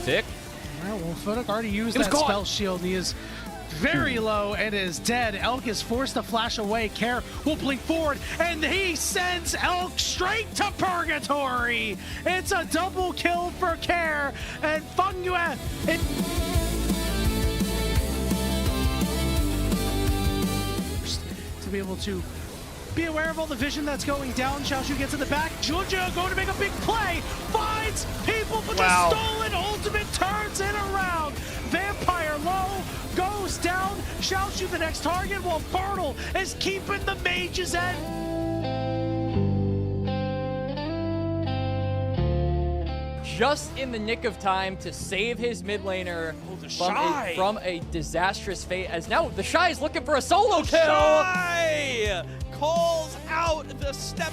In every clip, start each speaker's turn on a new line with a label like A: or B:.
A: Tick.
B: All right, well, Fodak already used that spell shield. He is very low and is dead. Elk is forced to flash away. Care will blink forward, and he sends Elk straight to purgatory. It's a double kill for Care, and Fangua. To be able to be aware of all the vision that's going down. Xiaoshu gets in the back. Junja going to make a big play. Finds people, but the stolen ultimate turns it around. Vampire low, goes down. Xiaoshu the next target, while Fertile is keeping the mages at.
A: Just in the nick of time to save his mid laner from a disastrous fate, as now the Shy is looking for a solo kill.
C: Shy calls out the step.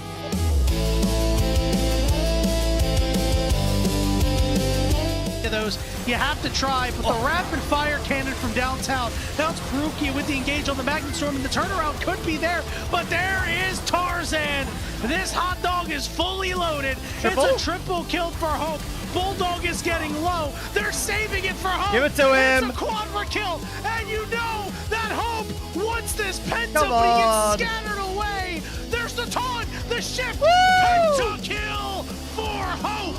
B: Those you have to try, but the rapid fire cannon from downtown. Now it's Perukia with the engage on the Magnet Storm, and the turnaround could be there, but there is Tarzan. This hot dog is fully loaded. It's a triple kill for Hope. Bulldog is getting low. They're saving it for Hope.
D: Give it to him.
B: It's a quadra kill, and you know that Hope wants this penta, but he gets scattered away. There's the taunt, the shift, penta kill for Hope.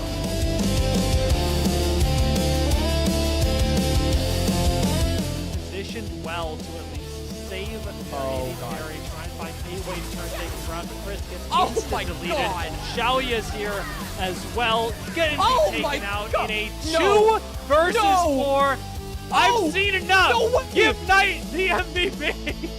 E: Positioned well to at least save the carry, trying to find a way to turn things around, but Chris gets instant deleted. And Xiaoya is here as well, getting taken out in a 2 versus 4. I've seen enough. Give Knight the MVP.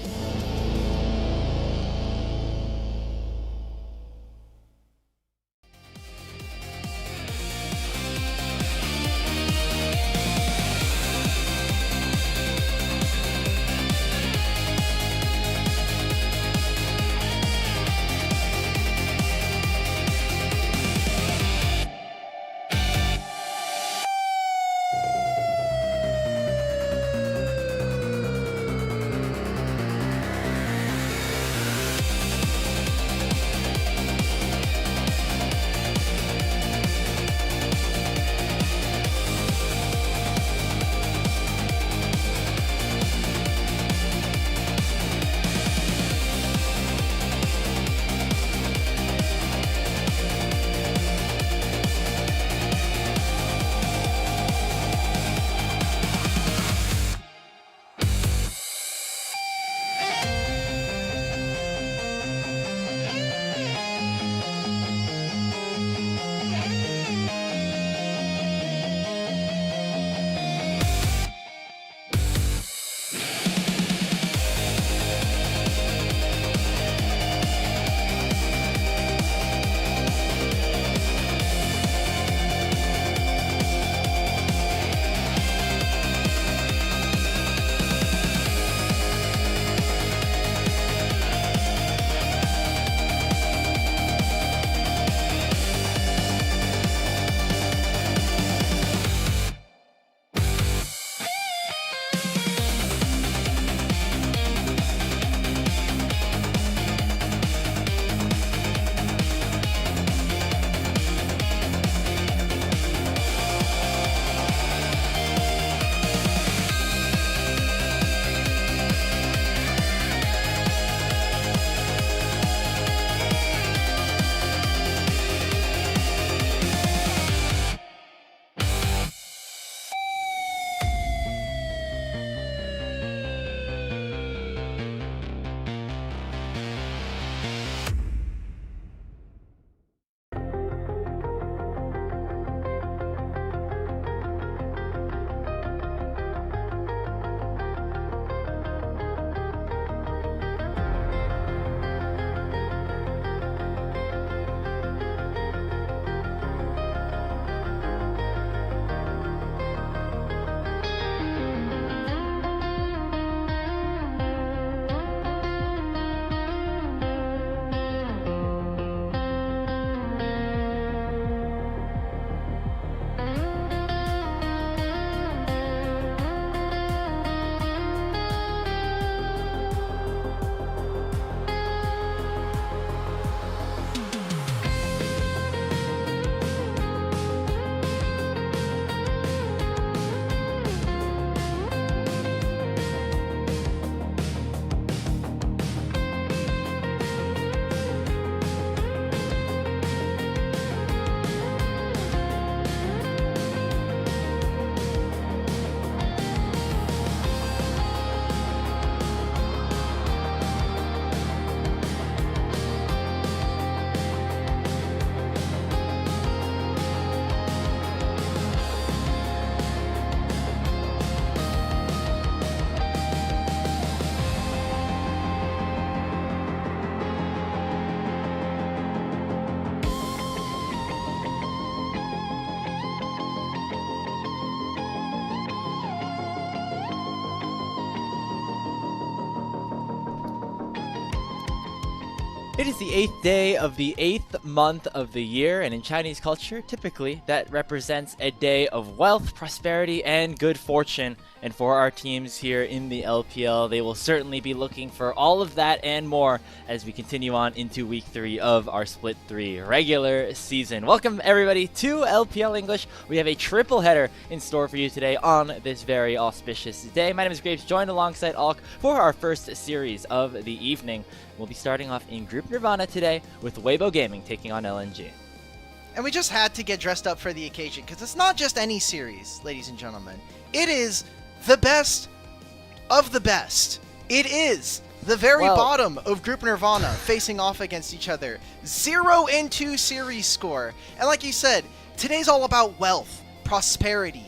D: It is the 8th day of the 8th month of the year, and in Chinese culture, typically, that represents a day of wealth, prosperity, and good fortune. And for our teams here in the LPL, they will certainly be looking for all of that and more as we continue on into Week 3 of our Split 3 regular season. Welcome, everybody, to LPL English. We have a triple header in store for you today on this very auspicious day. My name is Graves, joined alongside Alk for our first series of the evening. We'll be starting off in Group Nirvana today with Weibo Gaming taking on LNG.
F: And we just had to get dressed up for the occasion because it's not just any series, ladies and gentlemen. It is the best of the best. It is the very bottom of Group Nirvana facing off against each other. 0-2 series score. And like you said, today's all about wealth, prosperity,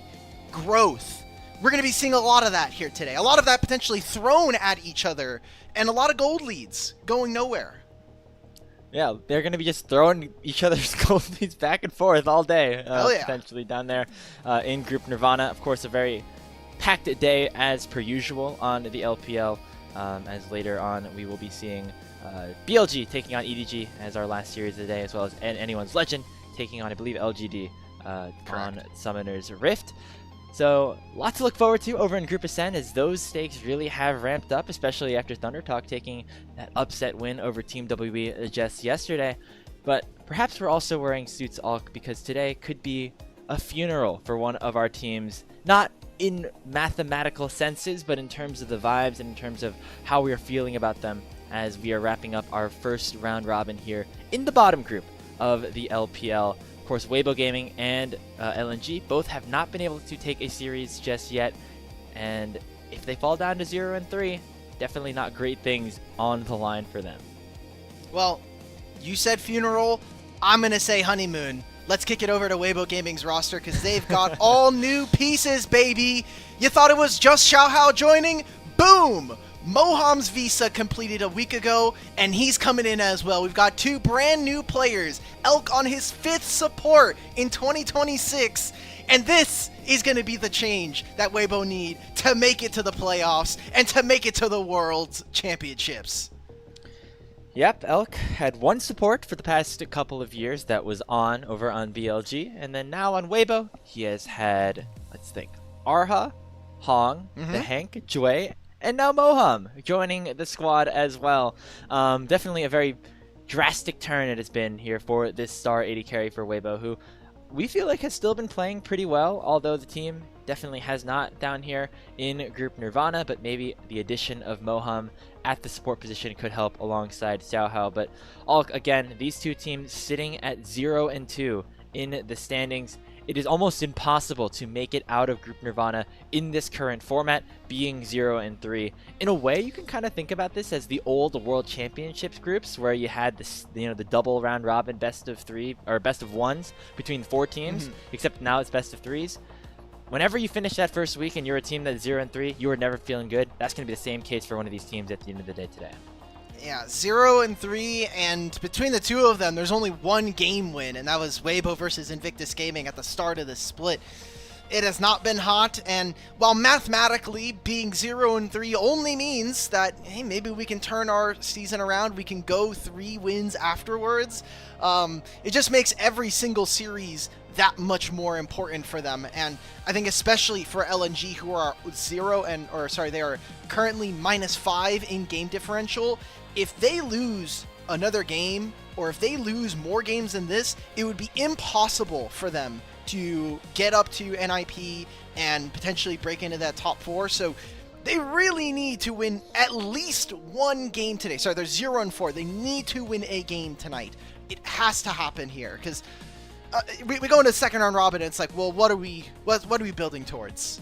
F: growth. We're going to be seeing a lot of that here today. A lot of that potentially thrown at each other, and a lot of gold leads going nowhere.
D: Yeah, they're going to be just throwing each other's gold leads back and forth all day, potentially down there in Group Nirvana. Of course, a very packed day as per usual on the LPL, as later on we will be seeing BLG taking on EDG as our last series of the day, as well as Anyone's Legend taking on, I believe, LGD on Summoner's Rift. So, lots to look forward to over in Group Ascend as those stakes really have ramped up, especially after Thunder Talk taking that upset win over Team WB just yesterday. But perhaps we're also wearing suits, Alk, because today could be a funeral for one of our teams, not in mathematical senses, but in terms of the vibes and in terms of how we are feeling about them as we are wrapping up our first round robin here in the bottom group of the LPL. Of course, Weibo Gaming and LNG both have not been able to take a series just yet, and if they fall down to 0-3, definitely not great things on the line for them.
F: Well, you said funeral, I'm going to say honeymoon. Let's kick it over to Weibo Gaming's roster because they've got all new pieces, baby. You thought it was just Xiaohao joining? Boom! Moham's visa completed a week ago, and he's coming in as well. We've got two brand new players. Elk on his 5th support in 2026. And this is going to be the change that Weibo need to make it to the playoffs and to make it to the World Championships.
D: Yep, Elk had one support for the past couple of years that was over on BLG, and then now on Weibo, he has had, let's think, Arha, Hong, the Hank, Jue, and now Moham joining the squad as well. Definitely a very drastic turn it has been here for this star AD carry for Weibo, who we feel like has still been playing pretty well, although the team definitely has not down here in Group Nirvana, but maybe the addition of Moham at the support position could help alongside Xiaohao. But all again, these two teams sitting at 0-2 in the standings. It is almost impossible to make it out of Group Nirvana in this current format, being 0-3. In a way, you can kind of think about this as the old World Championships groups, where you had this, the double round robin best of 3 or best of 1s between 4 teams, except now it's best of 3s. Whenever you finish that first week and you're a team that's 0-3, you are never feeling good. That's going to be the same case for one of these teams at the end of the day today.
F: Yeah, 0-3, and between the two of them, there's only one game win, and that was Weibo versus Invictus Gaming at the start of the split. It has not been hot, and while mathematically being 0-3 only means that, hey, maybe we can turn our season around, we can go 3 wins afterwards, it just makes every single series that much more important for them. And I think especially for LNG, who are they are currently -5 in game differential. If they lose another game, or if they lose more games than this, it would be impossible for them to get up to NIP and potentially break into that top 4. So they really need to win at least one game today. Sorry, they're 0-4. They need to win a game tonight. It has to happen here, because we go into second round robin, and it's like, well, what are we building towards?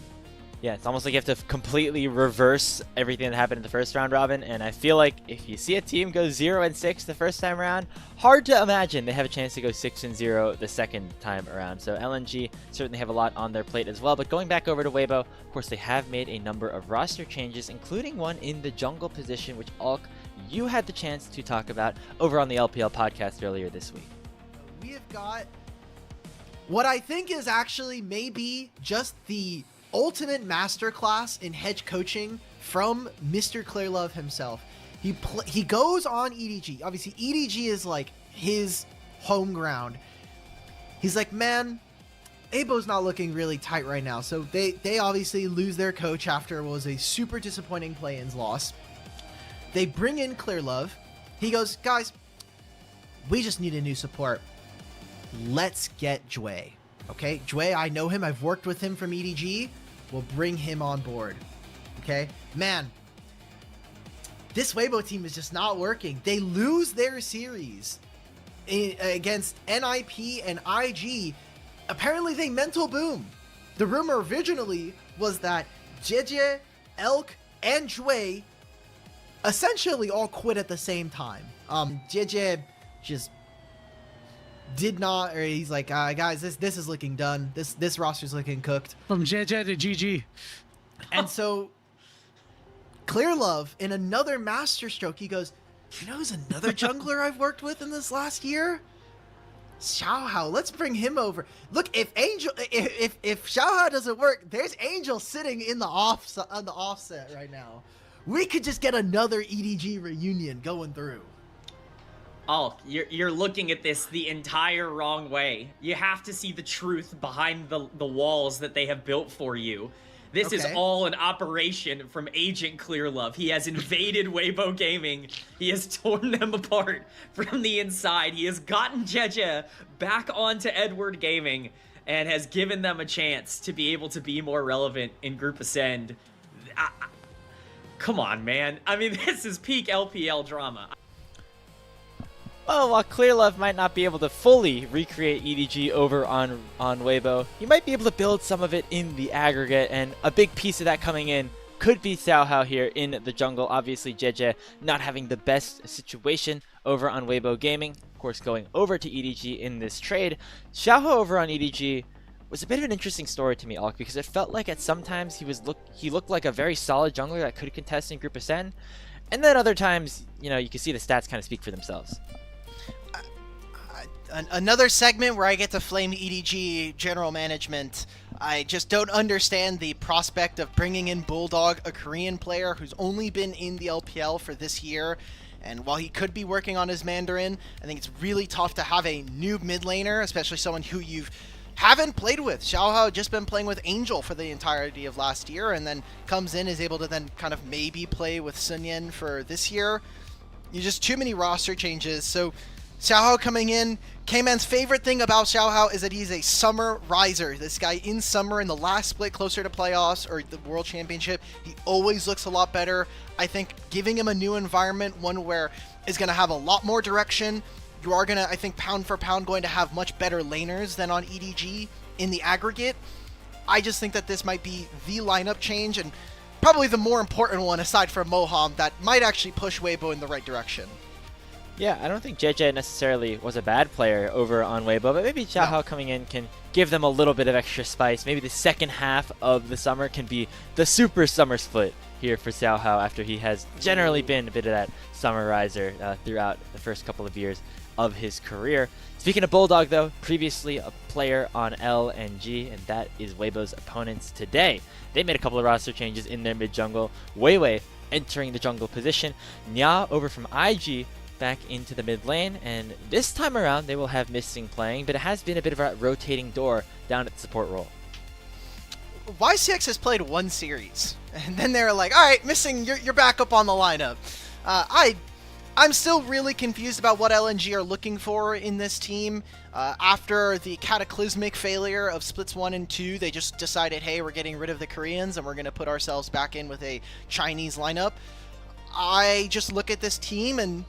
D: Yeah, it's almost like you have to completely reverse everything that happened in the first round robin, and I feel like if you see a team go 0-6 the first time around, hard to imagine they have a chance to go 6-0 the second time around. So LNG certainly have a lot on their plate as well. But going back over to Weibo, of course, they have made a number of roster changes, including one in the jungle position, which Alk, you had the chance to talk about over on the LPL podcast earlier this week.
F: We have got what I think is actually maybe just the ultimate masterclass in hedge coaching from Mr. Clearlove himself. He goes on EDG. Obviously, EDG is like his home ground. He's like, man, Abo's not looking really tight right now. So they obviously lose their coach after what was a super disappointing play-ins loss. They bring in Clear Love. He goes, guys, we just need a new support. Let's get Jue. Okay, Jue, I know him. I've worked with him from EDG. We'll bring him on board. Okay, man, this Weibo team is just not working. They lose their series against NIP and IG. Apparently they mental boom. The rumor originally was that JJ, Elk, and Jue essentially all quit at the same time. JJ just did not, or he's like, guys, this is looking done. This roster's looking cooked.
B: From JJ to GG.
F: And so Clear Love, in another master stroke, he goes, you know who's another jungler I've worked with in this last year? Xiaohao. Let's bring him over. Look, if Xiaohao doesn't work, there's Angel sitting in the offset right now. We could just get another EDG reunion going through.
G: Oh, you're looking at this the entire wrong way. You have to see the truth behind the walls that they have built for you. This is all an operation from Agent Clearlove. He has invaded Weibo Gaming. He has torn them apart from the inside. He has gotten Jeje back onto Edward Gaming and has given them a chance to be able to be more relevant in Group Ascend. Come on, man. I mean, this is peak LPL drama.
D: Well, while Clearlove might not be able to fully recreate EDG over on Weibo, he might be able to build some of it in the aggregate, and a big piece of that coming in could be Xiaohao here in the jungle. Obviously, JJ not having the best situation over on Weibo Gaming, of course going over to EDG in this trade. Xiaohao over on EDG was a bit of an interesting story to me, Alk, because it felt like at sometimes he looked like a very solid jungler that could contest in Group Ascend, and then other times, you know, you can see the stats kind of speak for themselves.
F: Another segment where I get to flame EDG general management. I just don't understand the prospect of bringing in Bulldog, a Korean player who's only been in the LPL for this year. And while he could be working on his Mandarin, I think it's really tough to have a new mid laner, especially someone who you haven't played with. Xiaohao just been playing with Angel for the entirety of last year, and then comes in, is able to then kind of maybe play with Sun Yen for this year. You just too many roster changes. So Xiaohao coming in. K-Man's favorite thing about Xiaohao is that he's a summer riser. This guy in summer, in the last split closer to playoffs or the World Championship, he always looks a lot better. I think giving him a new environment, one where is going to have a lot more direction. You are going to, I think, pound for pound, going to have much better laners than on EDG in the aggregate. I just think that this might be the lineup change, and probably the more important one aside from Moham, that might actually push Weibo in the right direction.
D: Yeah, I don't think JJ necessarily was a bad player over on Weibo, but maybe Xiaohao coming in can give them a little bit of extra spice. Maybe the second half of the summer can be the super summer split here for Xiaohao after he has generally been a bit of that summer riser throughout the first couple of years of his career. Speaking of Bulldog, though, previously a player on LNG, and that is Weibo's opponents today. They made a couple of roster changes in their mid-jungle. Weiwei entering the jungle position. Nya over from IG back into the mid lane, and this time around they will have Missing playing, but it has been a bit of a rotating door down at the support role.
F: YCX has played one series, and then they're like, all right, Missing, you're back up on the lineup. I'm still really confused about what LNG are looking for in this team. After the cataclysmic failure of splits 1 and 2, they just decided, hey, we're getting rid of the Koreans and we're going to put ourselves back in with a Chinese lineup. I just look at this team, and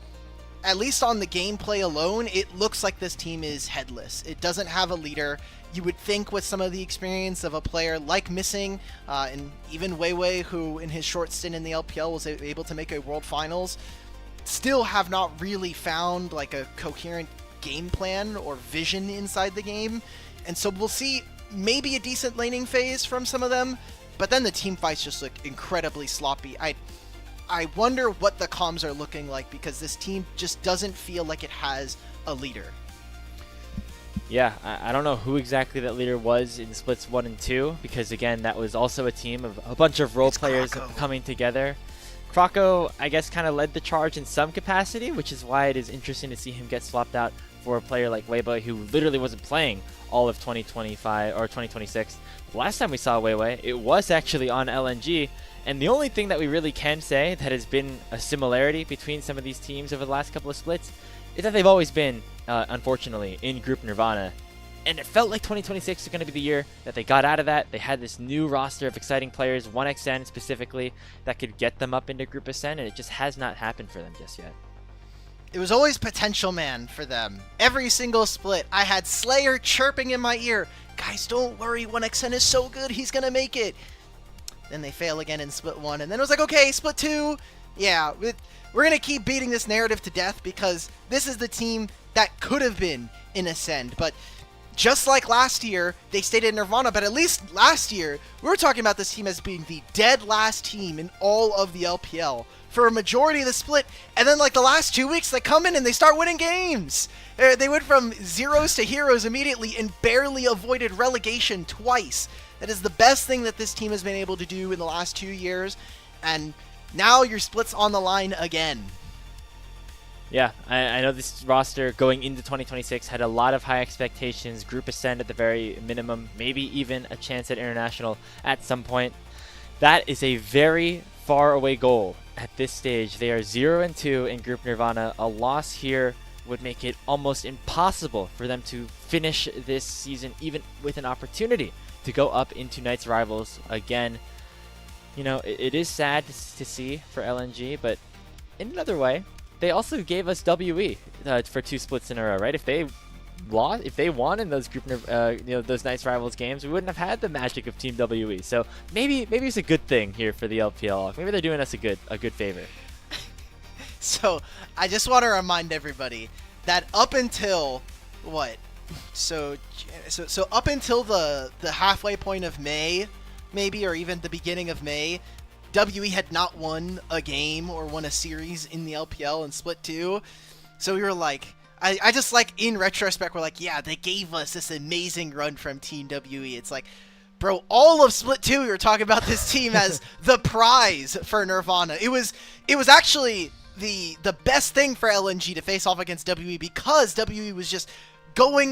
F: at least on the gameplay alone, it looks like this team is headless. It doesn't have a leader. You would think with some of the experience of a player like Missing, and even Weiwei, who in his short stint in the LPL was able to make a World Finals, still have not really found like a coherent game plan or vision inside the game. And so we'll see maybe a decent laning phase from some of them, but then the team fights just look incredibly sloppy. I wonder what the comms are looking like, because this team just doesn't feel like it has a leader.
D: Yeah, I don't know who exactly that leader was in splits 1 and 2, because again, that was also a team of a bunch of role players coming together. Croco, I guess, kind of led the charge in some capacity, which is why it is interesting to see him get swapped out for a player like Weibo, who literally wasn't playing all of 2025 or 2026. Last time we saw Weiwei, it was actually on LNG, and the only thing that we really can say that has been a similarity between some of these teams over the last couple of splits is that they've always been, unfortunately, in Group Nirvana. And it felt like 2026 was going to be the year that they got out of that. They had this new roster of exciting players, 1xN specifically, that could get them up into Group Ascend, and it just has not happened for them just yet.
F: It was always potential, man, for them. Every single split, I had Slayer chirping in my ear. Guys, don't worry, 1xN is so good, he's going to make it. Then they fail again in split 1, and then it was like, okay, split 2. Yeah, we're going to keep beating this narrative to death because this is the team that could have been in Ascend. But just like last year, they stayed in Nirvana, but at least last year, we were talking about this team as being the dead last team in all of the LPL for a majority of the split, and then like the last 2 weeks, they come in and they start winning games. They went from zeros to heroes immediately and barely avoided relegation twice. That is the best thing that this team has been able to do in the last 2 years, and now your split's on the line again.
D: Yeah, I know this roster going into 2026 had a lot of high expectations, Group Ascend at the very minimum, maybe even a chance at International at some point. That is a very far away goal at this stage. They are 0-2 in Group Nirvana. A loss here would make it almost impossible for them to finish this season even with an opportunity to go up into Knights Rivals again. You know, it is sad to see for LNG, but in another way, they also gave us WE for 2 splits in a row, right? If they won in those those Knights Rivals games, we wouldn't have had the magic of Team WE. So maybe it's a good thing here for the LPL. Maybe they're doing us a good favor.
F: So I just want to remind everybody that up until what? So up until the halfway point of May, maybe, or even the beginning of May, WE had not won a game or won a series in the LPL in Split 2. So we were like, I just like, in retrospect, we're like, yeah, they gave us this amazing run from Team WE. It's like, bro, all of Split 2 we were talking about this team as the prize for Nirvana. It was actually the best thing for LNG to face off against WE, because WE was just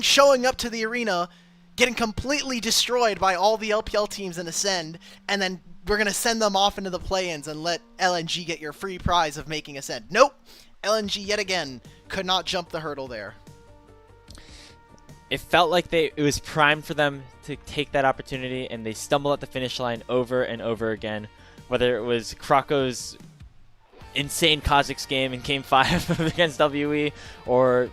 F: showing up to the arena, getting completely destroyed by all the LPL teams in Ascend, and then we're going to send them off into the play-ins and let LNG get your free prize of making Ascend. Nope. LNG, yet again, could not jump the hurdle there.
D: It felt like it was primed for them to take that opportunity, and they stumbled at the finish line over and over again. Whether it was Croco's insane Kha'Zix game in Game 5 against WE, or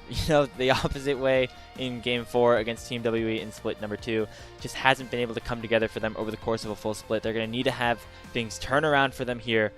D: the opposite way in Game 4 against Team WE in Split number 2, just hasn't been able to come together for them over the course of a full split. They're going to need to have things turn around for them here.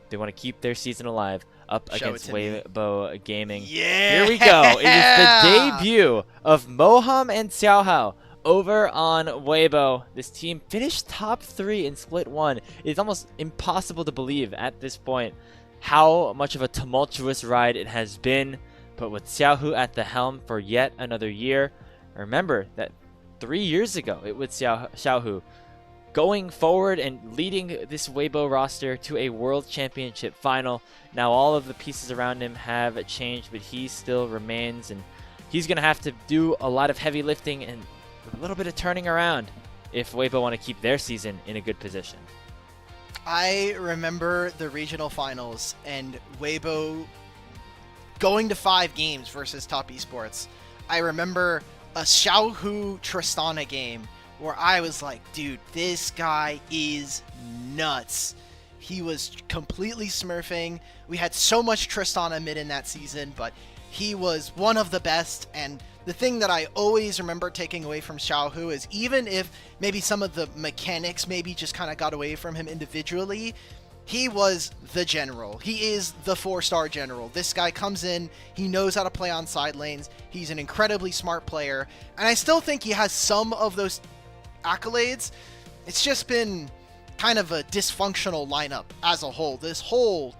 D: They want to keep their season alive up against Weibo Gaming.
F: Yeah!
D: Here we go. It is the debut of Moham and Xiaohao over on Weibo. This team finished top 3 in Split 1. It's almost impossible to believe at this point how much of a tumultuous ride it has been, but with Xiaohu at the helm for yet another year. Remember that 3 years ago it was Xiaohu going forward and leading this Weibo roster to a World Championship final. Now all of the pieces around him have changed, but he still remains, and he's going to have to do a lot of heavy lifting and a little bit of turning around if Weibo want to keep their season in a good position.
F: I remember the regional finals and Weibo going to 5 games versus Top Esports. I remember a Xiaohu Tristana game where I was like, dude, this guy is nuts. He was completely smurfing. We had so much Tristana mid in that season, but he was one of the best. And the thing that I always remember taking away from Xiaohu is, even if maybe some of the mechanics maybe just kind of got away from him individually, he was the general. He is the 4-star general. This guy comes in, he knows how to play on side lanes, he's an incredibly smart player, and I still think he has some of those accolades. It's just been kind of a dysfunctional lineup as a whole. This whole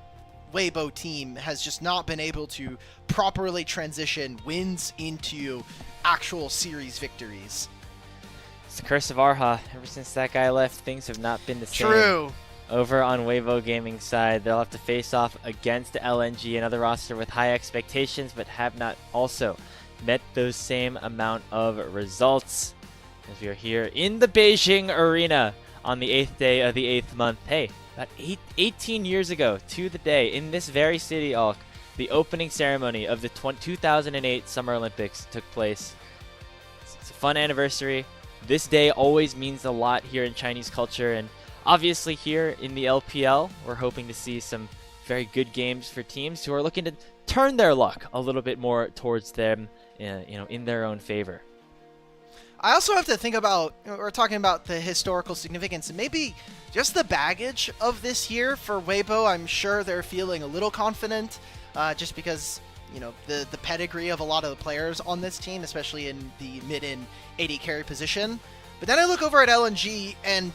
F: Weibo team has just not been able to properly transition wins into actual series victories.
D: It's the curse of Arha. Ever since that guy left, things have not been the same.
F: True.
D: over on Weibo Gaming side, they'll have to face off against LNG, another roster with high expectations, but have not also met those same amount of results. As we are here in the Beijing Arena on the 8th day of the 8th month. Hey, about 18 years ago to the day, in this very city, Alk, the opening ceremony of the 2008 Summer Olympics took place. It's a fun anniversary. This day always means a lot here in Chinese culture, and obviously here in the LPL, we're hoping to see some very good games for teams who are looking to turn their luck a little bit more towards them, in their own favor.
F: I also have to think about, we're talking about the historical significance and maybe just the baggage of this year for Weibo. I'm sure they're feeling a little confident just because, the pedigree of a lot of the players on this team, especially in the mid and AD carry position. But then I look over at LNG and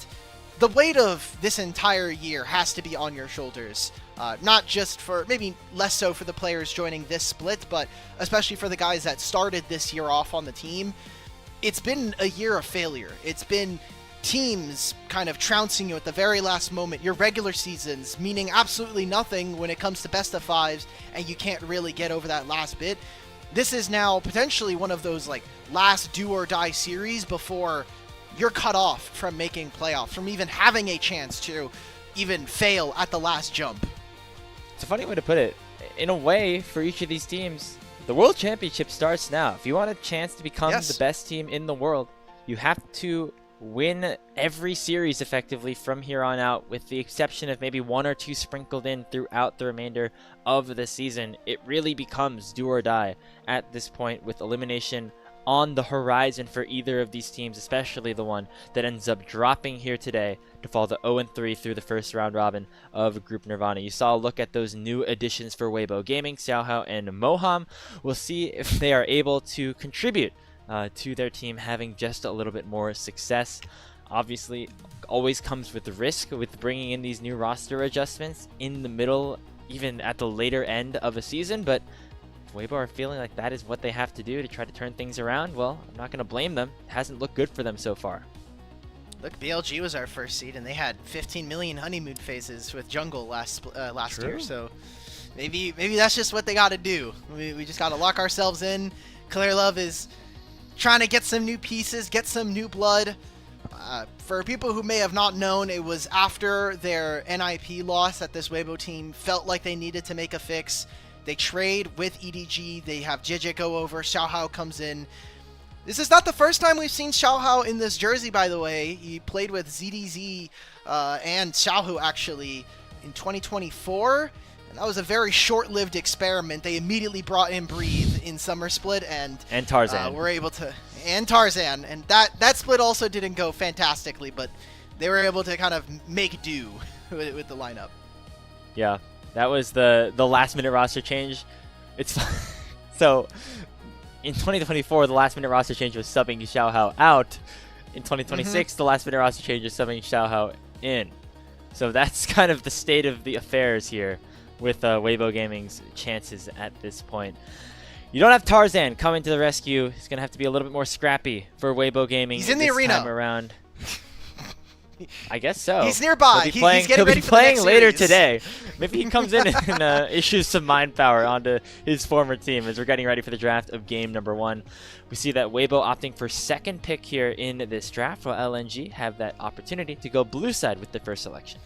F: the weight of this entire year has to be on your shoulders. Not just for, maybe less so for the players joining this split, but especially for the guys that started this year off on the team. It's been a year of failure. It's been teams kind of trouncing you at the very last moment. Your regular seasons meaning absolutely nothing when it comes to best of fives, and you can't really get over that last bit. This is now potentially one of those last do or die series before you're cut off from making playoffs, from even having a chance to even fail at the last jump.
D: It's a funny way to put it. In a way, for each of these teams, the World Championship starts now. If you want a chance to become the best team in the world, you have to win every series effectively from here on out, with the exception of maybe one or two sprinkled in throughout the remainder of the season. It really becomes do or die at this point, with elimination on the horizon for either of these teams, especially the one that ends up dropping here today to fall to 0-3 through the first round robin of Group Nirvana. You saw a look at those new additions for Weibo Gaming, Xiaohao and Moham. We'll see if they are able to contribute to their team having just a little bit more success. Obviously, always comes with the risk with bringing in these new roster adjustments in the middle, even at the later end of a season, but Weibo are feeling like that is what they have to do to try to turn things around. Well, I'm not going to blame them. It hasn't looked good for them so far.
F: Look, BLG was our first seed, and they had 15 million honeymoon phases with Jungle last year. So maybe that's just what they got to do. We just got to lock ourselves in. Clear Love is trying to get some new pieces, get some new blood. For people who may have not known, it was after their NIP loss that this Weibo team felt like they needed to make a fix. They trade with EDG. They have JJ go over. Xiaohao comes in. This is not the first time we've seen Xiaohao in this jersey, by the way. He played with ZDZ and Xiaohu, actually, in 2024. And that was a very short-lived experiment. They immediately brought in Breathe in Summer Split. And
D: Tarzan.
F: Were able to... And Tarzan. And that split also didn't go fantastically, but they were able to kind of make do with the lineup.
D: Yeah. That was the last-minute roster change. It's so in 2024, the last-minute roster change was subbing Xiaohao out. In 2026, the last-minute roster change is subbing Xiaohao in. So that's kind of the state of the affairs here with Weibo Gaming's chances at this point. You don't have Tarzan coming to the rescue. He's going to have to be a little bit more scrappy for Weibo Gaming.
F: He's in the arena.
D: Time around. I guess so.
F: He's nearby. He's getting ready for the next
D: later
F: series.
D: today. Maybe he comes in and issues some mind power onto his former team as we're getting ready for the draft of game number 1. We see that Weibo opting for second pick here in this draft, while LNG have that opportunity to go blue side with the first selection.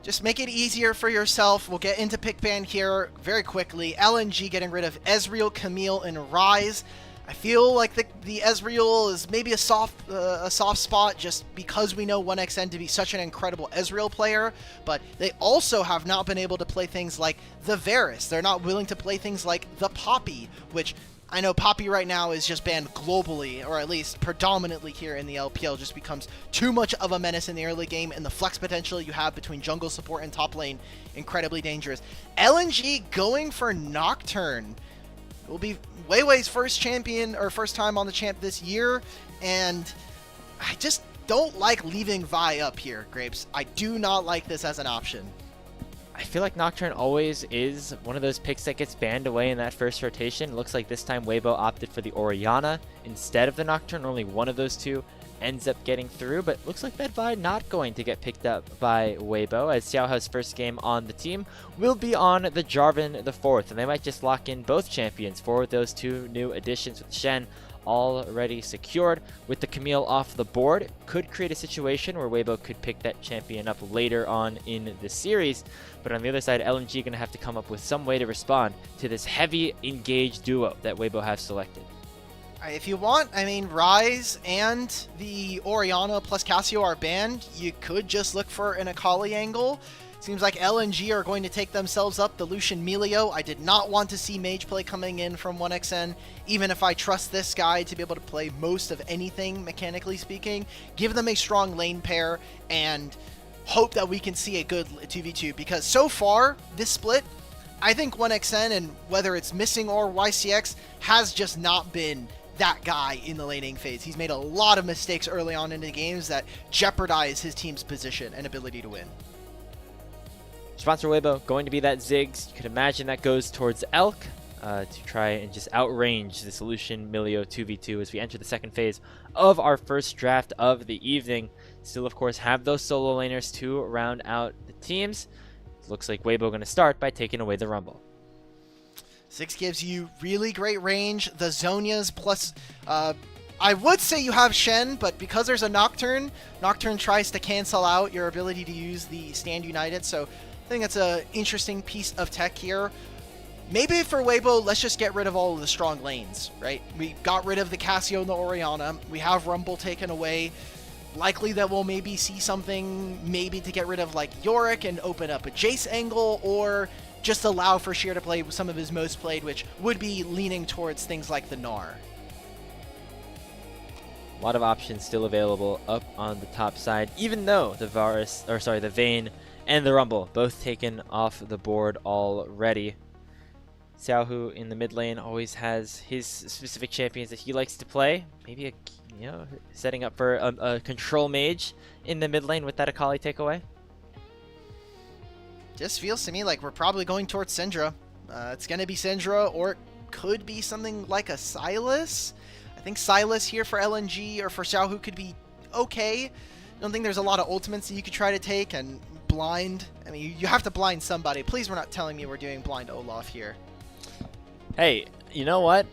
F: Just make it easier for yourself. We'll get into pick ban here very quickly. LNG getting rid of Ezreal, Camille, and Ryze. I feel like the Ezreal is maybe a soft spot just because we know 1xN to be such an incredible Ezreal player, but they also have not been able to play things like the Varus. They're not willing to play things like the Poppy, which I know Poppy right now is just banned globally, or at least predominantly here in the LPL, just becomes too much of a menace in the early game, and the flex potential you have between jungle support and top lane, incredibly dangerous. LNG going for Nocturne. It will be Weiwei's first champion, or first time on the champ this year, and I just don't like leaving Vi up here, Grapes. I do not like this as an option.
D: I feel like Nocturne always is one of those picks that gets banned away in that first rotation. It looks like this time Weibo opted for the Orianna instead of the Nocturne. Only one of those two ends up getting through, but looks like Bedvi not going to get picked up by Weibo, as Xiaoha's first game on the team will be on the Jarvan the 4th, and they might just lock in both champions for those two new additions, with Shen already secured. With the Camille off the board, could create a situation where Weibo could pick that champion up later on in the series. But on the other side, LNG going to have to come up with some way to respond to this heavy engaged duo that Weibo have selected.
F: If you want, I mean, Ryze and the Orianna plus Cassio are banned. You could just look for an Akali angle. Seems like LNG are going to take themselves up the Lucian Melio. I did not want to see mage play coming in from 1xN, even if I trust this guy to be able to play most of anything, mechanically speaking. Give them a strong lane pair and hope that we can see a good 2v2, because so far, this split, I think 1xN, and whether it's missing or YCX, has just not been that guy in the laning phase. He's made a lot of mistakes early on in the games that jeopardize his team's position and ability to win.
D: Sponsor Weibo going to be that Ziggs. You could imagine that goes towards Elk to try and just outrange the Lucian Melio 2v2 as we enter the second phase of our first draft of the evening. Still, of course, have those solo laners to round out the teams. Looks like Weibo going to start by taking away the Rumble.
F: Ziggs gives you really great range. The Zonias plus... I would say you have Shen, but because there's a Nocturne, Nocturne tries to cancel out your ability to use the Stand United, so I think that's an interesting piece of tech here. Maybe for Weibo, let's just get rid of all of the strong lanes, right? We got rid of the Cassio and the Orianna. We have Rumble taken away. Likely that we'll maybe see something maybe to get rid of like Yorick and open up a Jace angle, or just allow for Sheer to play with some of his most played, which would be leaning towards things like the Gnar.
D: A lot of options still available up on the top side, even though the the Vayne and the Rumble both taken off the board already. Xiaohu in the mid lane always has his specific champions that he likes to play. Maybe setting up for a control mage in the mid lane with that Akali takeaway.
F: Just feels to me like we're probably going towards Syndra. It's going to be Syndra, or it could be something like a Sylas. I think Sylas here for LNG or for Xiaohu could be okay. I don't think there's a lot of ultimates that you could try to take, and blind. I mean, you have to blind somebody. Please, we're not telling me we're doing blind Olaf here.
D: Hey, you know what?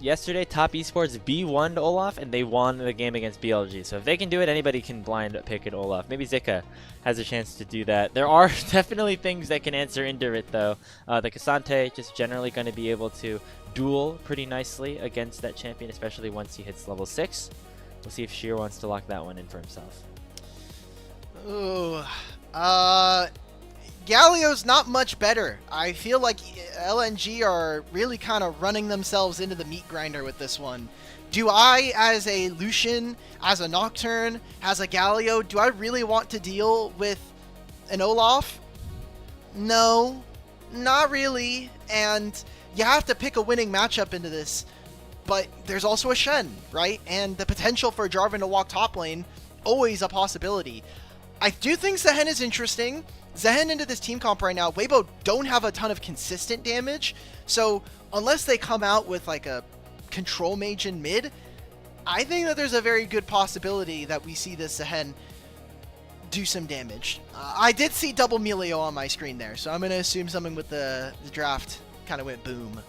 D: Yesterday, Top Esports B1'd Olaf, and they won the game against BLG. So if they can do it, anybody can blind pick an Olaf. Maybe Zika has a chance to do that. There are definitely things that can answer into it, though. The Cassante just generally going to be able to duel pretty nicely against that champion, especially once he hits level 6. We'll see if Sheer wants to lock that one in for himself.
F: Ooh. Galio's not much better. I feel like LNG are really kind of running themselves into the meat grinder with this one. Do I, as a Lucian, as a Nocturne, as a Galio, do I really want to deal with an Olaf? No, not really. And you have to pick a winning matchup into this. But there's also a Shen, right? And the potential for Jarvan to walk top lane, always a possibility. I do think Zehen is interesting. Zehen into this team comp right now, Weibo don't have a ton of consistent damage, so unless they come out with like a control mage in mid, I think that there's a very good possibility that we see this Zehen do some damage. I did see double Melio on my screen there, so I'm going to assume something with the draft kind of went boom.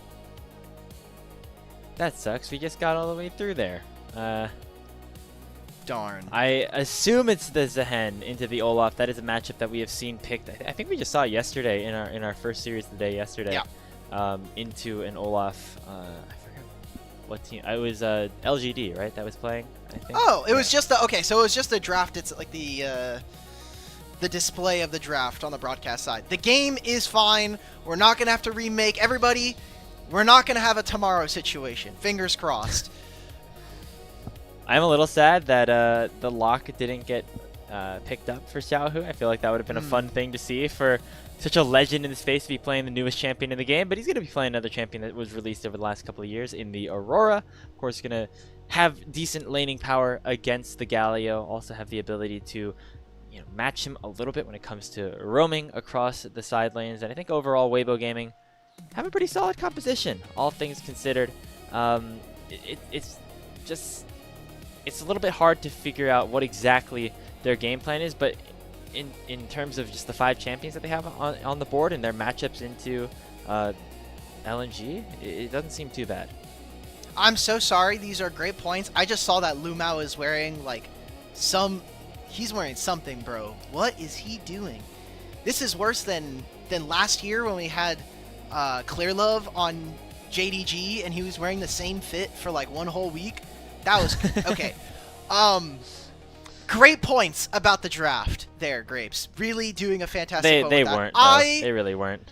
D: That sucks. We just got all the way through there.
F: Darn.
D: I assume it's the Zehen into the Olaf. That is a matchup that we have seen picked. I think we just saw yesterday in our first series of the day yesterday.
F: Yeah.
D: Into an Olaf. I forgot what team. It was LGD, right? That was playing. I think.
F: Oh, it was just the okay. So it was just the draft. It's like the display of the draft on the broadcast side. The game is fine. We're not gonna have to remake everybody. We're not gonna have a tomorrow situation. Fingers crossed.
D: I'm a little sad that the lock didn't get picked up for Xiaohu. I feel like that would have been a fun thing to see for such a legend in the space to be playing the newest champion in the game. But he's going to be playing another champion that was released over the last couple of years in the Aurora. Of course, going to have decent laning power against the Galio. Also have the ability to match him a little bit when it comes to roaming across the side lanes. And I think overall Weibo Gaming have a pretty solid composition, all things considered. It's a little bit hard to figure out what exactly their game plan is, but in terms of just the 5 champions that they have on the board and their matchups into LNG, it doesn't seem too bad.
F: I'm so sorry. These are great points. I just saw that Lumao is wearing like he's wearing something, bro. What is he doing? This is worse than last year when we had Clearlove on JDG and he was wearing the same fit for like 1 whole week. That was okay. Great points about the draft there, Grapes. Really doing a fantastic
D: They weren't. They really weren't.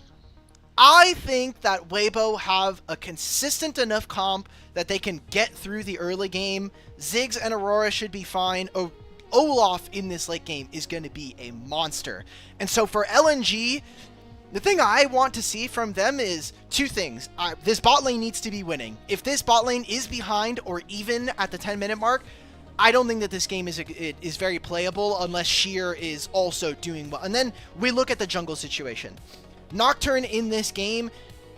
F: I think that Weibo have a consistent enough comp that they can get through the early game. Ziggs and Aurora should be fine. Olaf in this late game is going to be a monster. And so for LNG, the thing I want to see from them is 2 things. This bot lane needs to be winning. If this bot lane is behind or even at the 10-minute mark, I don't think that this game is very playable unless Sheer is also doing well. And then we look at the jungle situation. Nocturne in this game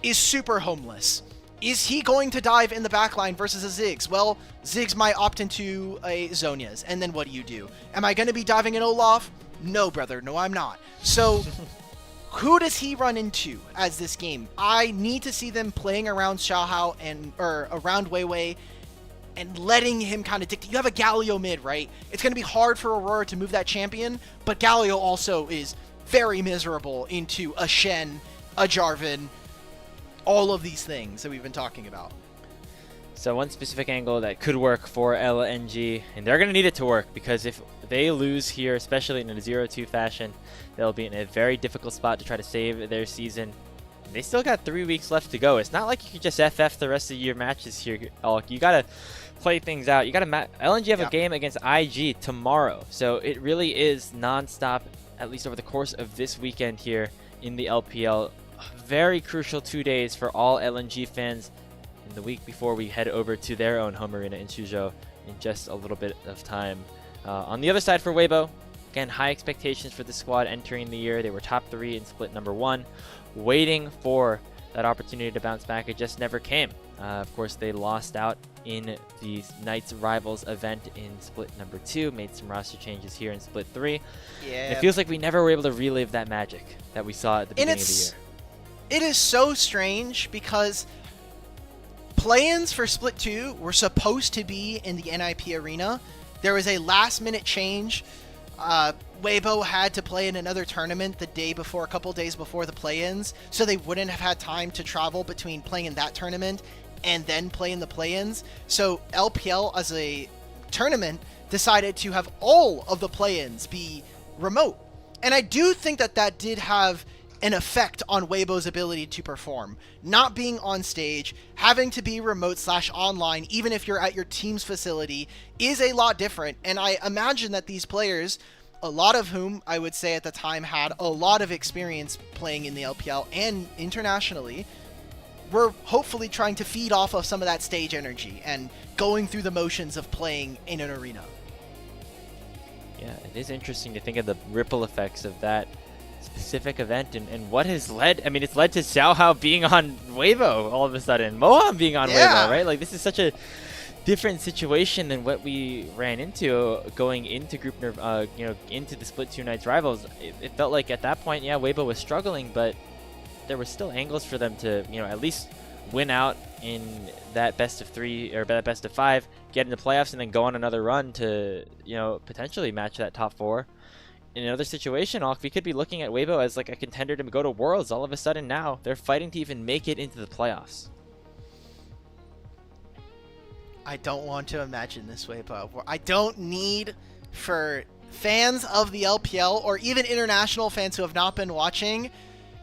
F: is super homeless. Is he going to dive in the backline versus a Ziggs? Well, Ziggs might opt into a Zhonya's, and then what do? Am I going to be diving in Olaf? No, brother. No, I'm not. So, who does he run into as this game? I need to see them playing around Xiaohao or around Weiwei and letting him kind of dictate. You have a Galio mid, right? It's going to be hard for Aurora to move that champion, but Galio also is very miserable into a Shen, a Jarvan, all of these things that we've been talking about.
D: So one specific angle that could work for LNG, and they're going to need it to work, because if they lose here, especially in a 0-2 fashion, they'll be in a very difficult spot to try to save their season. They still got 3 weeks left to go. It's not like you can just FF the rest of your matches here, Alec. You got to play things out. You got to LNG have a game against IG tomorrow, so it really is non-stop, at least over the course of this weekend here in the LPL. Very crucial 2 days for all LNG fans in the week before we head over to their own home arena in Suzhou in just a little bit of time. On the other side for Weibo, again, high expectations for the squad entering the year. They were top 3 in split number 1, waiting for that opportunity to bounce back. It just never came. Of course, they lost out in the Knights Rivals event in split number 2, made some roster changes here in split 3.
F: Yeah.
D: It feels like we never were able to relive that magic that we saw at the beginning of the year.
F: It is so strange because play-ins for split 2 were supposed to be in the NIP arena. There was a last-minute change. Weibo had to play in another tournament the day before, a couple days before the play-ins, so they wouldn't have had time to travel between playing in that tournament and then play in the play-ins. So LPL as a tournament decided to have all of the play-ins be remote. And I do think that that did have an effect on Weibo's ability to perform. Not being on stage, having to be remote/online, even if you're at your team's facility, is a lot different. And I imagine that these players, a lot of whom I would say at the time had a lot of experience playing in the LPL and internationally, were hopefully trying to feed off of some of that stage energy and going through the motions of playing in an arena.
D: Yeah, it is interesting to think of the ripple effects of that specific event and what has led. I mean, it's led to Xiaohao being on Weibo all of a sudden, Moham being on Weibo, right? Like, this is such a different situation than what we ran into going into group, into the split 2 Knights Rivals. It felt like at that point, yeah, Weibo was struggling, but there was still angles for them to, at least win out in that best of 3 or that best of 5, get into playoffs, and then go on another run to, potentially match that top 4. In another situation, we could be looking at Weibo as like a contender to go to Worlds. All of a sudden now, they're fighting to even make it into the playoffs.
F: I don't want to imagine this, Weibo. I don't need for fans of the LPL or even international fans who have not been watching,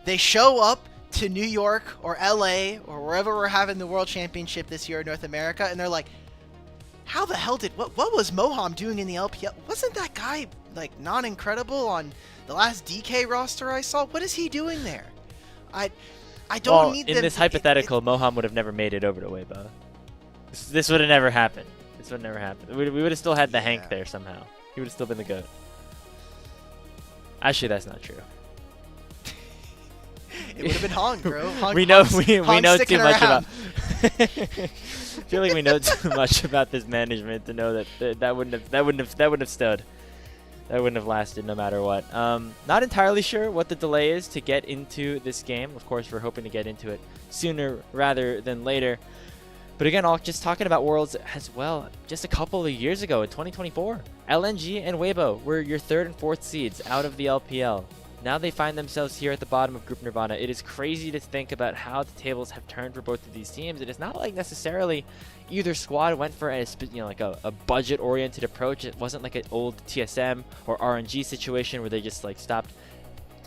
F: they show up to New York or LA or wherever we're having the World Championship this year in North America, and they're like, how the hell what was Moham doing in the LPL? Wasn't that guy like not incredible on the last DK roster I saw? What is he doing there? I don't need them.
D: In this hypothetical, Moham would have never made it over to Weibo. This would have never happened. This would have never happened. We would have still had the Hank there somehow. He would have still been the GOAT. Actually, that's not true.
F: It would have been Hong, bro. Hong,
D: we know
F: Hong's
D: too much
F: around.
D: about. I feel like we know too much about this management to know that that wouldn't have stood. That wouldn't have lasted no matter what. Not entirely sure what the delay is to get into this game. Of course, we're hoping to get into it sooner rather than later. But again, just talking about Worlds as well, just a couple of years ago in 2024, LNG and Weibo were your 3rd and 4th seeds out of the LPL. Now they find themselves here at the bottom of Group Nirvana. It is crazy to think about how the tables have turned for both of these teams. It is not like necessarily either squad went for a budget-oriented approach. It wasn't like an old TSM or RNG situation where they just like stopped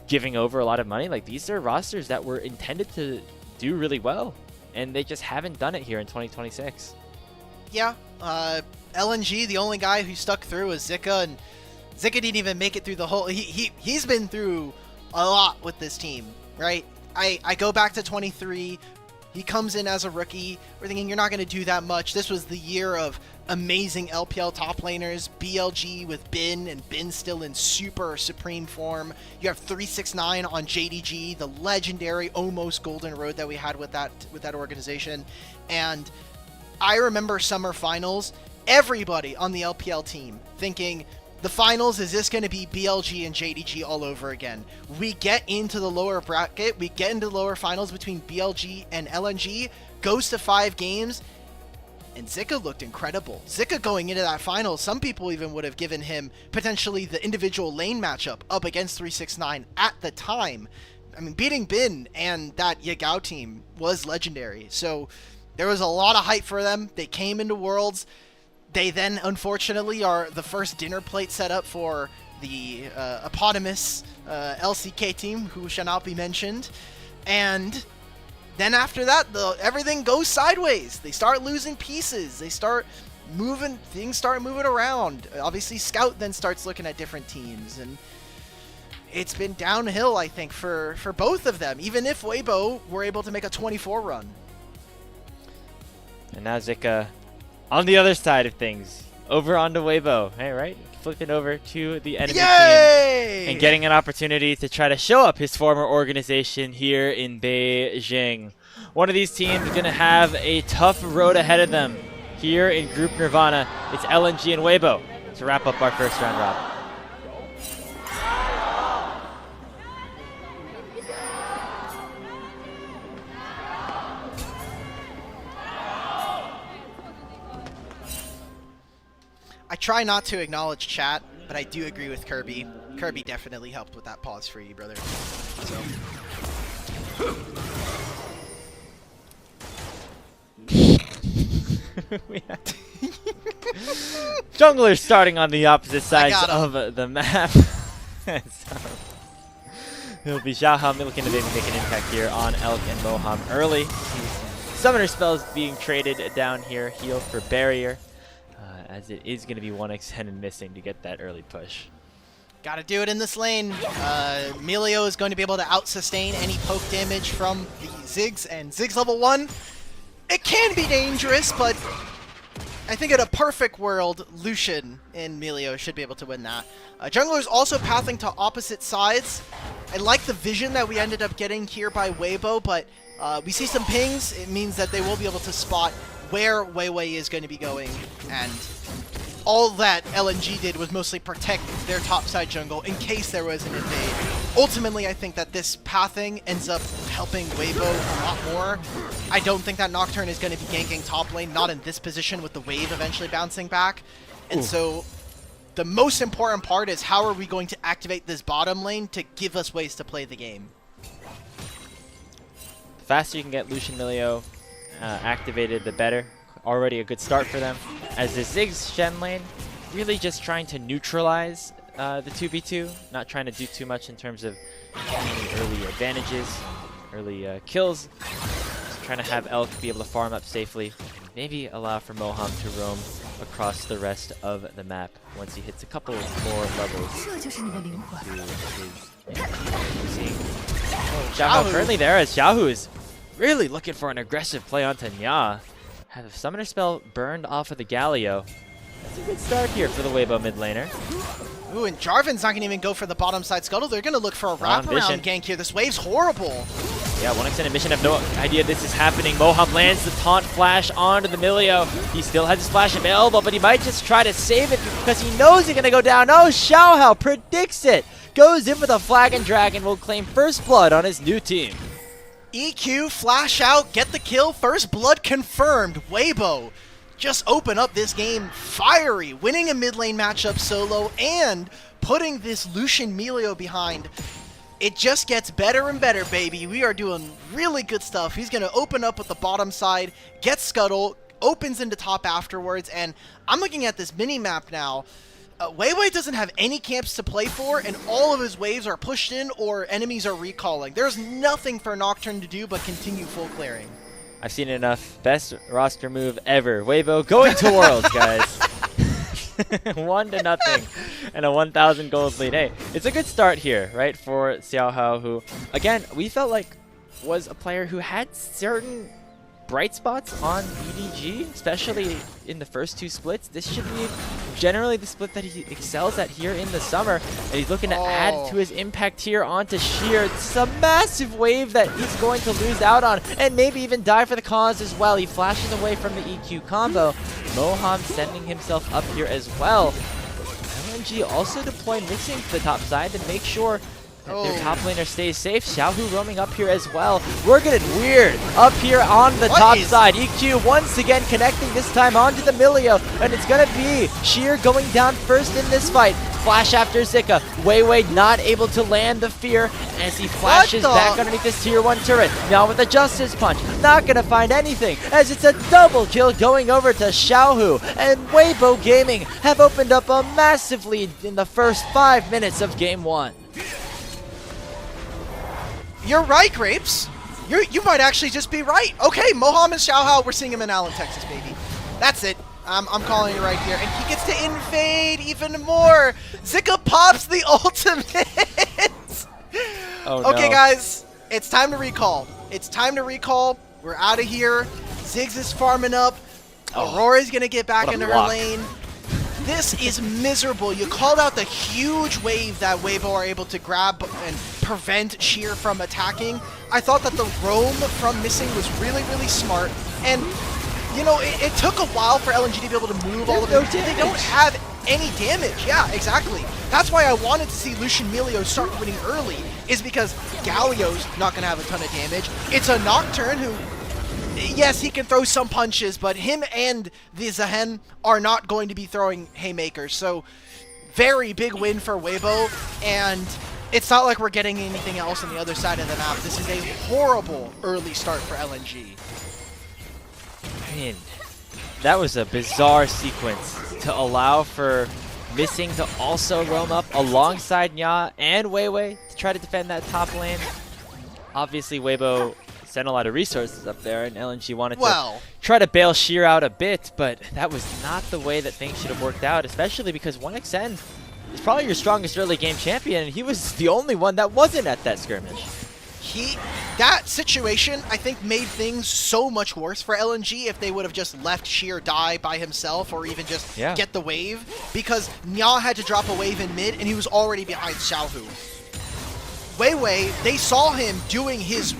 D: giving over a lot of money. Like, these are rosters that were intended to do really well, and they just haven't done it here in 2026.
F: Yeah, LNG, the only guy who stuck through was Zika, and Zika didn't even make it through the whole. He's been through a lot with this team, right? I go back to 23. He comes in as a rookie. We're thinking you're not going to do that much. This was the year of amazing LPL top laners. BLG with Bin, and Bin still in super supreme form. You have 369 on JDG, the legendary almost golden road that we had with that organization. And I remember summer finals. Everybody on the LPL team thinking, the finals, is this going to be BLG and JDG all over again? We get into the lower bracket, we get into the lower finals between BLG and LNG, goes to 5 games, and Zika looked incredible. Zika going into that final, some people even would have given him potentially the individual lane matchup up against 369 at the time. I mean, beating Bin and that Yagao team was legendary. So there was a lot of hype for them. They came into Worlds. They then, unfortunately, are the first dinner plate set up for the eponymous LCK team, who shall not be mentioned. And then after that, everything goes sideways. They start losing pieces. They start moving, things start moving around. Obviously, Scout then starts looking at different teams. And it's been downhill, I think, for both of them, even if Weibo were able to make a 24 run.
D: And now Zika on the other side of things, over onto Weibo. Hey, right? Flipping over to the enemy team and getting an opportunity to try to show up his former organization here in Beijing. One of these teams is going to have a tough road ahead of them here in Group Nirvana. It's LNG and Weibo to wrap up our first round robin.
F: I try not to acknowledge chat, but I do agree with Kirby. Kirby definitely helped with that pause for you, brother. So.
D: Jungler starting on the opposite sides of the map. So, it'll be Xiaoham looking to maybe make an impact here on Elk and Moham early. Summoner spells being traded down here. Heal for barrier. As it is going to be 1x10 and missing to get that early push.
F: Gotta do it in this lane. Melio is going to be able to out-sustain any poke damage from the Ziggs, and Ziggs level 1. It can be dangerous, but I think in a perfect world, Lucian and Melio should be able to win that. Jungler's also pathing to opposite sides. I like the vision that we ended up getting here by Weibo, but we see some pings. It means that they will be able to spot where Weiwei is going to be going, and all that LNG did was mostly protect their topside jungle in case there was an invade. Ultimately, I think that this pathing ends up helping Weibo a lot more. I don't think that Nocturne is going to be ganking top lane, not in this position with the wave eventually bouncing back. And so the most important part is how are we going to activate this bottom lane to give us ways to play the game.
D: The faster you can get Lucian Melio activated, the better. Already a good start for them. As the Ziggs Shen lane, really just trying to neutralize the 2v2, not trying to do too much in terms of any early advantages, early kills. Just trying to have Elk be able to farm up safely, maybe allow for Moham to roam across the rest of the map once he hits a couple more levels. Xiaohu currently there as Xiaohu is really looking for an aggressive play onto Nya. Have a summoner spell burned off of the Galio. That's a good start here for the Weibo mid laner.
F: Ooh, and Jarvan's not going to even go for the bottom side scuttle. They're going to look for a
D: Vision.
F: wraparound gank here. This wave's horrible.
D: Yeah, 1xN and Mission have no idea this is happening. Moham lands the taunt flash onto the Milio. He still has his flash available, but he might just try to save it because he knows he's going to go down. Oh, Xiaohao predicts it. Goes in with a flag and dragon, will claim first blood on his new team.
F: EQ, flash out, get the kill, first blood confirmed. Weibo just open up this game fiery, winning a mid lane matchup solo and putting this Lucian Milio behind. It just gets better and better, baby. We are doing really good stuff. He's going to open up with the bottom side, get scuttle, opens into top afterwards, and I'm looking at this mini-map now. Weiwei doesn't have any camps to play for, and all of his waves are pushed in or enemies are recalling. There's nothing for Nocturne to do but continue full clearing.
D: I've seen enough. Best roster move ever. Weibo going to Worlds, guys. 1-0 and a 1,000 gold lead. Hey, it's a good start here, right, for Xiaohao, who, again, we felt like was a player who had certain bright spots on EDG, especially in the first 2 splits. This should be generally the split that he excels at here in the summer, and he's looking to add to his impact here onto Sheer. This is a massive wave that he's going to lose out on, and maybe even die for the cause as well. He flashes away from the EQ combo. Moham sending himself up here as well. LNG also deploying Mixing to the top side to make sure that their top laner stays safe. Xiaohu roaming up here as well. We're getting weird up here on the top side. EQ once again connecting, this time onto the Milio, and it's gonna be Sheer going down first in this fight. Flash after Zika. Weiwei not able to land the fear as he flashes back underneath this tier 1 turret. Now with a Justice Punch. Not gonna find anything as it's a double kill going over to Xiaohu. And Weibo Gaming have opened up a massive lead in the first 5 minutes of game 1.
F: You're right, Grapes. You might actually just be right. Okay, Moham and Xiaohao, we're seeing him in Allen, Texas, baby. That's it. I'm calling it right here. And he gets to invade even more. Zika pops the ultimate.
D: Oh,
F: okay,
D: no.
F: guys. It's time to recall. It's time to recall. We're out of here. Ziggs is farming up. Aurora's going to get back into her lane. This is miserable. You called out the huge wave that Weibo are able to grab and prevent Sheer from attacking. I thought that the roam from Missing was really, really smart. And, you know, it took a while for LNG to be able to move all of them. They don't have any damage. Yeah, exactly. That's why I wanted to see Lucian Milio start winning early, is because Galio's not going to have a ton of damage. It's a Nocturne who... Yes, he can throw some punches, but him and the Zahen are not going to be throwing haymakers. So, very big win for Weibo, and it's not like we're getting anything else on the other side of the map. This is a horrible early start for LNG.
D: Man, that was a bizarre sequence to allow for Missing to also roam up alongside Nya and Weiwei to try to defend that top lane. Obviously, Weibo sent a lot of resources up there, and LNG wanted to try to bail Sheer out a bit, but that was not the way that things should have worked out, especially because 1xN is probably your strongest early game champion, and he was the only one that wasn't at that skirmish.
F: That situation, I think, made things so much worse for LNG if they would have just left Sheer die by himself or even just get the wave, because Nya had to drop a wave in mid, and he was already behind Xiaohu. Weiwei, they saw him doing his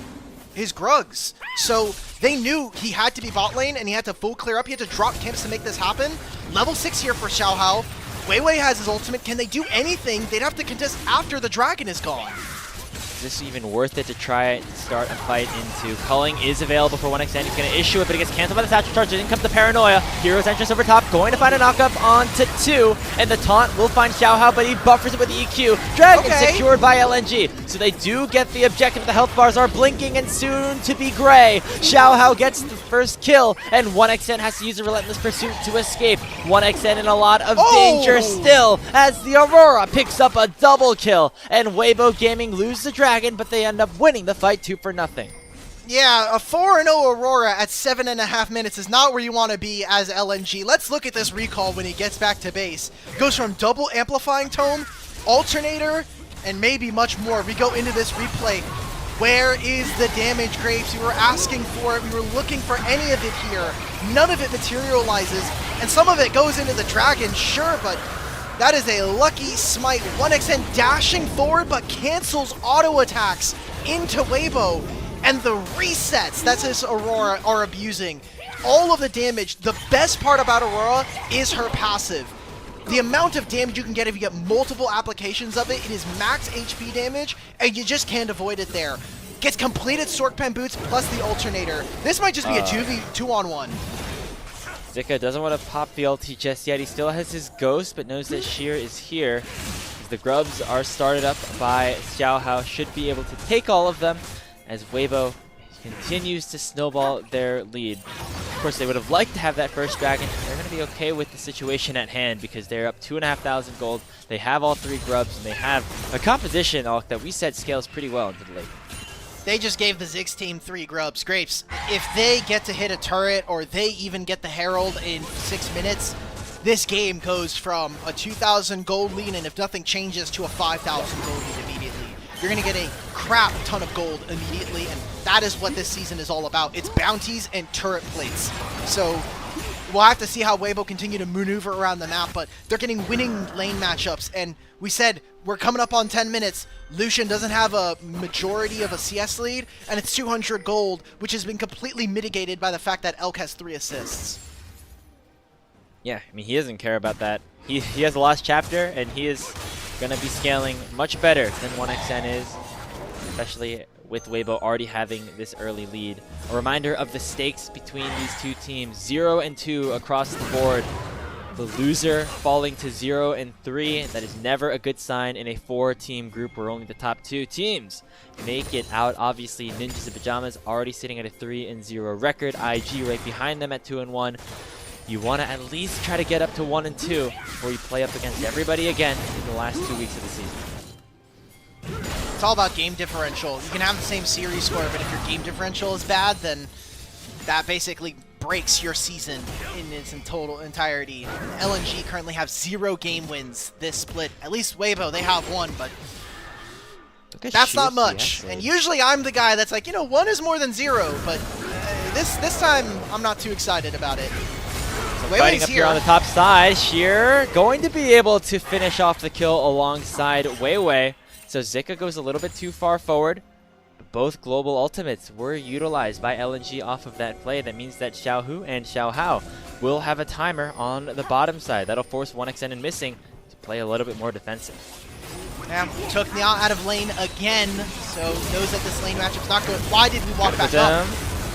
F: grugs, so they knew he had to be bot lane and he had to full clear up. He had to drop camps to make this happen. Level 6 here for Xiaohao. Weiwei has his ultimate. Can they do anything? They'd have to contest after the dragon is gone.
D: Is this even worth it to try to start a fight into? Culling is available for 1xN. He's going to issue it, but it gets canceled by the satchel charge. In comes the Paranoia. Hero's entrance over top, going to find a knockup onto 2, and the taunt will find Xiaohao, but he buffers it with the EQ. Dragon secured by LNG, so they do get the objective. The health bars are blinking and soon to be gray. Xiaohao gets the first kill, and 1xN has to use a relentless pursuit to escape. 1xN in a lot of danger still, as the Aurora picks up a double kill, and Weibo Gaming lose the dragon, but they end up winning the fight 2-0.
F: Yeah, a 4-0 Aurora at 7.5 minutes is not where you want to be as LNG. Let's look at this recall when he gets back to base. Goes from double amplifying tome, alternator, and maybe much more. We go into this replay. Where is the damage, Grapes? We were asking for it. We were looking for any of it here. None of it materializes, and some of it goes into the dragon, sure, but That is a lucky smite. 1xN dashing forward, but cancels auto attacks into Weibo. And the resets that this Aurora are abusing. All of the damage. The best part about Aurora is her passive. The amount of damage you can get if you get multiple applications of it, it is max HP damage, and you just can't avoid it there. Gets completed Sorkpan boots plus the alternator. This might just be a 2v2-on-1.
D: Zika doesn't want to pop the ulti just yet. He still has his ghost, but knows that Sheer is here. As the grubs are started up by Xiaohao, should be able to take all of them as Weibo continues to snowball their lead. Of course, they would have liked to have that first dragon. They're going to be okay with the situation at hand because they're up 2,500 gold. They have all 3 grubs, and they have a composition that we said scales pretty well into the late.
F: They just gave the Ziggs team 3 grubs. Grapes, if they get to hit a turret or they even get the Herald in 6 minutes, this game goes from a 2,000 gold lead, and if nothing changes, to a 5,000 gold lead immediately. You're going to get a crap ton of gold immediately, and that is what this season is all about. It's bounties and turret plates. So we'll have to see how Weibo continue to maneuver around the map, but they're getting winning lane matchups, and we said we're coming up on 10 minutes. Lucian doesn't have a majority of a CS lead, and it's 200 gold, which has been completely mitigated by the fact that Elk has 3 assists.
D: Yeah, I mean, he doesn't care about that. He has a lost chapter, and he is going to be scaling much better than 1xN is, especially with Weibo already having this early lead. A reminder of the stakes between these two teams, 0 and 2 across the board. The loser falling to 0 and 3. That is never a good sign in a 4-team group where only the top 2 teams make it out. Obviously, Ninjas in Pajamas already sitting at a 3 and 0 record. IG right behind them at 2 and 1. You want to at least try to get up to 1 and 2 before you play up against everybody again in the last 2 weeks of the season.
F: It's all about game differential. You can have the same series score, but if your game differential is bad, then that basically breaks your season in its entirety. LNG currently have 0 game wins this split. At least Weibo, they have 1, but that's not much. And usually I'm the guy that's like, you know, 1 is more than 0, but this time I'm not too excited about it.
D: Fighting up here on the top side, Sheer going to be able to finish off the kill alongside Weiwei. So Zika goes a little bit too far forward. Both global ultimates were utilized by LNG off of that play. That means that Xiaohu and Xiaohao will have a timer on the bottom side. That'll force 1xN and Missing to play a little bit more defensive.
F: Yeah, took Nia out of lane again, so knows that this lane matchup's not good. Why did we walk back up?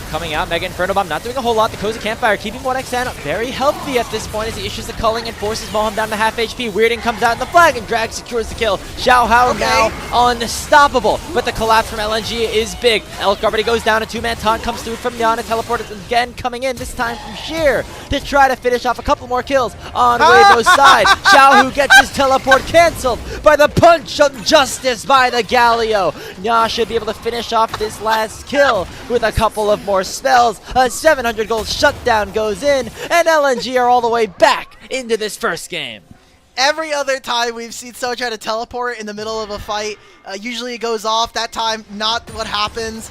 D: Coming out, Mega Inferno Bomb not doing a whole lot. The Cozy Campfire keeping 1xN very healthy at this point as he issues the culling and forces Moham down to half HP. Weirding comes out in the flag and Drag secures the kill. Xiaohao now unstoppable, but the collapse from LNG is big. Elk already goes down, a 2-man taunt comes through from Yana. Teleported again, coming in, this time from Sheer to try to finish off a couple more kills on Weibo's side. Xiaohu gets his teleport cancelled by the punch of justice by the Galio. Nya should be able to finish off this last kill with a couple of more spells. A 700 gold shutdown goes in, and LNG are all the way back into this first game.
F: Every other time we've seen someone try to teleport in the middle of a fight, usually it goes off. That time, not what happens.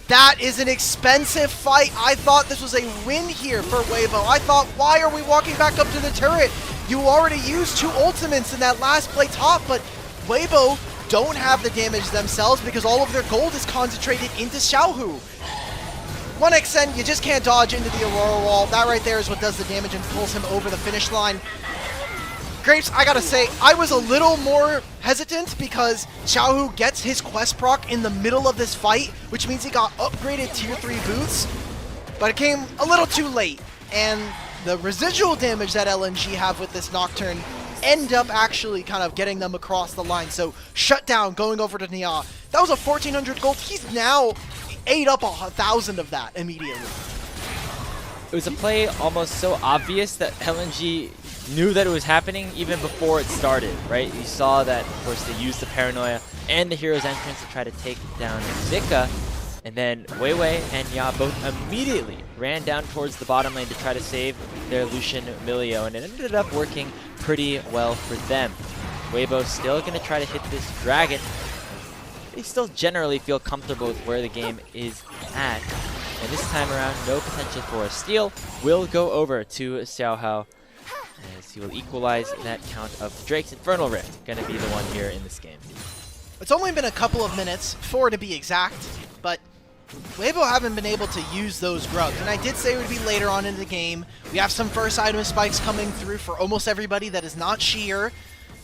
F: That is an expensive fight. I thought this was a win here for Weibo. I thought, why are we walking back up to the turret? You already used 2 ultimates in that last play top, but Weibo don't have the damage themselves because all of their gold is concentrated into Xiaohu. 1xN, you just can't dodge into the Aurora wall. That right there is what does the damage and pulls him over the finish line. Grapes, I gotta say, I was a little more hesitant because Xiaohu gets his quest proc in the middle of this fight, which means he got upgraded tier 3 boots, but it came a little too late. And the residual damage that LNG have with this Nocturne end up actually kind of getting them across the line. So Shutdown going over to Nia. That was a 1,400 gold. He's now ate up 1,000 of that immediately.
D: It was a play almost so obvious that LNG knew that it was happening even before it started, right? You saw that, of course, they used the Paranoia and the Hero's Entrance to try to take down Zika, and then Weiwei and Ya both immediately ran down towards the bottom lane to try to save their Lucian Milio, and it ended up working pretty well for them. Weibo still going to try to hit this dragon. They still generally feel comfortable with where the game is at. And this time around, no potential for a steal. Will go over to Xiaohao. as he will equalize that count of Drake's Infernal Rift. Going to be the one here in this game.
F: It's only been a couple of minutes, 4 to be exact, but Weibo haven't been able to use those grubs. And I did say it would be later on in the game. We have some first item spikes coming through for almost everybody that is not Sheer.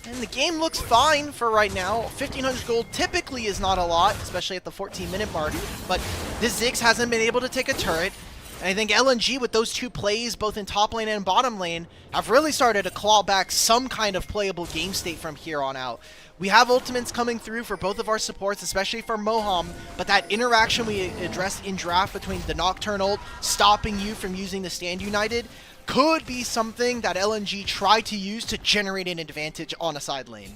F: And the game looks fine for right now. 1,500 gold typically is not a lot, especially at the 14-minute mark. But this Ziggs hasn't been able to take a turret. And I think LNG, with those 2 plays, both in top lane and bottom lane, have really started to claw back some kind of playable game state from here on out. We have ultimates coming through for both of our supports, especially for Moham, but that interaction we addressed in draft between the Nocturne ult stopping you from using the Stand United could be something that LNG try to use to generate an advantage on a side lane.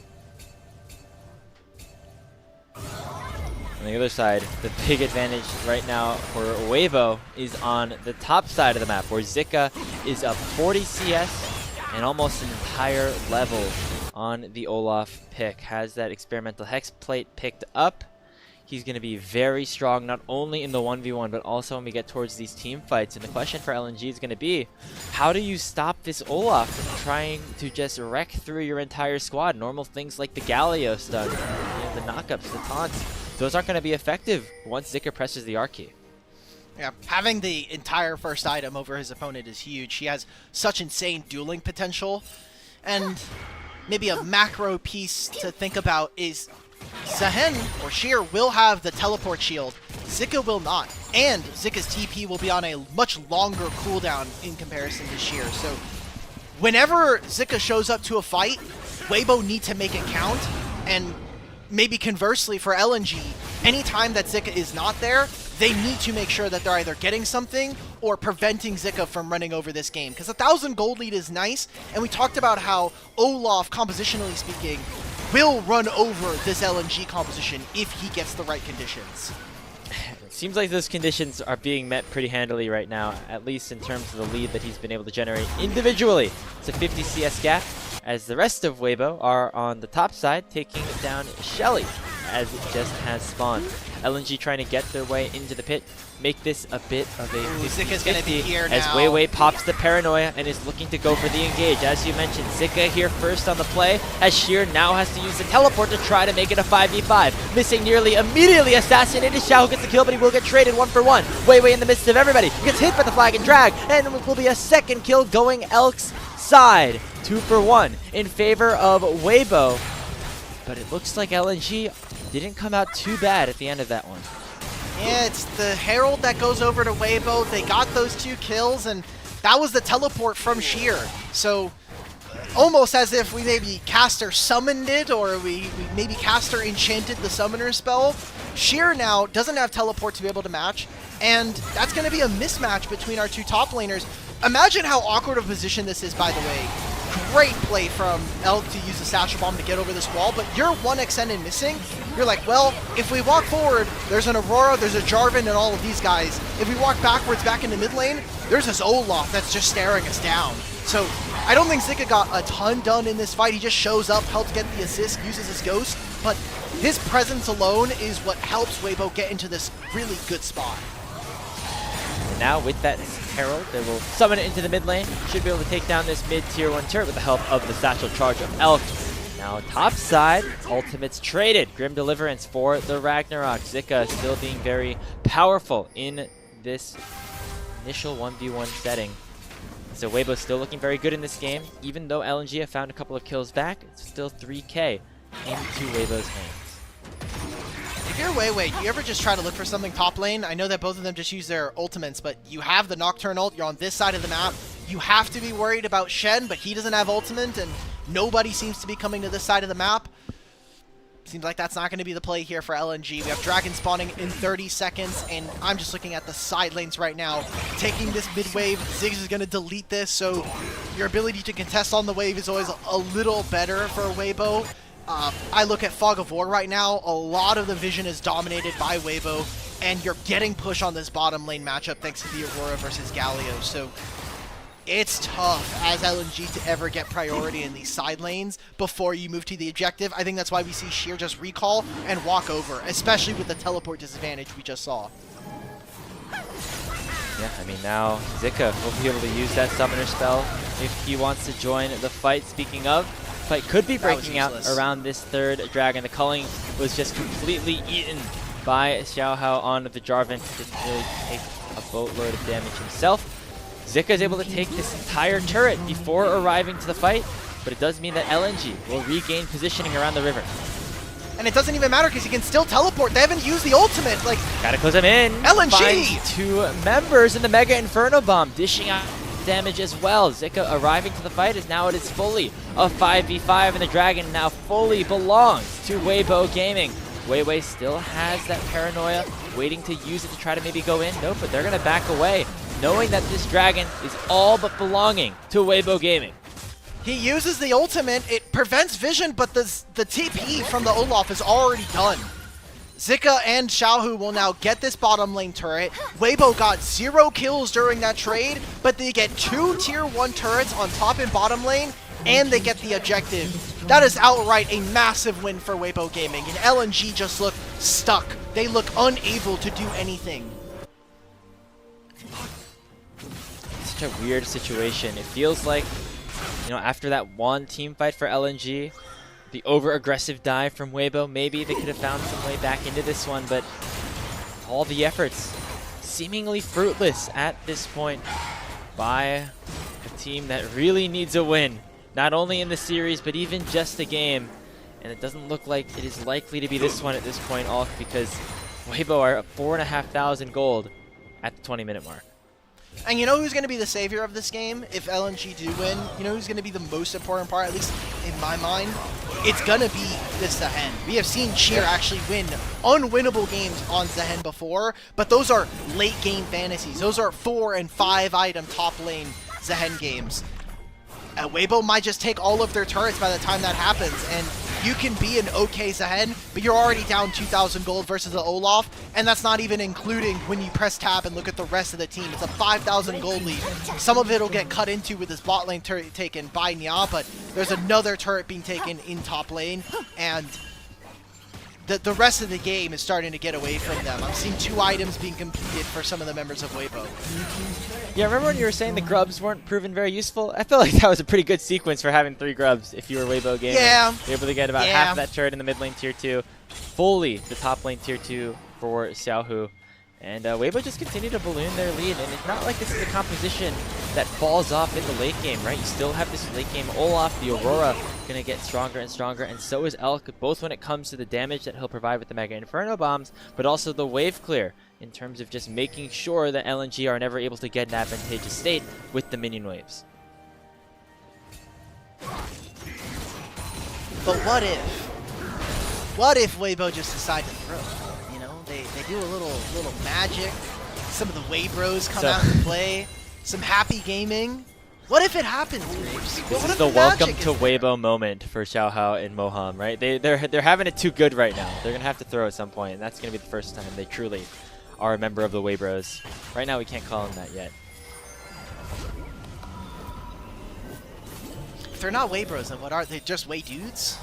D: On the other side, the big advantage right now for Weibo is on the top side of the map, where Zika is up 40 CS and almost an entire level on the Olaf pick. Has that experimental hex plate picked up. He's going to be very strong, not only in the 1v1, but also when we get towards these team fights. And the question for LNG is going to be, how do you stop this Olaf from trying to just wreck through your entire squad? Normal things like the Galio stun, the knockups, the taunts, those aren't going to be effective once Zika presses the R key.
F: Yeah, having the entire first item over his opponent is huge. He has such insane dueling potential. And maybe a macro piece to think about is Zahen or Sheer will have the teleport shield. Zika will not. And Zika's TP will be on a much longer cooldown in comparison to Sheer. So whenever Zika shows up to a fight, Weibo need to make it count. And maybe conversely for LNG, anytime that Zika is not there, they need to make sure that they're either getting something or preventing Zika from running over this game. Because 1,000 gold lead is nice, and we talked about how Olaf, compositionally speaking, will run over this LNG composition if he gets the right conditions.
D: It seems like those conditions are being met pretty handily right now, at least in terms of the lead that he's been able to generate individually. It's a 50 CS gap, as the rest of Weibo are on the top side, taking down Shelly, as it just has spawned. LNG trying to get their way into the pit, make this a bit of a 50-50
F: Zika's gonna be here
D: as
F: now.
D: Weiwei pops the paranoia and is looking to go for the engage. As you mentioned, Zika here first on the play, as Sheer now has to use the teleport to try to make it a 5v5. Missing nearly immediately assassinated. Xiao gets the kill, but he will get traded 1-for-1. Weiwei in the midst of everybody, gets hit by the flag and drag, and it will be a second kill going Elk's side. 2-for-1 in favor of Weibo, but it looks like LNG didn't come out too bad at the end of that one.
F: Yeah, it's the Herald that goes over to Weibo. They got those 2 kills, and that was the teleport from Sheer. So almost as if we maybe caster summoned it, or we maybe caster enchanted the summoner spell. Sheer now doesn't have teleport to be able to match, and that's going to be a mismatch between our 2 top laners. Imagine how awkward of a position this is, by the way. Great play from Elk to use the Satchel Bomb to get over this wall, but you're 1 extended missing. You're like, well, if we walk forward, there's an Aurora, there's a Jarvan, and all of these guys. If we walk backwards back into mid lane, there's this Olaf that's just staring us down. So I don't think Zika got a ton done in this fight. He just shows up, helps get the assist, uses his ghost, but his presence alone is what helps Weibo get into this really good spot.
D: And now with that Herald, they will summon it into the mid lane. Should be able to take down this mid tier 1 turret with the help of the Satchel Charge of Elk. Now top side, ultimates traded. Grim Deliverance for the Ragnarok. Zika still being very powerful in this initial 1v1 setting. So Weibo still looking very good in this game. Even though LNG have found a couple of kills back, it's still 3k into Weibo's hands.
F: If you're Weiwei, do you ever just try to look for something top lane? I know that both of them just use their ultimates, but you have the Nocturne ult, you're on this side of the map. You have to be worried about Shen, but he doesn't have ultimate, and nobody seems to be coming to this side of the map. Seems like that's not going to be the play here for LNG. We have Dragon spawning in 30 seconds, and I'm just looking at the side lanes right now. Taking this mid wave, Ziggs is going to delete this, so your ability to contest on the wave is always a little better for Weibo. I look at Fog of War right now, a lot of the vision is dominated by Weibo, and you're getting push on this bottom lane matchup thanks to the Aurora versus Galio, so it's tough as LNG to ever get priority in these side lanes before you move to the objective. I think that's why we see Sheer just recall and walk over, especially with the teleport disadvantage we just saw.
D: Yeah, I mean now Zika will be able to use that summoner spell if he wants to join the fight. Speaking of, fight could be breaking out around this third dragon. The culling was just completely eaten by Xiaohao on the Jarvan. Didn't really take a boatload of damage himself. Zika is able to take this entire turret before arriving to the fight, but it does mean that LNG will regain positioning around the river.
F: And it doesn't even matter because he can still teleport. They haven't used the ultimate. Like,
D: gotta close him in.
F: LNG!
D: Finds 2 members in the Mega Inferno Bomb, dishing out damage as well. Zika arriving to the fight as now it is fully a 5v5, and the dragon now fully belongs to Weibo Gaming. Weiwei still has that paranoia, waiting to use it to try to maybe go in. Nope, but they're gonna back away, knowing that this dragon is all but belonging to Weibo Gaming.
F: he uses the ultimate, it prevents vision, but the TP from the Olaf is already done. Zika and Xiaohu will now get this bottom lane turret. Weibo got 0 kills during that trade, but they get 2 tier 1 turrets on top and bottom lane, and they get the objective. That is outright a massive win for Weibo Gaming, and LNG just look stuck. They look unable to do anything.
D: Such a weird situation. It feels like, you know, after that one team fight for LNG, the over-aggressive dive from Weibo, maybe they could have found some way back into this one, but all the efforts seemingly fruitless at this point by a team that really needs a win, not only in the series, but even just a game. And it doesn't look like it is likely to be this one at this point, Alk, because Weibo are at 4,500 gold at the 20-minute mark.
F: And you know who's going to be the savior of this game if LNG do win? You know who's going to be the most important part, at least in my mind? It's going to be this Zehen. We have seen Cheer actually win unwinnable games on Zehen before, but those are late game fantasies. Those are 4 and 5 item top lane Zehen games. Weibo might just take all of their turrets by the time that happens, and you can be an okay Zehen, but you're already down 2,000 gold versus the Olaf, and that's not even including when you press tab and look at the rest of the team. It's a 5,000 gold lead. Some of it will get cut into with this bot lane turret taken by Nya, but there's another turret being taken in top lane, and the rest of the game is starting to get away from them. I'm seeing 2 items being completed for some of the members of Weibo.
D: Yeah, remember when you were saying the grubs weren't proven very useful? I feel like that was a pretty good sequence for having 3 grubs if you were Weibo Gaming.
F: Yeah.
D: You're able to get about half of that turret in the mid lane tier 2, fully the top lane tier 2 for Xiaohu. And Weibo just continue to balloon their lead, and it's not like this is a composition that falls off in the late game, right? You still have this late game Olaf, the Aurora, gonna get stronger and stronger, and so is Elk, both when it comes to the damage that he'll provide with the Mega Inferno bombs, but also the wave clear in terms of just making sure that LNG are never able to get an advantageous state with the minion waves.
F: But what if Weibo just decide to throw? You know, they do a little magic. Some of the Weibros come out to play. Some happy gaming. What if it happens, Graves?
D: This is the welcome to Weibo moment for Xiaohao and Moham, right? They're having it too good right now. They're gonna have to throw at some point, and that's gonna be the first time they truly are a member of the Weibros. Right now, we can't call them that yet.
F: If they're not Weibros, then what are they? Just Wei dudes?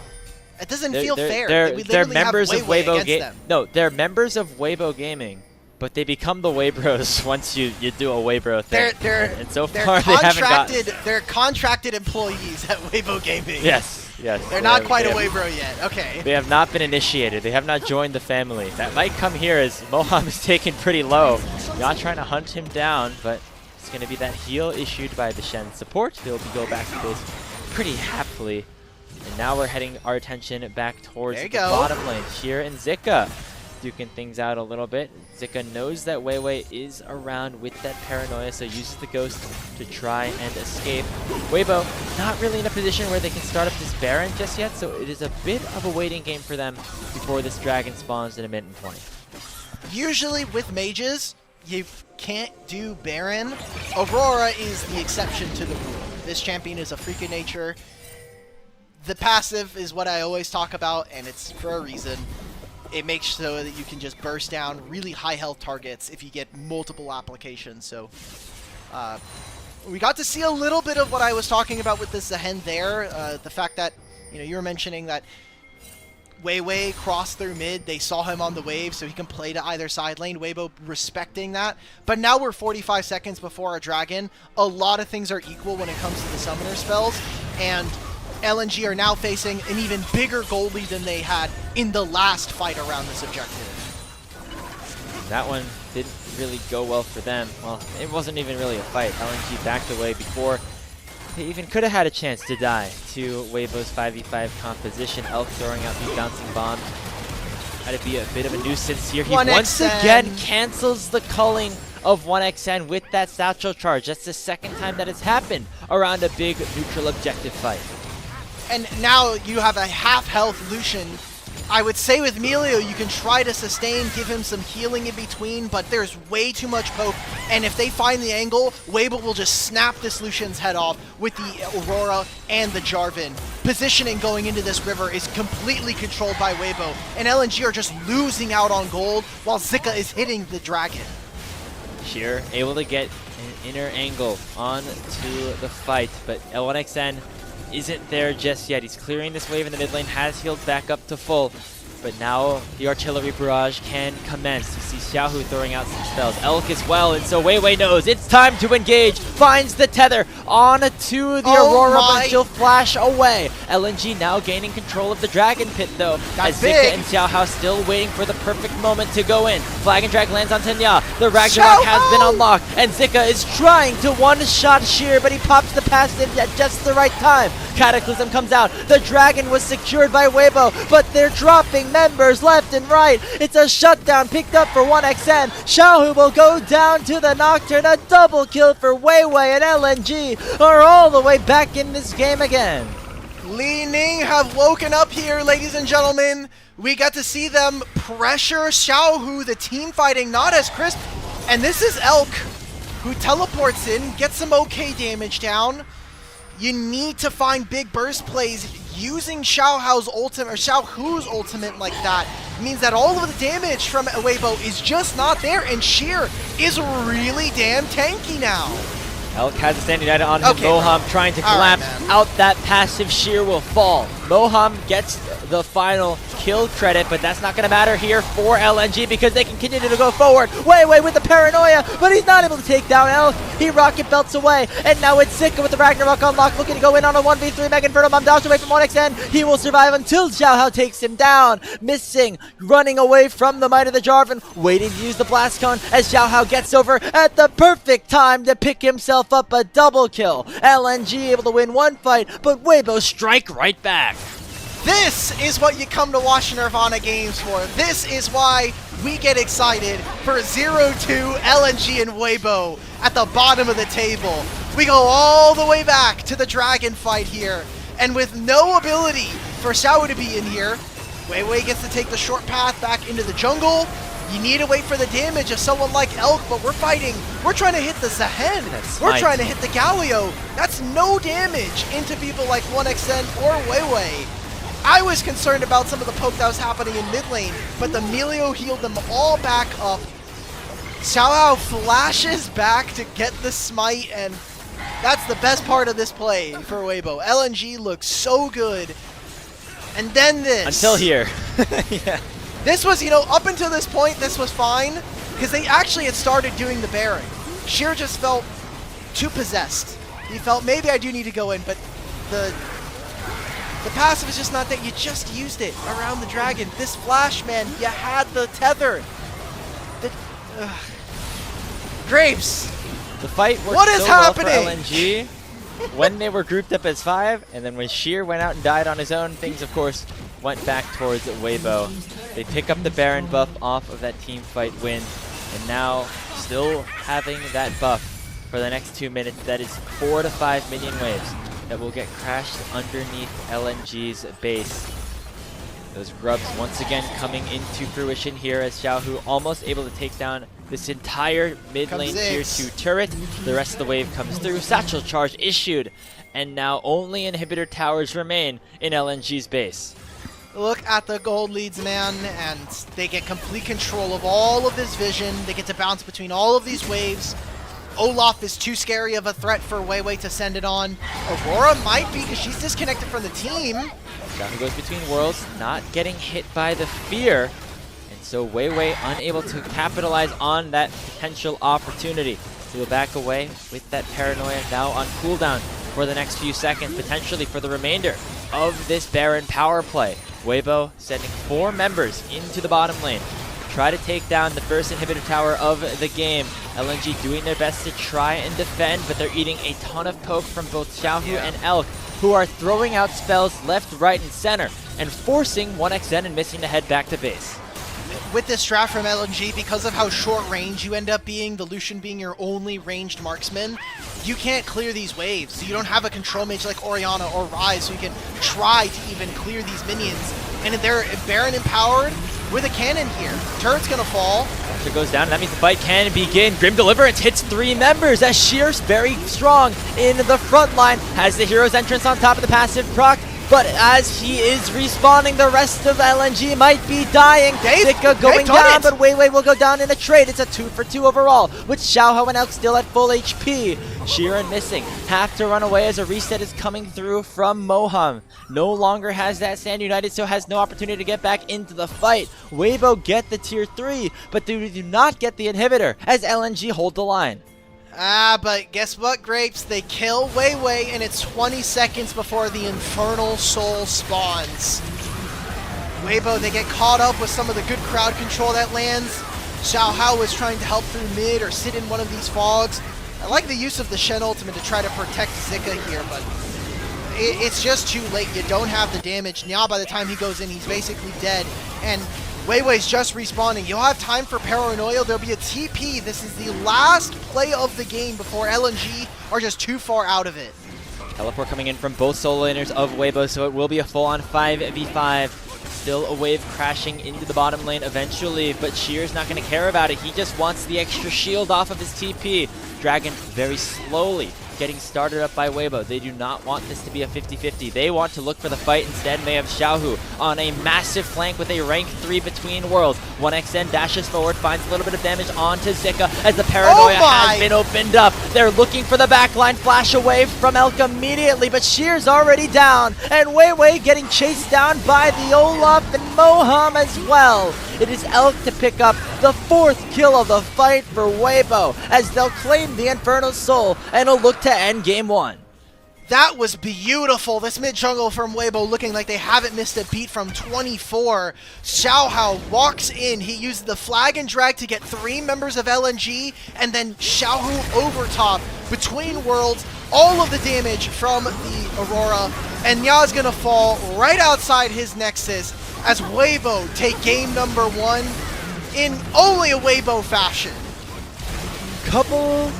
F: It doesn't feel fair.
D: They're members of Weibo
F: Gaming.
D: No, they're members of Weibo Gaming, but they become the Weibros once you do a Weibro thing. And so far they haven't gotten.
F: They're contracted employees at Weibo Gaming.
D: Yes, yes.
F: They're not quite a Weibro yet. Okay.
D: They have not been initiated. They have not joined the family. That might come here as Moham is taken pretty low. Not trying to hunt him down, but it's going to be that heal issued by the Shen support. They'll go back to base pretty happily. And now we're heading our attention back towards the bottom lane. Cheer and Zika duking things out a little bit. Zika knows that Weiwei is around with that paranoia, so uses the ghost to try and escape. Weibo not really in a position where they can start up this Baron just yet, so it is a bit of a waiting game for them before this dragon spawns in a minute and 20.
F: Usually with mages, you can't do Baron. Aurora is the exception to the rule. This champion is a freak of nature. The passive is what I always talk about, and it's for a reason. It makes so that you can just burst down really high health targets if you get multiple applications. So we got to see a little bit of what I was talking about with the Zehen there. The fact that, you know, you were mentioning that Weiwei crossed through mid. They saw him on the wave, so he can play to either side lane. Weibo respecting that. But now we're 45 seconds before our dragon. A lot of things are equal when it comes to the summoner spells, and LNG are now facing an even bigger goal lead than they had in the last fight around this objective.
D: That one didn't really go well for them. Well, it wasn't even really a fight. LNG backed away before they even could have had a chance to die to Weibo's 5v5 composition. Elk throwing out these bouncing bombs. Try to be a bit of a nuisance here. He once again cancels the culling of 1xN with that satchel charge. That's the second time that has happened around a big neutral objective fight.
F: And now you have a half-health Lucian. I would say with Melio, you can try to sustain, give him some healing in between, but there's way too much poke. And if they find the angle, Weibo will just snap this Lucian's head off with the Aurora and the Jarvan. Positioning going into this river is completely controlled by Weibo, and LNG are just losing out on gold while Zika is hitting the dragon.
D: Sheer able to get an inner angle onto the fight, but L1XN isn't there just yet. He's clearing this wave in the mid lane, has healed back up to full, but now the artillery barrage can commence. You see Xiaohu throwing out some spells, Elk as well, and so Weiwei knows it's time to engage, finds the tether onto the Aurora, but she'll flash away. LNG now gaining control of the Dragon Pit though, as Zika and Xiaohu still waiting for the perfect moment to go in. Flag and Drag lands on Tenya, the Ragnarok has been unlocked, and Zika is trying to one-shot Sheer, but he pops the passive at just the right time. Cataclysm comes out, the Dragon was secured by Weibo, but they're dropping members left and right. It's a shutdown picked up for 1xN. Xiaohu will go down to the Nocturne. A double kill for Weiwei, and LNG are all the way back in this game again.
F: Li Ning have woken up here, ladies and gentlemen. We got to see them pressure Xiaohu, the team fighting not as crisp. And this is Elk, who teleports in, gets some okay damage down. You need to find big burst plays. Using Xiaohu's ultimate like that means that all of the damage from Weibo is just not there, and Sheer is really damn tanky now.
D: Elk has a standing item on him. Moham trying to collapse out that passive. Sheer will fall. Moham gets the final kill credit, but that's not going to matter here for LNG because they can continue to go forward. Weiwei with the paranoia, but he's not able to take down Elk. He rocket belts away, and now it's Zika with the Ragnarok unlocked, looking to go in on a 1v3. Mega Inferno Bomb dashed away from 1xN. He will survive until Xiaohu takes him down. Missing, running away from the might of the Jarvan, waiting to use the Blast Cone as Xiaohu gets over at the perfect time to pick himself up a double kill. LNG able to win one fight, but Weibo strike right back.
F: This is what you come to watch Nirvana games for. This is why we get excited for 0-2 LNG and Weibo at the bottom of the table. We go all the way back to the dragon fight here, and with no ability for Xiaohu to be in here, Weiwei gets to take the short path back into the jungle. You need to wait for the damage of someone like Elk, but we're fighting. We're trying to hit the Zehen. We're trying to hit the Galio. That's no damage into people like 1xN or Weiwei. I was concerned about some of the poke that was happening in mid lane, but the Melio healed them all back up. Xiaohu flashes back to get the smite, and that's the best part of this play for Weibo. LNG looks so good. And then this.
D: Until here. Yeah.
F: This was, up until this point, this was fine, because they actually had started doing the Baron. Sheer just felt too possessed. He felt, maybe I do need to go in, but the passive is just not there. You just used it around the dragon. This flash, man, you had the tether. Grapes!
D: The fight worked
F: what is
D: so
F: happening?
D: Well for LNG when they were grouped up as 5, and then when Sheer went out and died on his own, things, of course, went back towards Weibo. They pick up the Baron buff off of that team fight win, and now still having that buff for the next 2 minutes. That is 4 to 5 minion waves that will get crashed underneath LNG's base. Those grubs once again coming into fruition here as Xiaohu almost able to take down this entire mid lane tier 2 turret. The rest of the wave comes through. Satchel charge issued, and now only inhibitor towers remain in LNG's base.
F: Look at the gold leads, man, and they get complete control of all of this vision. They get to bounce between all of these waves. Olaf is too scary of a threat for Weiwei to send it on. Aurora might be, because she's disconnected from the team.
D: Xiaohu goes between worlds, not getting hit by the fear. And so Weiwei unable to capitalize on that potential opportunity. He will back away with that paranoia now on cooldown for the next few seconds, potentially for the remainder of this Baron power play. Weibo sending 4 members into the bottom lane to try to take down the first inhibitor tower of the game. LNG doing their best to try and defend, but they're eating a ton of poke from both Xiaohu and Elk, who are throwing out spells left, right, and center, and forcing 1xN and missing to head back to base.
F: With this strat from LNG, because of how short range you end up being, the Lucian being your only ranged marksman, you can't clear these waves. So you don't have a control mage like Orianna or Ryze who can try to even clear these minions. And they're Baron empowered with a cannon here. Turret's gonna fall.
D: Pressure goes down, and that means the fight can begin. Grim Deliverance hits 3 members as Shears very strong in the front line. Has the hero's entrance on top of the passive proc. But as he is respawning, the rest of LNG might be dying. Zika going down, but Weiwei will go down in a trade. It's a 2-for-2 overall, with Xiaohu and Elk still at full HP. Sheeran missing. Have to run away as a reset is coming through from Moham. No longer has that Stand United, so has no opportunity to get back into the fight. Weibo get the tier 3, but do not get the inhibitor as LNG hold the line.
F: But guess what, Grapes? They kill Weiwei, and it's 20 seconds before the Infernal Soul spawns. Weibo, they get caught up with some of the good crowd control that lands. Xiaohao is trying to help through mid or sit in one of these fogs. I like the use of the Shen ultimate to try to protect Zika here, but it's just too late. You don't have the damage. Nya, by the time he goes in, he's basically dead. And Weiwei's just respawning. You'll have time for Paranoia. There'll be a TP. This is the last play of the game before LNG are just too far out of it.
D: Teleport coming in from both solo laners of Weibo, so it will be a full-on 5v5. Still a wave crashing into the bottom lane eventually, but Shear's not going to care about it. He just wants the extra shield off of his TP. Dragon very slowly getting started up by Weibo. They do not want this to be a 50-50. They want to look for the fight instead, and they have Xiaohu on a massive flank with a rank 3 between worlds. 1xN dashes forward, finds a little bit of damage onto Zika as the Paranoia has been opened up. They're looking for the backline flash away from Elk immediately, but Shear's already down, and Weiwei getting chased down by the Olaf and Moham as well. It is Elk to pick up the 4th kill of the fight for Weibo as they'll claim the Infernal Soul and will look to end game 1.
F: That was beautiful. This mid jungle from Weibo looking like they haven't missed a beat from 24. Xiaohao walks in. He used the flag and drag to get 3 members of LNG, and then Xiaohu over top between worlds. All of the damage from the Aurora, and Nya's gonna fall right outside his Nexus as Weibo take game number 1 in only a Weibo fashion.
D: Couple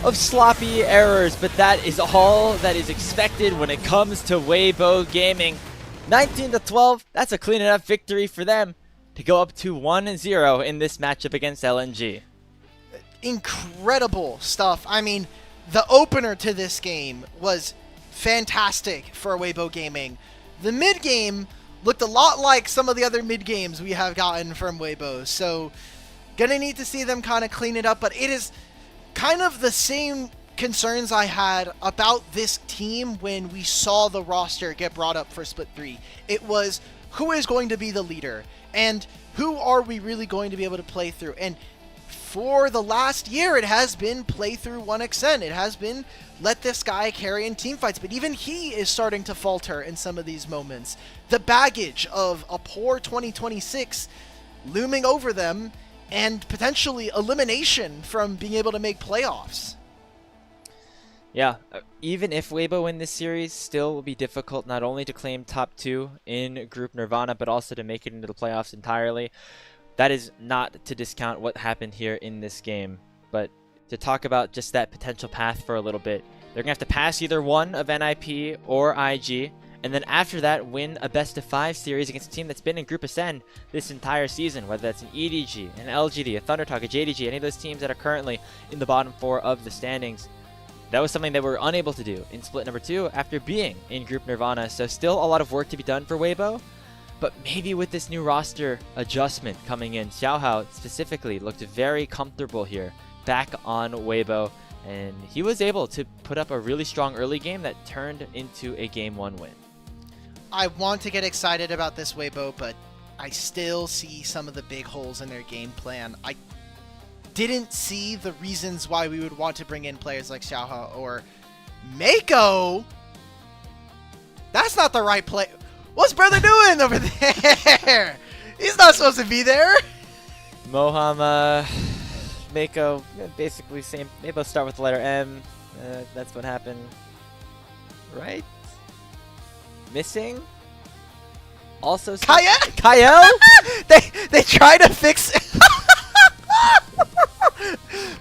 D: of sloppy errors, but that is all that is expected when it comes to Weibo Gaming. 19-12, that's a clean enough victory for them to go up to 1-0 in this matchup against LNG.
F: Incredible stuff. I mean, the opener to this game was fantastic for Weibo Gaming. The mid game looked a lot like some of the other mid games we have gotten from Weibo, so gonna need to see them kind of clean it up, but it is kind of the same concerns I had about this team when we saw the roster get brought up for Split 3. It was, who is going to be the leader? And who are we really going to be able to play through? And for the last year, it has been play through 1xN. It has been let this guy carry in teamfights, but even he is starting to falter in some of these moments. The baggage of a poor 2026 looming over them, and potentially elimination from being able to make playoffs.
D: Yeah, even if Weibo win this series, still will be difficult not only to claim top 2 in Group Nirvana, but also to make it into the playoffs entirely. That is not to discount what happened here in this game, but to talk about just that potential path for a little bit. They're going to have to pass either one of NIP or IG, and then after that, win a best-of-5 series against a team that's been in Group Ascend this entire season, whether that's an EDG, an LGD, a ThunderTalk, a JDG, any of those teams that are currently in the bottom 4 of the standings. That was something they were unable to do in Split number 2 after being in Group Nirvana, so still a lot of work to be done for Weibo. But maybe with this new roster adjustment coming in, Xiaohao specifically looked very comfortable here, back on Weibo. And he was able to put up a really strong early game that turned into a Game 1 win.
F: I want to get excited about this Weibo, but I still see some of the big holes in their game plan. I didn't see the reasons why we would want to bring in players like Xiaohao or Mako. That's not the right play. What's brother doing over there? He's not supposed to be there.
D: Moham, Mako, basically same. They both start with the letter M. That's what happened. Right? Missing? Also
F: Kyle? they try to fix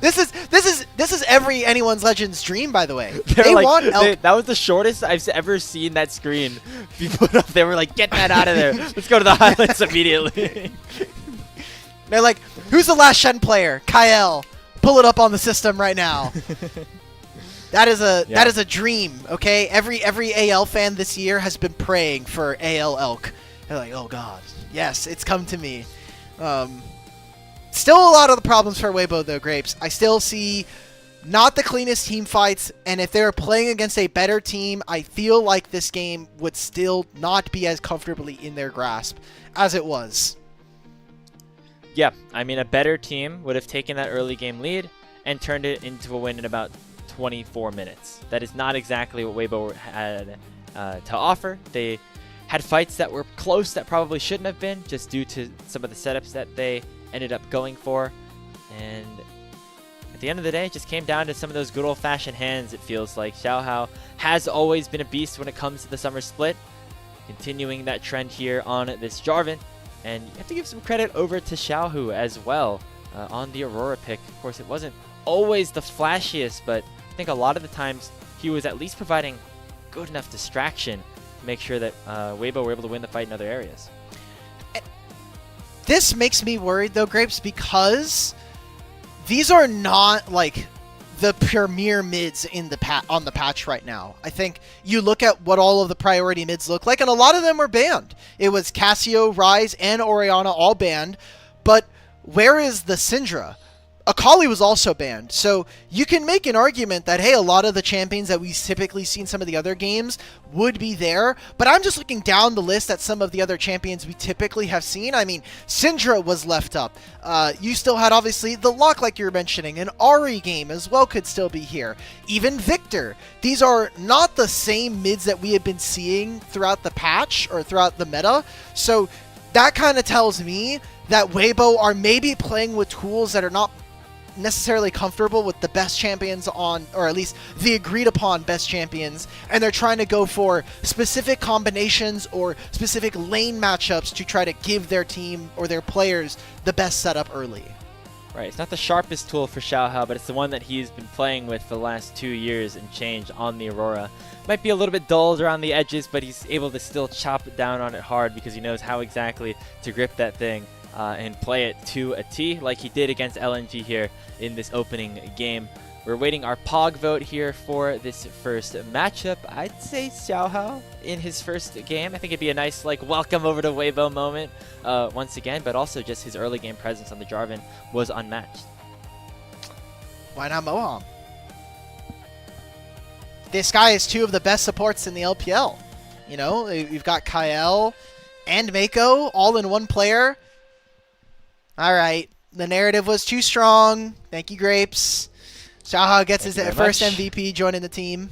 F: This is every Anyone's Legends dream, by the way. They
D: like,
F: want
D: that was the shortest I've ever seen that screen be put up. They were like, get that out of there. Let's go to the highlights immediately.
F: They're like, who's the last Shen player? Kyle. Pull it up on the system right now. That is a dream, okay? Every AL fan this year has been praying for AL Elk. They're like, oh god, yes, it's come to me. Still a lot of the problems for Weibo though, Grapes. I still see not the cleanest team fights, and if they're playing against a better team, I feel like this game would still not be as comfortably in their grasp as it was.
D: Yeah, I mean, a better team would have taken that early game lead and turned it into a win in about 24 minutes. That is not exactly what Weibo had to offer. They had fights that were close that probably shouldn't have been, just due to some of the setups that they ended up going for. And at the end of the day, it just came down to some of those good old-fashioned hands, it feels like. Xiaohao has always been a beast when it comes to the summer split, continuing that trend here on this Jarvan. And you have to give some credit over to Xiaohu as well on the Aurora pick. Of course, it wasn't always the flashiest, but I think a lot of the times he was at least providing good enough distraction to make sure that Weibo were able to win the fight in other areas.
F: This makes me worried though, Grapes, because these are not like the premier mids in the on the patch right now. I think you look at what all of the priority mids look like, and a lot of them were banned. It was Cassio, Ryze, and Orianna all banned, but where is the Syndra? Akali was also banned, so you can make an argument that, hey, a lot of the champions that we typically see in some of the other games would be there, but I'm just looking down the list at some of the other champions we typically have seen. I mean, Syndra was left up. You still had, obviously, the Locke, like you were mentioning, an Ahri game as well could still be here. Even Victor. These are not the same mids that we have been seeing throughout the patch or throughout the meta, so that kind of tells me that Weibo are maybe playing with tools that are not necessarily comfortable with the best champions on, or at least the agreed upon best champions, and they're trying to go for specific combinations or specific lane matchups to try to give their team or their players the best setup early.
D: Right, it's not the sharpest tool for Xiaohao, but it's the one that he's been playing with the last 2 years and change on the Aurora. Might be a little bit dulled around the edges, but he's able to still chop it down on it hard because he knows how exactly to grip that thing and play it to a T, like he did against LNG here in this opening game. We're waiting our Pog vote here for this first matchup. I'd say Xiaohao in his first game. I think it'd be a nice like welcome over to Weibo moment once again, but also just his early game presence on the Jarvan was unmatched.
F: Why not Moham? This guy is two of the best supports in the LPL. You know, you've got Kyle and Mako all in one player. All right, the narrative was too strong. Thank you, Grapes. Xiaohao gets his first MVP joining the team.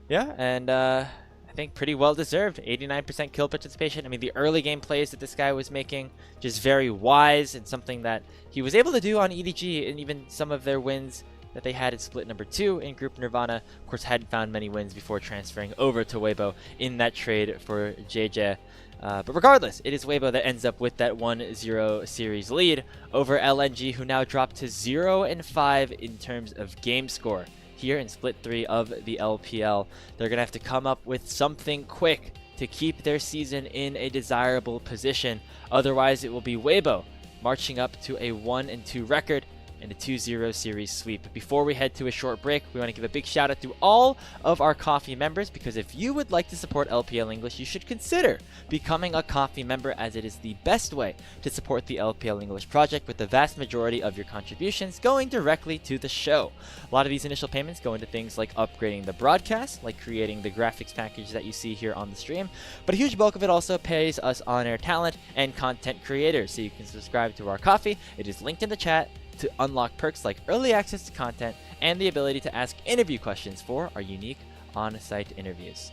D: Yeah, and I think pretty well deserved. 89% kill participation. I mean, the early game plays that this guy was making, just very wise and something that he was able to do on EDG and even some of their wins that they had in split number 2 in Group Nirvana. Of course, hadn't found many wins before transferring over to Weibo in that trade for JJ. But regardless, it is Weibo that ends up with that 1-0 series lead over LNG, who now dropped to 0-5 in terms of game score here in Split 3 of the LPL. They're going to have to come up with something quick to keep their season in a desirable position. Otherwise, it will be Weibo marching up to a 1-2 record in a 2-0 series sweep. But before we head to a short break, we want to give a big shout out to all of our coffee members, because if you would like to support LPL English, you should consider becoming a coffee member, as it is the best way to support the LPL English project, with the vast majority of your contributions going directly to the show. A lot of these initial payments go into things like upgrading the broadcast, like creating the graphics package that you see here on the stream, but a huge bulk of it also pays us on-air talent and content creators. So you can subscribe to our coffee. It is linked in the chat to unlock perks like early access to content and the ability to ask interview questions for our unique on-site interviews.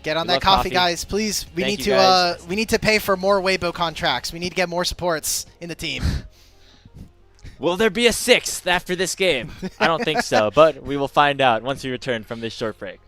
F: Get on that coffee, guys, please. We need to pay for more Weibo contracts. We need to get more supports in the team.
D: Will there be a 6th after this game? I don't think so, but we will find out once we return from this short break.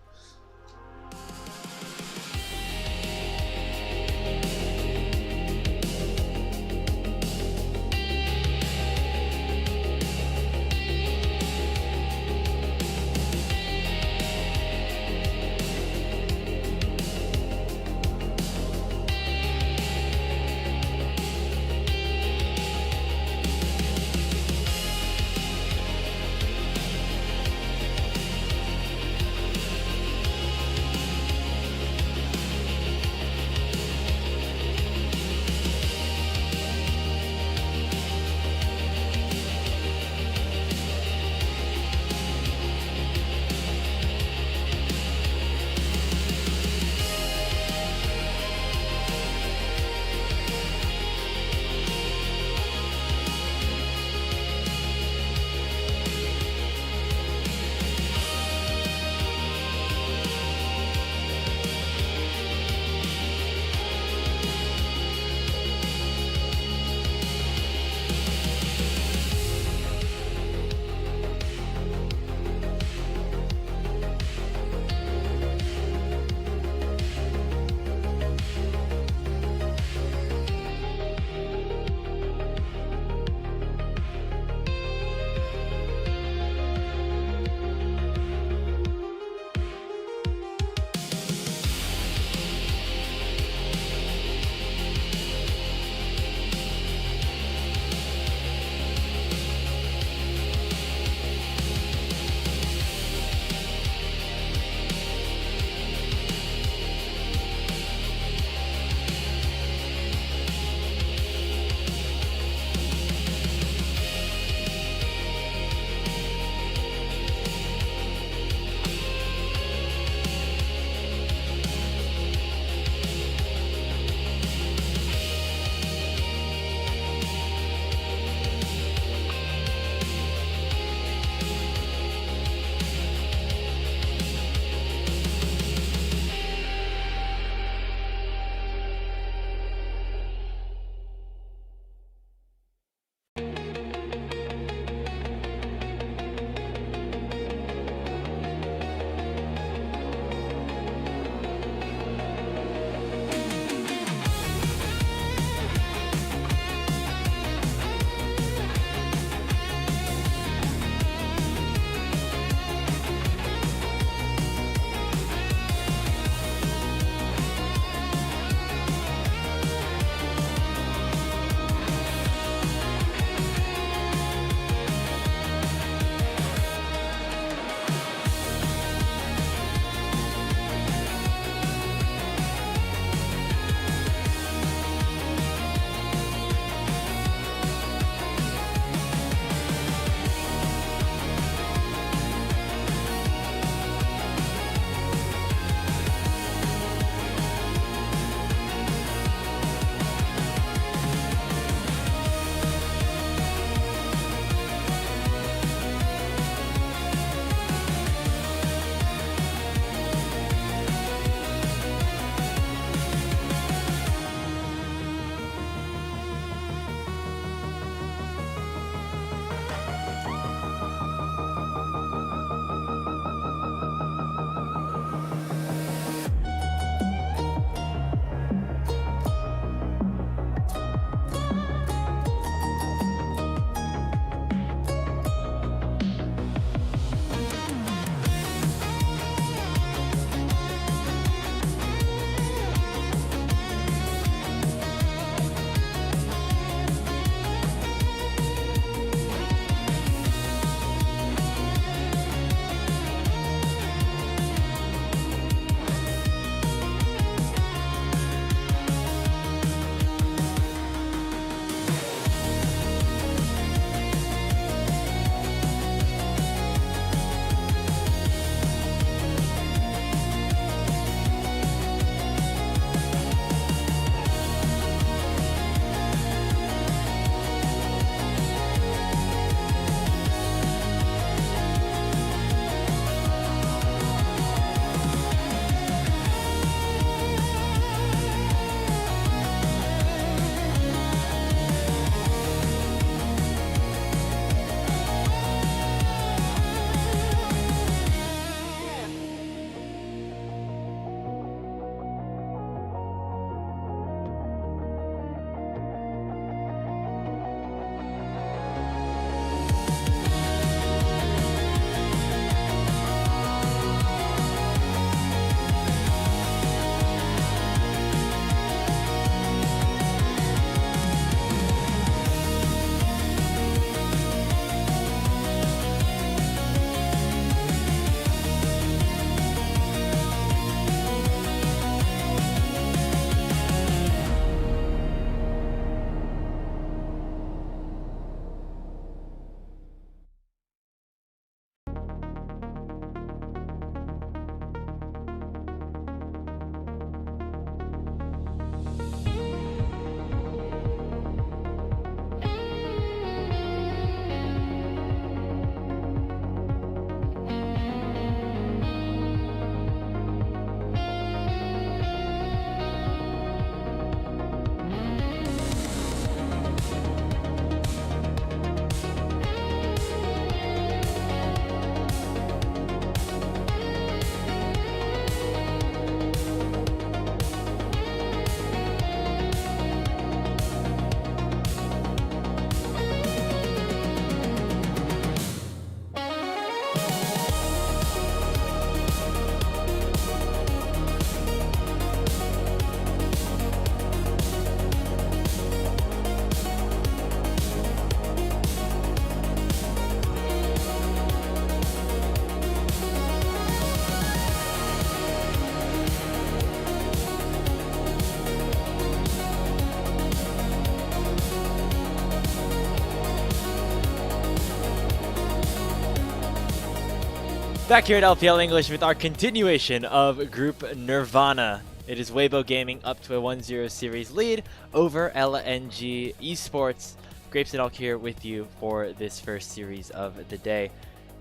D: Back here at LPL English with our continuation of Group Nirvana. It is Weibo Gaming up to a 1-0 series lead over LNG Esports. Grapes and Elk here with you for this first series of the day.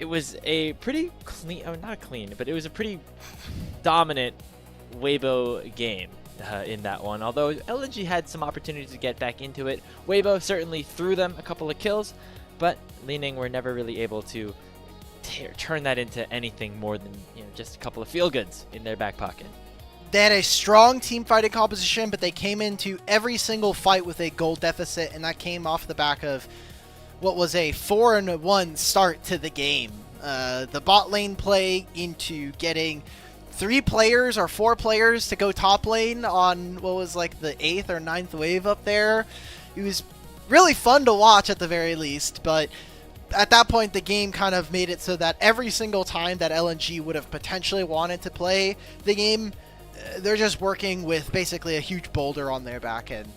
D: It was a pretty clean, not clean, but it was a pretty dominant Weibo game in that one. Although LNG had some opportunities to get back into it, Weibo certainly threw them a couple of kills, but Li-Ning were never really able to turn that into anything more than just a couple of feel-goods in their back pocket.
F: They had a strong team fighting composition, but they came into every single fight with a goal deficit, and that came off the back of what was a 4-1 start to the game. The bot lane play into getting 3 players or 4 players to go top lane on what was like the 8th or 9th wave up there. It was really fun to watch at the very least, but at that point the game kind of made it so that every single time that LNG would have potentially wanted to play the game, they're just working with basically a huge boulder on their back end.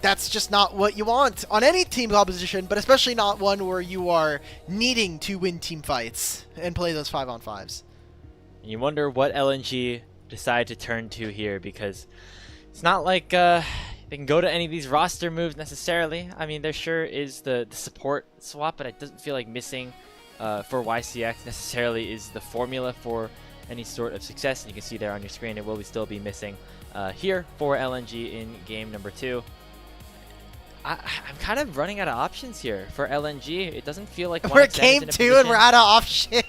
F: That's just not what you want on any team composition, but especially not one where you are needing to win team fights and play those 5-on-5s.
D: You wonder what LNG decide to turn to here, because it's not like they can go to any of these roster moves necessarily. I mean, there sure is the support swap, but it doesn't feel like missing for YCX necessarily is the formula for any sort of success. And you can see there on your screen, it will still be missing here for LNG in game number 2. I'm kind of running out of options here for LNG. It doesn't feel like
F: we're game 2 and we're out of options.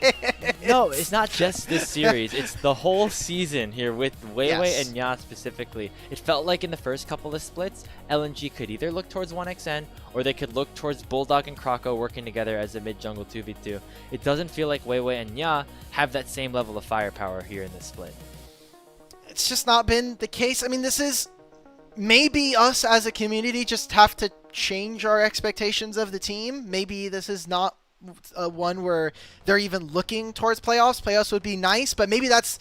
D: No, it's not just this series. It's the whole season here with Weiwei and Nya specifically. It felt like in the first couple of splits, LNG could either look towards 1xN or they could look towards Bulldog and Krako working together as a mid-jungle 2v2. It doesn't feel like Weiwei and Nya have that same level of firepower here in this split.
F: It's just not been the case. I mean, this is... maybe us as a community just have to change our expectations of the team. Maybe this is not one where they're even looking towards playoffs. Playoffs would be nice, but maybe that's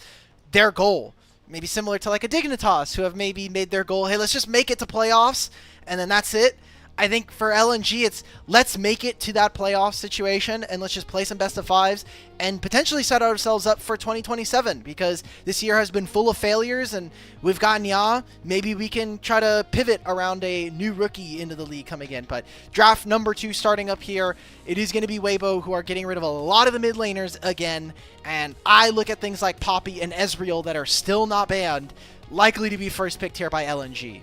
F: their goal. Maybe similar to like a Dignitas, who have maybe made their goal, hey, let's just make it to playoffs, and then that's it. I think for LNG, it's let's make it to that playoff situation and let's just play some best of 5s and potentially set ourselves up for 2027, because this year has been full of failures and we've got Nya. Maybe we can try to pivot around a new rookie into the league coming in. But draft number 2 starting up here, it is going to be Weibo, who are getting rid of a lot of the mid laners again. And I look at things like Poppy and Ezreal that are still not banned, likely to be first picked here by LNG.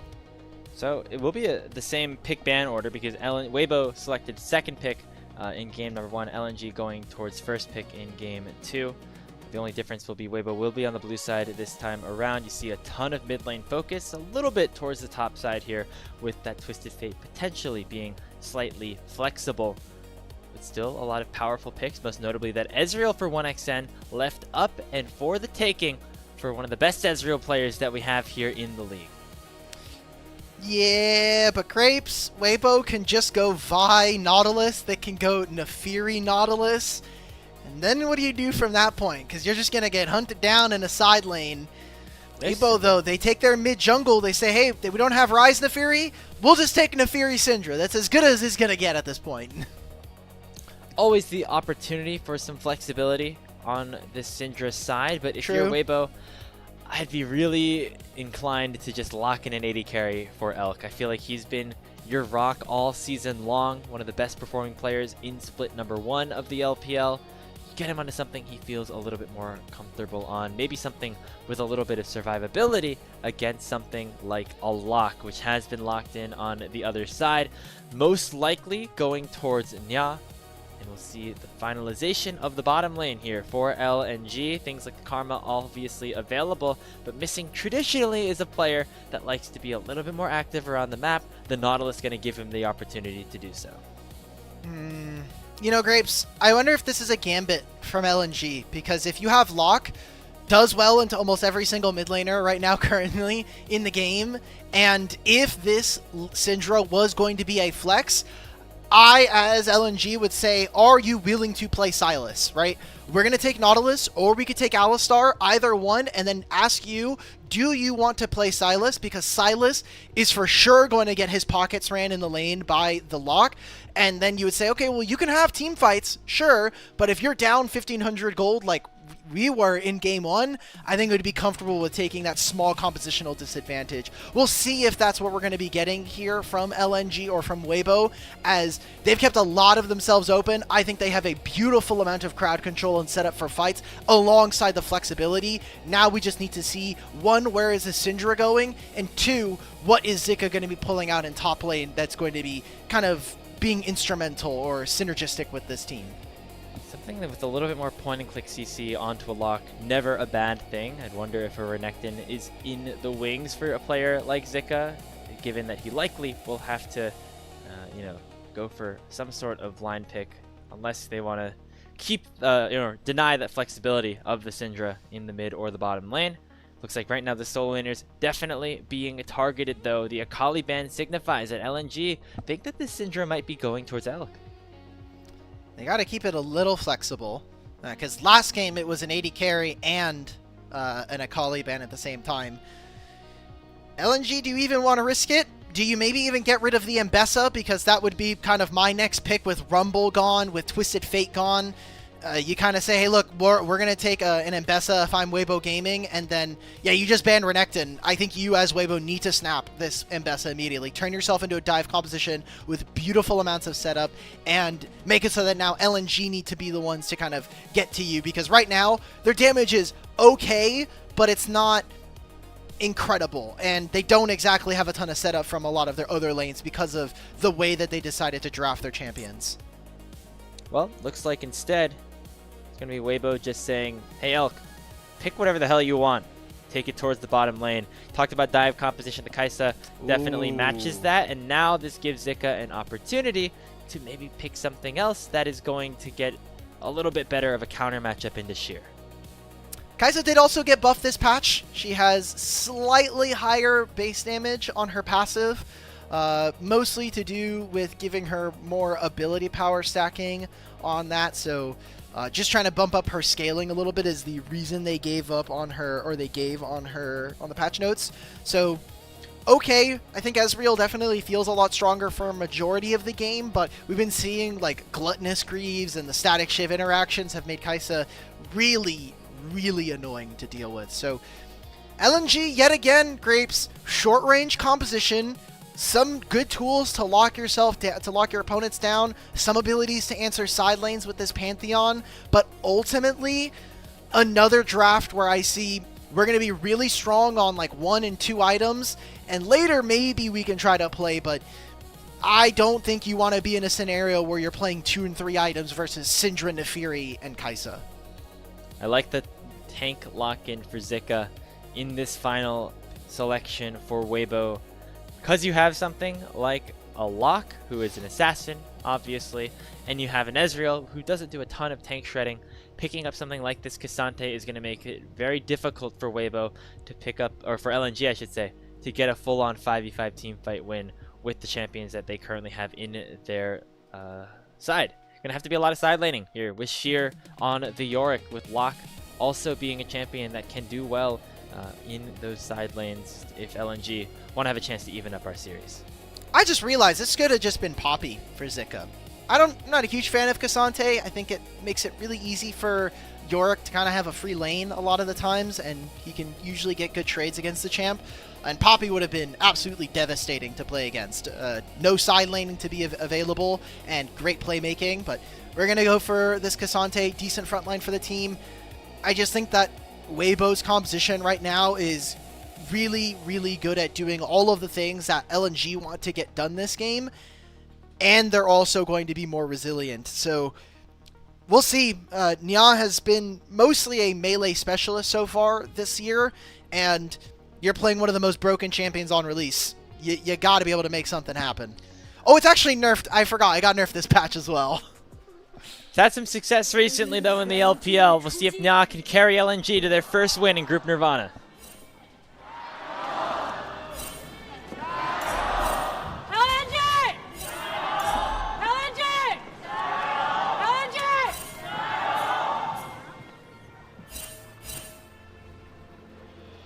D: So it will be the same pick ban order, because Weibo selected second pick in game number 1, LNG going towards first pick in game 2. The only difference will be Weibo will be on the blue side this time around. You see a ton of mid lane focus, a little bit towards the top side here, with that Twisted Fate potentially being slightly flexible. But still a lot of powerful picks, most notably that Ezreal for 1xN left up and for the taking for one of the best Ezreal players that we have here in the league.
F: Yeah, but Grapes, Weibo can just go Vi Nautilus. They can go Nefiri Nautilus. And then what do you do from that point? Because you're just going to get hunted down in a side lane. Weibo, though, they take their mid-jungle. They say, hey, we don't have Ryze Nefiri. We'll just take Nefiri Syndra. That's as good as it's going to get at this point.
D: Always the opportunity for some flexibility on this Syndra side. But if you're Weibo, I'd be really inclined to just lock in an AD carry for Elk. I feel like he's been your rock all season long, one of the best performing players in split number 1 of the LPL. You get him onto something he feels a little bit more comfortable on, maybe something with a little bit of survivability against something like a lock, which has been locked in on the other side, most likely going towards Nya. And we'll see the finalization of the bottom lane here for LNG. Things like Karma obviously available, but missing traditionally is a player that likes to be a little bit more active around the map. The Nautilus going to give him the opportunity to do so.
F: You know, Grapes, I wonder if this is a gambit from LNG, because if you have Lock, does well into almost every single mid laner right now currently in the game, and if this Syndra was going to be a flex, I, as LNG, would say, are you willing to play Sylas, right? We're going to take Nautilus, or we could take Alistar, either one, and then ask you, do you want to play Sylas? Because Sylas is for sure going to get his pockets ran in the lane by the Lock. And then you would say, okay, well, you can have team fights, sure, but if you're down 1,500 gold like we were in game 1, I think it would be comfortable with taking that small compositional disadvantage. We'll see if that's what we're going to be getting here from LNG or from Weibo, as they've kept a lot of themselves open. I think they have a beautiful amount of crowd control and setup for fights alongside the flexibility. Now we just need to see, 1, where is the Syndra going, and 2, what is Zika going to be pulling out in top lane that's going to be kind of being instrumental or synergistic with this team.
D: Something that with a little bit more point-and-click CC onto a lock, never a bad thing. I'd wonder if a Renekton is in the wings for a player like Zika, given that he likely will have to, go for some sort of line pick, unless they want to keep, deny that flexibility of the Syndra in the mid or the bottom lane. Looks like right now the solo laners definitely being targeted, though. The Akali ban signifies that LNG think that the Syndra might be going towards Elk.
F: They got to keep it a little flexible, because last game it was an AD carry and an Akali ban at the same time. LNG, do you even want to risk it? Do you maybe even get rid of the Mbessa, because that would be kind of my next pick with Rumble gone, with Twisted Fate gone. You kind of say, hey, look, we're going to take an Mbessa if I'm Weibo Gaming, and then, yeah, you just banned Renekton. I think you as Weibo need to snap this Mbessa immediately. Turn yourself into a dive composition with beautiful amounts of setup, and make it so that now LNG need to be the ones to kind of get to you, because right now, their damage is okay, but it's not incredible, and they don't exactly have a ton of setup from a lot of their other lanes because of the way that they decided to draft their champions.
D: Well, looks like instead it's going to be Weibo just saying, hey Elk, pick whatever the hell you want. Take it towards the bottom lane. Talked about dive composition. The Kai'Sa definitely matches that. And now this gives Zika an opportunity to maybe pick something else that is going to get a little bit better of a counter matchup into Sheer.
F: Kai'Sa did also get buffed this patch. She has slightly higher base damage on her passive. Mostly to do with giving her more ability power stacking on that. So just trying to bump up her scaling a little bit is the reason they gave up on her, or they gave on her on the patch notes. So, okay, I think Ezreal definitely feels a lot stronger for a majority of the game, but we've been seeing like Gluttonous Greaves and the Static Shiv interactions have made Kai'Sa really, really annoying to deal with. So, LNG, yet again, Grapes, short range composition, some good tools to lock yourself to lock your opponents down, some abilities to answer side lanes with this Pantheon, but ultimately another draft where I see we're going to be really strong on like 1 and 2 items, and later maybe we can try to play, but I don't think you want to be in a scenario where you're playing 2 and 3 items versus Syndra, Nefiri, and Kai'Sa.
D: I like the tank lock-in for Zika in this final selection for Weibo. Because you have something like a Locke, who is an assassin, obviously, and you have an Ezreal, who doesn't do a ton of tank shredding, picking up something like this Cassante is going to make it very difficult for Weibo to pick up, or for LNG I should say, to get a full-on 5v5 teamfight win with the champions that they currently have in their side. Going to have to be a lot of side laning here, with Sheer on the Yorick, with Locke also being a champion that can do well in those side lanes if LNG want to have a chance to even up our series.
F: I just realized this could have just been Poppy for Zika. I'm not a huge fan of Cassante. I think it makes it really easy for Yorick to kind of have a free lane a lot of the times, and he can usually get good trades against the champ. And Poppy would have been absolutely devastating to play against. No side laning to be available, and great playmaking, but we're going to go for this Cassante, decent front line for the team. I just think that Weibo's composition right now is really, really good at doing all of the things that LNG want to get done this game, and they're also going to be more resilient. So we'll see. Nya has been mostly a melee specialist so far this year, and you're playing one of the most broken champions on release. You got to be able to make something happen. Oh, it's actually nerfed. I forgot. I got nerfed this patch as well.
D: It's had some success recently, though, in the LPL. We'll see if Nya can carry LNG to their first win in Group Nirvana.
H: LNG! LNG! LNG!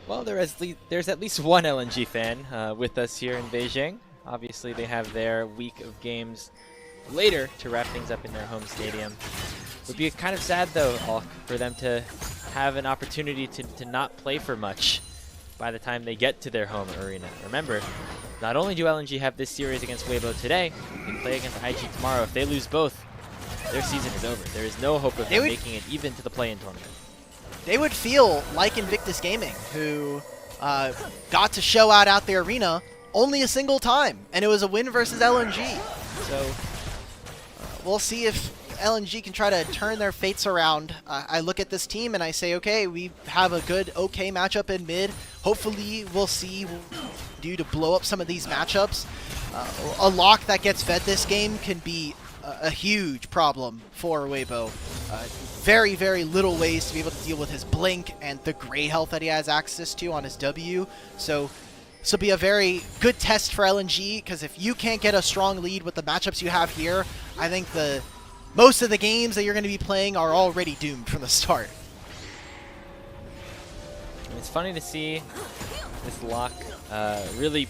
D: Well, there's at least one LNG fan with us here in Beijing. Obviously, they have their week of games later to wrap things up in their home stadium. Would be kind of sad though, Hulk, for them to have an opportunity to not play for much by the time they get to their home arena. Remember, not only do LNG have this series against Weibo today, they play against IG tomorrow. If they lose both, their season is over. There is no hope of them making it even to the play-in tournament.
F: They would feel like Invictus Gaming, who got to show out their arena only a single time, and it was a win versus LNG. So we'll see if LNG can try to turn their fates around. I look at this team and I say, okay, we have a good, okay matchup in mid. Hopefully we'll see what we do to blow up some of these matchups. A lock that gets fed this game can be a huge problem for Weibo. Very, very little ways to be able to deal with his blink and the gray health that he has access to on his W. So this will be a very good test for LNG, because if you can't get a strong lead with the matchups you have here, I think most of the games that you're going to be playing are already doomed from the start.
D: It's funny to see this lock really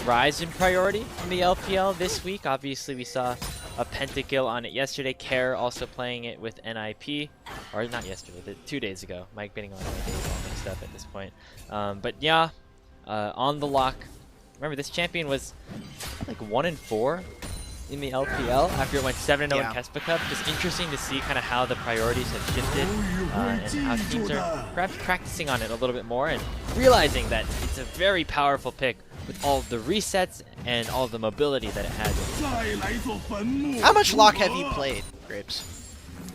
D: rise in priority in the LPL this week. Obviously, we saw a pentakill on it yesterday. Care also playing it with NIP, or not yesterday, 2 days ago. Mike getting on my days all mixed up at this point. But yeah, on the lock. Remember, this champion was like 1-4 in the LPL after it went 7-0 in Kespa Cup. Just interesting to see kind of how the priorities have shifted and how teams are perhaps practicing on it a little bit more and realizing that it's a very powerful pick with all the resets and all the mobility that it has.
F: How much lock have you played, Grapes?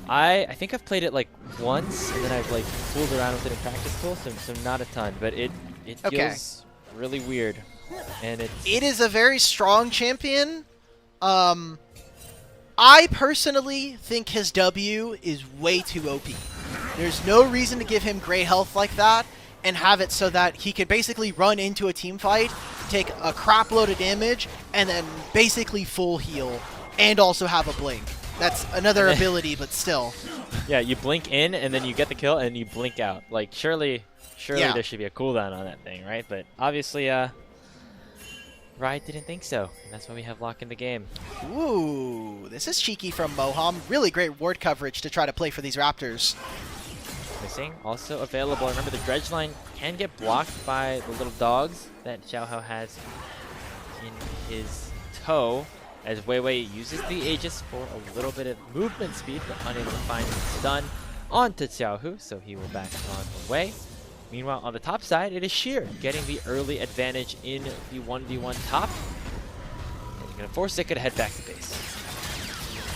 D: I think I've played it like once, and then I've like fooled around with it in practice pool, so not a ton, but it feels really weird. And
F: it is a very strong champion. I personally think his W is way too OP. There's no reason to give him gray health like that and have it so that he could basically run into a team fight, take a crap load of damage, and then basically full heal, and also have a blink. That's another ability, but still.
D: Yeah, you blink in, and then you get the kill, and you blink out. Like, surely there should be a cooldown on that thing, right? But obviously, Riot didn't think so, and that's why we have lock in the game.
F: Ooh, this is cheeky from Moham. Really great ward coverage to try to play for these Raptors.
D: Missing, also available. Remember, the dredge line can get blocked by the little dogs that Xiaohao has in his toe, as Weiwei uses the Aegis for a little bit of movement speed, but unable to find the stun onto Xiaohu, so he will back on away. Meanwhile, on the top side, it is Sheer getting the early advantage in the 1v1 top. And he's going to force Zika to head back to base.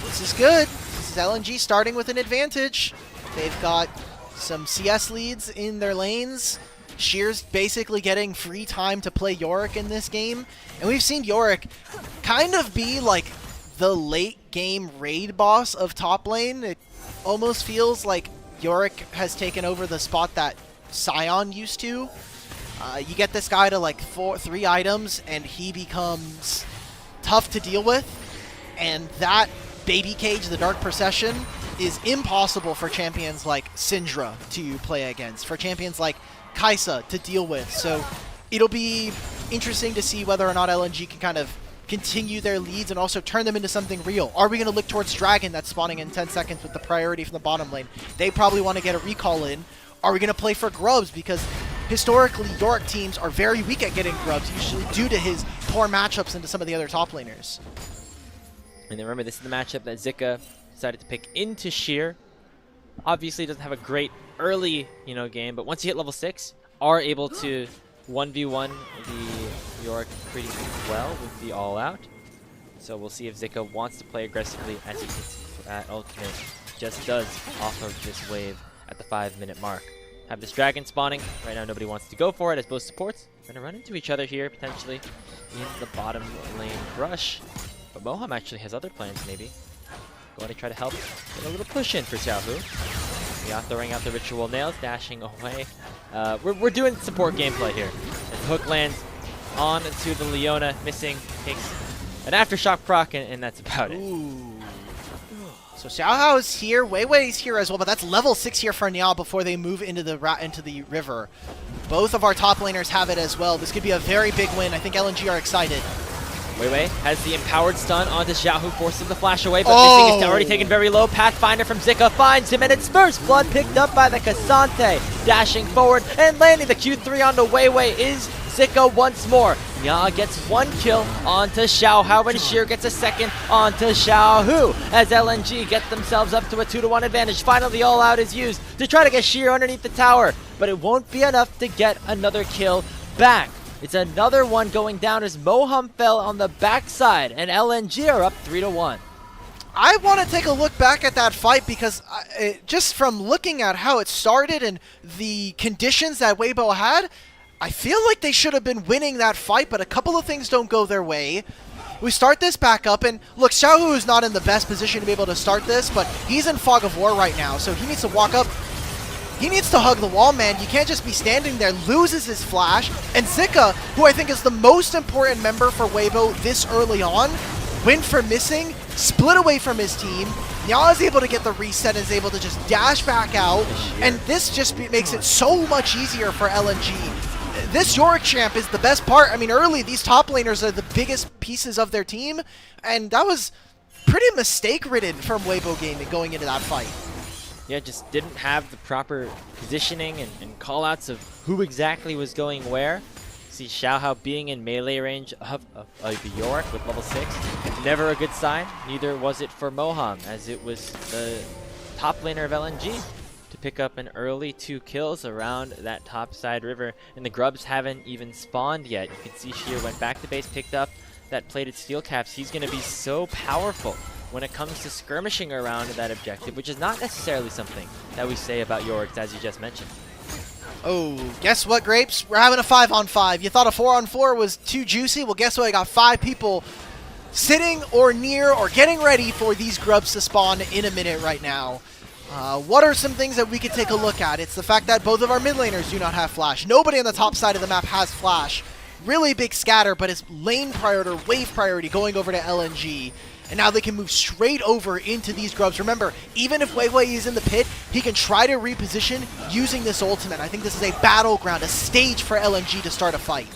F: This is good. This is LNG starting with an advantage. They've got some CS leads in their lanes. Sheer's basically getting free time to play Yorick in this game. And we've seen Yorick kind of be like the late game raid boss of top lane. It almost feels like Yorick has taken over the spot that Sion used to. You get this guy to like 3 items and he becomes tough to deal with. And that baby cage, the Dark Procession, is impossible for champions like Syndra to play against, for champions like Kaisa to deal with. So it'll be interesting to see whether or not LNG can kind of continue their leads and also turn them into something real. Are we going to look towards Dragon that's spawning in 10 seconds with the priority from the bottom lane? They probably want to get a recall in. Are we going to play for Grubs? Because historically, Yorick teams are very weak at getting Grubs, usually due to his poor matchups into some of the other top laners.
D: And then remember, this is the matchup that Zika decided to pick into Sheer. Obviously, doesn't have a great early, game, but once you hit level 6, are able to 1v1 the Yorick pretty well with the all-out. So we'll see if Zika wants to play aggressively as he hits at ultimate. Just does off of this wave at the 5-minute mark. Have this dragon spawning. Right now, nobody wants to go for it as both supports are going to run into each other here, potentially in the bottom lane rush. But Moham actually has other plans, maybe. Going to try to help get a little push in for Xiaohu. Meowth throwing out the ritual nails, dashing away. We're doing support gameplay here. As the hook lands on to the Leona, missing, takes an aftershock proc, and that's about it.
F: Ooh. So Xiaohao is here, Weiwei is here as well, but that's level 6 here for Nia before they move into the river. Both of our top laners have it as well. This could be a very big win. I think LNG are excited.
D: Weiwei has the empowered stun onto Xiao, who forces the flash away, but Missing is already taken very low. Pathfinder from Zika finds him, and it's first blood picked up by the Cassante. Dashing forward and landing the Q3 onto Weiwei is Zika once more. Nya gets one kill onto Xiaohao, and Sheer gets a second onto Xiaohu as LNG get themselves up to a 2-1 advantage. Finally, all out is used to try to get Sheer underneath the tower, but it won't be enough to get another kill back. It's another one going down as Moham fell on the backside, and LNG are up 3-1.
F: I want to take a look back at that fight because just from looking at how it started and the conditions that Weibo had, I feel like they should have been winning that fight, but a couple of things don't go their way. We start this back up, and look, Xiaohu is not in the best position to be able to start this, but he's in fog of war right now, so he needs to walk up. He needs to hug the wall, man. You can't just be standing there. Loses his flash. And Zika, who I think is the most important member for Weibo this early on, went for Missing, split away from his team. Nya is able to get the reset and is able to just dash back out. And this just makes it so much easier for LNG. This Yorick champ is the best part. I mean, early, these top laners are the biggest pieces of their team. And that was pretty mistake-ridden from Weibo Gaming going into that fight.
D: Yeah, just didn't have the proper positioning and call-outs of who exactly was going where. See Xiaohao being in melee range of the Yorick with level 6. Never a good sign. Neither was it for Moham, as it was the top laner of LNG to pick up an early 2 kills around that top side river. And the Grubs haven't even spawned yet. You can see Sheer went back to base, picked up that plated steel caps. He's going to be so powerful when it comes to skirmishing around that objective, which is not necessarily something that we say about Yorick, as you just mentioned.
F: Oh, guess what, Grapes? We're having a 5-on-5. You thought a 4-on-4 was too juicy? Well, guess what? I got 5 people sitting or near or getting ready for these Grubs to spawn in a minute right now. What are some things that we could take a look at? It's the fact that both of our mid laners do not have flash. Nobody on the top side of the map has flash. Really big scatter, but it's lane priority or wave priority going over to LNG. And now they can move straight over into these Grubs. Remember, even if Weiwei is in the pit, he can try to reposition using this ultimate. I think this is a battleground, a stage for LNG to start a fight.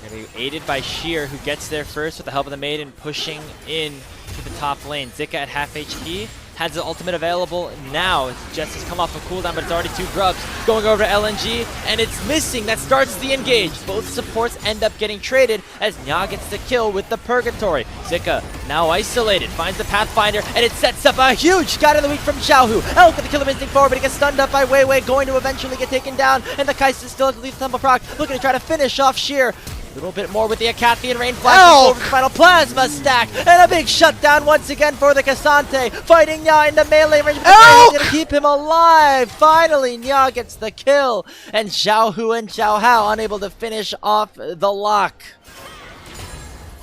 D: Going to be aided by Sheer, who gets there first with the help of the Maiden, pushing in to the top lane. Zika at half HP. Has the ultimate available now. Jess has come off a cooldown, but it's already 2 Grubs going over to LNG, and it's Missing that starts the engage. Both supports end up getting traded as Nya gets the kill with the Purgatory. Zika now isolated, finds the Pathfinder, and it sets up a huge Scout of the Week from Xiaohu. Elk with the Killer Instinct forward, but he gets stunned up by Weiwei, going to eventually get taken down, and the Kai'Sa still at the Lethal Temple proc, looking to try to finish off Sheer. A little bit more with the Acathian Rain Flash over the final Plasma stack, and a big shutdown once again for the Cassante, fighting Nya in the melee range, but going to keep him alive. Finally, Nya gets the kill, and Xiaohu and Xiaohao unable to finish off the lock.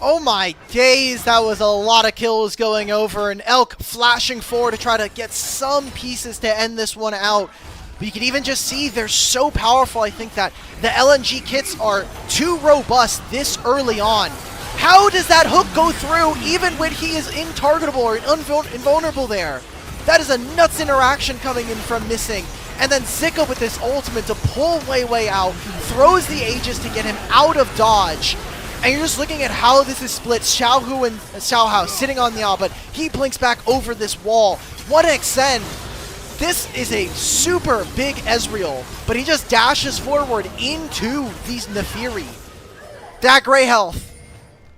F: Oh my days, that was a lot of kills going over, and Elk flashing forward to try to get some pieces to end this one out. But you can even just see they're so powerful. I think that the LNG kits are too robust this early on. How does that hook go through even when he is intargetable or invulnerable there? That is a nuts interaction coming in from Missing. And then Zika with this ultimate to pull Weiwei out, throws the Aegis to get him out of dodge. And you're just looking at how this is split. Xiaohu and Xiaohao sitting on the but he blinks back over this wall. What an extend. This is a super big Ezreal, but he just dashes forward into these Nefiri. That gray health.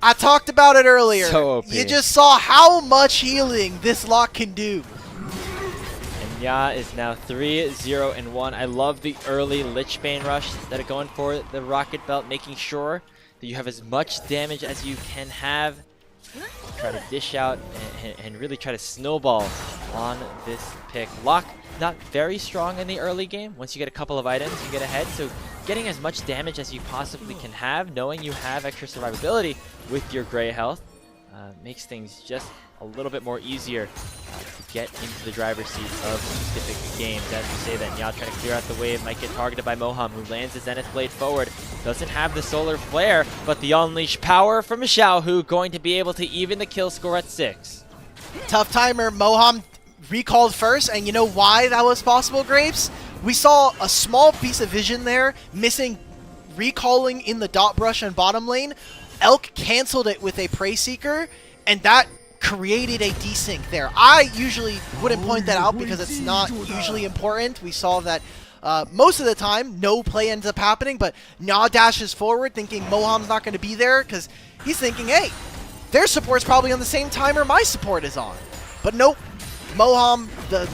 F: I talked about it earlier.
D: So OP.
F: You just saw how much healing this lock can do.
D: And Nya is now 3-0-1. I love the early Lich Bane rush that are going for the Rocket Belt, making sure that you have as much damage as you can have. Try to dish out and really try to snowball on this pick. Locke, not very strong in the early game. Once you get a couple of items, you get ahead. So getting as much damage as you possibly can have, knowing you have extra survivability with your gray health, makes things just a little bit more easier to get into the driver's seat of specific games. As we say that, Nya trying to clear out the wave, might get targeted by Moham, who lands the Zenith Blade forward. Doesn't have the Solar Flare, but the Unleash power from Xiaohu going to be able to even the kill score at 6.
F: Tough timer. Moham recalled first, and you know why that was possible, Grapes? We saw a small piece of vision there, Missing recalling in the dot brush and bottom lane. Elk canceled it with a Prey Seeker, and that created a desync there. I usually wouldn't point that out because it's not usually important. We saw that most of the time, no play ends up happening, but Na dashes forward thinking Moham's not going to be there because he's thinking, hey, their support's probably on the same timer my support is on. But nope, Moham, the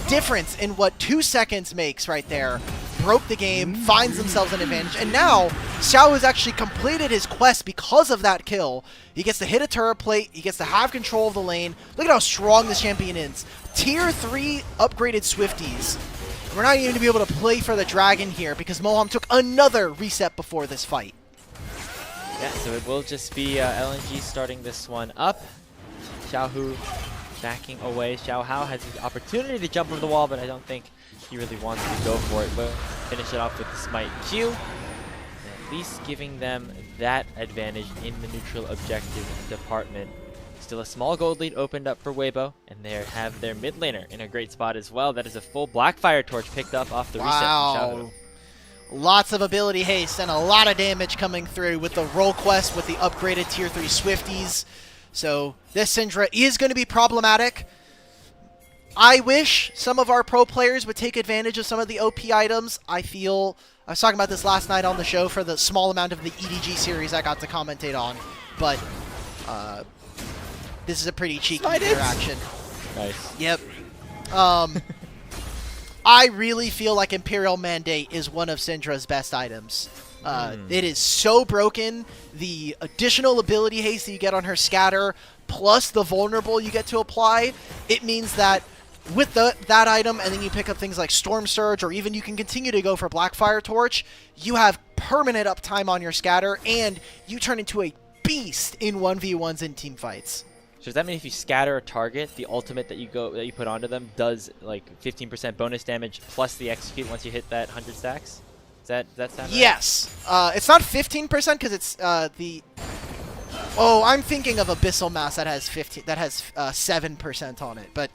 F: difference in what 2 seconds makes right there, broke the game, finds themselves an advantage, and now Xiao has actually completed his quest because of that kill. He gets to hit a turret plate, he gets to have control of the lane. Look at how strong this champion is. Tier 3 upgraded Swifties. We're not even going to be able to play for the dragon here because Moham took another reset before this fight.
D: Yeah, so it will just be LNG starting this one up. Xiaohu backing away. Xiao Hao has the opportunity to jump over the wall, but I don't think he really wants to go for it. But finish it off with the Smite Q. At least giving them that advantage in the neutral objective department. Still a small gold lead opened up for Weibo, and they have their mid laner in a great spot as well. That is a full Blackfire Torch picked up off the reset from Xiaohu.
F: Lots of ability haste and a lot of damage coming through with the roll quest with the upgraded tier 3 Swifties. So this Syndra is going to be problematic. I wish some of our pro players would take advantage of some of the OP items. I was talking about this last night on the show for the small amount of the EDG series I got to commentate on. But this is a pretty cheeky interaction.
D: Nice.
F: Yep. I really feel like Imperial Mandate is one of Syndra's best items. It is so broken. The additional ability haste that you get on her scatter, plus the vulnerable you get to apply, it means that with that item, and then you pick up things like Storm Surge, or even you can continue to go for Blackfire Torch, you have permanent uptime on your scatter, and you turn into a beast in 1v1s in team fights.
D: So does that mean if you scatter a target, the ultimate that you put onto them does like 15% bonus damage plus the execute once you hit that 100 stacks? Does that sound right?
F: Yes. It's not 15% because it's the. Oh, I'm thinking of Abyssal Mass that has 7% on it, but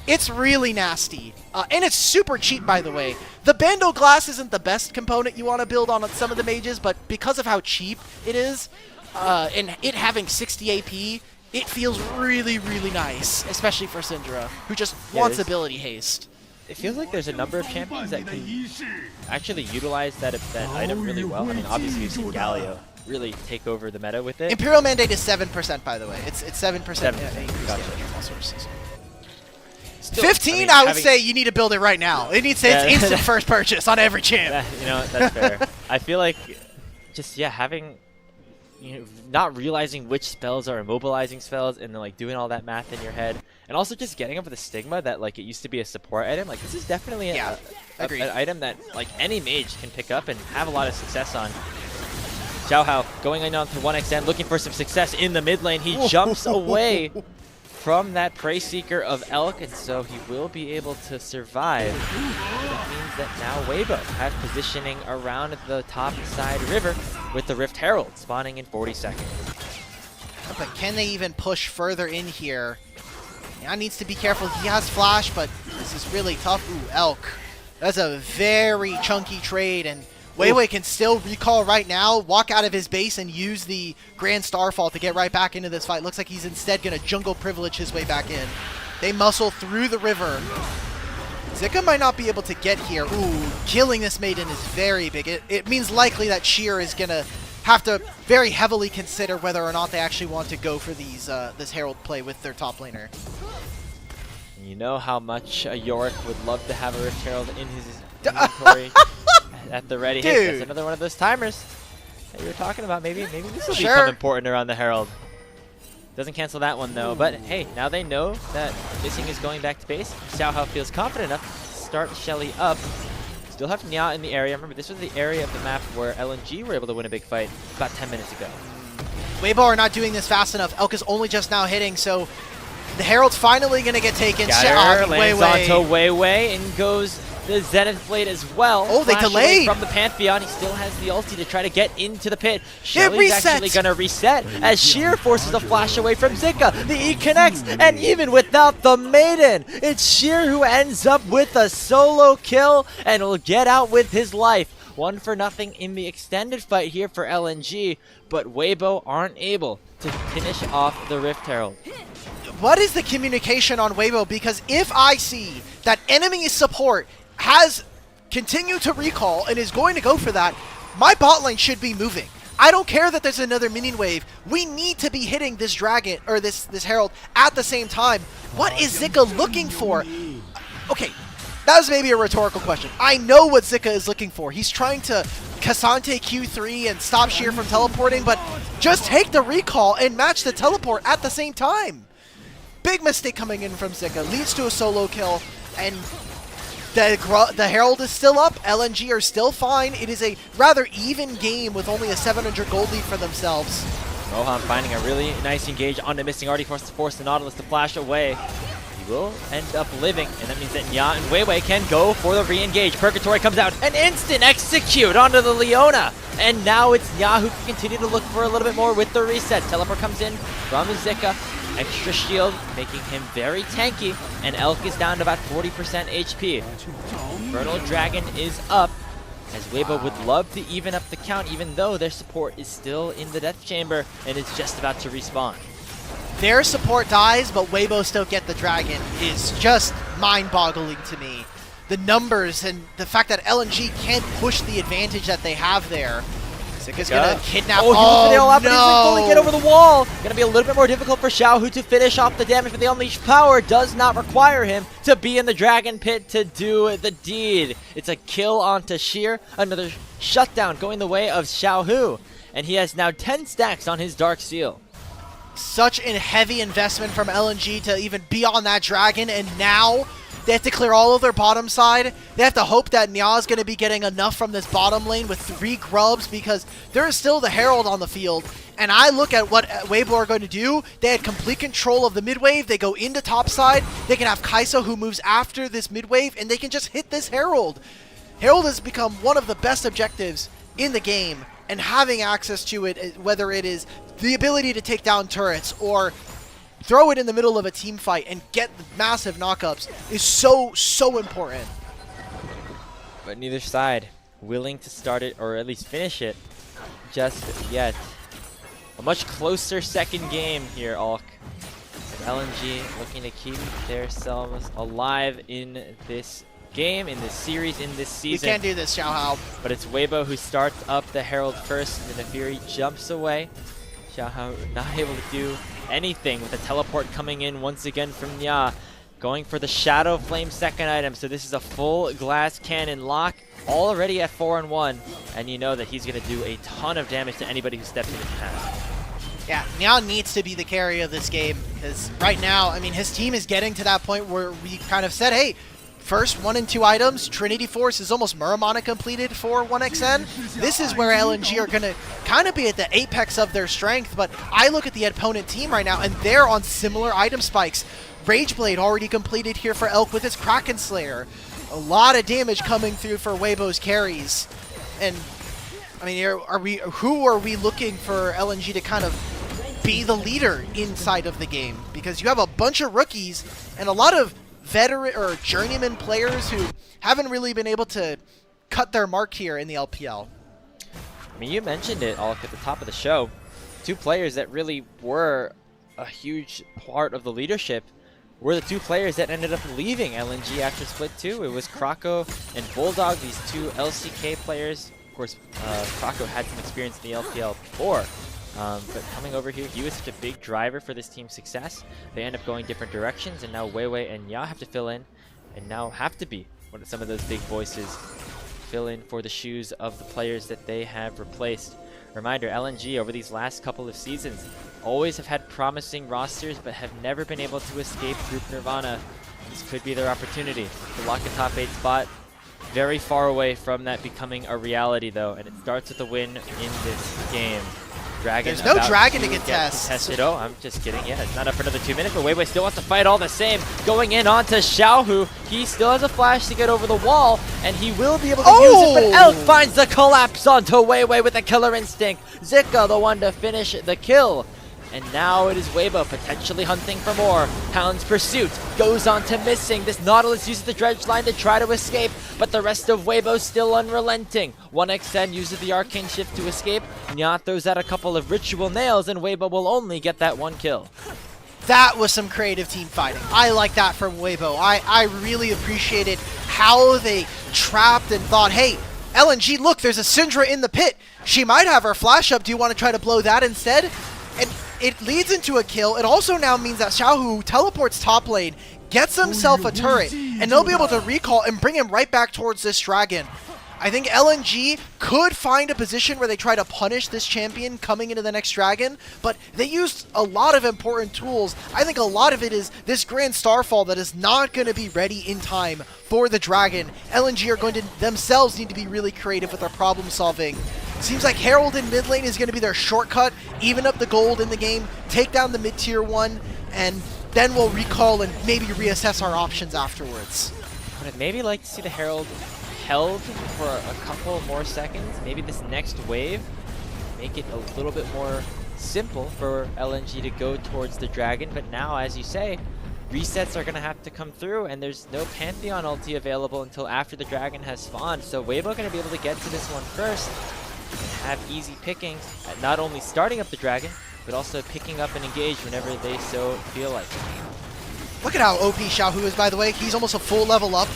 F: it's really nasty, and it's super cheap, by the way. The Bando Glass isn't the best component you want to build on some of the mages, but because of how cheap it is, and it having 60 AP. It feels really, really nice, especially for Syndra, who just wants ability haste.
D: It feels like there's a number of champions that can actually utilize that item really well. I mean, obviously we've seen Galio really take over the meta with it.
F: Imperial Mandate is 7%, by the way. It's 7%.
D: Gotcha.
F: All sources.
D: Still,
F: 15, I would say you need to build it right now. It needs it's instant first purchase on every champ.
D: You know, that's fair. I feel like just, having... not realizing which spells are immobilizing spells and then like doing all that math in your head, and also just getting over the stigma that like it used to be a support item. Like this is definitely an item that like any mage can pick up and have a lot of success on. Xiao Hao going in onto 1xN, looking for some success in the mid lane. He jumps away from that Prey Seeker of Elk, and so he will be able to survive. That means that now Weibo have positioning around the top side river with the Rift Herald spawning in 40 seconds.
F: But can they even push further in here? Yeah, needs to be careful. He has flash, but this is really tough. Ooh, Elk. That's a very chunky trade, and Weiwei can still recall right now, walk out of his base and use the Grand Starfall to get right back into this fight. Looks like he's instead going to jungle privilege his way back in. They muscle through the river. Zika might not be able to get here. Ooh, killing this maiden is very big. It means likely that Sheer is going to have to very heavily consider whether or not they actually want to go for these this Herald play with their top laner.
D: You know how much Yorick would love to have a Rift Herald in his inventory. At the ready. Hey, that's another one of those timers that you were talking about. Maybe this will become important around the Herald. Doesn't cancel that one though. But hey, now they know that Missing is going back to base. Xiao Hao feels confident enough to start Shelly up. Still have Nya in the area. Remember, this was the area of the map where LNG were able to win a big fight about 10 minutes ago.
F: Weibo are not doing this fast enough. Elk is only just now hitting, so the Herald's finally going to get taken.
D: Lands onto Weiwei and goes the Zenith Blade as well.
F: Oh, they
D: Flash away
F: delayed!
D: from the Pantheon. He still has the ulti to try to get into the pit.
F: It
D: Shelly's
F: resets!
D: actually going to reset as Sheer forces a flash away from Zika. The E connects, and even without the Maiden, it's Sheer who ends up with a solo kill and will get out with his life. 1-0 in the extended fight here for LNG, but Weibo aren't able to finish off the Rift Herald.
F: What is the communication on Weibo? Because if I see that enemy support has continued to recall and is going to go for that, my bot lane should be moving. I don't care that there's another minion wave. We need to be hitting this dragon or this Herald at the same time. What is Zika looking for? Okay, that was maybe a rhetorical question. I know what Zika is looking for. He's trying to Cassante Q3 and stop Sheer from teleporting, but just take the recall and match the teleport at the same time. Big mistake coming in from Zika. Leads to a solo kill, and the Herald is still up. LNG are still fine. It is a rather even game with only a 700 gold lead for themselves.
D: Rohan finding a really nice engage on the missing Artie, force the Nautilus to flash away. He will end up living, and that means that Nya and Weiwei can go for the re-engage. Purgatory comes out, an instant execute onto the Leona, and now it's Nya who can continue to look for a little bit more with the reset. Teleport comes in from Zika, extra shield, making him very tanky, and Elk is down to about 40% HP. Infernal Dragon is up, as Weibo would love to even up the count, even though their support is still in the Death Chamber and is just about to respawn.
F: Their support dies, but Weibo still get the dragon is just mind-boggling to me. The numbers and the fact that LNG can't push the advantage that they have there. Zika's gonna kidnap.
D: Oh, he looks it all up, but he doesn't
F: no!
D: fully get over the wall. Gonna be a little bit more difficult for Xiaohu to finish off the damage, but the Unleashed Power does not require him to be in the Dragon Pit to do the deed. It's a kill onto Sheer, another shutdown going the way of Xiaohu, and he has now 10 stacks on his Dark Seal.
F: Such a heavy investment from LNG to even be on that dragon, and now they have to clear all of their bottom side. They have to hope that Nya is going to be getting enough from this bottom lane with 3 grubs, because there is still the Herald on the field. And I look at what Weibo are going to do. They had complete control of the mid wave. They go into top side. They can have Kai'Sa who moves after this mid wave, and they can just hit this Herald. Herald has become one of the best objectives in the game, and having access to it, whether it is the ability to take down turrets or throw it in the middle of a team fight and get massive knockups, is so important.
D: But neither side willing to start it or at least finish it just yet. A much closer second game here, Alk. LNG looking to keep themselves alive in this game, in this series, in this season.
F: We can't do this, Xiaohao.
D: But it's Weibo who starts up the Herald first, and the Fury jumps away. Xiaohao not able to do anything with the teleport coming in once again from Nya. Going for the Shadow Flame second item, so this is a full glass cannon lock, already at 4-1, and you know that he's going to do a ton of damage to anybody who steps in his path.
F: Yeah, Nya needs to be the carry of this game, because right now, I mean, his team is getting to that point where we kind of said, hey, first 1 and 2 items, Trinity Force is almost Muramana completed for 1xN. This is where LNG are going to kind of be at the apex of their strength, but I look at the opponent team right now, and they're on similar item spikes. Rageblade already completed here for Elk with his Kraken Slayer. A lot of damage coming through for Weibo's carries. And, I mean, who are we looking for LNG to kind of be the leader inside of the game? Because you have a bunch of rookies and a lot of veteran or journeyman players who haven't really been able to cut their mark here in the LPL.
D: I mean, you mentioned it all at the top of the show. 2 players that really were a huge part of the leadership were the 2 players that ended up leaving LNG after Split 2. It was Krako and Bulldog, these 2 LCK players. Of course, Krako had some experience in the LPL before. But coming over here, he was such a big driver for this team's success. They end up going different directions, and now Weiwei and Nya have to fill in, and now have to be one of some of those big voices, fill in for the shoes of the players that they have replaced. Reminder, LNG over these last couple of seasons always have had promising rosters, but have never been able to escape Group Nirvana. This could be their opportunity to lock a top 8 spot. Very far away from that becoming a reality, though, and it starts with a win in this game. Dragon.
F: There's no
D: about
F: dragon to
D: get
F: contest.
D: contested. Oh, I'm just kidding. Yeah, it's not up for another 2 minutes, but Weiwei still wants to fight all the same. Going in onto Xiaohu. He still has a flash to get over the wall, and he will be able to use it, but Elk finds the collapse onto Weiwei with a killer instinct. Zika, the one to finish the kill. And now it is Weibo potentially hunting for more. Hound's pursuit goes on to missing. This Nautilus uses the dredge line to try to escape, but the rest of Weibo still unrelenting. 1xN uses the arcane shift to escape. Nya throws out a couple of ritual nails, and Weibo will only get that one kill.
F: That was some creative team fighting. I like that from Weibo. I really appreciated how they trapped and thought, hey, LNG, look, there's a Syndra in the pit. She might have her flash up. Do you want to try to blow that instead? And it leads into a kill. It also now means that Xiaohu teleports top lane, gets himself a turret, and they'll be able to recall and bring him right back towards this dragon. I think LNG could find a position where they try to punish this champion coming into the next dragon, but they used a lot of important tools. I think a lot of it is this Grand Starfall that is not going to be ready in time for the dragon. LNG are going to themselves need to be really creative with their problem solving. Seems like Herald in mid lane is going to be their shortcut, even up the gold in the game, take down the mid-tier one, and then we'll recall and maybe reassess our options afterwards.
D: But I'd maybe like to see the Herald held for a couple more seconds. Maybe this next wave, make it a little bit more simple for LNG to go towards the dragon. But now, as you say, resets are going to have to come through, and there's no Pantheon ulti available until after the dragon has spawned. So Weibo going to be able to get to this one first and have easy pickings at not only starting up the dragon, but also picking up and engage whenever they so feel like it.
F: Look at how OP Xiaohu is, by the way. He's almost a full level up.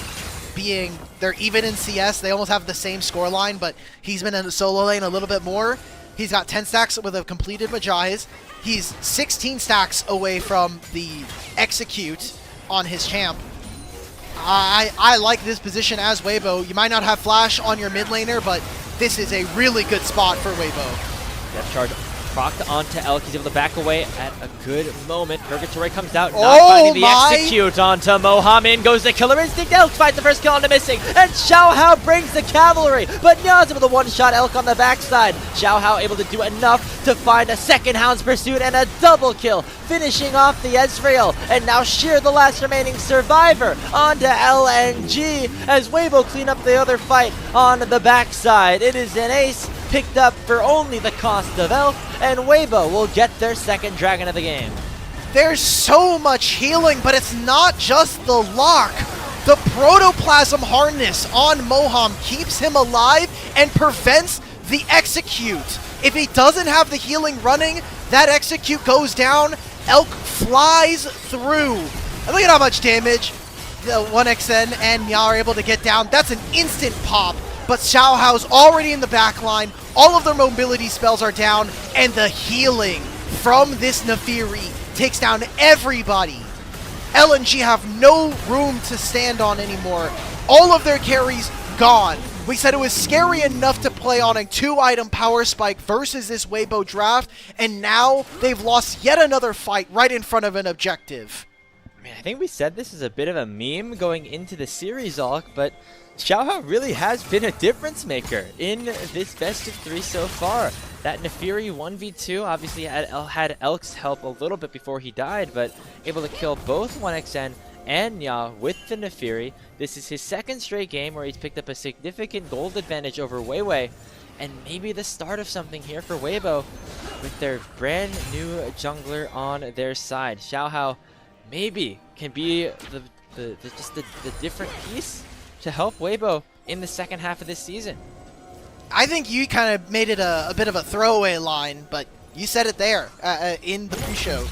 F: Being they're even in CS, they almost have the same scoreline, but he's been in the solo lane a little bit more. He's got 10 stacks with a completed Magi's. He's 16 stacks away from the execute on his champ. I like this position as Weibo. You might not have flash on your mid laner, but this is a really good spot for Weibo.
D: Depth charge procced onto Elk. He's able to back away at a good moment. Purgatory comes out, not finding the execute onto Mohamed. Goes the killer instinct. Elk finds the first kill onto missing. And Xiaohao brings the cavalry. But Nya's able to one-shot Elk on the backside. Xiaohao able to do enough to find a second Hound's Pursuit and a double kill, finishing off the Ezreal. And now Sheer, the last remaining survivor, onto LNG as Weibo clean up the other fight on the backside. It is an ace picked up for only the cost of Elk, and Weibo will get their second dragon of the game.
F: There's so much healing, but it's not just the lock. The protoplasm harness on Moham keeps him alive and prevents the execute. If he doesn't have the healing running, that execute goes down, Elk flies through. And look at how much damage the 1xN and Nya are able to get down. That's an instant pop. But Xiaohao's already in the back line, all of their mobility spells are down, and the healing from this Nefiri takes down everybody. LNG have no room to stand on anymore. All of their carries gone. We said it was scary enough to play on a 2-item power spike versus this Weibo draft, and now they've lost yet another fight right in front of an objective.
D: I mean, I think we said this is a bit of a meme going into the series, Alk, but Xiaohao really has been a difference maker in this best of 3 so far. That Nefiri 1v2 obviously had Elk's help a little bit before he died, but able to kill both 1xN and Nya with the Nefiri. This is his second straight game where he's picked up a significant gold advantage over Weiwei, and maybe the start of something here for Weibo with their brand new jungler on their side. Xiaohao maybe can be the different piece to help Weibo in the second half of this season.
F: I think you kind of made it a bit of a throwaway line, but you said it there in the pre-show.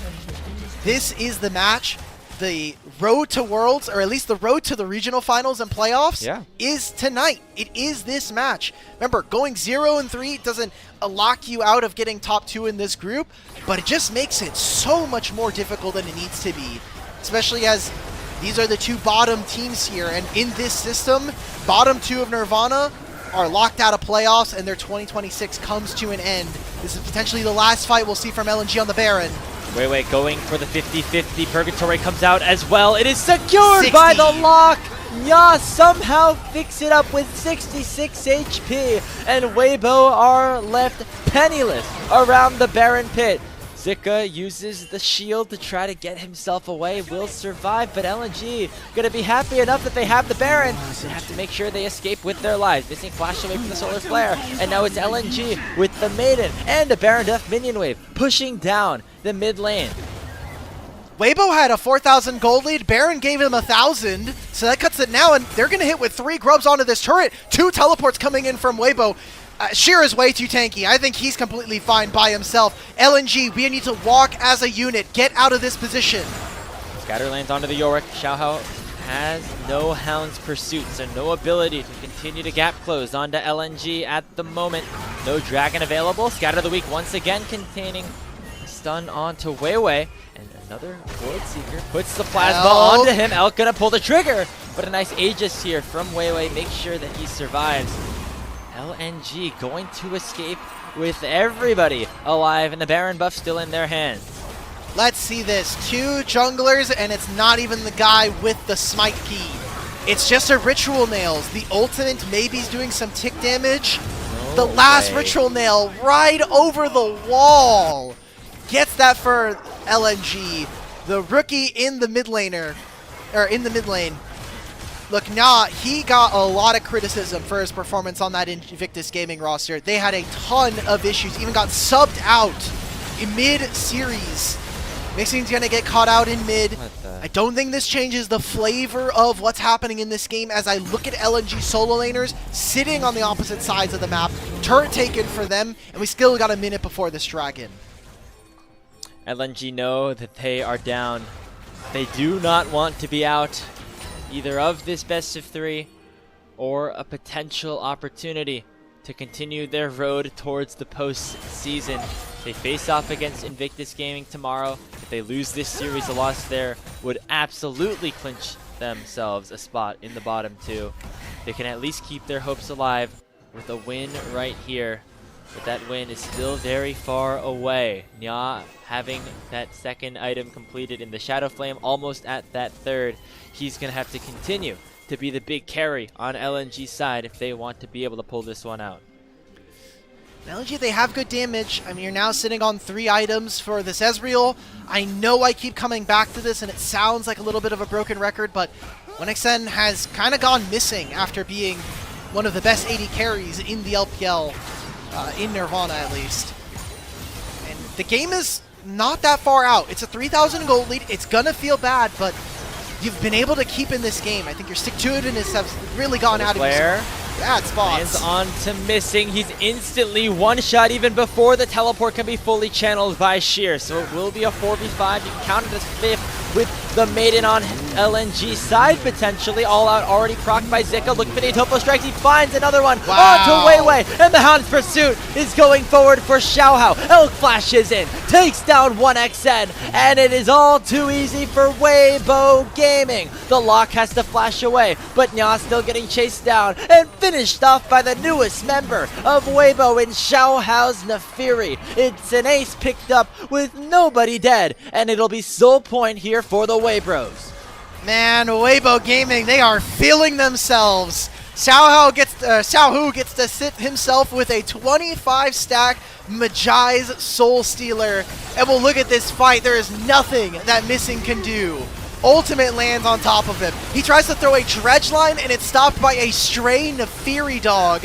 F: This is the match. The road to Worlds, or at least the road to the regional finals and playoffs, is tonight. It is this match. Remember, going 0-3 doesn't lock you out of getting top 2 in this group, but it just makes it so much more difficult than it needs to be, especially as these are the 2 bottom teams here, and in this system, bottom 2 of Nirvana are locked out of playoffs, and their 2026 comes to an end. This is potentially the last fight we'll see from LNG on the Baron.
D: Weiwei going for the 50-50. Purgatory comes out as well. It is secured by the lock. Nya somehow fix it up with 66 HP, and Weibo are left penniless around the Baron pit. Zika uses the shield to try to get himself away, will survive, but LNG gonna be happy enough that they have the Baron. They have to make sure they escape with their lives. Missing flash away from the solar flare, and now it's LNG with the Maiden and a Baron Death minion wave pushing down the mid lane.
F: Weibo had a 4,000 gold lead. Baron gave him 1,000, so that cuts it now, and they're gonna hit with 3 grubs onto this turret. 2 teleports coming in from Weibo. Sheer is way too tanky. I think he's completely fine by himself. LNG, we need to walk as a unit. Get out of this position.
D: Scatter lands onto the Yorick. Xiaohao has no Hound's pursuit, so no ability to continue to gap close onto LNG at the moment. No Dragon available. Scatter the Weak once again containing a stun onto Weiwei. And another Void Seeker puts the Plasma onto him. Elk gonna pull the trigger, but a nice Aegis here from Weiwei. Make sure that he survives. LNG going to escape with everybody alive and the Baron buff still in their hands.
F: Let's see this. 2 junglers, and it's not even the guy with the smite key. It's just a Ritual Nails. The ultimate maybe is doing some tick damage. The last Ritual Nail right over the wall. Gets that for LNG. The rookie in the mid laner, or in the mid lane. Look, he got a lot of criticism for his performance on that Invictus Gaming roster. They had a ton of issues, even got subbed out in mid-series. Mixing's gonna get caught out in mid. I don't think this changes the flavor of what's happening in this game as I look at LNG solo laners sitting on the opposite sides of the map. Turret taken for them, and we still got a minute before this dragon.
D: LNG know that they are down. They do not want to be out either of this best of 3 or a potential opportunity to continue their road towards the postseason. They face off against Invictus Gaming tomorrow. If they lose this series, a loss there would absolutely clinch themselves a spot in the bottom 2. They can at least keep their hopes alive with a win right here. But that win is still very far away. Nya having that second item completed in the Shadow Flame, almost at that third. He's going to have to continue to be the big carry on LNG's side if they want to be able to pull this one out.
F: LNG, they have good damage. I mean, you're now sitting on 3 items for this Ezreal. I know I keep coming back to this, and it sounds like a little bit of a broken record, but Wenixen has kind of gone missing after being one of the best AD carries in the LPL. In Nirvana, at least. And the game is not that far out. It's a 3,000 gold lead. It's gonna feel bad, but you've been able to keep in this game. I think your stick-to-itiveness have really gone out of your bad spots.
D: Lands on to Missing. He's instantly one-shot even before the teleport can be fully channeled by Sheer. So it will be a 4v5. You can count it as 5th with the Maiden on LNG side, potentially. All out already procced by Zika. Looking for the Topo strikes. He finds another one onto Weiwei. And the Hound's pursuit is going forward for Xiaohao. Elk flashes in, takes down 1XN, and it is all too easy for Weibo Gaming. The lock has to flash away, but Nya still getting chased down and finished off by the newest member of Weibo in Xiaohao's Nefiri. It's an ace picked up with nobody dead, and it'll be sole point here for the Weibros.
F: Man, Weibo Gaming, they are feeling themselves. Xiaohu gets to sit himself with a 25-stack Magi's Soul Stealer. And we'll look at this fight. There is nothing that Missing can do. Ultimate lands on top of him. He tries to throw a dredge line, and it's stopped by a stray Nefiri dog.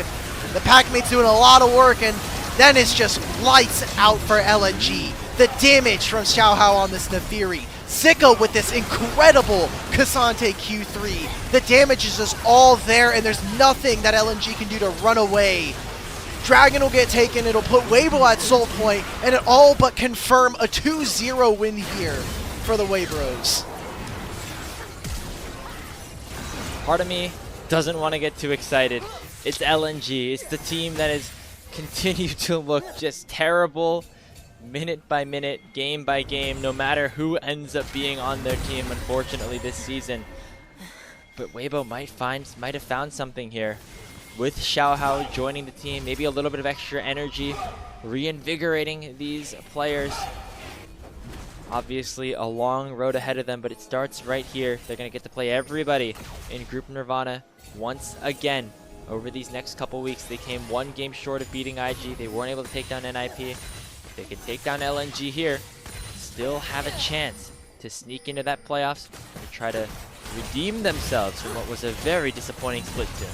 F: The packmate's doing a lot of work, and then it's just lights out for LNG. The damage from Xiaohao on this Nefiri. Zika with this incredible Cassante Q3. The damage is just all there, and there's nothing that LNG can do to run away. Dragon will get taken, it'll put Weibo at soul point, and it all but confirm a 2-0 win here for the Weibros.
D: Part of me doesn't want to get too excited. It's LNG. It's the team that has continued to look just terrible minute by minute, game by game, no matter who ends up being on their team, unfortunately, this season. But Weibo might have found something here. With Xiaohao joining the team, maybe a little bit of extra energy, reinvigorating these players. Obviously a long road ahead of them, but it starts right here. They're going to get to play everybody in Group Nirvana once again. Over these next couple weeks, they came one game short of beating IG. They weren't able to take down NIP. If they can take down LNG here, still have a chance to sneak into that playoffs and try to redeem themselves from what was a very disappointing Split 2.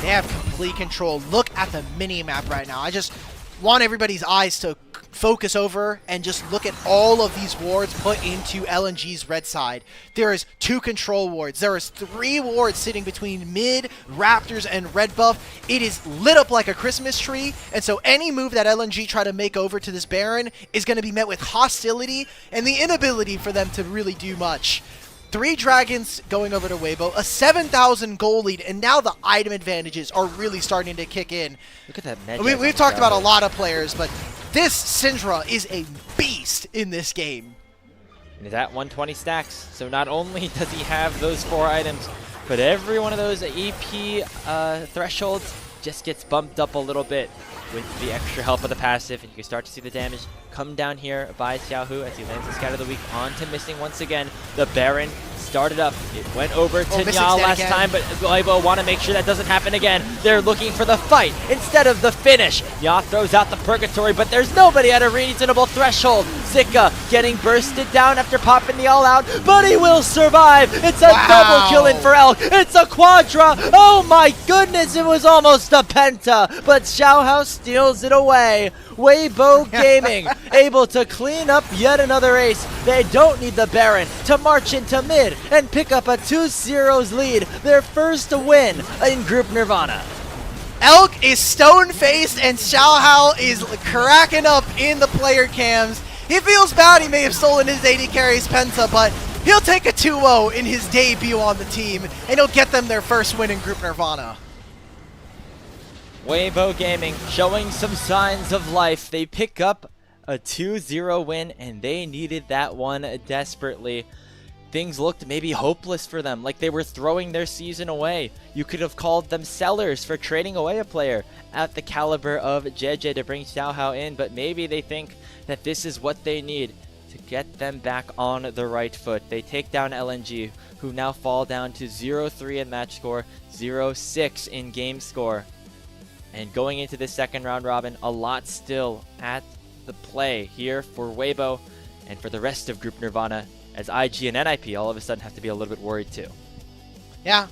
F: They have complete control. Look at the mini-map right now. I just want everybody's eyes to focus over and just look at all of these wards put into LNG's red side. There is 2 control wards. There is 3 wards sitting between mid, Raptors, and red buff. It is lit up like a Christmas tree, and so any move that LNG try to make over to this Baron is going to be met with hostility and the inability for them to really do much. 3 dragons going over to Weibo, a 7,000 gold lead, and now the item advantages are really starting to kick in.
D: Look at that med.
F: We've talked about a lot of players, but this Syndra is a beast in this game.
D: And he's at 120 stacks, so not only does he have those 4 items, but every one of those EP thresholds just gets bumped up a little bit with the extra help of the passive, and you can start to see the damage come down here by Xiaohu as he lands the Scout of the Week onto Missing once again. The Baron started up. It went over to Nya last time, but Weibo want to make sure that doesn't happen again. They're looking for the fight instead of the finish. Nya throws out the Purgatory, but there's nobody at a reasonable threshold. Zika getting bursted down after popping the all-out, but he will survive. It's a double kill in for Elk. It's a quadra. Oh my goodness, it was almost a penta, but Xiaohu steals it away. Weibo Gaming able to clean up yet another ace. They don't need the Baron to march into mid and pick up a 2-0 lead, their first win in Group Nirvana.
F: Elk is stone-faced and Xiaohu is cracking up in the player cams. He feels bad he may have stolen his AD carry's penta, but he'll take a 2-0 in his debut on the team, and he'll get them their first win in Group Nirvana.
D: Weibo Gaming showing some signs of life. They pick up a 2-0 win, and they needed that one desperately. Things looked maybe hopeless for them, like they were throwing their season away. You could have called them sellers for trading away a player at the caliber of JJ to bring Xiaohu in, but maybe they think that this is what they need to get them back on the right foot. They take down LNG, who now fall down to 0-3 in match score, 0-6 in game score. And going into this second round robin, a lot still at the play here for Weibo and for the rest of Group Nirvana, as IG and NIP all of a sudden have to be a little bit worried too.
F: Yeah,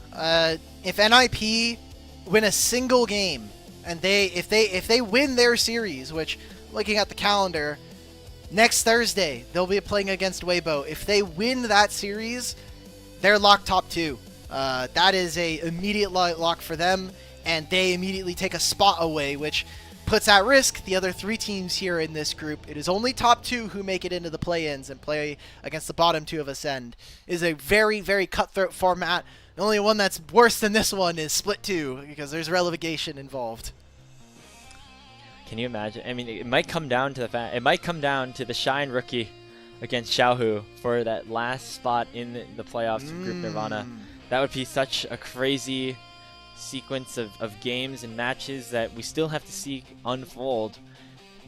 F: if NIP win a single game, and if they win their series, which, looking at the calendar, next Thursday they'll be playing against Weibo. If they win that series, they're locked top 2. That is a immediate lock for them, and they immediately take a spot away, which puts at risk the other 3 teams here in this group. It is only top 2 who make it into the play-ins and play against the bottom 2 of Ascend. It is a very, very cutthroat format. The only one that's worse than this one is Split 2, because there's relegation involved.
D: Can you imagine? I mean, it might come down to the fact, it might come down to the Shine rookie against Xiaohu for that last spot in the playoffs of Group Nirvana. That would be such a crazy sequence of games and matches that we still have to see unfold.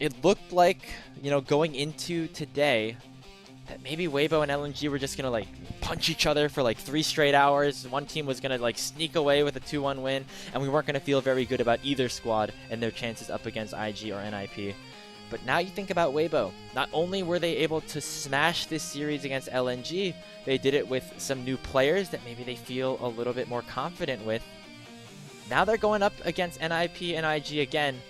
D: It looked like, you know, going into today, that maybe Weibo and LNG were just gonna like punch each other for like 3 straight hours. One team was gonna like sneak away with a 2-1 win, and we weren't gonna feel very good about either squad and their chances up against IG or NIP. But now you think about Weibo. Not only were they able to smash this series against LNG, they did it with some new players that maybe they feel a little bit more confident with. Now they're going up against NIP and IG again,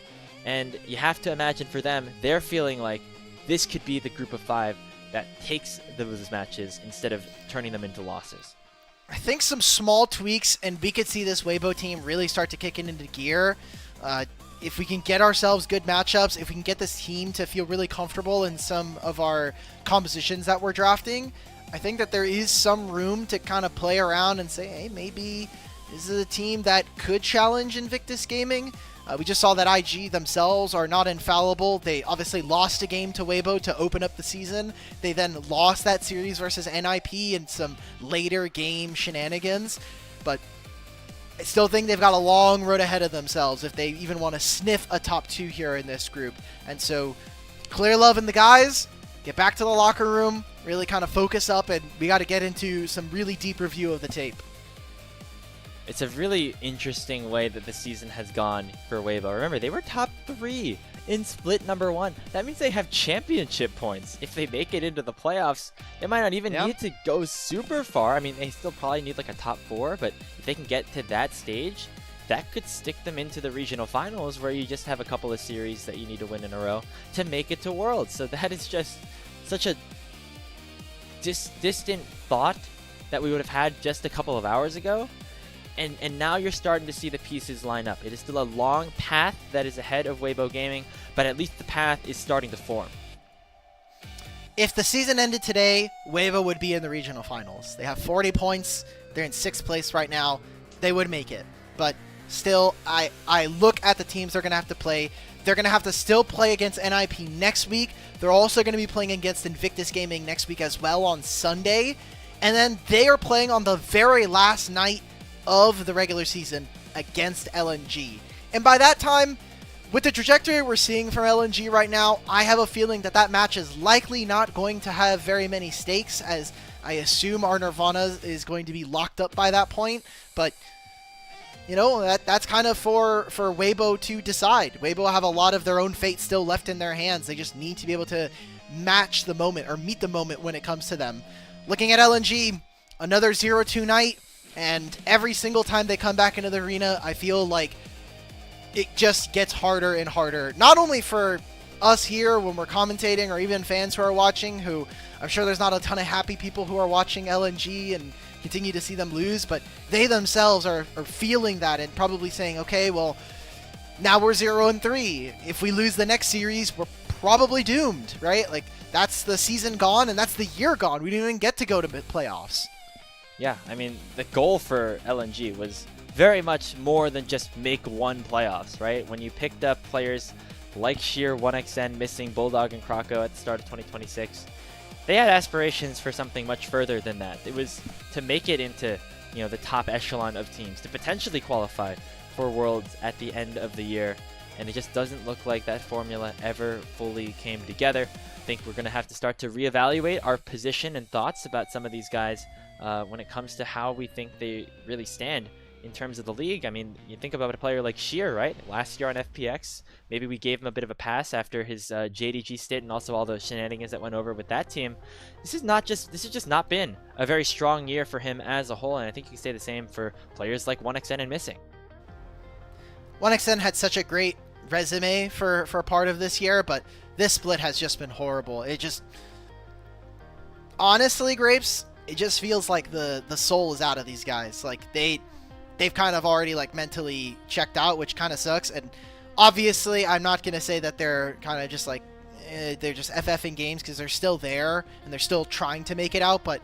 D: and you have to imagine for them, they're feeling like this could be the group of 5 that takes those matches instead of turning them into losses.
F: I think some small tweaks, and we could see this Weibo team really start to kick into gear. If we can get ourselves good matchups, if we can get this team to feel really comfortable in some of our compositions that we're drafting, I think that there is some room to kind of play around and say, hey, maybe this is a team that could challenge Invictus Gaming. We just saw that IG themselves are not infallible. They obviously lost a game to Weibo to open up the season. They then lost that series versus NIP in some later game shenanigans. But I still think they've got a long road ahead of themselves if they even want to sniff a top 2 here in this group. And so, clear love in the guys. get back to the locker room, really kind of focus up, and we got to get into some really deep review of the tape.
D: It's a really interesting way that the season has gone for Weibo. Remember, they were top 3 in split number 1. That means they have championship points. If they make it into the playoffs, they might not even need to go super far. I mean, they still probably need like a top 4, but if they can get to that stage, that could stick them into the regional finals where you just have a couple of series that you need to win in a row to make it to Worlds. So that is just such a distant thought that we would have had just a couple of hours ago. And now you're starting to see the pieces line up. It is still a long path that is ahead of Weibo Gaming, but at least the path is starting to form.
F: If the season ended today, Weibo would be in the regional finals. They have 40 points. They're in 6th place right now. They would make it. But still, I look at the teams they're going to have to play. They're going to have to still play against NIP next week. They're also going to be playing against Invictus Gaming next week as well on Sunday. And then they are playing on the very last night of the regular season against LNG. And by that time, with the trajectory we're seeing from LNG right now, I have a feeling that that match is likely not going to have very many stakes, as I assume our Nirvana is going to be locked up by that point. But you know, that's kind of for Weibo to decide. Weibo have a lot of their own fate still left in their hands. They just need to be able to match the moment or meet the moment when it comes to them. Looking at LNG, another 0-2 night, and every single time they come back into the arena, I feel like it just gets harder and harder. Not only for us here when we're commentating, or even fans who are watching, who I'm sure there's not a ton of happy people who are watching LNG and continue to see them lose, but they themselves are feeling that and probably saying, okay, well, now we're 0-3. If we lose the next series, we're probably doomed, right? Like, that's the season gone, and that's the year gone. We didn't even get to go to playoffs.
D: Yeah, I mean, the goal for LNG was very much more than just make one playoffs, right? When you picked up players like Sheer, 1XN, missing Bulldog and Croco at the start of 2026, they had aspirations for something much further than that. It was to make it into, you know, the top echelon of teams, to potentially qualify for Worlds at the end of the year. And it just doesn't look like that formula ever fully came together. I think we're going to have to start to reevaluate our position and thoughts about some of these guys when it comes to how we think they really stand in terms of the league. I mean, you think about a player like Sheer, right? Last year on FPX, maybe we gave him a bit of a pass after his JDG stint and also all the shenanigans that went over with that team. This has just not been a very strong year for him as a whole, and I think you can say the same for players like 1XN and Missing.
F: 1XN had such a great resume for a part of this year, but this split has just been horrible. It just, honestly, Grapes, it just feels like the soul is out of these guys. Like they've kind of already like mentally checked out, which kind of sucks. And obviously, I'm not gonna say that they're kind of just like they're just FFing games, because they're still there and they're still trying to make it out. But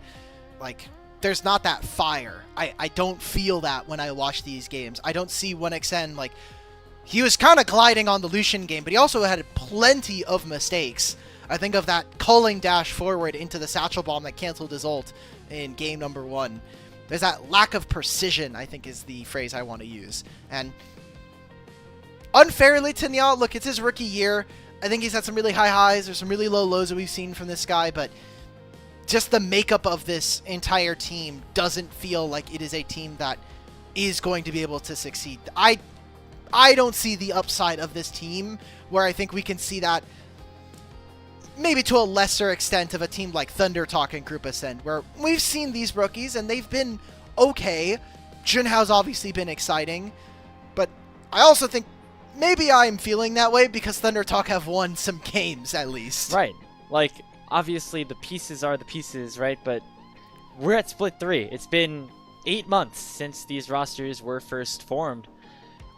F: like, there's not that fire. I don't feel that when I watch these games. I don't see 1XN like, he was kind of gliding on the Lucian game, but he also had plenty of mistakes. I think of that culling dash forward into the satchel bomb that canceled his ult in game number 1. There's that lack of precision, I think is the phrase I want to use. And unfairly to Nyal, look, it's his rookie year. I think he's had some really high highs. There's some really low lows that we've seen from this guy, but just the makeup of this entire team doesn't feel like it is a team that is going to be able to succeed. I don't see the upside of this team, where I think we can see that maybe to a lesser extent of a team like Thunder Talk and Group Ascend, where we've seen these rookies and they've been okay. Junhao's obviously been exciting, but I also think maybe I'm feeling that way because Thunder Talk have won some games at least.
D: Right. Like, obviously the pieces are the pieces, right? But we're at Split 3. It's been 8 months since these rosters were first formed.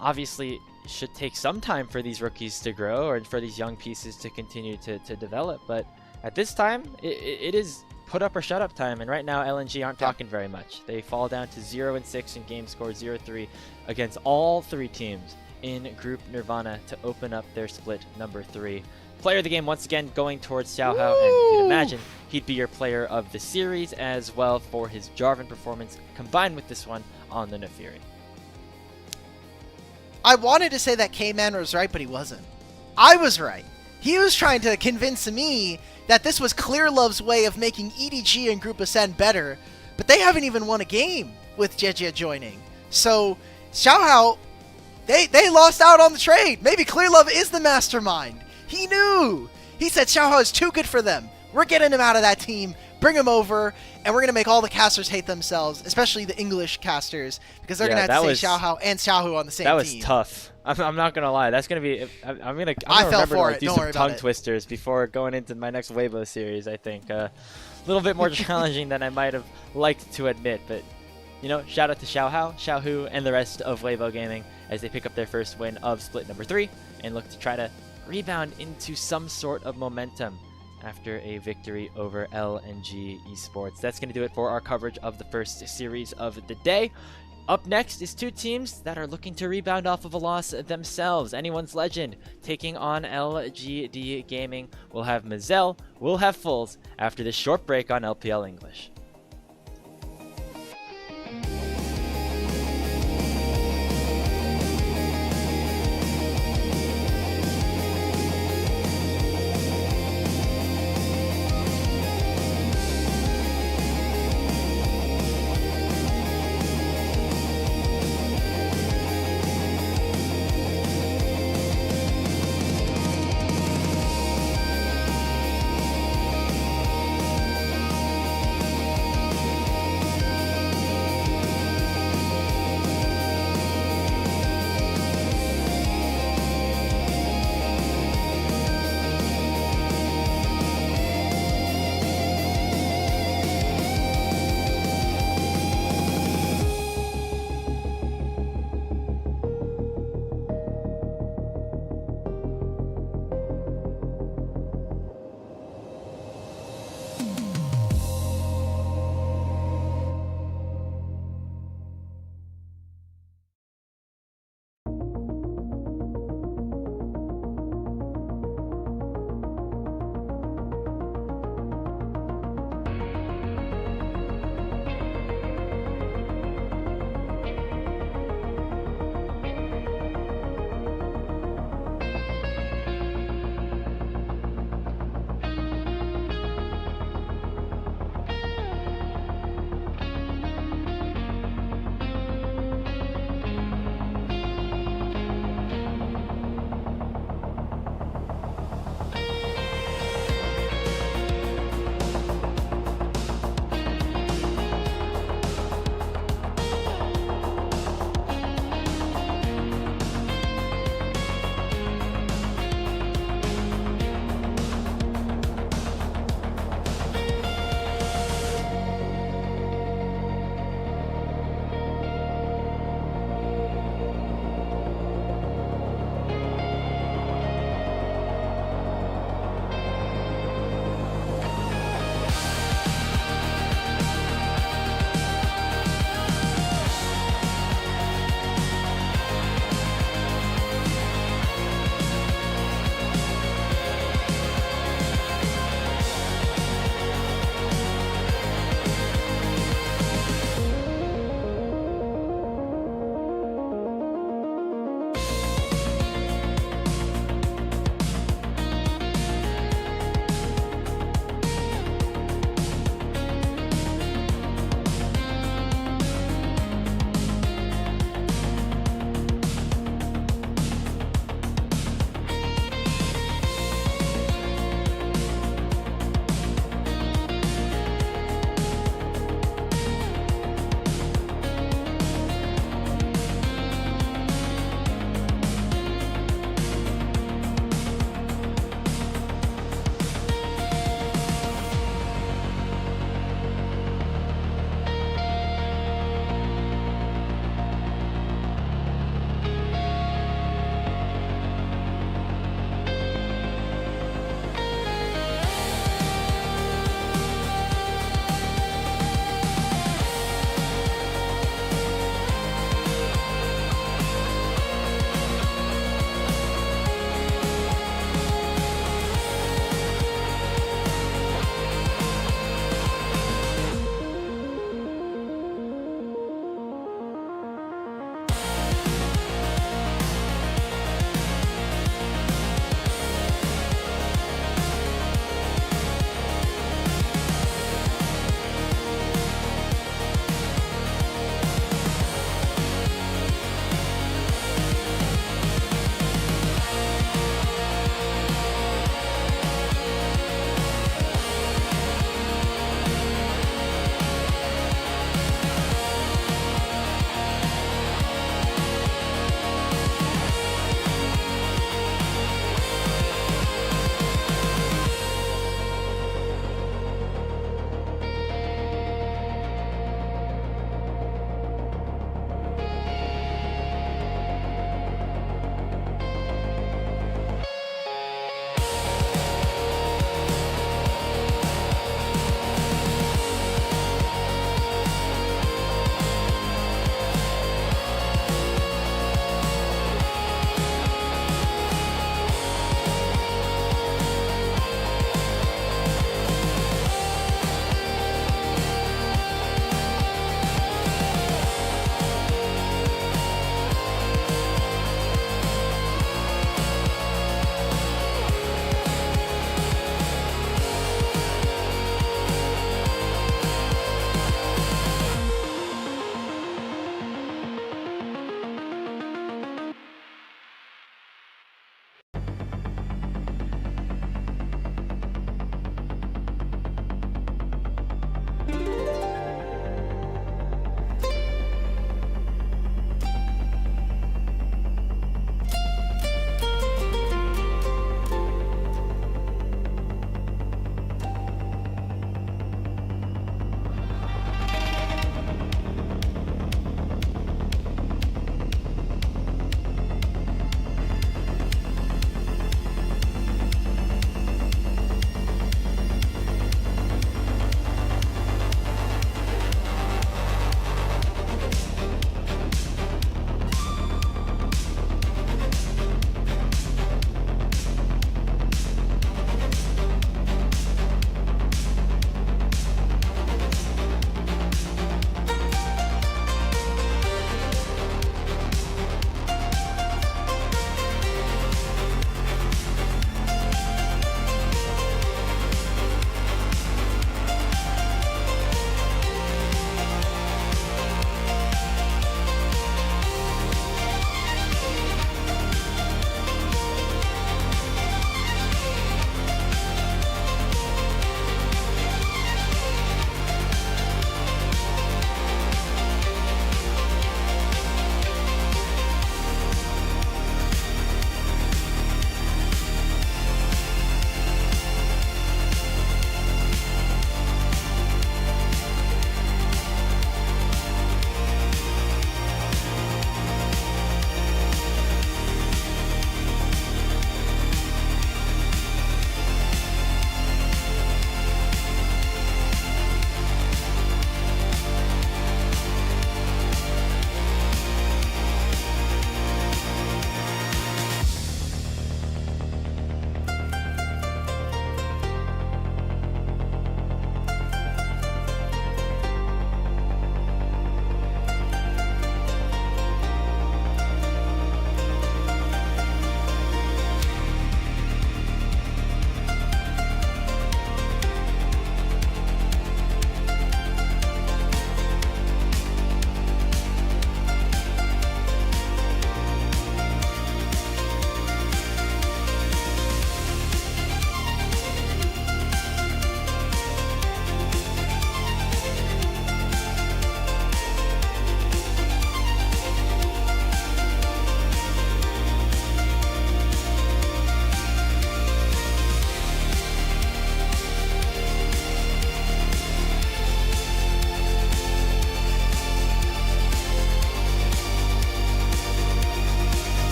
D: Obviously, it should take some time for these rookies to grow, or for these young pieces to continue to develop. But at this time, it is put up or shut up time. And right now, LNG aren't talking very much. They fall down to 0-6 in game score, 0-3 against all 3 teams in Group Nirvana to open up their split number 3. Player of the game once again going towards Xiaohao, and you can imagine he'd be your player of the series as well for his Jarvan performance combined with this one on the Nefiri.
F: I wanted to say that K-Man was right, but he wasn't. I was right. He was trying to convince me that this was Clear Love's way of making EDG and Group Ascend better, but they haven't even won a game with Jejia joining. So, Xiaohao, they lost out on the trade. Maybe Clear Love is the mastermind. He knew. He said Xiaohao is too good for them. We're getting him out of that team, bring him over, and we're going to make all the casters hate themselves, especially the English casters, because they're going to have to say Xiaohao and Xiaohu on the same team.
D: That was tough. I'm not going to lie. That's going to be... I'm going to
F: fell for
D: like,
F: it.
D: do
F: Don't
D: some
F: worry about
D: tongue
F: it.
D: twisters before going into my next Weibo series, I think. A little bit more challenging than I might have liked to admit, but, you know, shout out to Xiaohao, Xiaohu, and the rest of Weibo Gaming as they pick up their first win of split number 3 and look to try to rebound into some sort of momentum after a victory over LNG Esports. That's going to do it for our coverage of the first series of the day. Up next is two teams that are looking to rebound off of a loss themselves. Anyone's Legend taking on LGD Gaming. We'll have Mazel, we'll have Fulls after this short break on LPL English.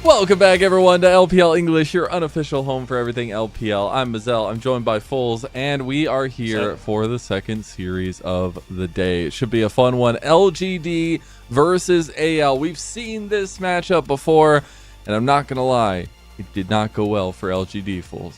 I: Welcome back, everyone, to LPL English, your unofficial home for everything LPL. I'm Mazel. I'm joined by Foles, and we are here for the second series of the day. It should be a fun one. LGD versus AL. We've seen this matchup before, and I'm not going to lie, it did not go well for LGD, Foles.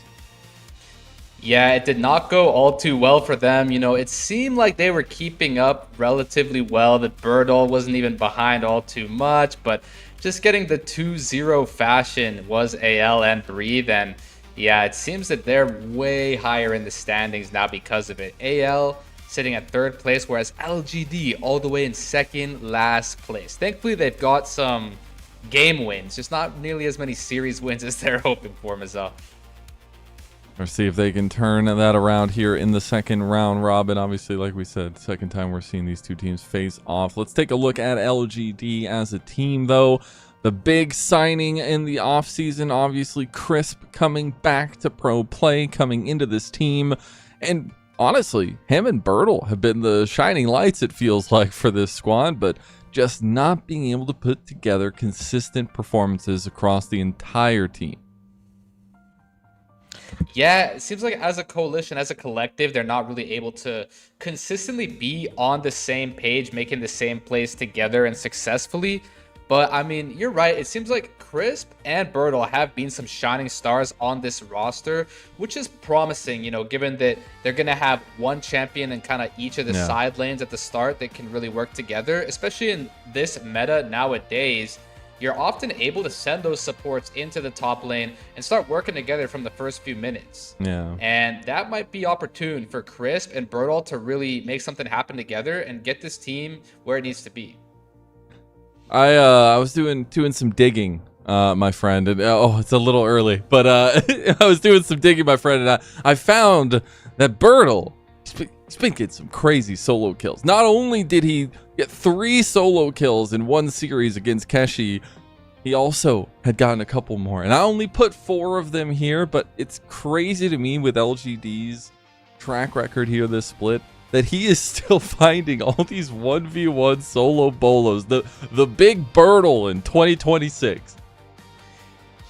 J: Yeah, it did not go all too well for them. You know, it seemed like they were keeping up relatively well. That Birdall wasn't even behind all too much, but just getting the 2-0 fashion was AL and Breathe, and yeah, it seems that they're way higher in the standings now because of it. AL sitting at 3rd place, whereas LGD all the way in 2nd last place. Thankfully, they've got some game wins, just not nearly as many series wins as they're hoping for, Mazel.
I: Let's see if they can turn that around here in the second round robin. Obviously, like we said, second time we're seeing these two teams face off. Let's take a look at LGD as a team, though. The big signing in the offseason, obviously, Crisp coming back to pro play, coming into this team. And honestly, him and Birdall have been the shining lights, it feels like, for this squad, but just not being able to put together consistent performances across the entire team.
J: Yeah, it seems like as a coalition, as a collective, they're not really able to consistently be on the same page, making the same plays together and successfully. But I mean, you're right. It seems like Crisp and Birdall have been some shining stars on this roster, which is promising, you know, given that they're going to have one champion in kind of each of the side lanes at the start that can really work together, especially in this meta nowadays. You're often able to send those supports into the top lane and start working together from the first few minutes.
I: Yeah.
J: And that might be opportune for Crisp and Birdall to really make something happen together and get this team where it needs to be.
I: I was doing some digging, my friend, and it's a little early, but I was doing some digging, my friend, and I found that Birdall has been getting some crazy solo kills. Not only did he get 3 solo kills in one series against Keshi, he also had gotten a couple more. And I only put 4 of them here, but it's crazy to me with LGD's track record here this split that he is still finding all these 1v1 solo bolos. The big Birdall in 2026.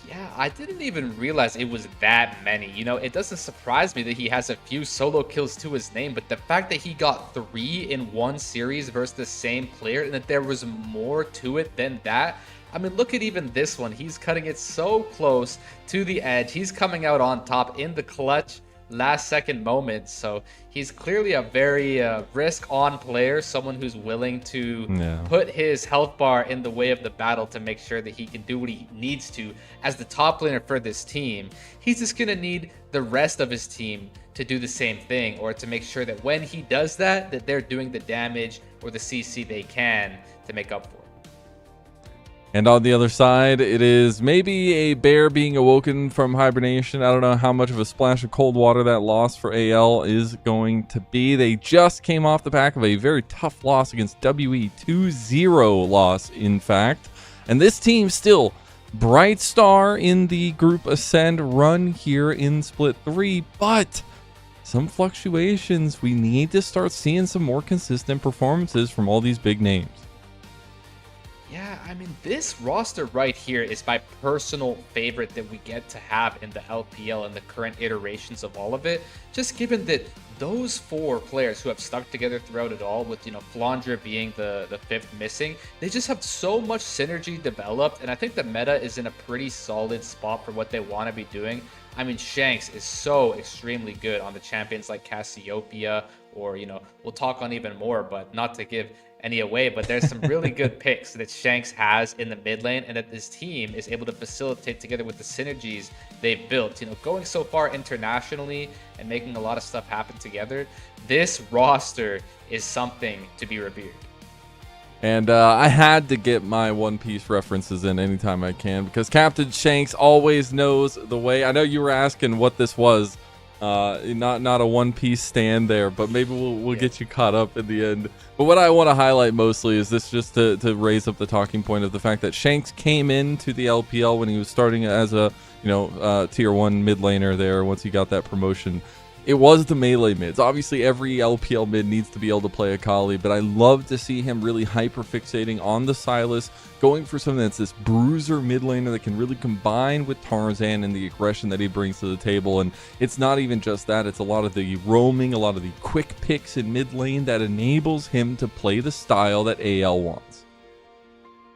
J: Yeah, I didn't even realize it was that many. You know, it doesn't surprise me that he has a few solo kills to his name, but the fact that he got 3 in one series versus the same player and that there was more to it than that. I mean, look at even this one. He's cutting it so close to the edge. He's coming out on top in the clutch last second moment. So he's clearly a very risk on player, someone who's willing to put his health bar in the way of the battle to make sure that he can do what he needs to as the top laner for this team. He's just gonna need the rest of his team to do the same thing, or to make sure that when he does that, that they're doing the damage or the CC they can to make up for it.
I: And on the other side, it is maybe a bear being awoken from hibernation. I don't know how much of a splash of cold water that loss for AL is going to be. They just came off the back of a very tough loss against WE, 2-0 loss, in fact. And this team still bright star in the group ascend run here in Split 3, but some fluctuations. We need to start seeing some more consistent performances from all these big names.
J: Yeah, I mean, this roster right here is my personal favorite that we get to have in the LPL and the current iterations of all of it. Just given that those 4 players who have stuck together throughout it all, with, you know, Flandre being the 5th missing, they just have so much synergy developed, and I think the meta is in a pretty solid spot for what they want to be doing. I mean, Shanks is so extremely good on the champions like Cassiopeia, or, you know, we'll talk on even more, but not to give any away, but there's some really good picks that Shanks has in the mid lane, and that this team is able to facilitate together with the synergies they've built. You know, going so far internationally and making a lot of stuff happen together, this roster is something to be revered.
I: And I had to get my One Piece references in anytime I can, because Captain Shanks always knows the way. I know you were asking what this was. Not a One Piece stand there, but maybe we'll get you caught up in the end. But what I want to highlight mostly is this, just to raise up the talking point of the fact that Shanks came into the LPL when he was starting as a tier 1 mid laner there once he got that promotion. it was the melee mids. Obviously, every LPL mid needs to be able to play Akali, but I love to see him really hyper-fixating on the Sylas, going for something that's this bruiser mid laner that can really combine with Tarzan and the aggression that he brings to the table. And it's not even just that, it's a lot of the roaming, a lot of the quick picks in mid lane that enables him to play the style that AL wants.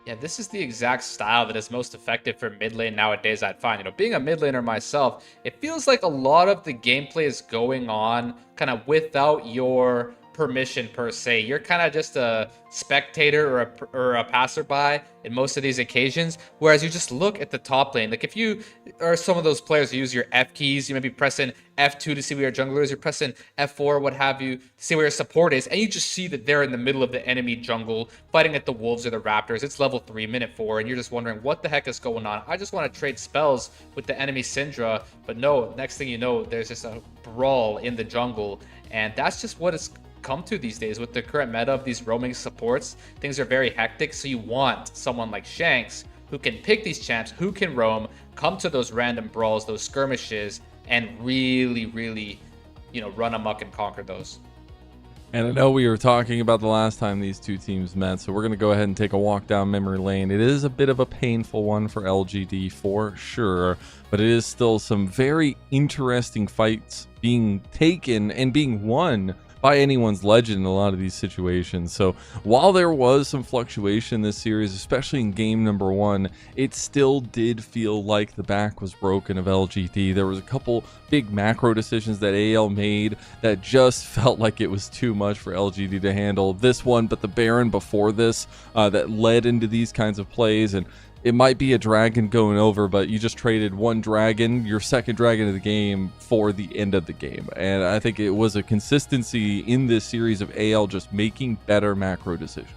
J: Yeah, this is the exact style that is most effective for mid lane nowadays, I'd find. Being a mid laner myself, it feels like a lot of the gameplay is going on kind of without your permission per se. You're kind of just a spectator or a passerby in most of these occasions, whereas you just look at the top lane. Like if you are some of those players who use your F keys, you may be pressing F2 to see where your jungler is, you're pressing F4, what have you, to see where your support is, and you just see that they're in the middle of the enemy jungle fighting at the wolves or the raptors. It's level 3, minute 4, and you're just wondering what the heck is going on. I just want to trade spells with the enemy Syndra, but no, next thing you know, there's just a brawl in the jungle, and that's just what it's come to these days with the current meta of these roaming supports. Things are very hectic, so you want someone like Shanks who can pick these champs, who can roam, come to those random brawls, those skirmishes, and really run amok and conquer those.
I: And I know we were talking about the last time these two teams met, so we're going to go ahead and take a walk down memory lane. It is a bit of a painful one for LGD for sure, but it is still some very interesting fights being taken and being won by anyone's legend in a lot of these situations. So while there was some fluctuation in this series, especially in game number 1, it still did feel like the back was broken of LGD. There was a couple big macro decisions that AL made that just felt like it was too much for LGD to handle. This one, but the Baron before this, that led into these kinds of plays. And it might be a dragon going over, but you just traded one dragon, your second dragon of the game, for the end of the game. And I think it was a consistency in this series of AL just making better macro decisions.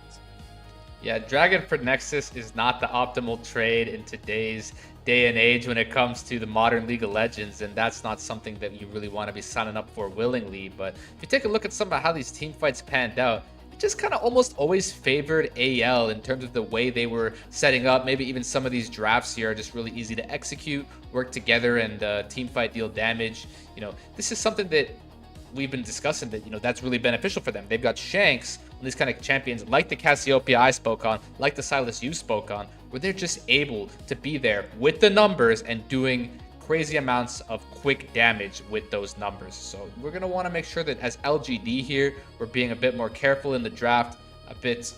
J: Yeah, Dragon for Nexus is not the optimal trade in today's day and age when it comes to the modern League of Legends, and that's not something that you really want to be signing up for willingly. But if you take a look at some of how these team fights panned out, just kind of almost always favored AL in terms of the way they were setting up. Maybe even some of these drafts here are just really easy to execute, work together, and team fight deal damage. This is something that we've been discussing that, that's really beneficial for them. They've got Shanks on these kind of champions like the Cassiopeia I spoke on, like the Sylas you spoke on, where they're just able to be there with the numbers and doing crazy amounts of quick damage with those numbers. So we're going to want to make sure that as LGD here, we're being a bit more careful in the draft, a bit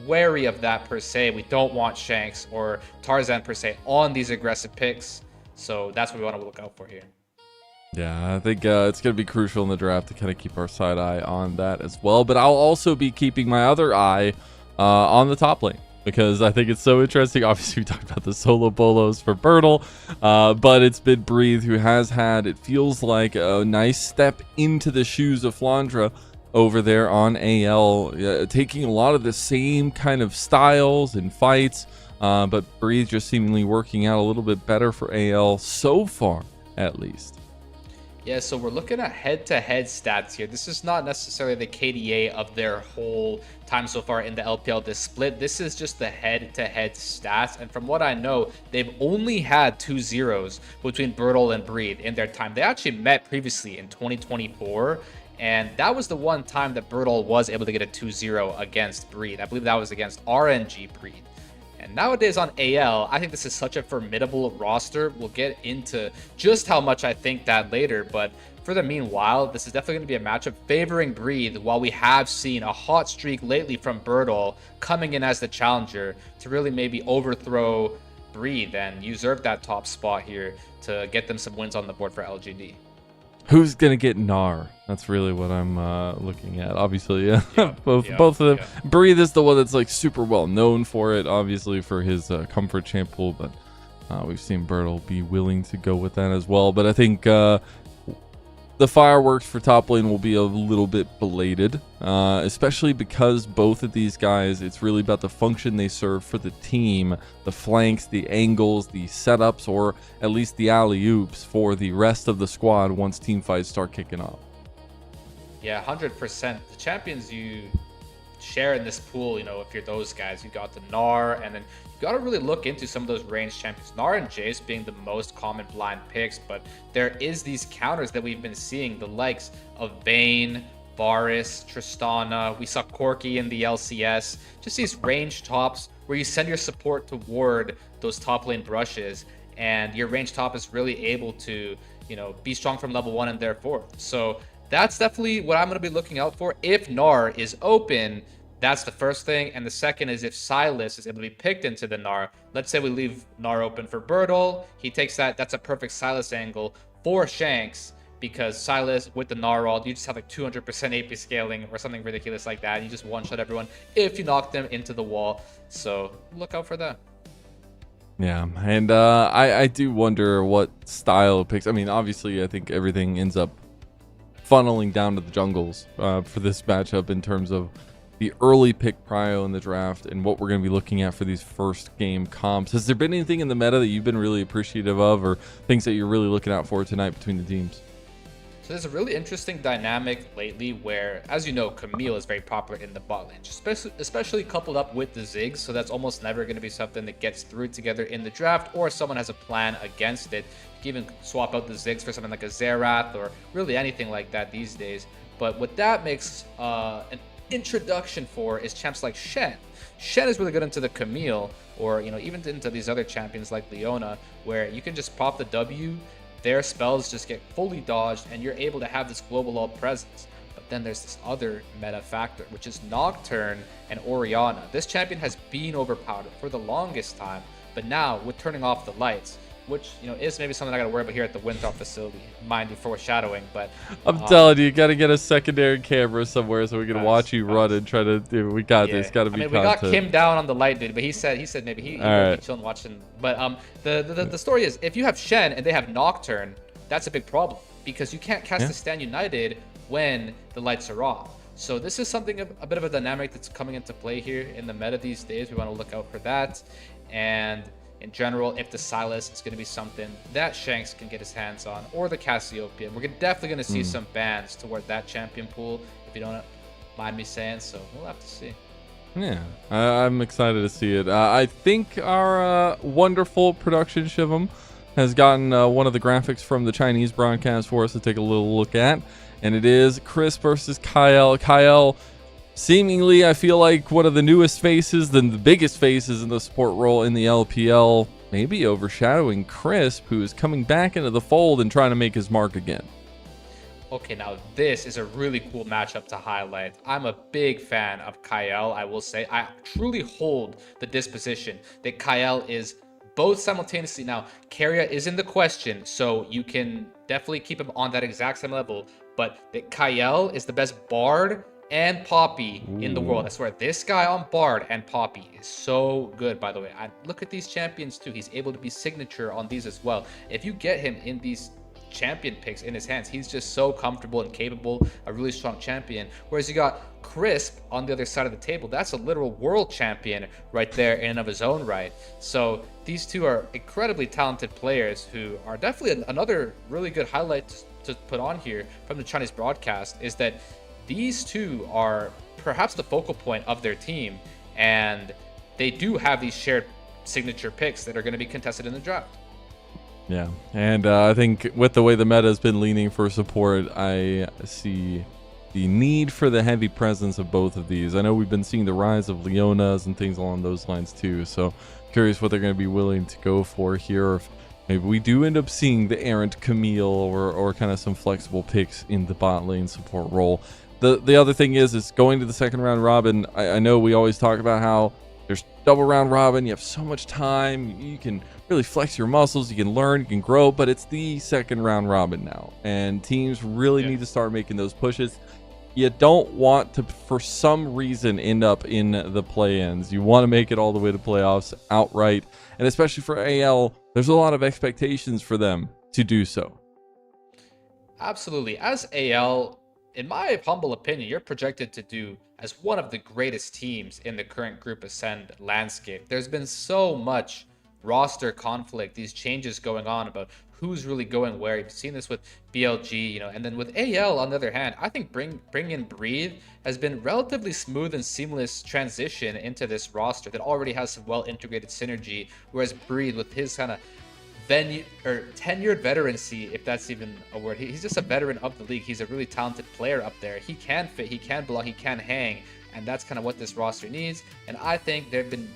J: wary of that per se. We don't want Shanks or Tarzan per se on these aggressive picks. So that's what we want to look out for here.
I: Yeah, I think it's going to be crucial in the draft to kind of keep our side eye on that as well. But I'll also be keeping my other eye on the top lane, because I think it's so interesting. Obviously, we talked about the solo bolos for Bertle, but it's been Breathe who has had, it feels like, a nice step into the shoes of Flandre over there on AL, taking a lot of the same kind of styles and fights, but Breathe just seemingly working out a little bit better for AL so far, at least.
J: Yeah, so we're looking at head-to-head stats here. This is not necessarily the KDA of their whole time so far in the LPL this split. This is just the head-to-head stats. And from what I know, they've only had 2 zeros between Bertle and Breathe in their time. They actually met previously in 2024. And that was the one time that Bertle was able to get a 2-0 against Breathe. I believe that was against RNG Breathe. And nowadays on AL, I think this is such a formidable roster. We'll get into just how much I think that later, but for the meanwhile, this is definitely going to be a matchup favoring Breathe, while we have seen a hot streak lately from Bertle coming in as the challenger to really maybe overthrow Breathe and usurp that top spot here to get them some wins on the board for LGD.
I: Who's gonna get Gnar? That's really what I'm looking at. Obviously, yeah. both of them. Yeah. Breathe is the one that's like super well known for it, obviously for his comfort champ pool, but we've seen Bertle be willing to go with that as well. But I think the fireworks for top lane will be a little bit belated, especially because both of these guys, it's really about the function they serve for the team, the flanks, the angles, the setups, or at least the alley-oops for the rest of the squad once team fights start kicking off.
J: Yeah, 100%. The champions you share in this pool, if you're those guys. You got the Gnar, and then you got to really look into some of those range champions. Gnar and Jace being the most common blind picks, but there is these counters that we've been seeing, the likes of Bane, Varus, Tristana. We saw Corki in the LCS. Just these range tops where you send your support toward those top lane brushes, and your range top is really able to, be strong from level 1 and therefore. So that's definitely what I'm going to be looking out for. If Gnar is open, that's the first thing. And the second is if Sylas is able to be picked into the Gnar. Let's say we leave Gnar open for Bertle. He takes that. That's a perfect Sylas angle for Shanks, because Sylas with the Gnar ult, you just have like 200% AP scaling or something ridiculous like that. You just one-shot everyone if you knock them into the wall. So look out for that.
I: Yeah, and I do wonder what style of picks. I mean, obviously, I think everything ends up funneling down to the jungles for this matchup in terms of the early pick prio in the draft and what we're going to be looking at for these first game comps. Has there been anything in the meta that you've been really appreciative of, or things that you're really looking out for tonight between the teams?
J: So there's a really interesting dynamic lately where, as you know, Camille is very popular in the bot lane, especially coupled up with the Ziggs. So that's almost never going to be something that gets through together in the draft, or someone has a plan against it. You can even swap out the Ziggs for something like a Xerath or really anything like that these days. But what that makes an introduction for is champs like Shen. Shen is really good into the Camille, or even into these other champions like Leona, where you can just pop the W, their spells just get fully dodged, and you're able to have this global ult presence. But then there's this other meta factor, which is Nocturne and Orianna. This champion has been overpowered for the longest time, but now with turning off the lights, which is maybe something I gotta worry about here at the Winthrop facility, mind you, foreshadowing. But
I: I'm telling you, gotta get a secondary camera somewhere so we can watch you run and try to do. We got this. Gotta be.
J: We got Kim down on the light, dude, but he said maybe he might be chilling watching. But the story is, if you have Shen and they have Nocturne, that's a big problem, because you can't cast the Stand United when the lights are off. So this is something a bit of a dynamic that's coming into play here in the meta these days. We want to look out for that. And in general, if the Sylas is going to be something that Shanks can get his hands on, or the Cassiopeia, we're definitely going to see some bans toward that champion pool, if you don't mind me saying. So we'll have to see.
I: Yeah, I'm excited to see it. I think our wonderful production Shivam has gotten one of the graphics from the Chinese broadcast for us to take a little look at, and it is Chris versus Kyle. Kyle, seemingly, I feel like one of the newest faces, the biggest faces in the support role in the LPL, maybe overshadowing Crisp, who is coming back into the fold and trying to make his mark again.
J: Okay, now this is a really cool matchup to highlight. I'm a big fan of Kyle, I will say. I truly hold the disposition that Kyle is both simultaneously. Now, Keria is in the question, so you can definitely keep him on that exact same level, but that Kyle is the best Bard and Poppy in the world. I swear, this guy on Bard and Poppy is so good, by the way. Look at these champions too. He's able to be signature on these as well. If you get him in these champion picks in his hands, he's just so comfortable and capable, a really strong champion. Whereas you got Crisp on the other side of the table. That's a literal world champion right there in and of his own right. So these two are incredibly talented players who are definitely another really good highlight to put on here from the Chinese broadcast, is that these two are perhaps the focal point of their team, and they do have these shared signature picks that are going to be contested in the draft.
I: Yeah, and I think with the way the meta has been leaning for support, I see the need for the heavy presence of both of these. I know we've been seeing the rise of Leonas and things along those lines too, so curious what they're going to be willing to go for here. If maybe we do end up seeing the errant Camille or kind of some flexible picks in the bot lane support role. The other thing is going to the second round robin. I know we always talk about how there's double round robin, you have so much time, you can really flex your muscles, you can learn, you can grow, but it's the second round robin now, and teams really need to start making those pushes. You don't want to, for some reason, end up in the play-ins. You want to make it all the way to playoffs outright, and especially for AL, there's a lot of expectations for them to do so.
J: Absolutely. As AL, in my humble opinion, you're projected to do as one of the greatest teams in the current Group Ascend landscape. There's been so much roster conflict, these changes going on about who's really going where. You've seen this with BLG, you know, and then with AL on the other hand, I think bring in Breathe has been relatively smooth and seamless transition into this roster that already has some well integrated synergy, whereas Breathe with his kind of tenured veterancy, if that's even a word, he's just a veteran of the league. He's a really talented player up there. He can fit, he can belong, he can hang, and that's kind of what this roster needs. And I think they've been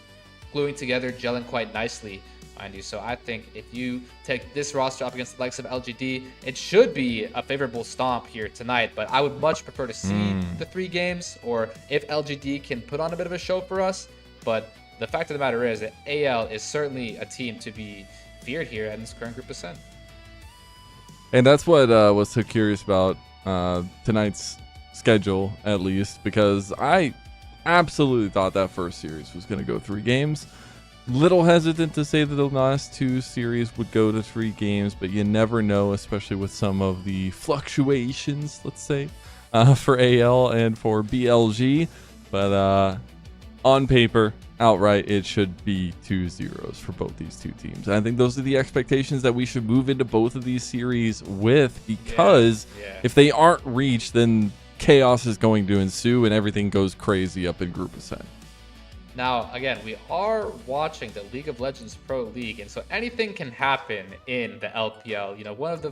J: gluing together, gelling quite nicely, mind you. So I think if you take this roster up against the likes of LGD, it should be a favorable stomp here tonight. But I would much prefer to see the 3 games, or if LGD can put on a bit of a show for us. But the fact of the matter is that AL is certainly a team to be feared here in this current group of 10.
I: And that's what was so curious about tonight's schedule, at least, because I absolutely thought that first series was going to go 3 games. Little hesitant to say that the last 2 series would go to 3 games, but you never know, especially with some of the fluctuations, let's say, for AL and for BLG. But on paper, outright, it should be 2-0s for both these 2 teams. And I think those are the expectations that we should move into both of these series with, because if they aren't reached, then chaos is going to ensue and everything goes crazy up in Group of 10.
J: Now, again, we are watching the League of Legends Pro League, and so anything can happen in the LPL. You know, one of the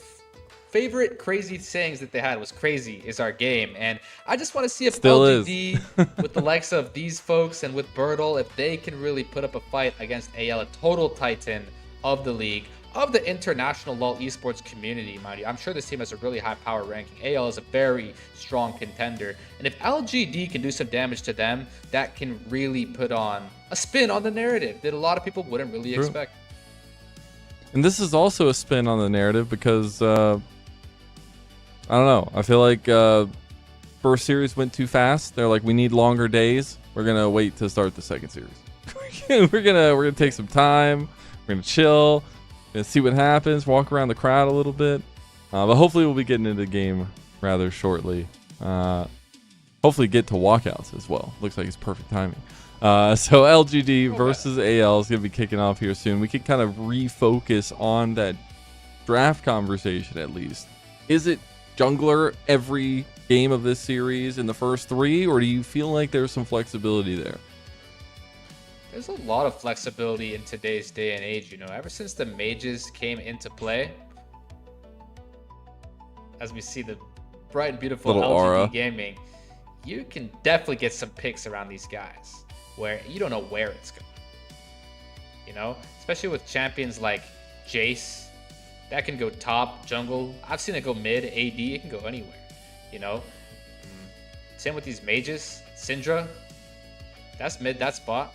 J: favorite crazy sayings that they had was "crazy is our game," and I just want to see if LGD with the likes of these folks and with Bertle, if they can really put up a fight against AL, a total titan of the league, of the international LoL esports community, mind you. I'm sure this team has a really high power ranking. AL is a very strong contender, and if LGD can do some damage to them, that can really put on a spin on the narrative that a lot of people wouldn't really expect.
I: And this is also a spin on the narrative because I don't know. I feel like first series went too fast. They're like, we need longer days. We're gonna wait to start the second series. we're gonna take some time. We're gonna chill. We're gonna see what happens. Walk around the crowd a little bit. But hopefully we'll be getting into the game rather shortly. Hopefully get to walkouts as well. Looks like it's perfect timing. So LGD versus AL is gonna be kicking off here soon. We can kind of refocus on that draft conversation at least. Is it jungler every game of this series in the first 3, or do you feel like there's some flexibility there?
J: There's a lot of flexibility in today's day and age, you know. Ever since the mages came into play, as we see the bright and beautiful
I: Little
J: LGD
I: aura.
J: gaming, you can definitely get some picks around these guys where you don't know where it's going. You know, especially with champions like Jace. That can go top, jungle. I've seen it go mid, AD. It can go anywhere, you know. Same with these mages. Syndra, that's mid, that spot.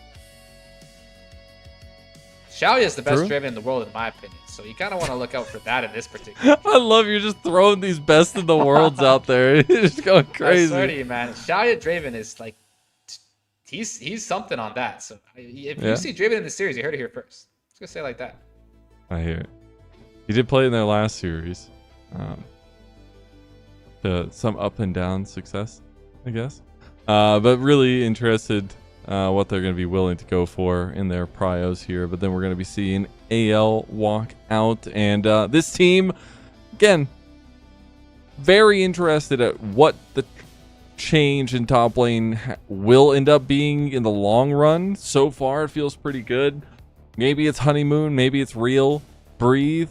J: Xiaoya is the best Draven in the world, in my opinion. So you kind of want to look out for that in this particular.
I: I love you just throwing these best in the worlds out there. You're just going crazy.
J: I swear to you, man. Xiaoya Draven is like, he's something on that. So if you see Draven in the series, you heard it here first. I was gonna say it like that.
I: I hear it. He did play in their last series. Some up and down success, I guess. But really interested what they're going to be willing to go for in their prios here. But then we're going to be seeing AL walk out. And this team, again, very interested at what the change in top lane will end up being in the long run. So far, it feels pretty good. Maybe it's honeymoon. Maybe it's real. Breathe.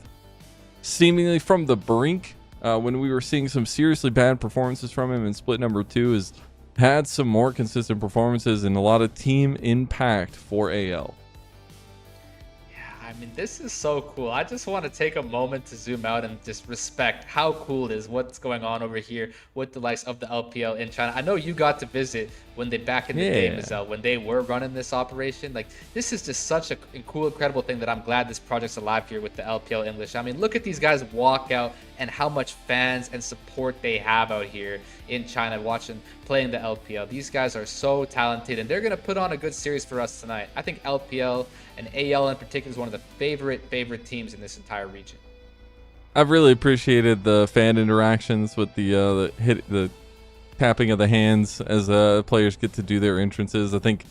I: Seemingly from the brink, when we were seeing some seriously bad performances from him in split number 2, has had some more consistent performances and a lot of team impact for AL.
J: I mean, this is so cool. I just want to take a moment to zoom out and just respect how cool it is, what's going on over here with the likes of the LPL in China. I know you got to visit when they back in the game as well, when they were running this operation. Like, this is just such a cool, incredible thing that I'm glad this project's alive here with the LPL English. I mean, look at these guys walk out and how much fans and support they have out here in China playing the LPL. These guys are so talented, and they're going to put on a good series for us tonight. I think LPL and AL in particular is one of the favorite teams in this entire region.
I: I've really appreciated the fan interactions with the tapping of the hands as players get to do their entrances. I think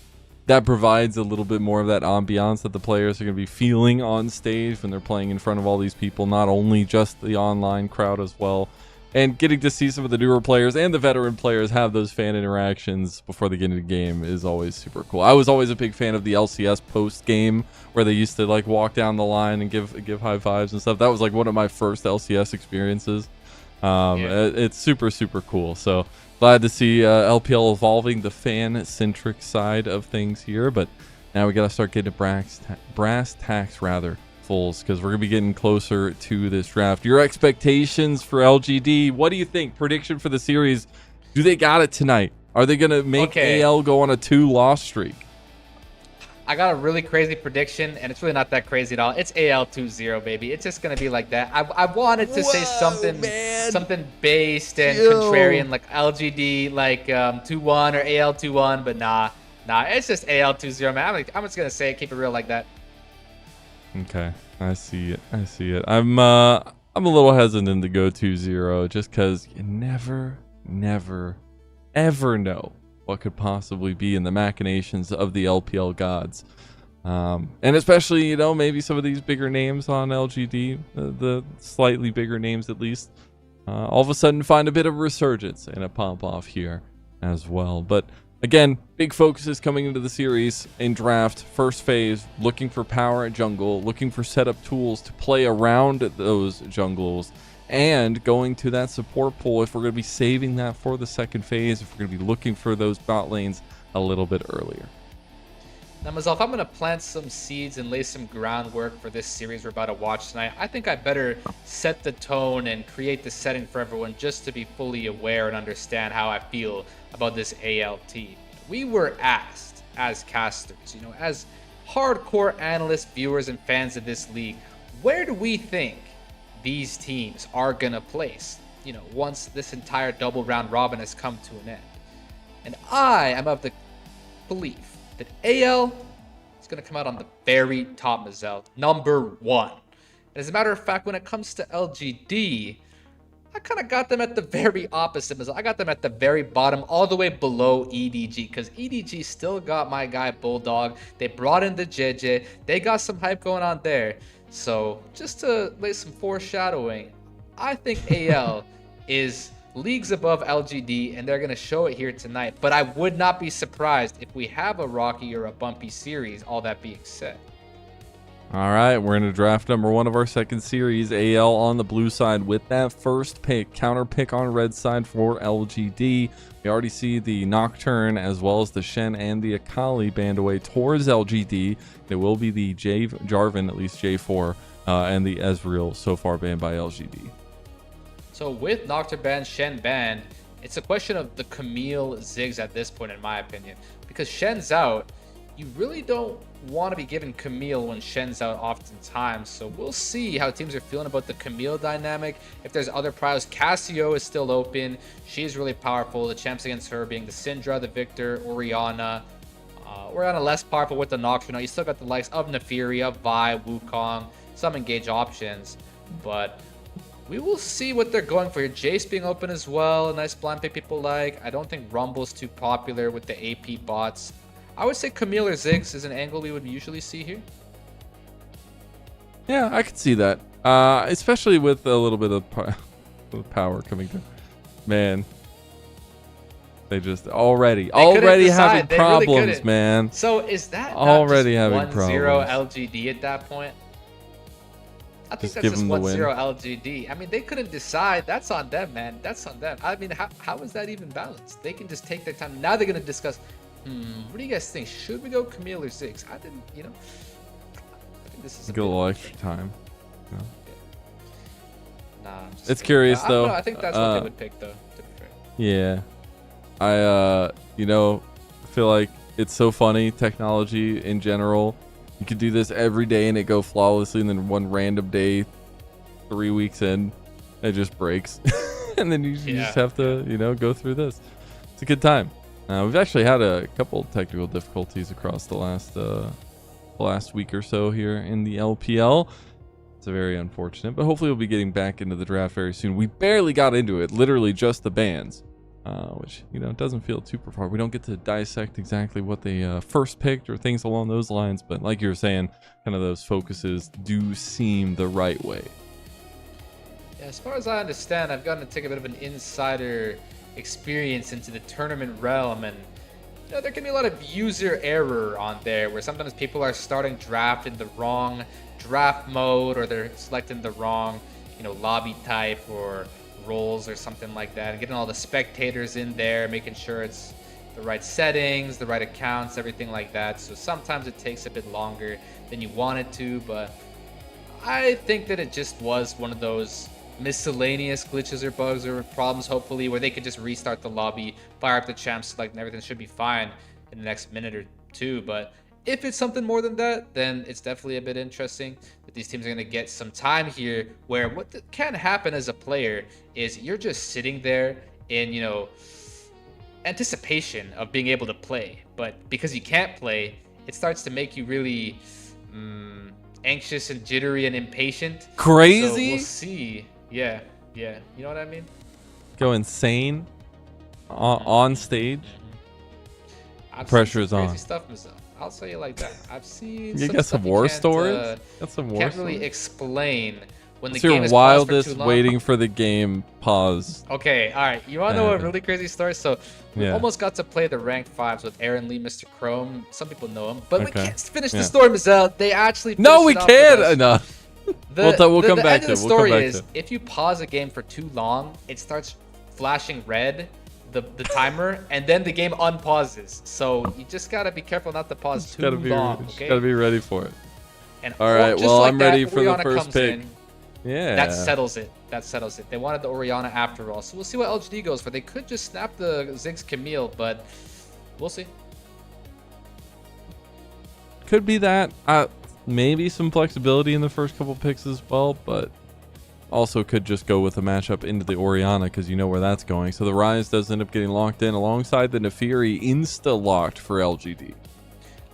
I: that provides a little bit more of that ambiance that the players are going to be feeling on stage when they're playing in front of all these people, not only just the online crowd as well. And getting to see some of the newer players and the veteran players have those fan interactions before they get into the game is always super cool. I was always a big fan of the LCS post game where they used to like walk down the line and give high fives and stuff. That was like one of my first LCS experiences. It's super cool. So glad to see LPL evolving the fan-centric side of things here. But now we got to start getting to brass tacks rather. Because we're going to be getting closer to this draft. Your expectations for LGD, what do you think? Prediction for the series, do they got it tonight? Are they going to make AL go on a 2-loss streak?
J: I got a really crazy prediction, and it's really not that crazy at all. It's AL 2-0, baby. It's just going to be like that. I wanted to say something based and contrarian, like LGD, like 2-1 or AL 2-1, but nah, it's just AL 2-0, man. I'm just going to say it, keep it real like that.
I: Okay, I see it. I'm a little hesitant to go 2-0 just because you never, ever know what could possibly be in the machinations of the LPL gods. And especially, you know, maybe some of these bigger names on LGD, the slightly bigger names at least, all of a sudden find a bit of resurgence and a pump off here as well. But again, big focus is coming into the series in draft, first phase, looking for power at jungle, looking for setup tools to play around those jungles, and going to that support pool if we're going to be saving that for the second phase, if we're going to be looking for those bot lanes a little bit earlier.
J: Now, Mazal, if I'm going to plant some seeds and lay some groundwork for this series we're about to watch tonight, I think I better set the tone and create the setting for everyone just to be fully aware and understand how I feel about this AL team. We were asked as casters, you know, as hardcore analysts, viewers, and fans of this league, where do we think these teams are going to place, you know, once this entire double round robin has come to an end? And I am of the belief that AL is going to come out on the very top, Mazal, number 1. And as a matter of fact, when it comes to LGD, I kind of got them at the very opposite, Mazal. I got them at the very bottom, all the way below EDG, because EDG still got my guy Bulldog. They brought in the JJ. They got some hype going on there. So just to lay some foreshadowing, I think AL is leagues above LGD, and they're going to show it here tonight. But I would not be surprised if we have a rocky or a bumpy series, all that being said.
I: All right, we're in a draft number 1 of our second series. AL on the blue side with that first pick. Counter pick on red side for LGD. We already see the Nocturne as well as the Shen and the Akali band away towards LGD. It will be the Jarvan, at least J4, and the Ezreal so far banned by LGD.
J: So with Nocturne ban, Shen ban, it's a question of the Camille Ziggs at this point, in my opinion. Because Shen's out, you really don't want to be giving Camille when Shen's out oftentimes. So we'll see how teams are feeling about the Camille dynamic. If there's other pros, Cassio is still open. She's really powerful. The champs against her being the Syndra, the Victor, Orianna. Orianna less powerful with the Nocturne. You still got the likes of Nefiria, Vi, Wukong, some engage options. But we will see what they're going for here. Jace being open as well. A nice blind pick people like. I don't think Rumble's too popular with the AP bots. I would say Camille or Ziggs is an angle we would usually see here.
I: Yeah, I could see that. Especially with a little bit of power coming through. Man. They just already having problems, really, man.
J: So is that
I: already having
J: 1-0
I: problems.
J: LGD at that point? I think
I: Just
J: that's
I: give
J: just
I: them the
J: 1-0 LGD. I mean, they couldn't decide. That's on them, man. That's on them. I mean, how is that even balanced? They can just take their time. Now they're going to discuss, what do you guys think? Should we go Camille or Ziggs? I think this is
I: a little extra time. No.
J: Nah, I'm just
I: it's curious, though.
J: I think that's what they would pick, though, to be fair.
I: Yeah. I feel like it's so funny, technology in general. You could do this every day and it go flawlessly, and then one random day, 3 weeks in, it just breaks. And then you just have to, go through this. It's a good time. We've actually had a couple technical difficulties across the last week or so here in the LPL. It's very unfortunate, but hopefully we'll be getting back into the draft very soon. We barely got into it, literally just the bans. which, you know, doesn't feel too far. We don't get to dissect exactly what they first picked or things along those lines, but like you were saying, kind of those focuses do seem the right way.
J: Yeah, as far as I understand, I've gotten to take a bit of an insider experience into the tournament realm, and you know, there can be a lot of user error on there where sometimes people are starting draft in the wrong draft mode, or they're selecting the wrong, you know, lobby type or roles or something like that, and getting all the spectators in there, making sure it's the right settings, the right accounts, everything like that. So sometimes it takes a bit longer than you want it to, but I think that it just was one of those miscellaneous glitches or bugs or problems, hopefully, where they could just restart the lobby, fire up the champ select, and everything should be fine in the next minute or two. But if it's something more than that, then it's definitely a bit interesting that these teams are going to get some time here, where what can happen as a player is you're just sitting there in, you know, anticipation of being able to play, but because you can't play, it starts to make you really anxious and jittery and impatient.
I: Crazy.
J: So we'll see. Yeah, you know what I mean?
I: Go insane on stage. Pressure is on.
J: Crazy stuff myself. I'll tell you like that. I've seen.
I: You got some war stories. Got some war
J: can't
I: stories.
J: really explain when
I: What's
J: the game
I: your
J: is paused for
I: wildest
J: too long.
I: waiting for the game pause?
J: Okay, all right. You want to know a really crazy story? So we
I: Yeah.
J: almost got to play the ranked fives with Aaron Lee, Mr. Chrome. Some people know him, but we
I: Okay.
J: can't finish
I: Yeah.
J: the story, Mizzelle. They actually
I: No,
J: finished
I: we
J: it off with
I: can't.
J: us.
I: No. We'll come back
J: end
I: to
J: of
I: it.
J: the
I: We'll come
J: story
I: back
J: is
I: to it.
J: if you pause a game for too long, it starts flashing red, the timer, and then the game unpauses. So you just gotta be careful not to pause too long. Okay.
I: Gotta be ready for it.
J: And
I: All right.
J: just
I: Well,
J: like
I: I'm
J: that,
I: ready for the
J: Orianna
I: first
J: comes
I: pick.
J: in.
I: Yeah.
J: That settles it. They wanted the Orianna after all. So we'll see what LGD goes for. They could just snap the Ziggs Camille, but we'll see.
I: Could be that. Maybe some flexibility in the first couple picks as well, but also could just go with a matchup into the Orianna because you know where that's going. So the Rise does end up getting locked in alongside the Nefiri, insta-locked for LGD.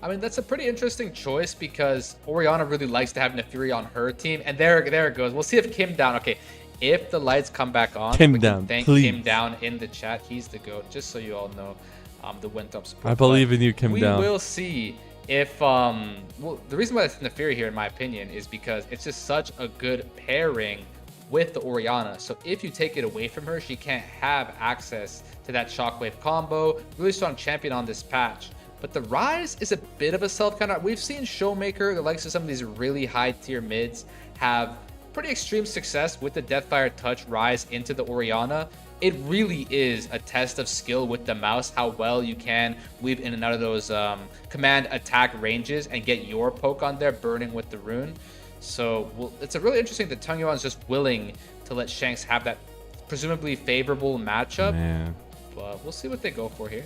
J: I mean, that's a pretty interesting choice because Orianna really likes to have Nefiri on her team. And there it goes. We'll see if Kim Down. Okay, if the lights come back on,
I: Kim
J: we
I: Down,
J: can thank
I: please.
J: Kim Down in the chat. He's the GOAT, just so you all know the Winthrop support.
I: I believe in you, Kim Down.
J: We will see if well, the reason why it's Nefiri here, in my opinion, is because it's just such a good pairing with the Orianna. So if you take it away from her, she can't have access to that shockwave combo. Really strong champion on this patch. But the Rise is a bit of a self-counter. We've seen Showmaker, the likes of some of these really high tier mids, have pretty extreme success with the Deathfire Touch Rise into the Orianna. It really is a test of skill with the mouse, how well you can weave in and out of those command attack ranges and get your poke on there, burning with the rune. So it's a really interesting that Tung Yuan's just willing to let Shanks have that presumably favorable matchup.
I: Man.
J: But we'll see what they go for here.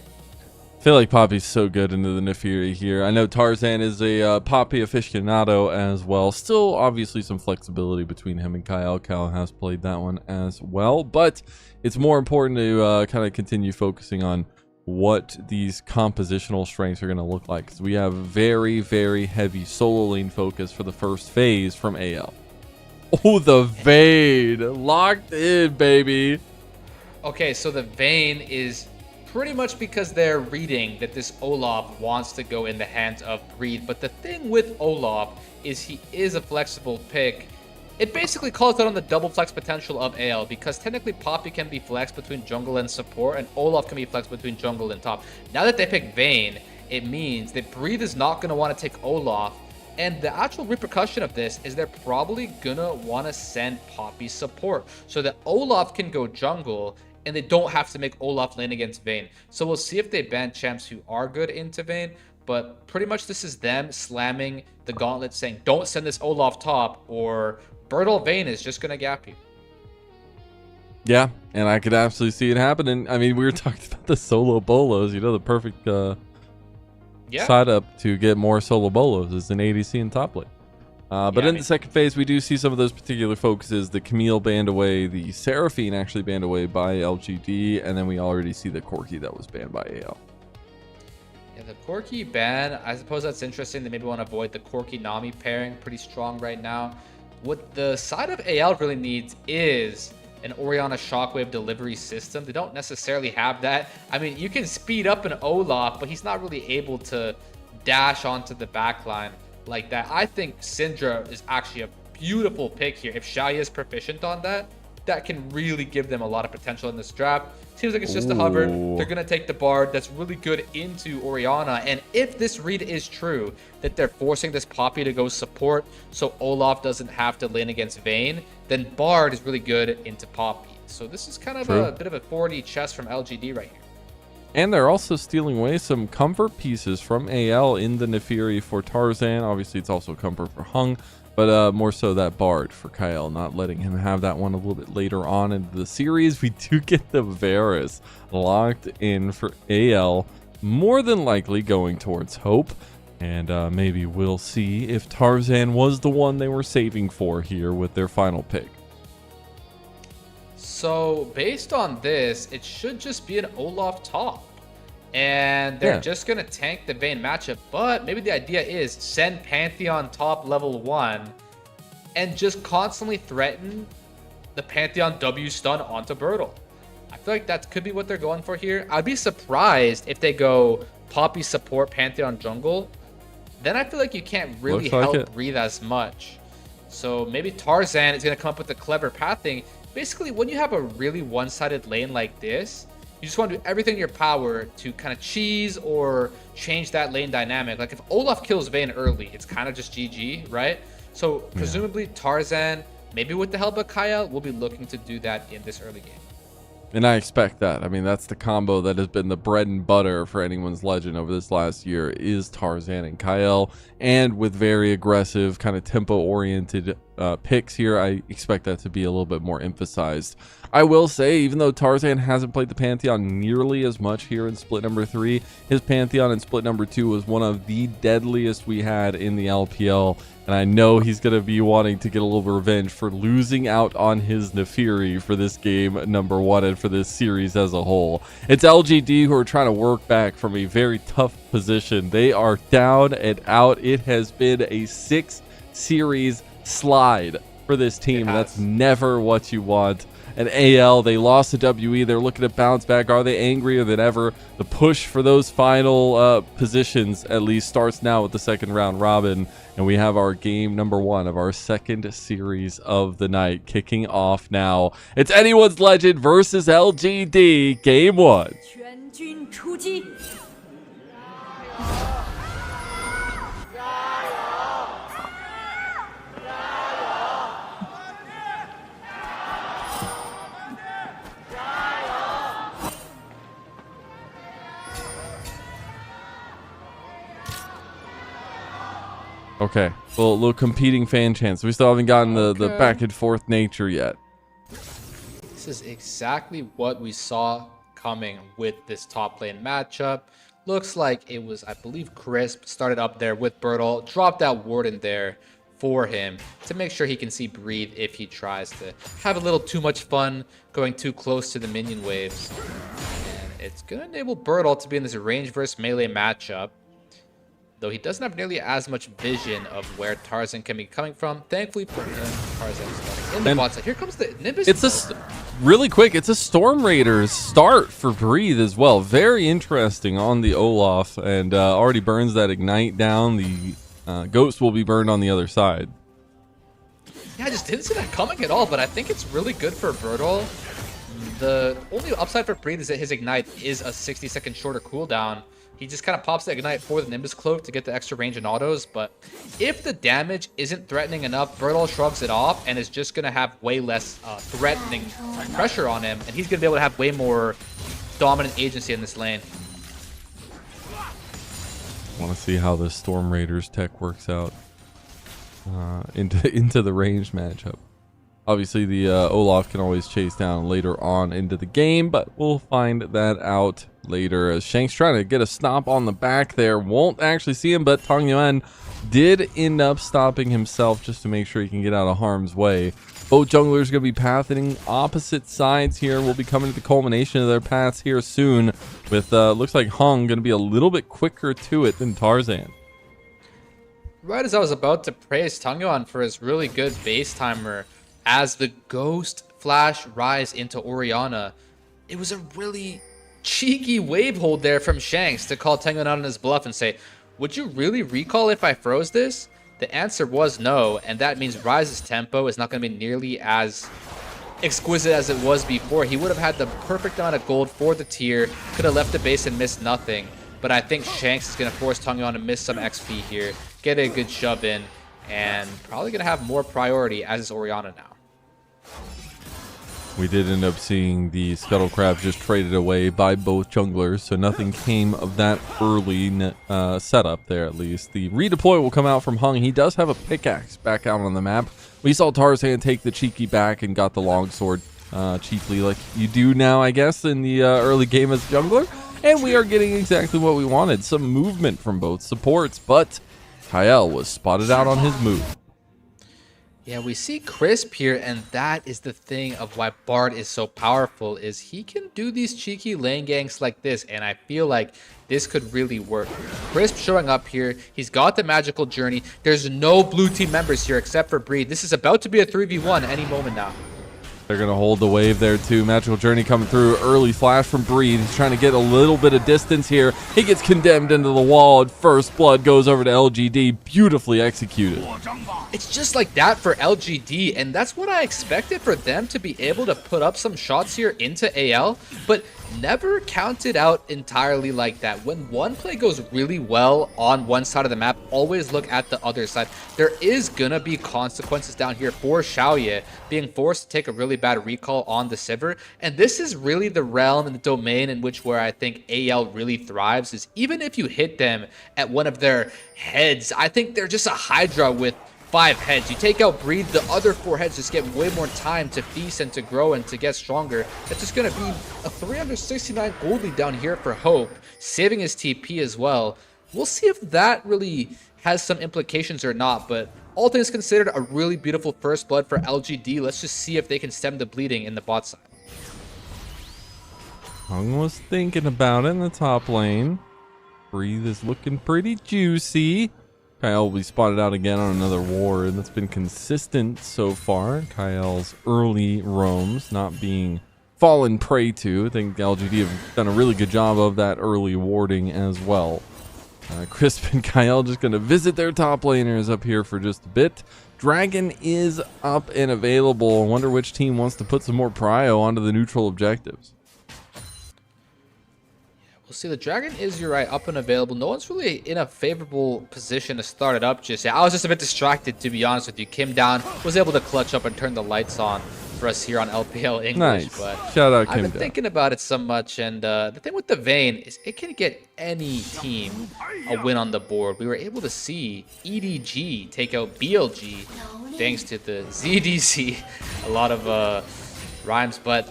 I: I feel like Poppy's so good into the Nefiri here. I know Tarzan is a Poppy aficionado as well. Still, obviously, some flexibility between him and Kyle. Kyle has played that one as well. But it's more important to kind of continue focusing on what these compositional strengths are going to look like. Because we have very, very heavy solo lane focus for the first phase from AL. Oh, the Vayne. Locked in, baby.
J: Okay, so the Vayne is pretty much because they're reading that this Olaf wants to go in the hands of Breed. But the thing with Olaf is he is a flexible pick. It basically calls out on the double flex potential of AL because technically Poppy can be flexed between jungle and support and Olaf can be flexed between jungle and top. Now that they pick Vayne, it means that Breed is not going to want to take Olaf. And the actual repercussion of this is they're probably going to want to send Poppy support so that Olaf can go jungle and they don't have to make Olaf lane against Vayne. So we'll see if they ban champs who are good into Vayne. But pretty much this is them slamming the gauntlet saying, don't send this Olaf top or Bertel Vayne is just going to gap you.
I: Yeah, and I could absolutely see it happening. I mean, we were talking about the solo bolos. You know, the perfect side up to get more solo bolos is an ADC in top lane. But in the second phase, we do see some of those particular focuses. The Camille banned away, the Seraphine actually banned away by LGD, and then we already see the Corki that was banned by AL.
J: Yeah, the Corki ban, I suppose that's interesting. They maybe want to avoid the Corki-Nami pairing, pretty strong right now. What the side of AL really needs is an Orianna Shockwave delivery system. They don't necessarily have that. I mean, you can speed up an Olaf, but he's not really able to dash onto the backline like that. I think Syndra is actually a beautiful pick here. If Xiaoya is proficient on that, that can really give them a lot of potential in this draft. Seems like it's just a hover. They're going to take the Bard that's really good into Orianna. And if this read is true, that they're forcing this Poppy to go support so Olaf doesn't have to lane against Vayne, then Bard is really good into Poppy. So this is kind of a bit of a 4D chess from LGD right here.
I: And they're also stealing away some comfort pieces from AL in the Nefiri for Tarzan. Obviously, it's also comfort for Hung, but more so that Bard for Kyle, not letting him have that one a little bit later on into the series. We do get the Varus locked in for AL, more than likely going towards Hope. And maybe we'll see if Tarzan was the one they were saving for here with their final pick.
J: So based on this, it should just be an Olaf top. And they're just going to tank the Vayne matchup. But maybe the idea is send Pantheon top level 1 and just constantly threaten the Pantheon W stun onto Bertle. I feel like that could be what they're going for here. I'd be surprised if they go Poppy support Pantheon jungle. Then I feel like you can't really help breathe as much. So maybe Tarzan is going to come up with a clever pathing. Basically, when you have a really one-sided lane like this, you just want to do everything in your power to kind of cheese or change that lane dynamic. Like if Olaf kills Vayne early, it's kind of just GG, right? So presumably Tarzan, maybe with the help of Kaya, will be looking to do that in this early game.
I: And I expect that. I mean, that's the combo that has been the bread and butter for anyone's legend over this last year is Tarzan and Kyle. And with very aggressive, kind of tempo-oriented picks here, I expect that to be a little bit more emphasized. I will say, even though Tarzan hasn't played the Pantheon nearly as much here in split number 3, his Pantheon in split number 2 was one of the deadliest we had in the LPL. And I know he's going to be wanting to get a little revenge for losing out on his Nefiri for this game number 1 and for this series as a whole. It's LGD who are trying to work back from a very tough position. They are down and out. It has been a 6-series slide for this team. And that's never what you want. And AL, they lost to WE. They're looking to bounce back. Are they angrier than ever? The push for those final positions at least starts now with the second round robin. And we have our game number 1 of our second series of the night kicking off now. It's Anyone's Legend versus LGD, game 1. Okay, well, a little competing fan chance. We still haven't gotten the back and forth nature yet.
J: This is exactly what we saw coming with this top lane matchup. Looks like it was, I believe, Crisp started up there with Bertle, dropped that ward in there for him to make sure he can see breathe if he tries to have a little too much fun going too close to the minion waves. And it's going to enable Bertle to be in this range versus melee matchup, though he doesn't have nearly as much vision of where Tarzan can be coming from. Thankfully for him, Tarzan is starting in the bot side. Here comes the Nimbus.
I: It's really quick. It's a Storm Raiders start for Breathe as well. Very interesting on the Olaf, and already burns that Ignite down. The Ghost will be burned on the other side.
J: Yeah, I just didn't see that coming at all, but I think it's really good for Bertle. The only upside for Breathe is that his Ignite is a 60-second shorter cooldown. He just kind of pops the Ignite for the Nimbus Cloak to get the extra range and autos, but if the damage isn't threatening enough, Bertle shrugs it off and is just going to have way less threatening pressure on him, and he's going to be able to have way more dominant agency in this lane.
I: I want to see how the Storm Raiders tech works out into the range matchup. Obviously, the Olaf can always chase down later on into the game, but we'll find that out later as Shank's trying to get a stop on the back there. Won't actually see him, but Tong Yuan did end up stopping himself just to make sure he can get out of harm's way. Both junglers going to be pathing opposite sides here. We'll be coming to the culmination of their paths here soon with, looks like Hung going to be a little bit quicker to it than Tarzan.
J: Right as I was about to praise Tong Yuan for his really good base timer, as the Ghost flash Rise into Orianna, it was a really cheeky wave hold there from Shanks to call Tengen out on his bluff and say, would you really recall if I froze this? The answer was no, and that means Rise's tempo is not going to be nearly as exquisite as it was before. He would have had the perfect amount of gold for the tier, could have left the base and missed nothing. But I think Shanks is going to force Tengen to miss some XP here, get a good shove in, and probably going to have more priority as is Orianna now.
I: We did end up seeing the Scuttle Crab just traded away by both junglers, so nothing came of that early setup there at least. The redeploy will come out from Hung. He does have a pickaxe back out on the map. We saw Tarzan take the cheeky back and got the longsword cheaply like you do now, I guess, in the early game as jungler. And we are getting exactly what we wanted, some movement from both supports, but Kyle was spotted out on his move.
J: Yeah, we see Crisp here, and that is the thing of why Bard is so powerful, is he can do these cheeky lane ganks like this, and I feel like this could really work. Crisp showing up here, he's got the magical journey. There's no blue team members here except for Breed. This is about to be a 3v1 any moment now.
I: They're going to hold the wave there too. Magical Journey coming through. Early flash from Breed. He's trying to get a little bit of distance here. He gets condemned into the wall, and First Blood goes over to LGD. Beautifully executed.
J: It's just like that for LGD, and that's what I expected for them to be able to put up some shots here into AL, but never counted out entirely like that. When one play goes really well on one side of the map, always look at the other side. There is gonna be consequences down here for Xiaoye being forced to take a really bad recall on the Sivir, and this is really the realm and the domain in which where I think AL really thrives, is even if you hit them at one of their heads, I think they're just a Hydra with 5 heads. You take out Breed, the other 4 heads just get way more time to feast and to grow and to get stronger. It's just going to be a 369 gold lead down here for Hope, saving his TP as well. We'll see if that really has some implications or not, but all things considered, a really beautiful First Blood for LGD. Let's just see if they can stem the bleeding in the bot side.
I: Hung was thinking about it in the top lane. Breathe is looking pretty juicy. Kyle will be spotted out again on another ward. That's been consistent so far. Kyle's early roams not being fallen prey to. I think the LGD have done a really good job of that early warding as well. Crisp and Kyle just going to visit their top laners up here for just a bit. Dragon is up and available. I wonder which team wants to put some more prio onto the neutral objectives.
J: See, the Dragon is, you're right, up and available. No one's really in a favorable position to start it up just yet. I was just a bit distracted, to be honest with you. Kim down, was able to clutch up and turn the lights on for us here on LPL English.
I: Nice.
J: But
I: shout out Kim
J: I've been
I: down.
J: thinking about it so much, and the thing with the Vayne is it can get any team a win on the board. We were able to see EDG take out BLG thanks to the ZDC. A lot of rhymes, but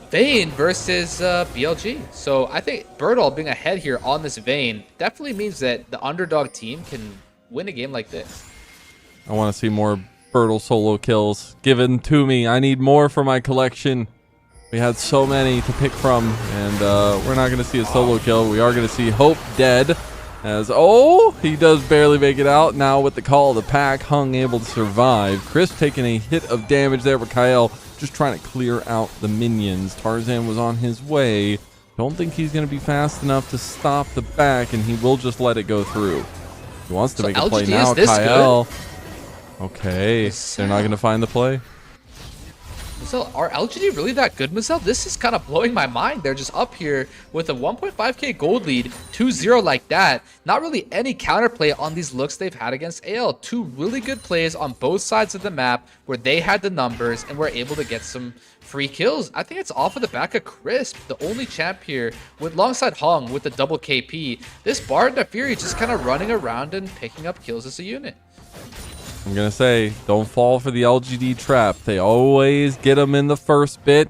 J: Vayne versus BLG. So I think Birdall being ahead here on this Vayne definitely means that the underdog team can win a game like this.
I: I want to see more Birdall solo kills given to me. I need more for my collection. We had so many to pick from, and we're not going to see a solo kill. We are going to see Hope dead, as he does barely make it out. Now with the call of the pack, Hung able to survive. Chris taking a hit of damage there, but Kyle just trying to clear out the minions. Tarzan was on his way. Don't think he's going to be fast enough to stop the back, and he will just let it go through. He wants to make a play now. Kyle. Okay, they're not going to find the play.
J: So are LGD really that good, Mazel? This is kind of blowing my mind. They're just up here with a 1.5k gold lead, 2-0 like that. Not really any counterplay on these looks they've had against AL. 2 really good plays on both sides of the map where they had the numbers and were able to get some free kills. I think it's off of the back of Crisp, the only champ here, with alongside Hung with the double KP. This Bard and Fury just kind of running around and picking up kills as a unit.
I: I'm going to say, don't fall for the LGD trap. They always get them in the first bit,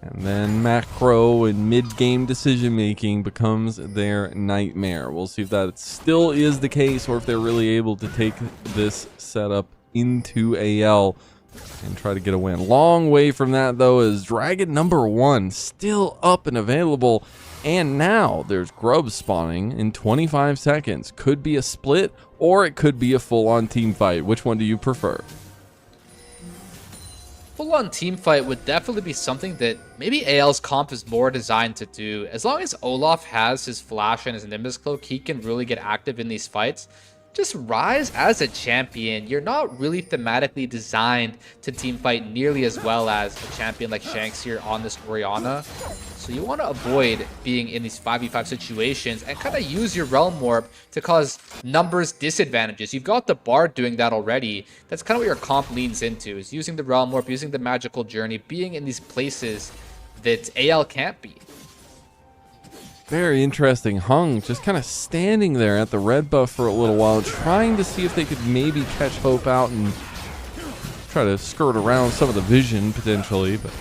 I: and then macro and mid-game decision-making becomes their nightmare. We'll see if that still is the case, or if they're really able to take this setup into AL and try to get a win. Long way from that, though, is Dragon number 1 still up and available. And now there's grubs spawning in 25 seconds. Could be a split, or it could be a full-on team fight. Which one do you prefer?
J: full-on team fight would definitely be something that maybe AL's comp is more designed to do. As long as Olaf has his Flash and his Nimbus Cloak, he can really get active in these fights. Just rise as a champion. You're not really thematically designed to team fight nearly as well as a champion like Shanks here on this Orianna. So you want to avoid being in these 5v5 situations and kind of use your Realm Warp to cause numbers disadvantages. You've got the Bard doing that already. That's kind of what your comp leans into, is using the Realm Warp, using the Magical Journey, being in these places that AL can't be.
I: Very interesting. Hung just kind of standing there at the red buff for a little while, trying to see if they could maybe catch Hope out and try to skirt around some of the vision potentially. But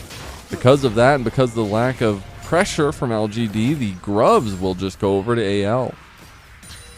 I: because of that and because of the lack of pressure from LGD, the Grubs will just go over to AL.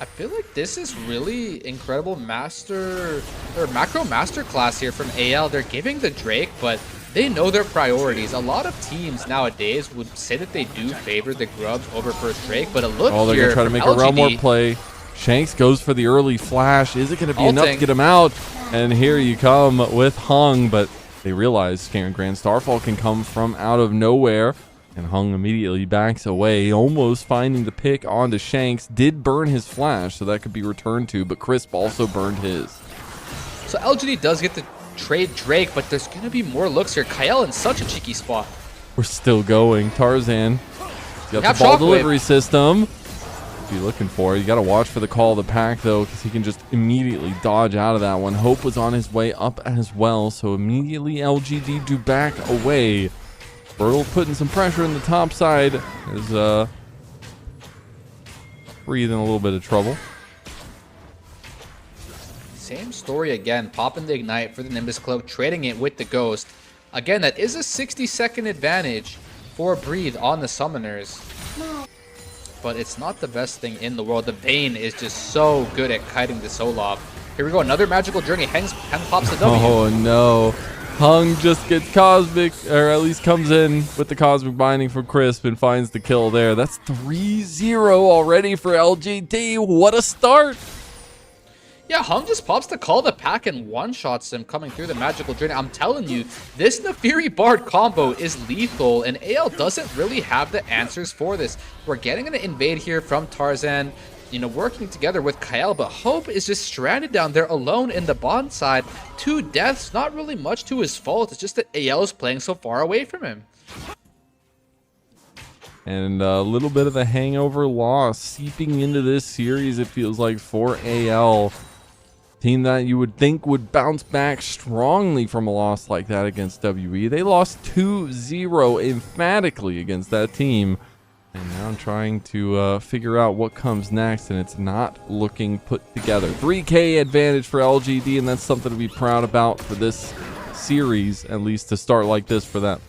J: I feel like this is really incredible macro masterclass here from AL. They're giving the Drake, but they know their priorities. A lot of teams nowadays would say that they do favor the Grubs over first Drake, but a look
I: they're
J: here
I: gonna try to make
J: LGD,
I: a Realm Warp play. Shanks goes for the early flash. Is it going to be enough to get him out? And here you come with Hung, but they realize Grand Starfall can come from out of nowhere. And Hung immediately backs away, almost finding the pick onto Shanks. Did burn his flash, so that could be returned to, but Crisp also burned his.
J: So LGD does get to trade Drake, but there's going to be more looks here. Kyle in such a cheeky spot.
I: We're still going. Tarzan got the ball delivery system. Be looking for it. You got to watch for the call of the pack, though, because he can just immediately dodge out of that one. Hope was on his way up as well, so immediately LGD do back away. Bertle putting some pressure in the top side is breathing a little bit of trouble.
J: Same story again, popping the Ignite for the Nimbus Cloak, trading it with the Ghost. Again, that is a 60-second advantage for Breathe on the Summoners. But it's not the best thing in the world. The Vayne is just so good at kiting this Olaf. Here we go, another Magical Journey. Heng pops the W.
I: Oh no. Hung just gets Cosmic, or at least comes in with the Cosmic Binding from Crisp and finds the kill there. That's 3-0 already for LGD. What a start.
J: Yeah, Hung just pops the call of the pack and one-shots him coming through the Magical Journey. I'm telling you, this Nefiri Bard combo is lethal, and AL doesn't really have the answers for this. We're getting an invade here from Tarzan, you know, working together with Kyle, but Hope is just stranded down there alone in the bond side. 2 deaths, not really much to his fault. It's just that AL is playing so far away from him.
I: And a little bit of a hangover loss seeping into this series, it feels like, for AL. Team that you would think would bounce back strongly from a loss like that against WE. They lost 2-0 emphatically against that team. And now I'm trying to figure out what comes next, and it's not looking put together. 3K advantage for LGD, and that's something to be proud about for this series, at least to start like this for them.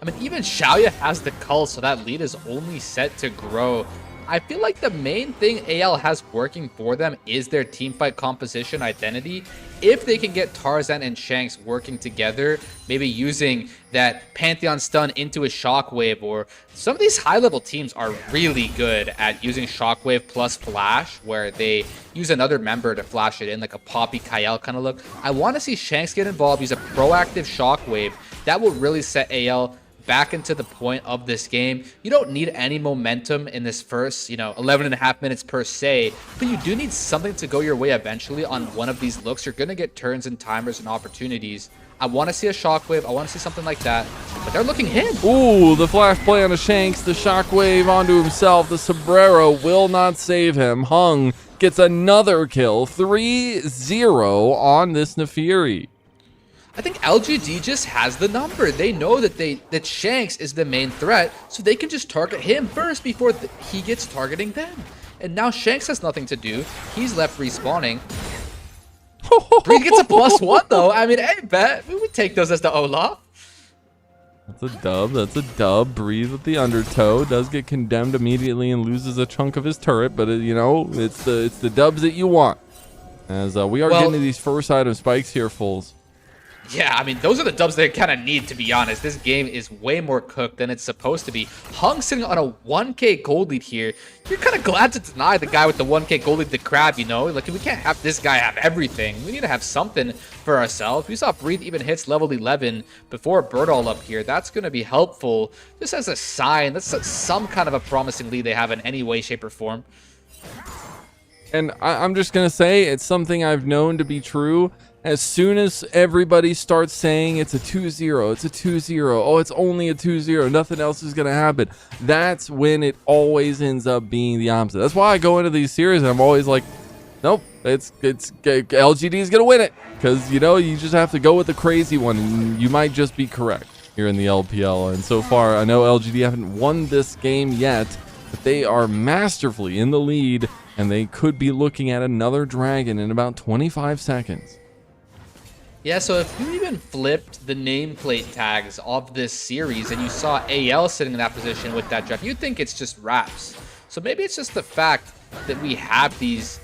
J: I mean, even Xiaoya has the cull, so that lead is only set to grow. I feel like the main thing AL has working for them is their teamfight composition identity. If they can get Tarzan and Shanks working together, maybe using that Pantheon stun into a Shockwave, or some of these high-level teams are really good at using Shockwave plus Flash, where they use another member to flash it in, like a Poppy Kyle kind of look. I want to see Shanks get involved, use a proactive Shockwave. That will really set AL back into the point of this game. You don't need any momentum in this first, 11.5 minutes per se, but you do need something to go your way eventually on one of these looks. You're going to get turns and timers and opportunities. I want to see a Shockwave. I want to see something like that, but they're looking him.
I: Ooh, the flash play on a Shanks, the Shockwave onto himself. The Sombrero will not save him. Hung gets another kill. 3-0 on this Nefiri.
J: I think LGD just has the number. They know that Shanks is the main threat, so they can just target him first before he gets targeting them. And now Shanks has nothing to do. He's left respawning. Breathe gets a +1 though. I mean, hey, bet we would take those as the Olaf.
I: That's a dub. That's a dub. Breathe with the undertow. Does get condemned immediately and loses a chunk of his turret, but it's the dubs that you want. As we are getting to these first item spikes here, fools.
J: Yeah, I mean, those are the dubs they kind of need, to be honest. This game is way more cooked than it's supposed to be. Hung sitting on a 1k gold lead here. You're kind of glad to deny the guy with the 1k gold lead the Crab, you know? Like, we can't have this guy have everything. We need to have something for ourselves. We saw Breathe even hits level 11 before Birdall up here. That's going to be helpful just as a sign. That's some kind of a promising lead they have in any way, shape, or form.
I: And I'm just going to say it's something I've known to be true. As soon as everybody starts saying it's a 2-0, it's a 2-0, oh, it's only a 2-0, nothing else is going to happen, that's when it always ends up being the opposite. That's why I go into these series and I'm always like, nope, it's LGD is going to win it. Because, you know, you just have to go with the crazy one and you might just be correct here in the LPL. And so far, I know LGD haven't won this game yet, but they are masterfully in the lead and they could be looking at another dragon in about 25 seconds.
J: Yeah, so if you even flipped the nameplate tags of this series and you saw AL sitting in that position with that draft, you'd think it's just Raps. So maybe it's just the fact that we have these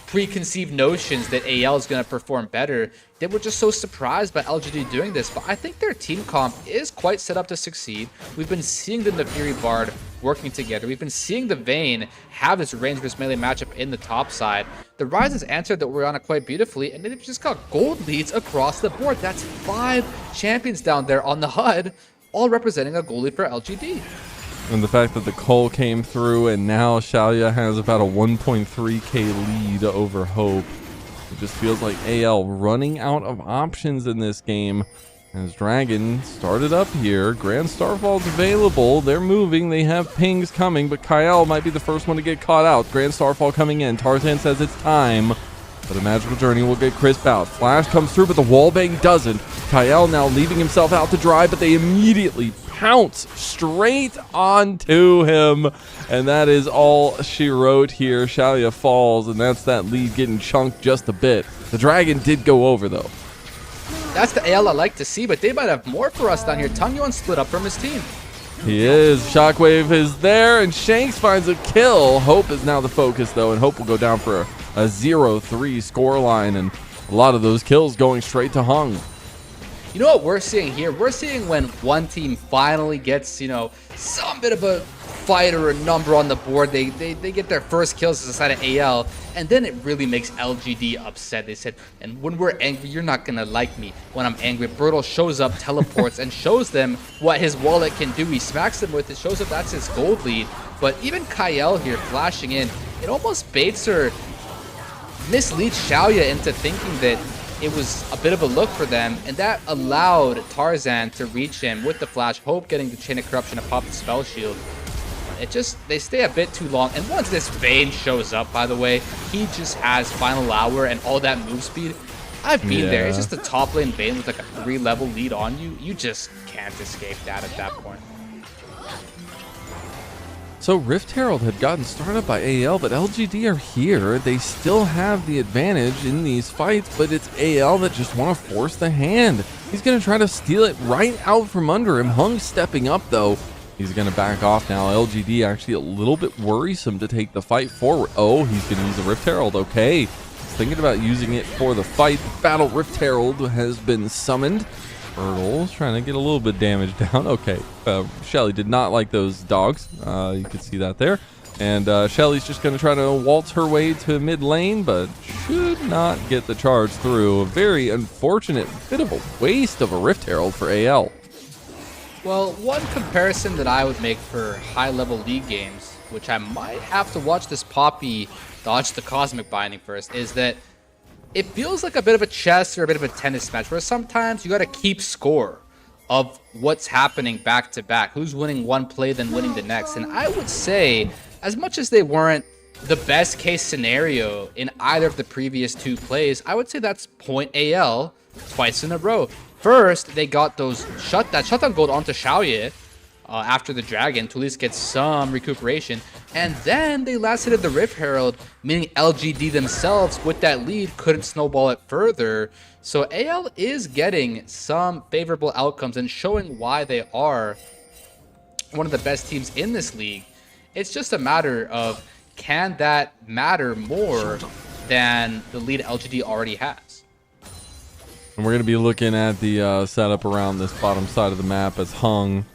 J: preconceived notions that AL is going to perform better, that we're just so surprised by LGD doing this. But I think their team comp is quite set up to succeed. We've been seeing the Naafiri Bard working together. We've been seeing the Vayne have this range versus melee matchup in the top side. The Ryze has answered that we're on it quite beautifully, and they've just got gold leads across the board. That's 5 champions down there on the HUD, all representing a gold lead for LGD.
I: And the fact that the Cole came through and now Shalia has about a 1.3k lead over Hope. It just feels like AL running out of options in this game. As Dragon started up here, Grand Starfall's available. They're moving. They have pings coming, but Kyle might be the first one to get caught out. Grand Starfall coming in. Tarzan says it's time, but a magical journey will get crisped out. Flash comes through, but the wallbang doesn't. Kyle now leaving himself out to dry, but they immediately pounce straight onto him, and that is all she wrote here. Shalia falls, and that's that lead getting chunked just a bit. The Dragon did go over, though.
J: That's the AL I like to see, but they might have more for us down here. Tangyuan split up from his team.
I: He is. Shockwave is there, and Shanks finds a kill. Hope is now the focus, though, and Hope will go down for a 0-3 scoreline, and a lot of those kills going straight to Hung.
J: You know what we're seeing here? We're seeing when one team finally gets, you know, some bit of a fight or a number on the board. They get their first kills as a side of AL, and then it really makes LGD upset. They said, and when we're angry, you're not gonna like me when I'm angry. Birdall shows up, teleports, and shows them what his wallet can do. He smacks them with it, shows up that's his gold lead. But even Kyle here flashing in, it almost baits or misleads Shaoya into thinking that it was a bit of a look for them, and that allowed Tarzan to reach him with the flash. Hope getting the Chain of Corruption to pop the spell shield. It just, they stay a bit too long, and once this Vayne shows up, by the way, he just has Final Hour and all that move speed. I've been there. It's just a top lane Vayne with like a 3-level lead on you. You just can't escape that at that point.
I: So Rift Herald had gotten started by AL, but LGD are here. They still have the advantage in these fights, but it's AL that just want to force the hand. He's going to try to steal it right out from under him. Hung stepping up, though. He's going to back off now. LGD actually a little bit worrisome to take the fight forward. Oh, he's going to use the Rift Herald. Okay. He's thinking about using it for the fight. The Battle Rift Herald has been summoned. Birdall's trying to get a little bit damage down. Okay, Shelly did not like those dogs. You can see that there. And Shelly's just going to try to waltz her way to mid lane, but should not get the charge through. A very unfortunate bit of a waste of a Rift Herald for AL.
J: Well, one comparison that I would make for high-level league games, which I might have to watch this Poppy dodge the Cosmic Binding first, is that it feels like a bit of a chess or a bit of a tennis match where sometimes you got to keep score of what's happening back to back, who's winning one play then winning the next. And I would say, as much as they weren't the best case scenario in either of the previous 2 plays, I would say that's point AL twice in a row. First, they got that shutdown gold onto Shaoye after the Dragon to at least get some recuperation. And then they last hit the Rift Herald, meaning LGD themselves with that lead couldn't snowball it further. So AL is getting some favorable outcomes and showing why they are one of the best teams in this league. It's just a matter of, can that matter more than the lead LGD already has?
I: And we're going to be looking at the setup around this bottom side of the map as Hung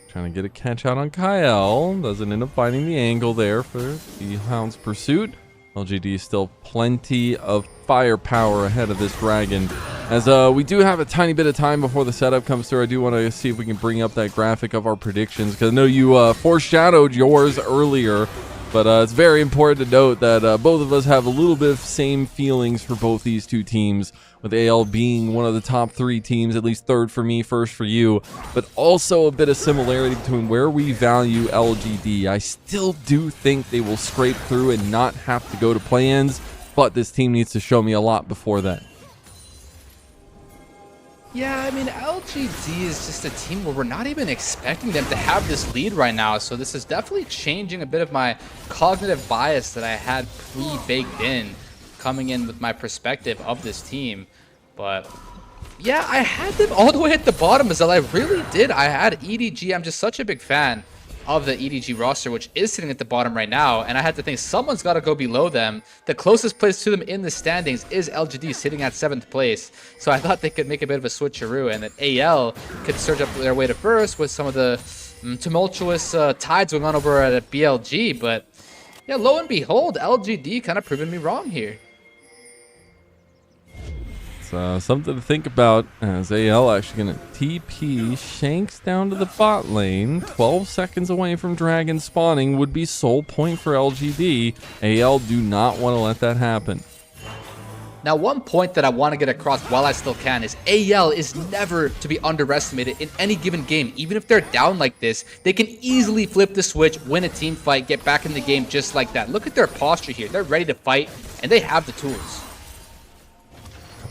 I: trying to get a catch out on Kyle. Doesn't end up finding the angle there for the Hound's pursuit. LGD still plenty of firepower ahead of this Dragon. As we do have a tiny bit of time before the setup comes through, I do want to see if we can bring up that graphic of our predictions, because I know you foreshadowed yours earlier. But it's very important to note that both of us have a little bit of same feelings for both these two teams, with AL being one of the top 3 teams, at least third for me, first for you, but also a bit of similarity between where we value LGD. I still do think they will scrape through and not have to go to play-ins, but this team needs to show me a lot before that.
J: Yeah, I mean, LGD is just a team where we're not even expecting them to have this lead right now, so this is definitely changing a bit of my cognitive bias that I had pre-baked in, coming in with my perspective of this team. But yeah, I had them all the way at the bottom, as I really did. I had EDG. I'm just such a big fan of the EDG roster, which is sitting at the bottom right now, and I had to think someone's got to go below them. The closest place to them in the standings is LGD, sitting at 7th place, so I thought they could make a bit of a switcheroo and that AL could surge up their way to first with some of the tumultuous tides going on over at BLG. But yeah, lo and behold, LGD kind of proving me wrong here.
I: Something to think about, as AL actually going to TP Shanks down to the bot lane. 12 seconds away from Dragon spawning would be sole point for LGD. AL do not want to let that happen.
J: Now, one point that I want to get across while I still can is AL is never to be underestimated in any given game. Even if they're down like this, they can easily flip the switch, win a team fight, get back in the game just like that. Look at their posture here. They're ready to fight, and they have the tools.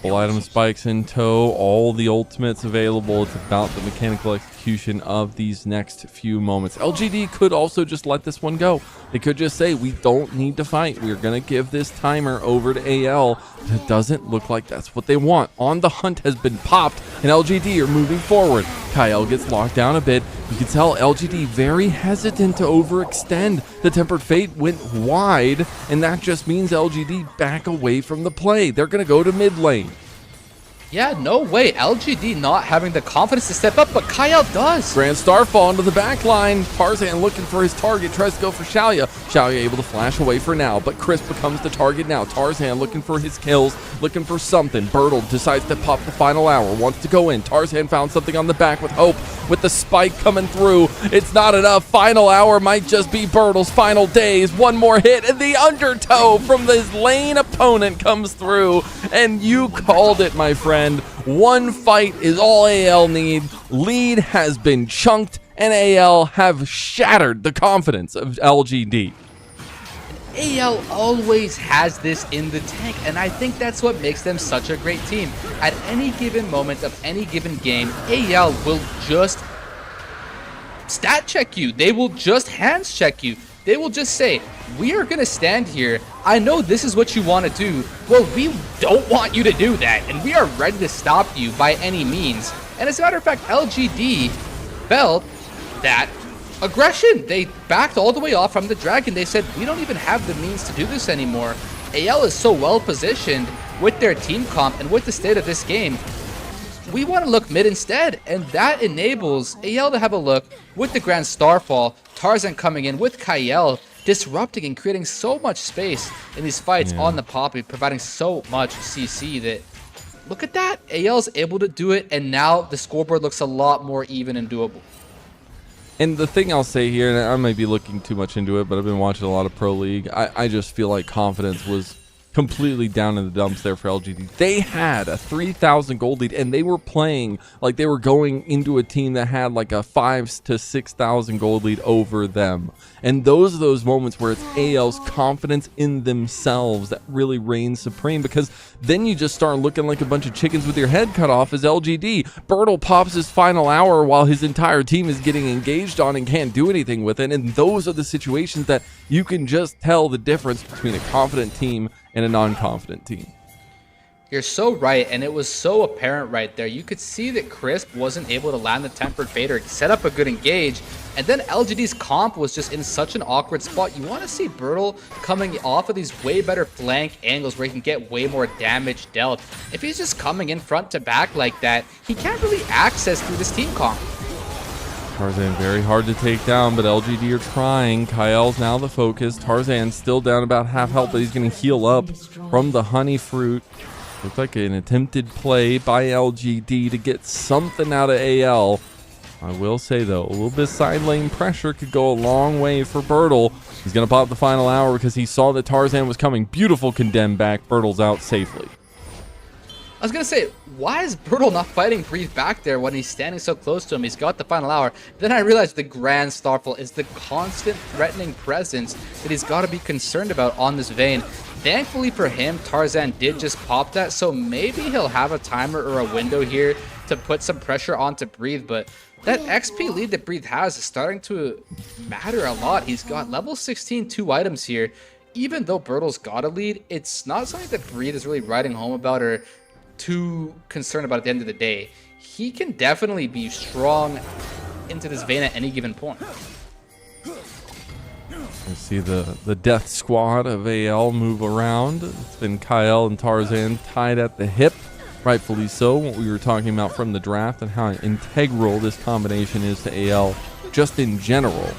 I: Couple item spikes in tow, all the ultimates available. It's about the mechanical execution of these next few moments. LGD could also just let this one go. They could just say, we don't need to fight. We're going to give this timer over to AL. But it doesn't look like that's what they want. On the Hunt has been popped, and LGD are moving forward. Kyle gets locked down a bit. You can tell LGD very hesitant to overextend. The Tempered Fate went wide, and that just means LGD back away from the play. They're going to go to mid lane.
J: Yeah, no way. LGD not having the confidence to step up, but Kyle does.
I: Grand Starfall into the back line. Tarzan looking for his target, tries to go for Shalia. Shalia able to flash away for now, but Chris becomes the target now. Tarzan looking for his kills, looking for something. Bertle decides to pop the final hour, wants to go in. Tarzan found something on the back with Hope, with the spike coming through. It's not enough. Final hour might just be Bertle's final days. One more hit, and the undertow from this lane opponent comes through, and you called it, my friend. One fight is all AL need. Lead has been chunked, and AL have shattered the confidence of LGD.
J: AL always has this in the tank, and I think that's what makes them such a great team. At any given moment of any given game, AL will just stat check you. They will just hands check you. They will just say, we are going to stand here. I know this is what you want to do. Well, we don't want you to do that, and we are ready to stop you by any means. And as a matter of fact, LGD felt that aggression. They backed all the way off from the Dragon. They said, we don't even have the means to do this anymore. AL is so well positioned with their team comp and with the state of this game. We want to look mid instead, and that enables AL to have a look with the Grand Starfall, Tarzan coming in with Kyle, disrupting and creating so much space in these fights on the Poppy, providing so much CC that, look at that, AL's able to do it, and now the scoreboard looks a lot more even and doable.
I: And the thing I'll say here, and I might be looking too much into it, but I've been watching a lot of Pro League, I just feel like confidence was completely down in the dumps there for LGD. They had a 3,000 gold lead, and they were playing like they were going into a team that had like a 5,000 to 6,000 gold lead over them. And those are those moments where it's AL's confidence in themselves that really reigns supreme, because then you just start looking like a bunch of chickens with your head cut off as LGD. Bertle pops his final hour while his entire team is getting engaged on and can't do anything with it. And those are the situations that you can just tell the difference between a confident team and a non-confident team.
J: You're so right, and it was so apparent right there. You could see that Crisp wasn't able to land the tempered fate or set up a good engage, and then LGD's comp was just in such an awkward spot. You want to see Bertle coming off of these way better flank angles where he can get way more damage dealt. If he's just coming in front to back like that, he can't really access through this team comp.
I: Tarzan very hard to take down, but LGD are trying. Kyle's now the focus. Tarzan still down about half health, but he's going to heal up from the honey fruit. Looks like an attempted play by LGD to get something out of AL. I will say, though, a little bit of side lane pressure could go a long way for Bertle. He's going to pop the final hour because he saw that Tarzan was coming. Beautiful condemn back. Bertle's out safely.
J: I was going to say, why is Bertle not fighting Breathe back there when he's standing so close to him? He's got the final hour. Then I realized the Grand Starfall is the constant threatening presence that he's got to be concerned about on this Vayne. Thankfully for him, Tarzan did just pop that, so maybe he'll have a timer or a window here to put some pressure onto Breathe, but that XP lead that Breathe has is starting to matter a lot. He's got level 16 2 items here. Even though Bertle's got a lead, it's not something that Breathe is really writing home about or too concerned about at the end of the day. He can definitely be strong into this Vayne at any given point.
I: You see the death squad of AL move around. It's been Kyle and Tarzan tied at the hip. Rightfully so, what we were talking about from the draft and how integral this combination is to AL just in general.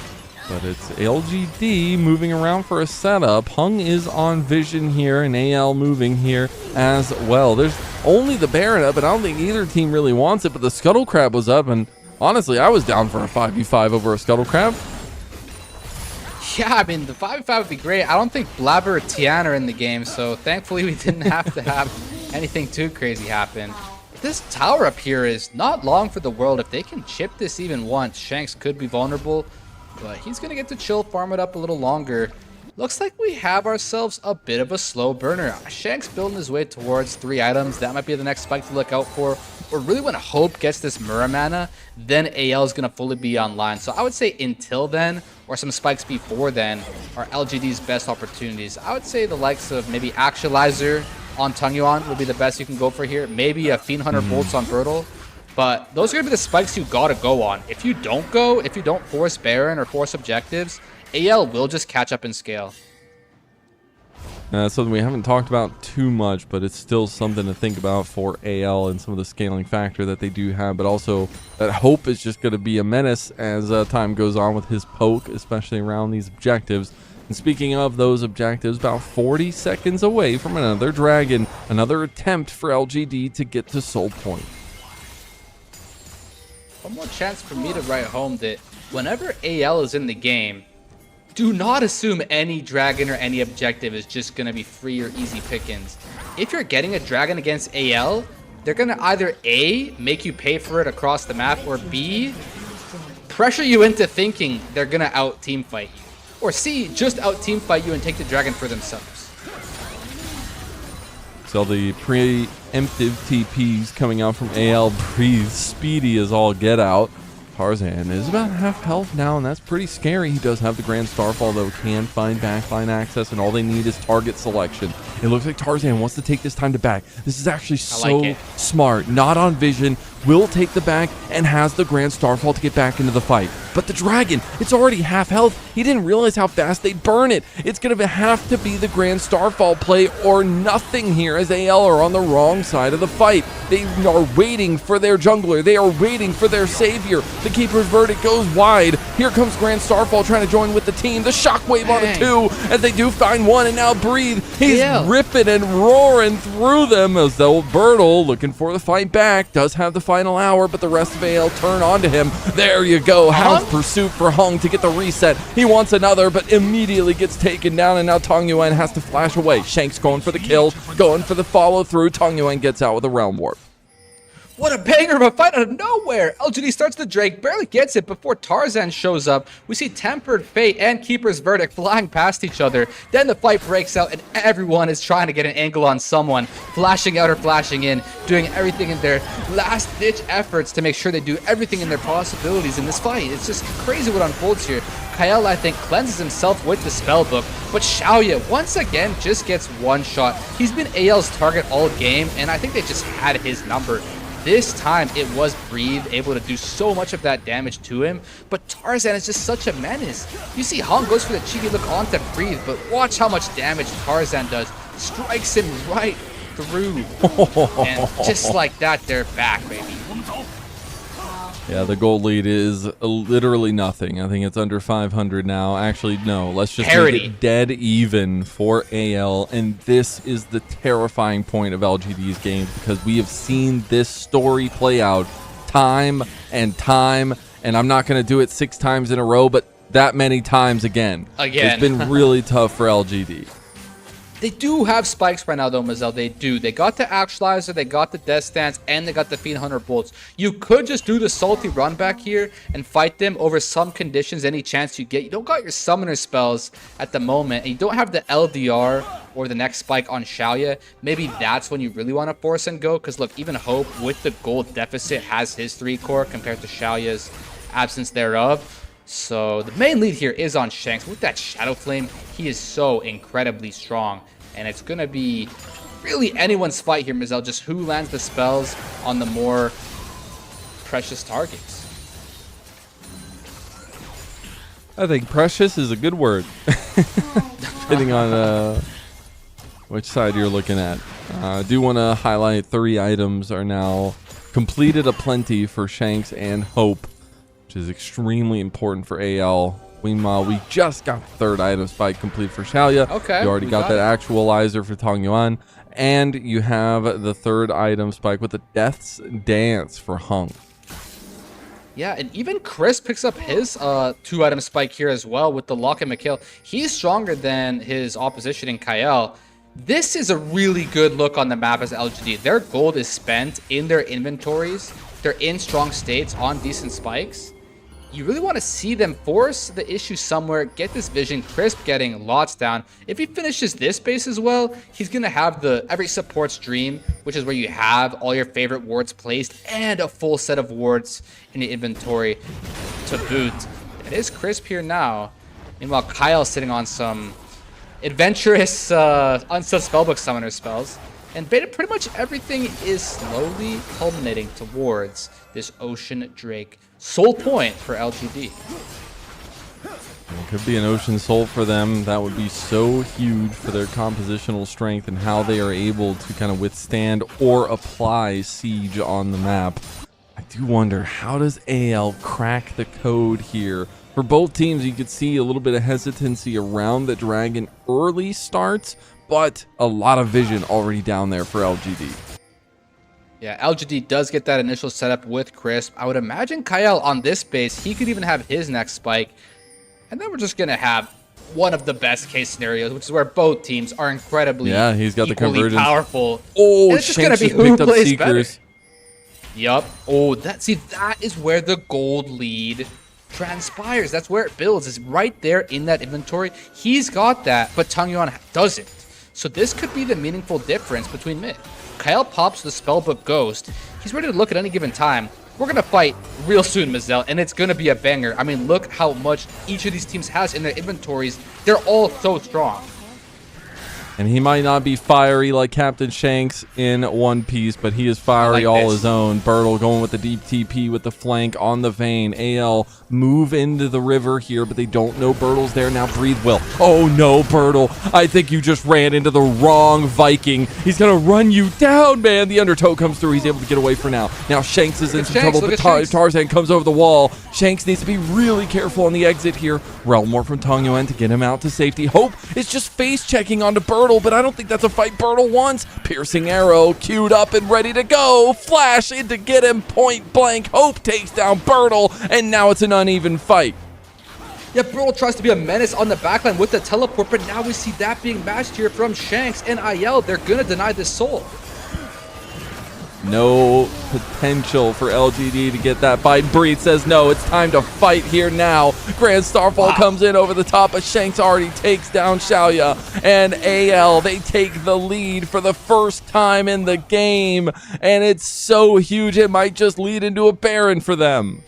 I: But it's LGD moving around for a setup. Hung is on vision here and AL moving here as well. There's only the Baron up, and I don't think either team really wants it, but the Scuttle Crab was up, and honestly, I was down for a 5v5 over a Scuttle Crab.
J: Yeah, I mean, the 5v5 would be great. I don't think Blabber or Tian are in the game, so thankfully we didn't have to have anything too crazy happen. But this tower up here is not long for the world. If they can chip this even once, Shanks could be vulnerable, but he's going to get to chill, farm it up a little longer. Looks like we have ourselves a bit of a slow burner. Shanks building his way towards 3 items. That might be the next spike to look out for. Or really when Hope gets this Muramana, then AL is going to fully be online. So I would say until then, or some spikes before then, are LGD's best opportunities. I would say the likes of maybe Actualizer on Tungyuan would be the best you can go for here. Maybe a Fiend Hunter Bolts on Bertle. But those are going to be the spikes you got to go on. If you don't go, if you don't force Baron or force objectives, AL will just catch up in scale.
I: That's something we haven't talked about too much, but it's still something to think about for AL and some of the scaling factor that they do have. But also that Hope is just going to be a menace as time goes on with his poke, especially around these objectives. And speaking of those objectives, about 40 seconds away from another dragon, another attempt for LGD to get to Soul Point.
J: One more chance for me to write home that whenever AL is in the game, do not assume any dragon or any objective is just going to be free or easy pickings. If you're getting a dragon against AL, they're going to either A, make you pay for it across the map, or B, pressure you into thinking they're going to out-team fight you. Or C, just out-team fight you and take the dragon for themselves.
I: So the preemptive TPs coming out from AL Breathe. Speedy as all get out. Tarzan is about half health now, and that's pretty scary. He does have the Grand Starfall, though, can find backline access, and all they need is target selection. It looks like Tarzan wants to take this time to back. This is actually so smart. Not on vision, will take the back, and has the Grand Starfall to get back into the fight. But the dragon, it's already half health. He didn't realize how fast they'd burn it. It's going to have to be the Grand Starfall play or nothing here, as AL are on the wrong side of the fight. They are waiting for their jungler. They are waiting for their savior. The Keeper's Verdict goes wide. Here comes Grand Starfall trying to join with the team. The shockwave on the 2 as they do find one, and now Breathe. He's ripping and roaring through them as though Bertle, looking for the fight back, does have the final hour, but the rest of AL turn onto him. There you go. Hound's pursuit for Hung to get the reset. He wants another, but immediately gets taken down, and now Tungyuan has to flash away. Shanks going for the kill, going for the follow through. Tungyuan gets out with a realm warp.
J: What a banger of a fight out of nowhere! LGD starts the Drake, barely gets it before Tarzan shows up. We see Tempered Fate and Keeper's Verdict flying past each other. Then the fight breaks out and everyone is trying to get an angle on someone. Flashing out or flashing in, doing everything in their last-ditch efforts to make sure they do everything in their possibilities in this fight. It's just crazy what unfolds here. Kyle, I think, cleanses himself with the spellbook, but Xiaoya once again just gets one shot. He's been AL's target all game, and I think they just had his number. This time it was Breathe able to do so much of that damage to him, but Tarzan is just such a menace. You see Hong goes for the cheeky look onto Breathe, but watch how much damage Tarzan does. Strikes him right through. And just like that, they're back, baby.
I: Yeah, the gold lead is literally nothing. I think it's under 500 now. Actually, no, let's just make it dead even for AL. And this is the terrifying point of LGD's games, because we have seen this story play out time and time. And I'm not going to do it 6 times in a row, but that many times again. It's been really tough for LGD.
J: They do have spikes right now, though, Mazel. They do. They got the Actualizer, they got the Death Stance, and they got the Fiend Hunter Bolts. You could just do the Salty Run back here and fight them over some conditions, any chance you get. You don't got your Summoner spells at the moment, and you don't have the LDR or the next spike on Xiaoya. Maybe that's when you really want to force and go, because look, even Hope with the gold deficit has his 3-core compared to Xiaoya's absence thereof. So the main lead here is on Shanks. With that Shadow Flame, he is so incredibly strong. And it's going to be really anyone's fight here, Mazel. Just who lands the spells on the more precious targets.
I: I think precious is a good word. Depending on which side you're looking at. I do want to highlight 3 items are now completed aplenty for Shanks and Hope, which is extremely important for AL. Meanwhile, we just got the 3rd item spike complete for Xiaoya. Okay. You already got that Actualizer for Tong Yuan. And you have the 3rd item spike with the Death's Dance for Hung.
J: Yeah, and even Chris picks up his 2-item spike here as well with the Lock and Mikhail. He's stronger than his opposition in Kyle. This is a really good look on the map as LGD. Their gold is spent in their inventories. They're in strong states on decent spikes. You really want to see them force the issue somewhere, get this vision. Crisp getting lots down. If he finishes this base as well, he's going to have the every support's dream, which is where you have all your favorite wards placed and a full set of wards in your inventory to boot. It is Crisp here now. Meanwhile, Kyle's sitting on some adventurous unstuck spellbook summoner spells. And pretty much everything is slowly culminating towards this Ocean Drake soul point for LGD.
I: It could be an Ocean Soul for them. That would be so huge for their compositional strength and how they are able to kind of withstand or apply siege on the map. I do wonder, how does AL crack the code here? For both teams, you could see a little bit of hesitancy around the Dragon early starts, but a lot of vision already down there for LGD.
J: Yeah, LGD does get that initial setup with Crisp. I would imagine Kyle on this base, he could even have his next spike. And then we're just going to have one of the best case scenarios, which is where both teams are incredibly
I: he's got the convergence.
J: Powerful.
I: Oh,
J: and it's just going to be who plays
I: Seekers.
J: better. Yup. Oh, that is where the gold lead transpires. That's where it builds, is right there in that inventory. He's got that, but Tong Yuan doesn't. So this could be the meaningful difference between mid. Kyle pops the Spellbook Ghost. He's ready to look at any given time. We're going to fight real soon, Mazel, and it's going to be a banger. I mean, look how much each of these teams has in their inventories. They're all so strong.
I: And he might not be fiery like Captain Shanks in One Piece, but he is fiery all his own. Bertle going with the deep TP with the flank on the vein. AL move into the river here, but they don't know Bertle's there. Now Breathe will. Oh no, Bertle. I think you just ran into the wrong Viking. He's going to run you down, man. The undertow comes through. He's able to get away for now. Now Shanks is in some trouble, but Tarzan comes over the wall. Shanks needs to be really careful on the exit here. Relmore from Tong Yuan to get him out to safety. Hope is just face checking onto Bertle, but I don't think that's a fight Bertle wants. Piercing arrow queued up and ready to go. Flash in to get him point blank. Hope takes down Bertle, and now it's an uneven fight.
J: Yeah, Bertle tries to be a menace on the backline with the teleport, but now we see that being matched here from Shanks and IL. They're going to deny this soul.
I: No potential for LGD to get that fight. Breathe says no, it's time to fight here now. Grand Starfall comes in over the top, but Shanks already takes down Xiaoya. And AL, they take the lead for the first time in the game. And it's so huge, it might just lead into a Baron for them.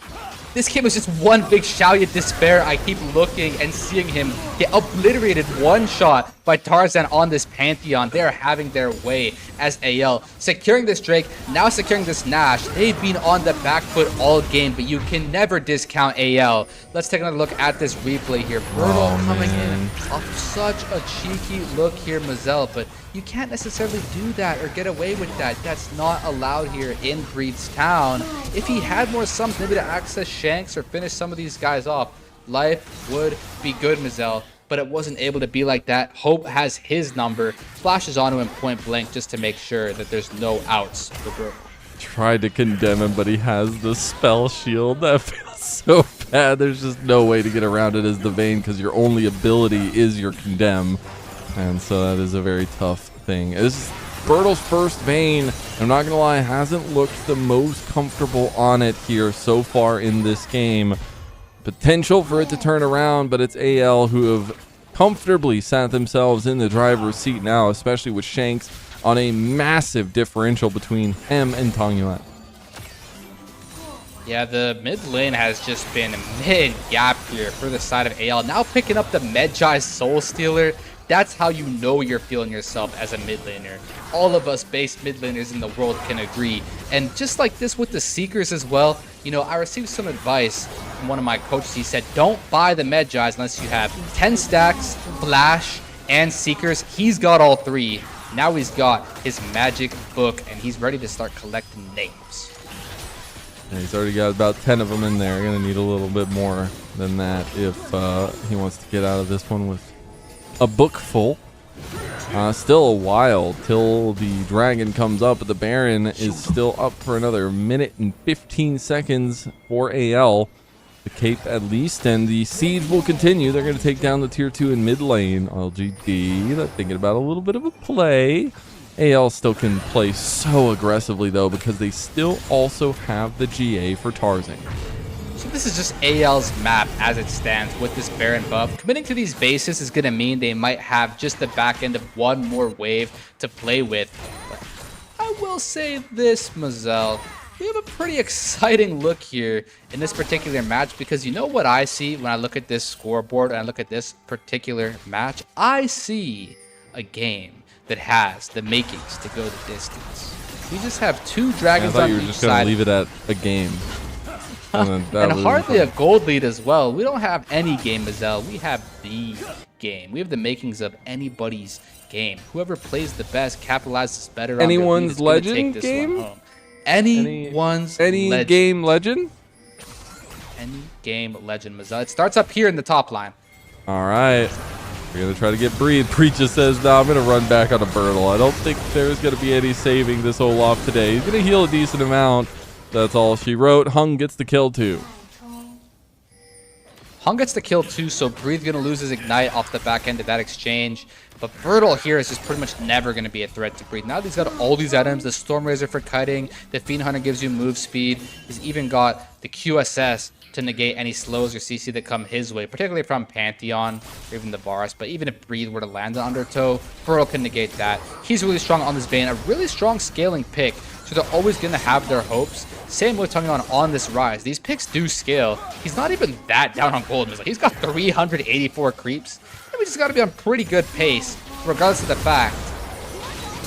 J: This game was just one big Xiaoya despair. I keep looking and seeing him get obliterated one shot by Tarzan on this Pantheon. They're having their way as AL. Securing this Drake, now securing this Nash. They've been on the back foot all game, but you can never discount AL. Let's take another look at this replay here. Brutal coming in off such a cheeky look here, Mazel, but you can't necessarily do that or get away with that. That's not allowed here in Breed's Town. If he had more sums, maybe to access Shanks or finish some of these guys off, life would be good, Mazel. But it wasn't able to be like that. Hope has his number, flashes onto him point blank just to make sure that there's no outs for Brutal.
I: Tried to condemn him, but he has the spell shield. That feels so bad. There's just no way to get around it as the Vayne, because your only ability is your condemn. And so that is a very tough thing. This is Bertle's first Vayne. I'm not going to lie, hasn't looked the most comfortable on it here so far in this game. Potential for it to turn around, but it's AL who have comfortably sat themselves in the driver's seat now, especially with Shanks on a massive differential between him and Tong Yuan.
J: Yeah, the mid lane has just been mid-gap here for the side of AL. Now picking up the Medjai Soul Stealer. That's how you know you're feeling yourself as a mid laner. All of us base mid laners in the world can agree. And just like this with the Seekers as well, you know, I received some advice from one of my coaches. He said, don't buy the Medjais unless you have 10 stacks, Flash, and Seekers. He's got all three. Now he's got his magic book, and he's ready to start collecting names.
I: Yeah, he's already got about 10 of them in there. Gonna need a little bit more than that if he wants to get out of this one with a book full. Still a while till the dragon comes up, but the Baron is still up for another minute and 15 seconds for AL. The Cape at least, and the siege will continue. They're going to take down the tier 2 in mid lane. LGD, they're thinking about a little bit of a play. AL still can play so aggressively though, because they still also have the GA for Tarzan.
J: So this is just AL's map as it stands with this Baron buff. Committing to these bases is going to mean they might have just the back end of one more wave to play with. But I will say this, Mazel. We have a pretty exciting look here in this particular match, because you know what I see when I look at this scoreboard and I look at this particular match? I see a game that has the makings to go the distance. We just have two dragons on each side. I thought you were just going to
I: leave it at a game.
J: And hardly a gold lead as well. We don't have any game, Mazel. We have the game. We have the makings of anybody's game. Whoever plays the best capitalizes better.
I: Anyone's legend game?
J: Anyone's legend.
I: Game legend?
J: Any game legend, Mazel. It starts up here in the top line.
I: All right. We're going to try to get Breed. Breed just says, no, I'm going to run back on a Bertle. I don't think there's going to be any saving this Olaf today. He's going to heal a decent amount. That's all she wrote. Hung gets the kill too.
J: Hung gets the kill too, so Breed's going to lose his Ignite off the back end of that exchange. But Bertle here is just pretty much never going to be a threat to Breed. Now that he's got all these items, the Storm Razor for kiting, the Fiend Hunter gives you move speed. He's even got the QSS to negate any slows or CC that come his way, particularly from Pantheon or even the Varus. But even if Breed were to land on Undertow, Bertle can negate that. He's really strong on this Vayne, a really strong scaling pick. So they're always going to have their hopes. Same with Tong Yuan on this rise. These picks do scale. He's not even that down on gold. He's got 384 creeps. And we just got to be on pretty good pace, regardless of the fact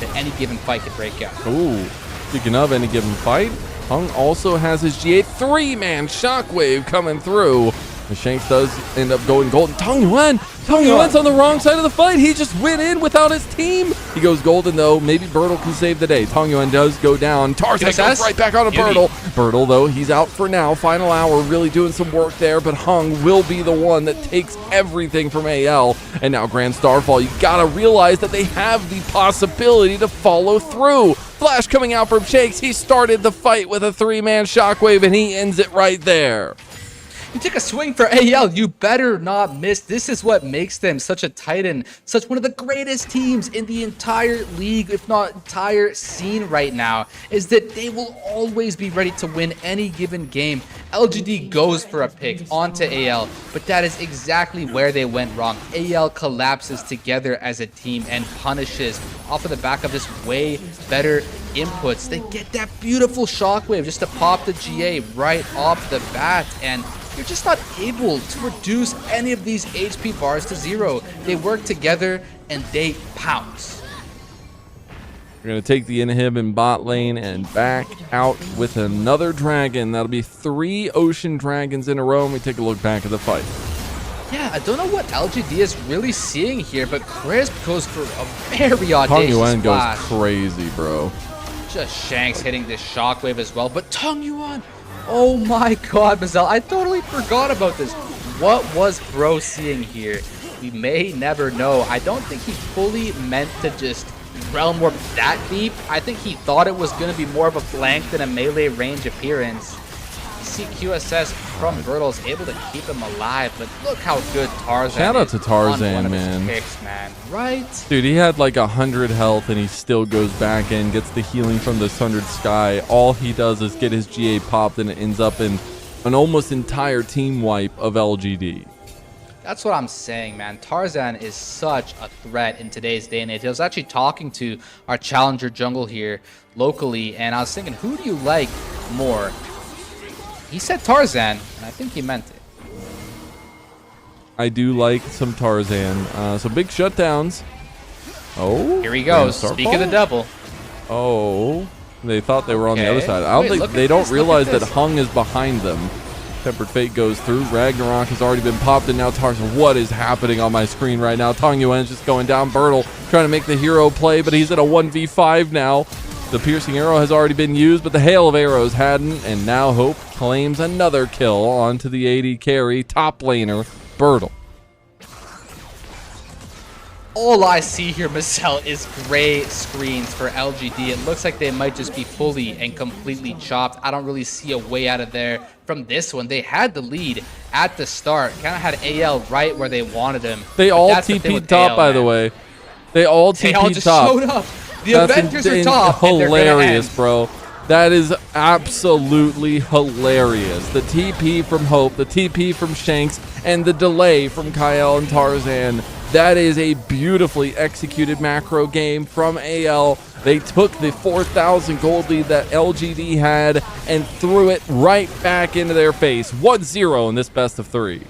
J: that any given fight could break out.
I: Ooh, speaking of any given fight, Hung also has his GA 3-man shockwave coming through. The Shanks does end up going golden. Tong Yuan's on the wrong side of the fight. He just went in without his team. He goes golden though. Maybe Bertle can save the day. Tong Yuan does go down. Tarzan goes right back on a Bertle. Bertle though, he's out for now. Final hour, really doing some work there, but Hung will be the one that takes everything from AL. And now Grand Starfall, you gotta realize that they have the possibility to follow through. Flash coming out from Shakes. He started the fight with a 3-man shockwave and he ends it right there.
J: You take a swing for AL, you better not miss. This is what makes them such a titan, such one of the greatest teams in the entire league, if not entire scene right now, is that they will always be ready to win any given game. LGD goes for a pick onto AL, but that is exactly where they went wrong. AL collapses together as a team and punishes off of the back of just way better inputs. They get that beautiful shockwave just to pop the GA right off the bat, and you're just not able to reduce any of these HP bars to 0. They work together and they pounce.
I: We're going to take the inhib in bot lane and back out with another dragon. That'll be 3 ocean dragons in a row, and we take a look back at the fight.
J: Yeah, I don't know what LGD is really seeing here, but Crisp goes for a very audacious
I: Tongyuan
J: splash.
I: goes crazy, bro.
J: Just Shanks hitting this shockwave as well, but Tongyuan, oh my god, Mazel, I totally forgot about this. What was bro seeing here? We may never know. I don't think he fully meant to just realm warp that deep. I think he thought it was going to be more of a flank than a melee range appearance. You see QSS from Bertle is able to keep him alive, but look how good Tarzan
I: Shout out to
J: is
I: Tarzan,
J: on one
I: man.
J: of his picks, man. Right?
I: Dude, he had like 100 health and he still goes back in, gets the healing from the Sundered Sky. All he does is get his GA popped and it ends up in an almost entire team wipe of LGD.
J: That's what I'm saying, man. Tarzan is such a threat in today's day and age. I was actually talking to our challenger jungle here locally, and I was thinking, who do you like more? He said Tarzan, and I think he meant it.
I: I do like some Tarzan. Some big shutdowns. Oh,
J: here he goes. Speak of the devil.
I: Oh, they thought they were on the other side. I don't think they don't realize that Hung is behind them. Tempered Fate goes through. Ragnarok has already been popped, and now Tarzan. What is happening on my screen right now? Tongyuan is just going down. Bertle trying to make the hero play, but he's at a 1v5 now. The piercing arrow has already been used, but the hail of arrows hadn't, and now Hope claims another kill onto the AD carry, top laner, Bertle.
J: All I see here, Marcel, is gray screens for LGD. It looks like they might just be fully and completely chopped. I don't really see a way out of there from this one. They had the lead at the start, kind of had AL right where they wanted him.
I: They all TP'd top, by the way. They all TP'd top. They all just
J: showed up. The Avengers are top.
I: Hilarious, bro. That is absolutely hilarious. The TP from Hope, the TP from Shanks, and the delay from Kyle and Tarzan. That is a beautifully executed macro game from AL. They took the 4,000 gold lead that LGD had and threw it right back into their face. 1-0 in this best of 3.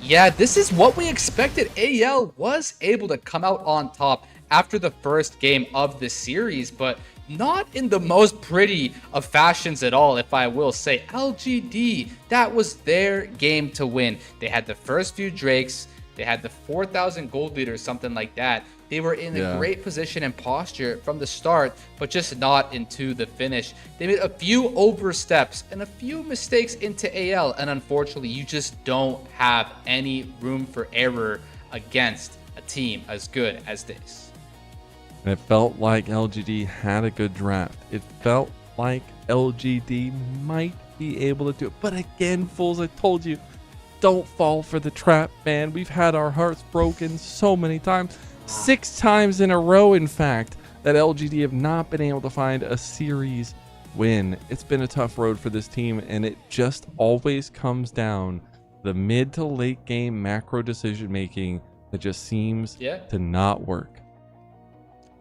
J: Yeah, this is what we expected. AL was able to come out on top after the first game of the series, but not in the most pretty of fashions at all, if I will say. LGD, that was their game to win. They had the first few Drakes, they had the 4,000 gold lead or something like that. They were in a great position and posture from the start, but just not into the finish. They made a few oversteps and a few mistakes into AL, and unfortunately, you just don't have any room for error against a team as good as this.
I: And it felt like LGD had a good draft. It felt like LGD might be able to do it. But again, fools, I told you, don't fall for the trap, man. We've had our hearts broken so many times. 6 times in a row, in fact, that LGD have not been able to find a series win. It's been a tough road for this team, and it just always comes down the mid to late game macro decision making that just seems to not work.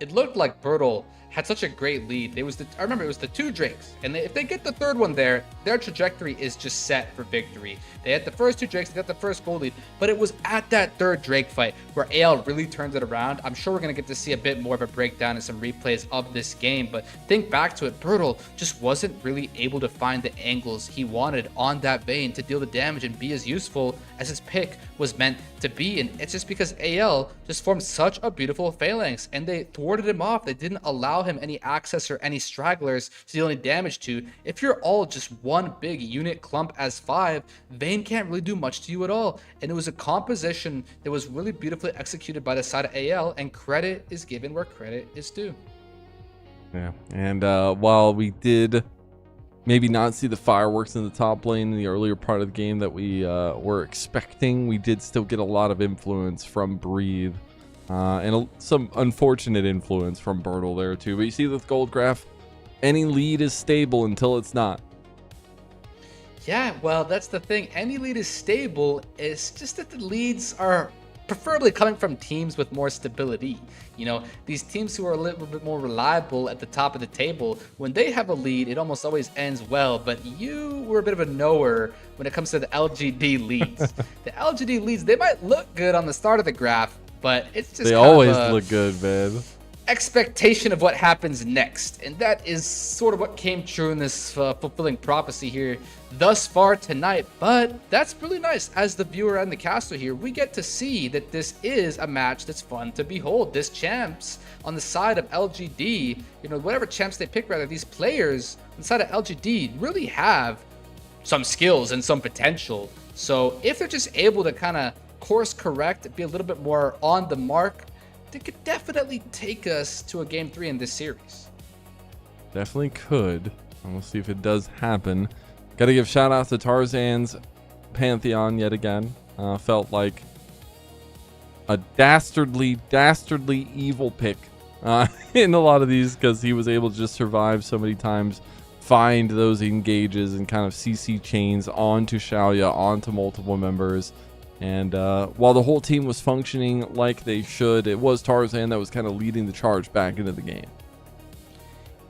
J: It looked like Bertle had such a great lead. I remember it was the 2 Drakes, and if they get the 3rd one there, their trajectory is just set for victory. They had the first 2 Drakes, they got the first gold lead, but it was at that 3rd Drake fight where AL really turns it around. I'm sure we're going to get to see a bit more of a breakdown and some replays of this game, but think back to it, Bertle just wasn't really able to find the angles he wanted on that Vayne to deal the damage and be as useful as his pick was meant to be, and it's just because AL just formed such a beautiful phalanx, and they thwarted him off. They didn't allow him any access or any stragglers to deal any damage to. If you're all just one big unit clump as 5, Vayne can't really do much to you at all, and it was a composition that was really beautifully executed by the side of AL, and credit is given where credit is due.
I: Yeah, and while we did maybe not see the fireworks in the top lane in the earlier part of the game that we were expecting. We did still get a lot of influence from Breathe, and some unfortunate influence from Bertle there too. But you see with Goldgraph, any lead is stable until it's not.
J: Yeah, well, that's the thing. Any lead is stable. It's just that the leads are preferably coming from teams with more stability. You know, these teams who are a little bit more reliable at the top of the table, when they have a lead, it almost always ends well. But you were a bit of a knower when it comes to the LGD leads. The LGD leads, they might look good on the start of the graph, but it's just
I: they always look good, man.
J: Expectation of what happens next, and that is sort of what came true in this fulfilling prophecy here thus far tonight. But that's really nice. As the viewer and the caster here, we get to see that this is a match that's fun to behold. This champs on the side of LGD, you know, whatever champs they pick, rather, these players on the side of LGD really have some skills and some potential. So if they're just able to kind of course correct, be a little bit more on the mark, it could definitely take us to a game 3 in this series.
I: Definitely could. And we'll see if it does happen. Got to give shout out to Tarzan's Pantheon yet again. Felt like a dastardly evil pick in a lot of these, because he was able to just survive so many times, find those engages and kind of CC chains onto Xiaoya, onto multiple members. And while the whole team was functioning like they should, it was Tarzan that was kind of leading the charge back into the game.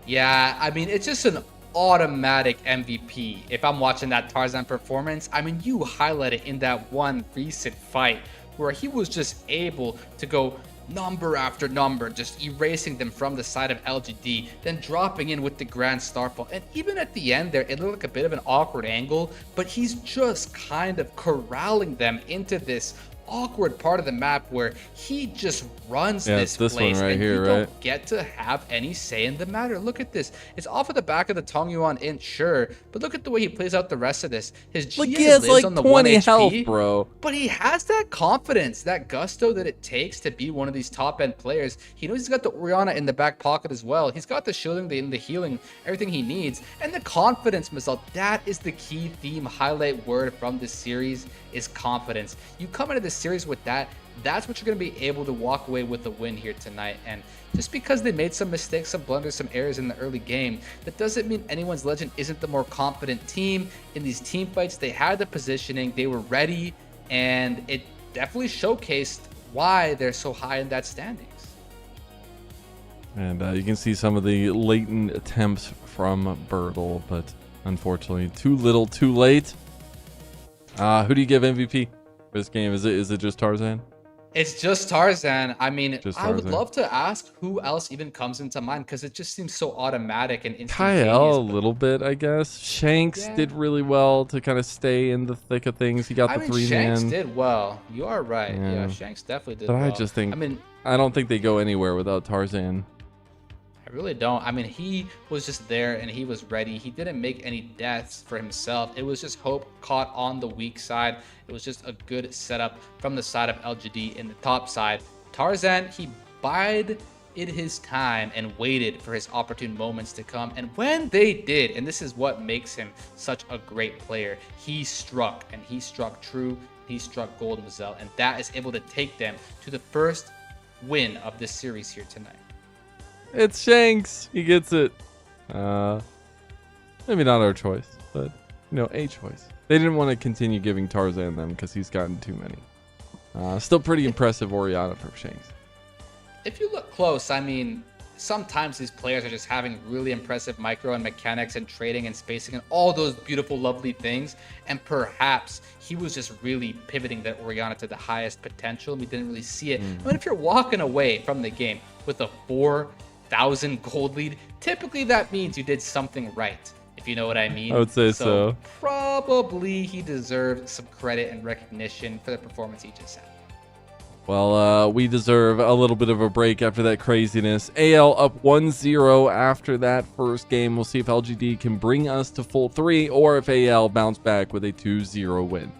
J: Yeah, I mean, it's just an automatic MVP if I'm watching that Tarzan performance. I mean, you highlight it in that one recent fight where he was just able to go number after number, just erasing them from the side of LGD, then dropping in with the Grand Starfall. And even at the end there, it looked like a bit of an awkward angle, but he's just kind of corralling them into this awkward part of the map where he just runs this place,
I: one right
J: and
I: here,
J: you
I: right?
J: don't get to have any say in the matter. Look at this. It's off of the back of the Tongyuan int, sure, but look at the way he plays out the rest of this. His Gia lives
I: like
J: on the
I: 20
J: 1
I: health,
J: HP,
I: bro.
J: but he has that confidence, that gusto that it takes to be one of these top-end players. He knows he's got the Orianna in the back pocket as well. He's got the shielding, the healing, everything he needs, and the confidence, Mazal. That is the key theme, highlight word from this series, is confidence. You come into this series with that, that's what you're going to be able to walk away with a win here tonight. And just because they made some mistakes, some blunders, some errors in the early game, that doesn't mean anyone's Legend isn't the more confident team. In these team fights, they had the positioning, they were ready, and it definitely showcased why they're so high in that standings.
I: And you can see some of the latent attempts from Bertle, but unfortunately too little too late. Who do you give MVP for this game? Is it just Tarzan?
J: It's just Tarzan. I mean,
I: Tarzan.
J: I would love to ask who else even comes into mind, because it just seems so automatic and instantaneous.
I: Kyle a little bit, I guess. Shanks did really well to kind of stay in the thick of things. He got the 3-man.
J: Shanks did well. You are right. Yeah, Shanks definitely did well.
I: But I just think, I don't think they go anywhere without Tarzan.
J: I really don't. I mean, he was just there and he was ready. He didn't make any deaths for himself. It was just Hope caught on the weak side. It was just a good setup from the side of LGD in the top side. Tarzan, he bided his time and waited for his opportune moments to come. And when they did, and this is what makes him such a great player, he struck, and he struck true. He struck gold, Mazel, and that is able to take them to the first win of this series here tonight.
I: It's Shanks. He gets it. Maybe not our choice, but a choice. They didn't want to continue giving Tarzan them because he's gotten too many. Still pretty impressive Orianna from Shanks.
J: If you look close, I mean, sometimes these players are just having really impressive micro and mechanics and trading and spacing and all those beautiful, lovely things. And perhaps he was just really pivoting that Orianna to the highest potential. We didn't really see it. I mean, if you're walking away from the game with a 4,000 gold lead, typically that means you did something right, if you know what I mean.
I: I would say so.
J: Probably he deserved some credit and recognition for the performance he just had.
I: Well, we deserve a little bit of a break after that craziness. AL up 1-0 after that first game. We'll see if LGD can bring us to full 3 or if AL bounce back with a 2-0 win.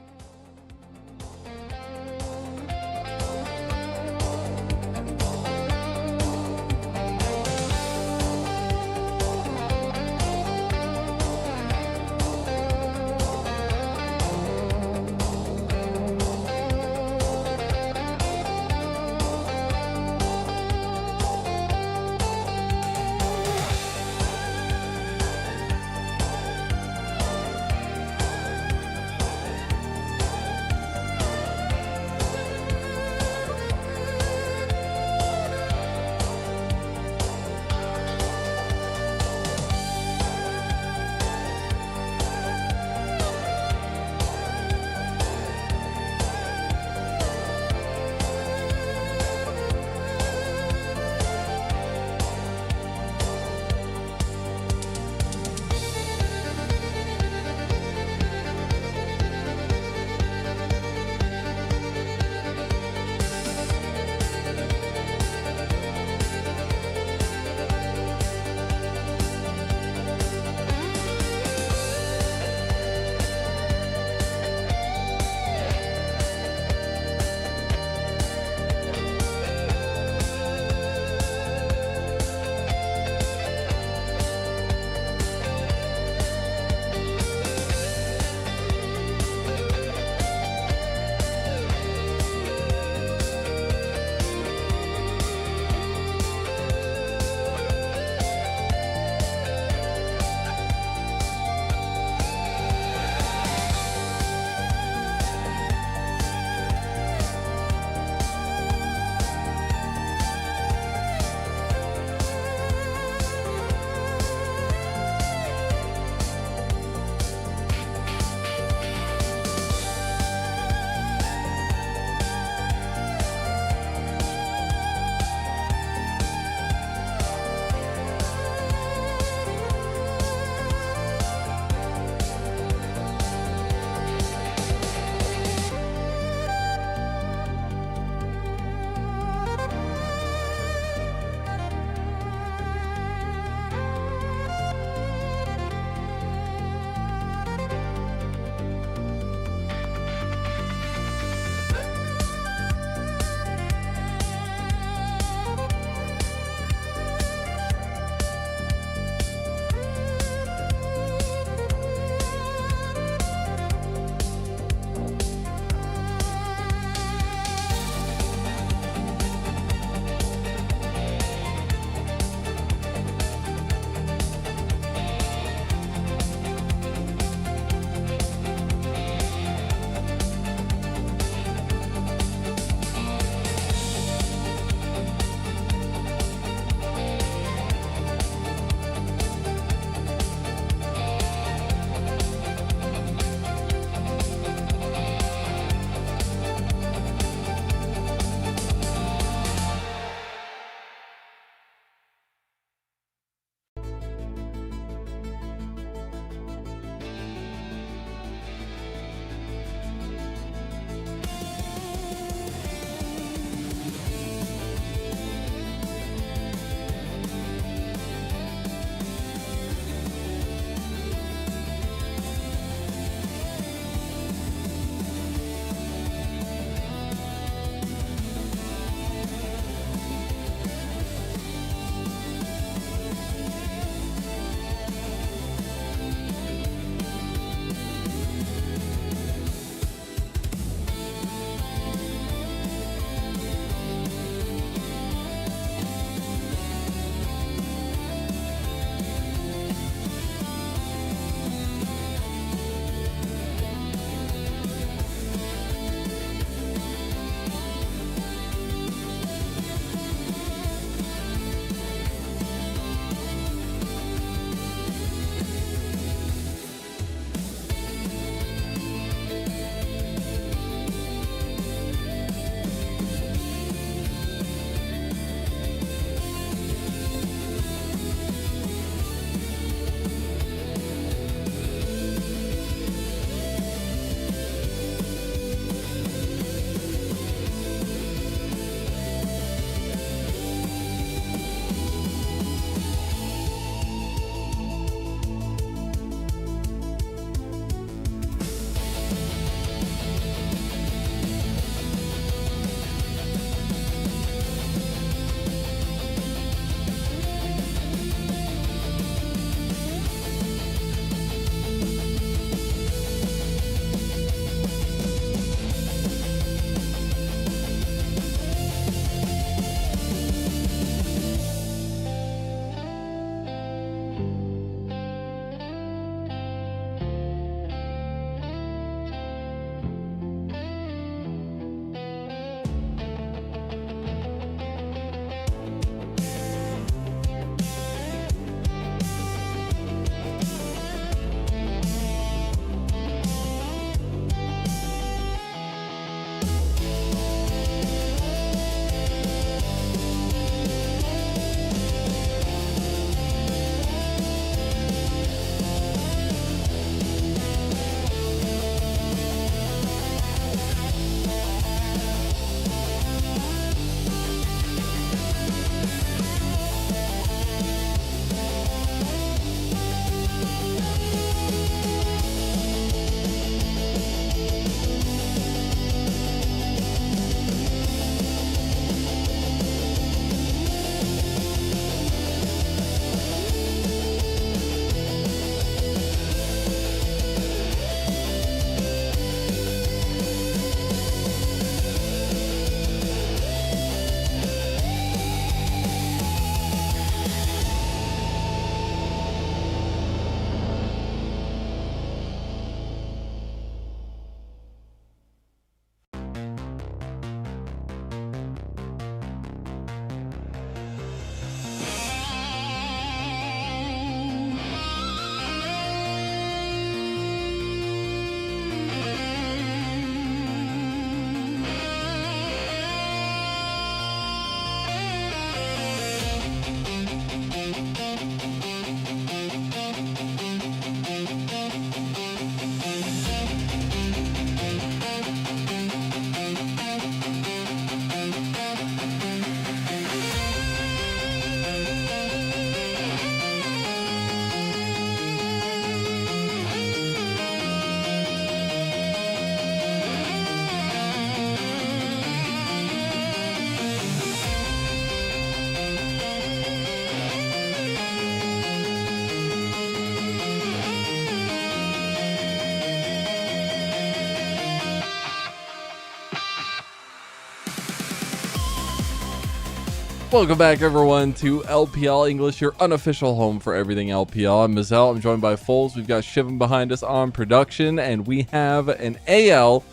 I: Welcome back, everyone, to LPL English, your unofficial home for everything LPL. I'm Mazel. I'm joined by Foles. We've got Shivam behind us on production, and we have an AL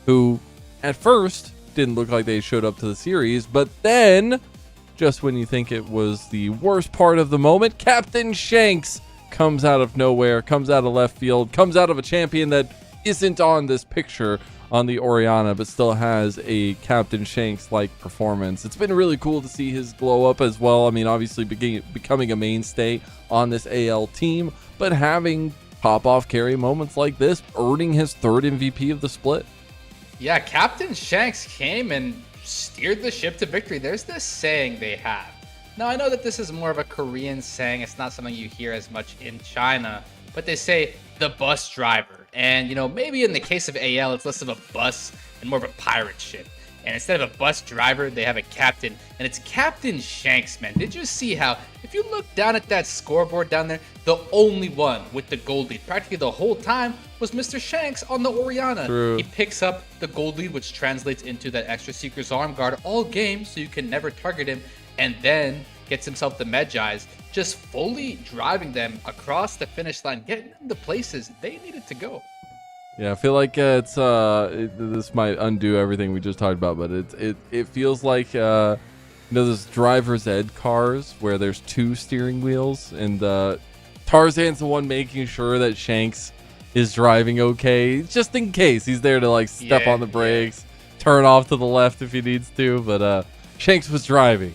I: who, at first, didn't look like they showed up to the series, but then, just when you think it was the worst part of the moment, Captain Shanks comes out of nowhere, comes out of left field, comes out of a champion that isn't on this picture on the Orianna, but still has a Captain Shanks-like performance. It's been really cool to see his glow up as well. I mean, obviously becoming a mainstay on this AL team, but having pop-off carry moments like this, earning his 3rd MVP of the split.
J: Yeah, Captain Shanks came and steered the ship to victory. There's this saying they have. Now, I know that this is more of a Korean saying. It's not something you hear as much in China, but they say the bus driver. And, you know, maybe in the case of AL, it's less of a bus and more of a pirate ship. And instead of a bus driver, they have a captain, and it's Captain Shanks, man. Did you see how, if you look down at that scoreboard down there, the only one with the gold lead practically the whole time was Mr. Shanks on the Orianna.
I: True.
J: He picks up the gold lead, which translates into that extra Seeker's Arm Guard all game, so you can never target him, and then gets himself the Medjais, just fully driving them across the finish line, getting them the places they needed to go.
I: Yeah, I feel like this might undo everything we just talked about, but it feels like those driver's ed cars where there's 2 steering wheels, and Tarzan's the one making sure that Shanks is driving okay, just in case. He's there to like step on the brakes, turn off to the left if he needs to, but Shanks was driving.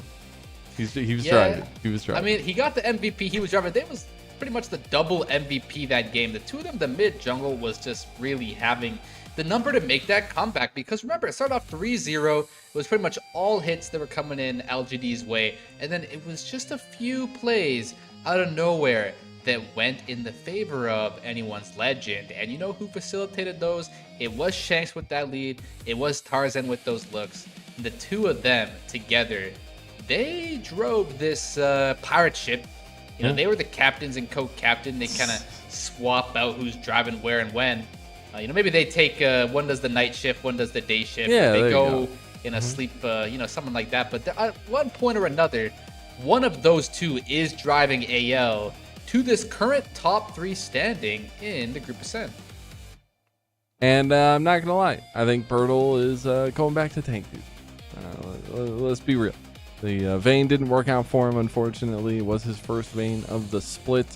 I: He was driving. He was driving.
J: I mean, he got the MVP. He was driving. They was pretty much the double MVP that game. The two of them, the mid jungle, was just really having the number to make that comeback. Because remember, it started off 3-0. It was pretty much all hits that were coming in LGD's way. And then it was just a few plays out of nowhere that went in the favor of anyone's legend. And you know who facilitated those? It was Shanks with that lead. It was Tarzan with those looks. And the two of them together, they drove this pirate ship. You know, they were the captains and co-captain. They kind of swap out who's driving where and when. You know, maybe they take one does the night shift, one does the day shift.
I: Yeah,
J: they go in a sleep, you know, something like that. But at one point or another, one of those two is driving AL to this current top 3 standing in the Group Ascent.
I: And I'm not gonna lie, I think Bertle is going back to tank dude. Let's be real. The Vayne didn't work out for him, unfortunately. It was his first Vayne of the split.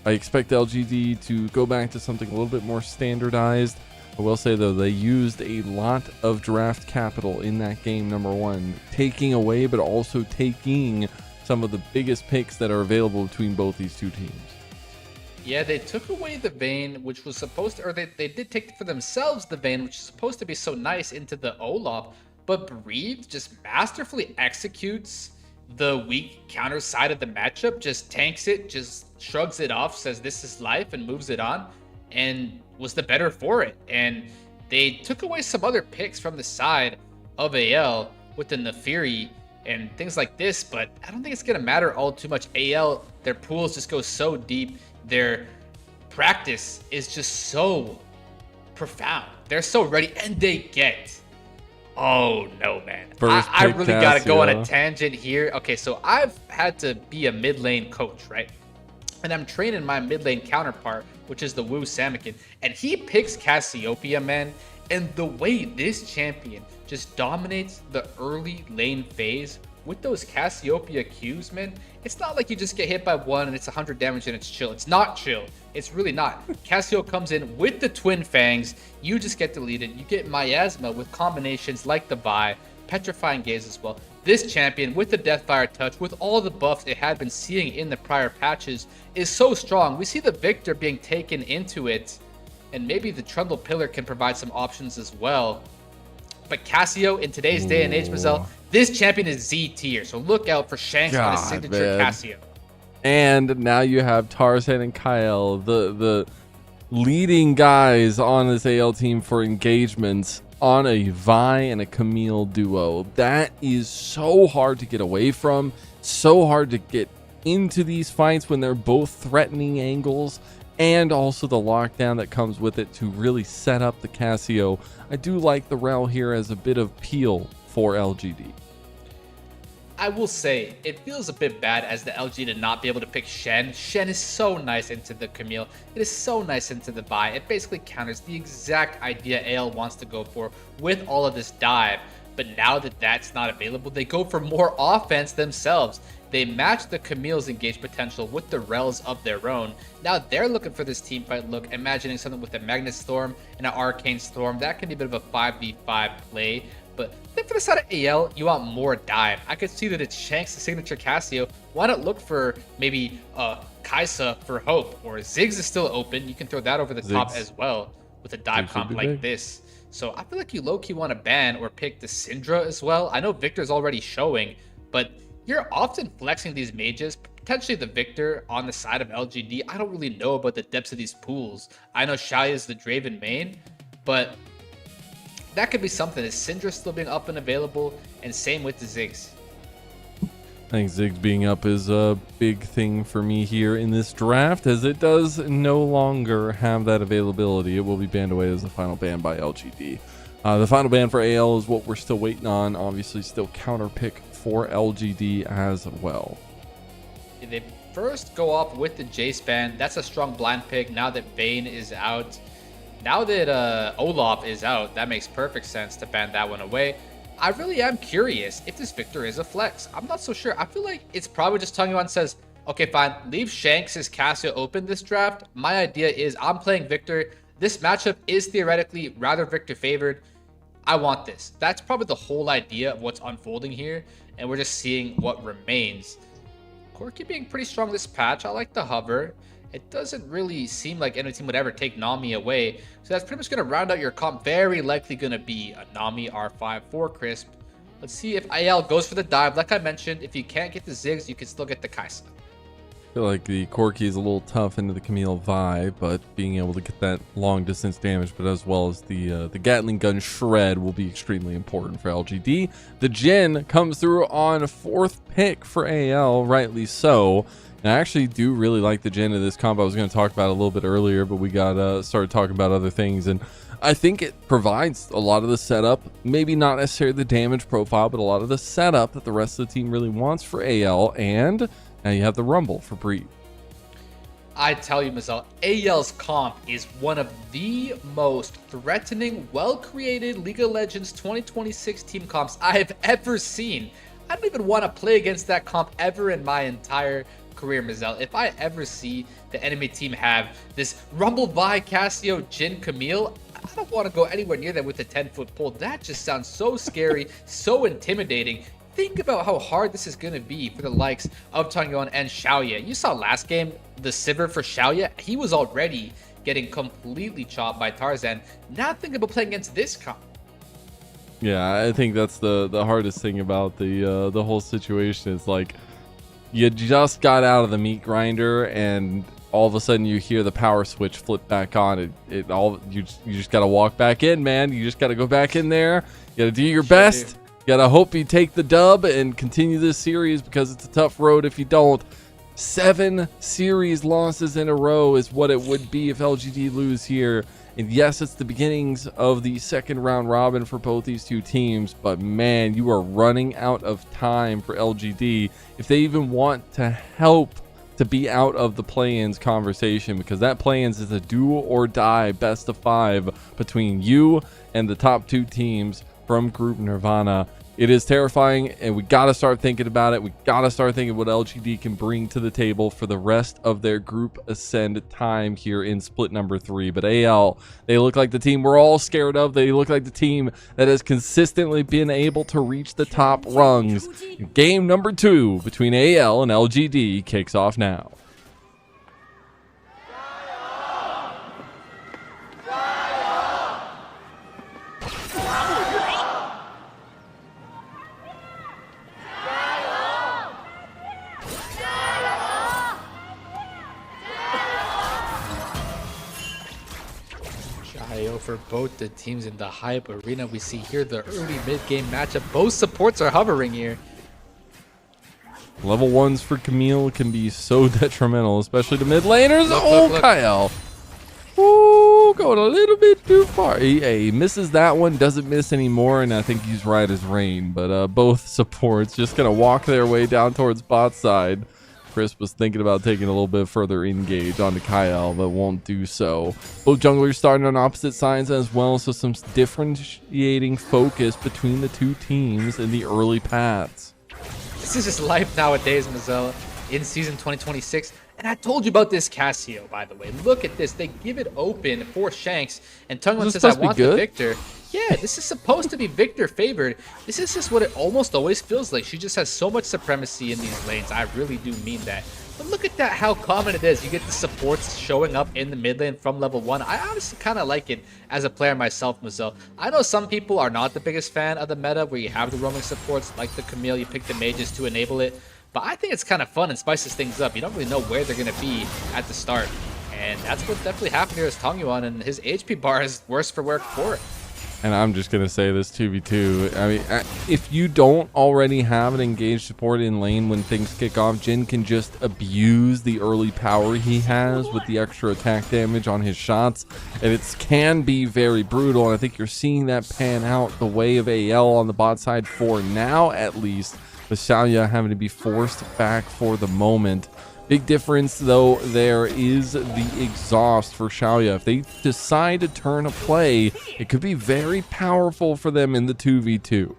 I: I expect LGD to go back to something a little bit more standardized. I will say, though, they used a lot of draft capital in that game, number 1, taking away but also taking some of the biggest picks that are available between both these two teams.
J: Yeah, they took away the Vayne, which was supposed to, or they did take for themselves the Vayne, which is supposed to be so nice, into the Olaf. But Breathe just masterfully executes the weak counter side of the matchup, just tanks it, just shrugs it off, says this is life, and moves it on, and was the better for it. And they took away some other picks from the side of AL with the Nefiri and things like this, but I don't think it's going to matter all too much. AL, their pools just go so deep. Their practice is just so profound. They're so ready, and they get... Oh, no, man. I really got to go on a tangent here. Okay, so I've had to be a mid lane coach, right? And I'm training my mid lane counterpart, which is the Wu Samakin. And he picks Cassiopeia, man. And the way this champion just dominates the early lane phase with those Cassiopeia Qs, man, it's not like you just get hit by one and it's 100 damage and it's chill. It's not chill. It's really not. Cassio comes in with the Twin Fangs. You just get deleted. You get Miasma with combinations like the Vi, Petrifying Gaze as well. This champion with the Deathfire Touch, with all the buffs it had been seeing in the prior patches, is so strong. We see the Victor being taken into it, and maybe the Trundle Pillar can provide some options as well. But Cassio, in today's day and age, Mazel, this champion is Z tier, so look out for Shanks on his signature Cassio.
I: And now you have Tarzan and Kyle, the leading guys on this AL team for engagements, on a Vi and a Camille duo. That is so hard to get away from, so hard to get into these fights when they're both threatening angles, and also the lockdown that comes with it to really set up the Cassio. I do like the Rel here as a bit of peel for LGD.
J: I will say, it feels a bit bad as the LG to not be able to pick Shen. Shen is so nice into the Camille. It is so nice into the buy. It basically counters the exact idea AL wants to go for with all of this dive. But now that that's not available, they go for more offense themselves. They match the Camille's engaged potential with the Rels of their own. Now they're looking for this team fight look, imagining something with a Magnet Storm and an Arcane Storm. That can be a bit of a 5v5 play. But then for the side of AL, you want more dive. I could see that it's Shanks, the signature Casio. Why not look for maybe Kaisa for Hope? Or Ziggs is still open. You can throw that over the top as well with a dive comp like this. So I feel like you low-key want to ban or pick the Syndra as well. I know Victor's already showing, but you're often flexing these mages, potentially the Victor on the side of LGD. I don't really know about the depths of these pools. I know Xiaoya is the Draven main, but that could be something. Is Syndra still being up and available? And same with the Ziggs.
I: I think Ziggs being up is a big thing for me here in this draft, as it does no longer have that availability. It will be banned away as the final ban by LGD. The final ban for AL is what we're still waiting on. Obviously, still counter pick for LGD as well.
J: They first go off with the Jace ban. That's a strong blind pick now that Vayne is out. Now that Olaf is out, that makes perfect sense to ban that one away. I really am curious if this Victor is a flex. I'm not so sure. I feel like it's probably just Tung Yuan says, okay, fine, leave Shanks' Casio open this draft. My idea is I'm playing Victor. This matchup is theoretically rather Victor favored. I want this. That's probably the whole idea of what's unfolding here, and we're just seeing what remains. Corki being pretty strong this patch. I like the hover. It doesn't really seem like any team would ever take Nami away. So that's pretty much going to round out your comp. Very likely going to be a Nami R5 for Crisp. Let's see if AL goes for the dive. Like I mentioned, if you can't get the Ziggs, you can still get the Kaisa.
I: I feel like the Corki is a little tough into the Camille Vi, but being able to get that long distance damage, but as well as the Gatling gun shred will be extremely important for LGD. The Jhin comes through on 4th pick for AL, rightly so. And I actually do really like the Jhin of this comp. I was going to talk about it a little bit earlier, but we got started talking about other things, and I think it provides a lot of the setup, maybe not necessarily the damage profile, but a lot of the setup that the rest of the team really wants for AL. And now you have the Rumble for Breed.
J: I tell you, Mazel, AL's comp is one of the most threatening, well-created League of Legends 2026 team comps I have ever seen. I don't even want to play against that comp ever in my entire career, Mazel. If I ever see the enemy team have this Rumble Vi, Casio, Jhin, Camille, I don't want to go anywhere near them with a 10-foot pole. That just sounds so scary, so intimidating. Think about how hard this is going to be for the likes of Tung Yuan and Xiaoya. You saw last game, the Sivir for Xiaoya, he was already getting completely chopped by Tarzan. Now think about playing against this comp.
I: Yeah, I think that's the hardest thing about the whole situation is, like, you just got out of the meat grinder and all of a sudden you hear the power switch flip back on. You just got to walk back in, man. You just got to go back in there. You got to do your best. You got to hope you take the dub and continue this series, because it's a tough road if you don't. 7 series losses in a row is what it would be if LGD lose here. And yes, it's the beginnings of the second round robin for both these two teams, but man, you are running out of time for LGD if they even want to help to be out of the play-ins conversation, because that play-ins is a do or die best of 5 between you and the top 2 teams from Group Nirvana. It is terrifying, and we got to start thinking about it. We got to start thinking what LGD can bring to the table for the rest of their group ascend time here in split number 3. But AL, they look like the team we're all scared of. They look like the team that has consistently been able to reach the top rungs. Game number 2 between AL and LGD kicks off now.
J: For both the teams in the hype arena, we see here the early mid-game matchup. Both supports are hovering here.
I: Level 1s for Camille can be so detrimental, especially to mid laners.
J: Look.
I: Kyle. Woo! Oh, going a little bit too far. He misses that one, doesn't miss anymore, and I think he's right as rain. But both supports just going to walk their way down towards bot side. Chris was thinking about taking a little bit further engage onto Kyle, but won't do so. Both junglers starting on opposite sides as well, so some differentiating focus between the two teams in the early paths.
J: This is just life nowadays, Mazzella, in season 2026. And I told you about this Casio, by the way. Look at this. They give it open for Shanks, and Tungwon says, I want the Victor. Yeah, this is supposed to be Victor favored. This is just what it almost always feels like. She just has so much supremacy in these lanes. I really do mean that. But look at that, how common it is. You get the supports showing up in the mid lane from level 1. I honestly kind of like it as a player myself, Mazzelle. I know some people are not the biggest fan of the meta where you have the roaming supports like the Camille, you pick the mages to enable it. But I think it's kind of fun and spices things up. You don't really know where they're going to be at the start. And that's what definitely happened here is Tongwon, and his HP bar is worse for wear for it.
I: And I'm just going to say this 2v2. I mean, if you don't already have an engaged support in lane when things kick off, Jin can just abuse the early power he has with the extra attack damage on his shots. And it can be very brutal. And I think you're seeing that pan out the way of AL on the bot side for now, at least, with Xiaoya having to be forced back for the moment. Big difference, though, there is the exhaust for Xiaoya. If they decide to turn a play, it could be very powerful for them in the 2v2.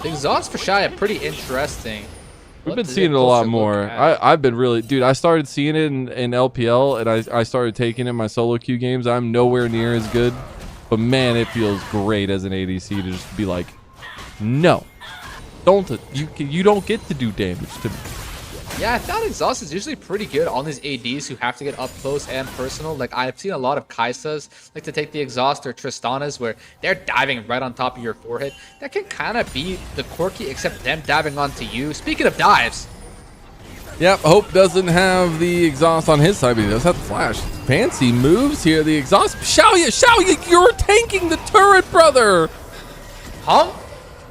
J: The exhaust for Xiaoya, pretty interesting.
I: We've been seeing it a lot more. I've been really... Dude, I started seeing it in LPL, and I started taking it in my solo queue games. I'm nowhere near as good. But, man, it feels great as an ADC to just be like, no. You don't get to do damage to me.
J: Yeah, I found exhaust is usually pretty good on these ADs who have to get up close and personal. Like, I've seen a lot of Kaisas like to take the exhaust, or Tristanas, where they're diving right on top of your forehead. That can kind of be the quirky, except them diving onto you. Speaking of dives.
I: Yep, Hope doesn't have the exhaust on his side, but he does have the flash. Fancy moves here. The exhaust. Xiaoya, you're tanking the turret, brother.
J: Huh?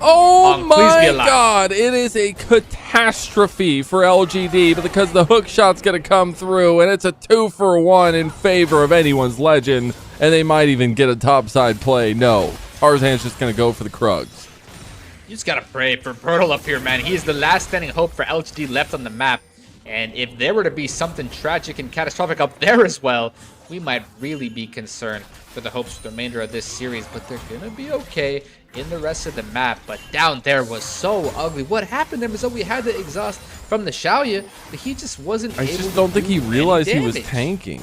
I: Oh my god, it is a catastrophe for LGD, but because the hook shot's going to come through, and it's a 2-for-1 in favor of anyone's legend, and they might even get a topside play. No, Tarzan's just going to go for the Krugs.
J: You just got to pray for Bertle up here, man. He's the last standing hope for LGD left on the map, and if there were to be something tragic and catastrophic up there as well, we might really be concerned for the hopes for the remainder of this series, but they're going to be okay in the rest of the map. But down there was so ugly. What happened there was that we had the exhaust from the Xiaoya, but he just wasn't able to. I just don't think he realized he was
I: tanking.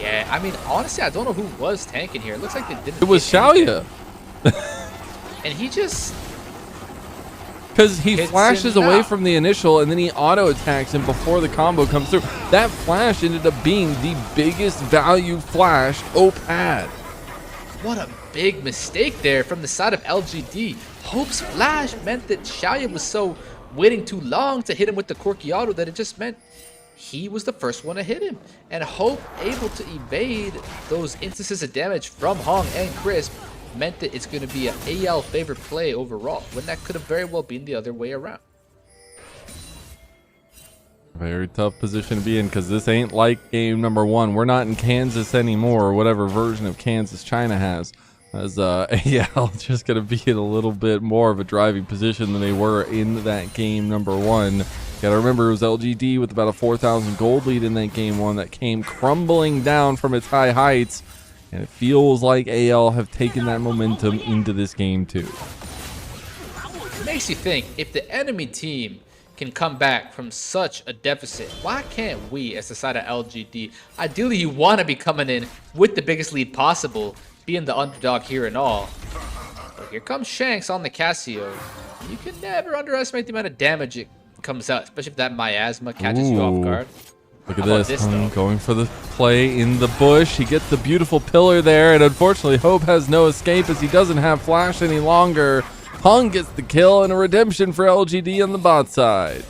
J: Yeah, I mean, honestly, I don't know who was tanking here. It looks like they didn't.
I: It was Xiaoya.
J: And he just...
I: Because he flashes away from the initial, and then he auto-attacks him before the combo comes through. That flash ended up being the biggest value flash Hope had.
J: What a big mistake there from the side of LGD. Hope's flash meant that Xiaoya was so waiting too long to hit him with the quirky auto that it just meant he was the first one to hit him. And Hope able to evade those instances of damage from Hong and Crisp meant that it's going to be an AL favorite play overall, when that could have very well been the other way around.
I: Very tough position to be in, because this ain't like game number 1. We're not in Kansas anymore, or whatever version of Kansas China has. As AL just going to be in a little bit more of a driving position than they were in that game number 1. Gotta remember, it was LGD with about a 4,000 gold lead in that game 1 that came crumbling down from its high heights. And it feels like AL have taken that momentum into this game too.
J: It makes you think, if the enemy team can come back from such a deficit, why can't we, as the side of LGD? Ideally, you want to be coming in with the biggest lead possible, being the underdog here and all. But here comes Shanks on the Casio. You can never underestimate the amount of damage it comes out, especially if that miasma catches you off guard.
I: Look at this, going for the play in the bush. He gets the beautiful pillar there, and unfortunately Hope has no escape as he doesn't have flash any longer. Hung gets the kill and a redemption for LGD on the bot side.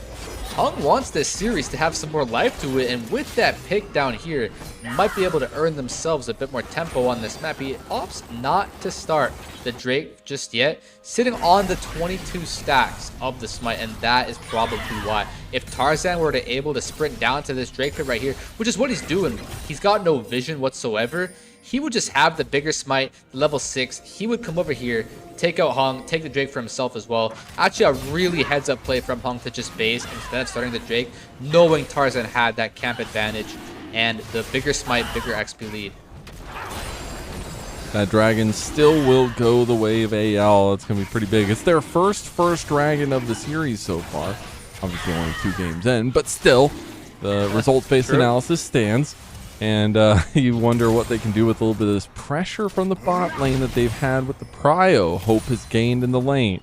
J: Hung wants this series to have some more life to it, and with that pick down here, might be able to earn themselves a bit more tempo on this map. He opts not to start the Drake just yet, sitting on the 22 stacks of the Smite, and that is probably why. If Tarzan were to able to sprint down to this Drake pit right here, which is what he's doing, he's got no vision whatsoever, he would just have the bigger Smite, level 6. He would come over here, take out Hung, take the Drake for himself as well. Actually, a really heads-up play from Hung to just base instead of starting the Drake, knowing Tarzan had that camp advantage and the bigger Smite, bigger XP lead.
I: That dragon still will go the way of AL. It's going to be pretty big. It's their first dragon of the series so far. Obviously only 2 games in, but still, the results-based analysis stands. And you wonder what they can do with a little bit of this pressure from the bot lane that they've had with the prio. Hope has gained in the lane.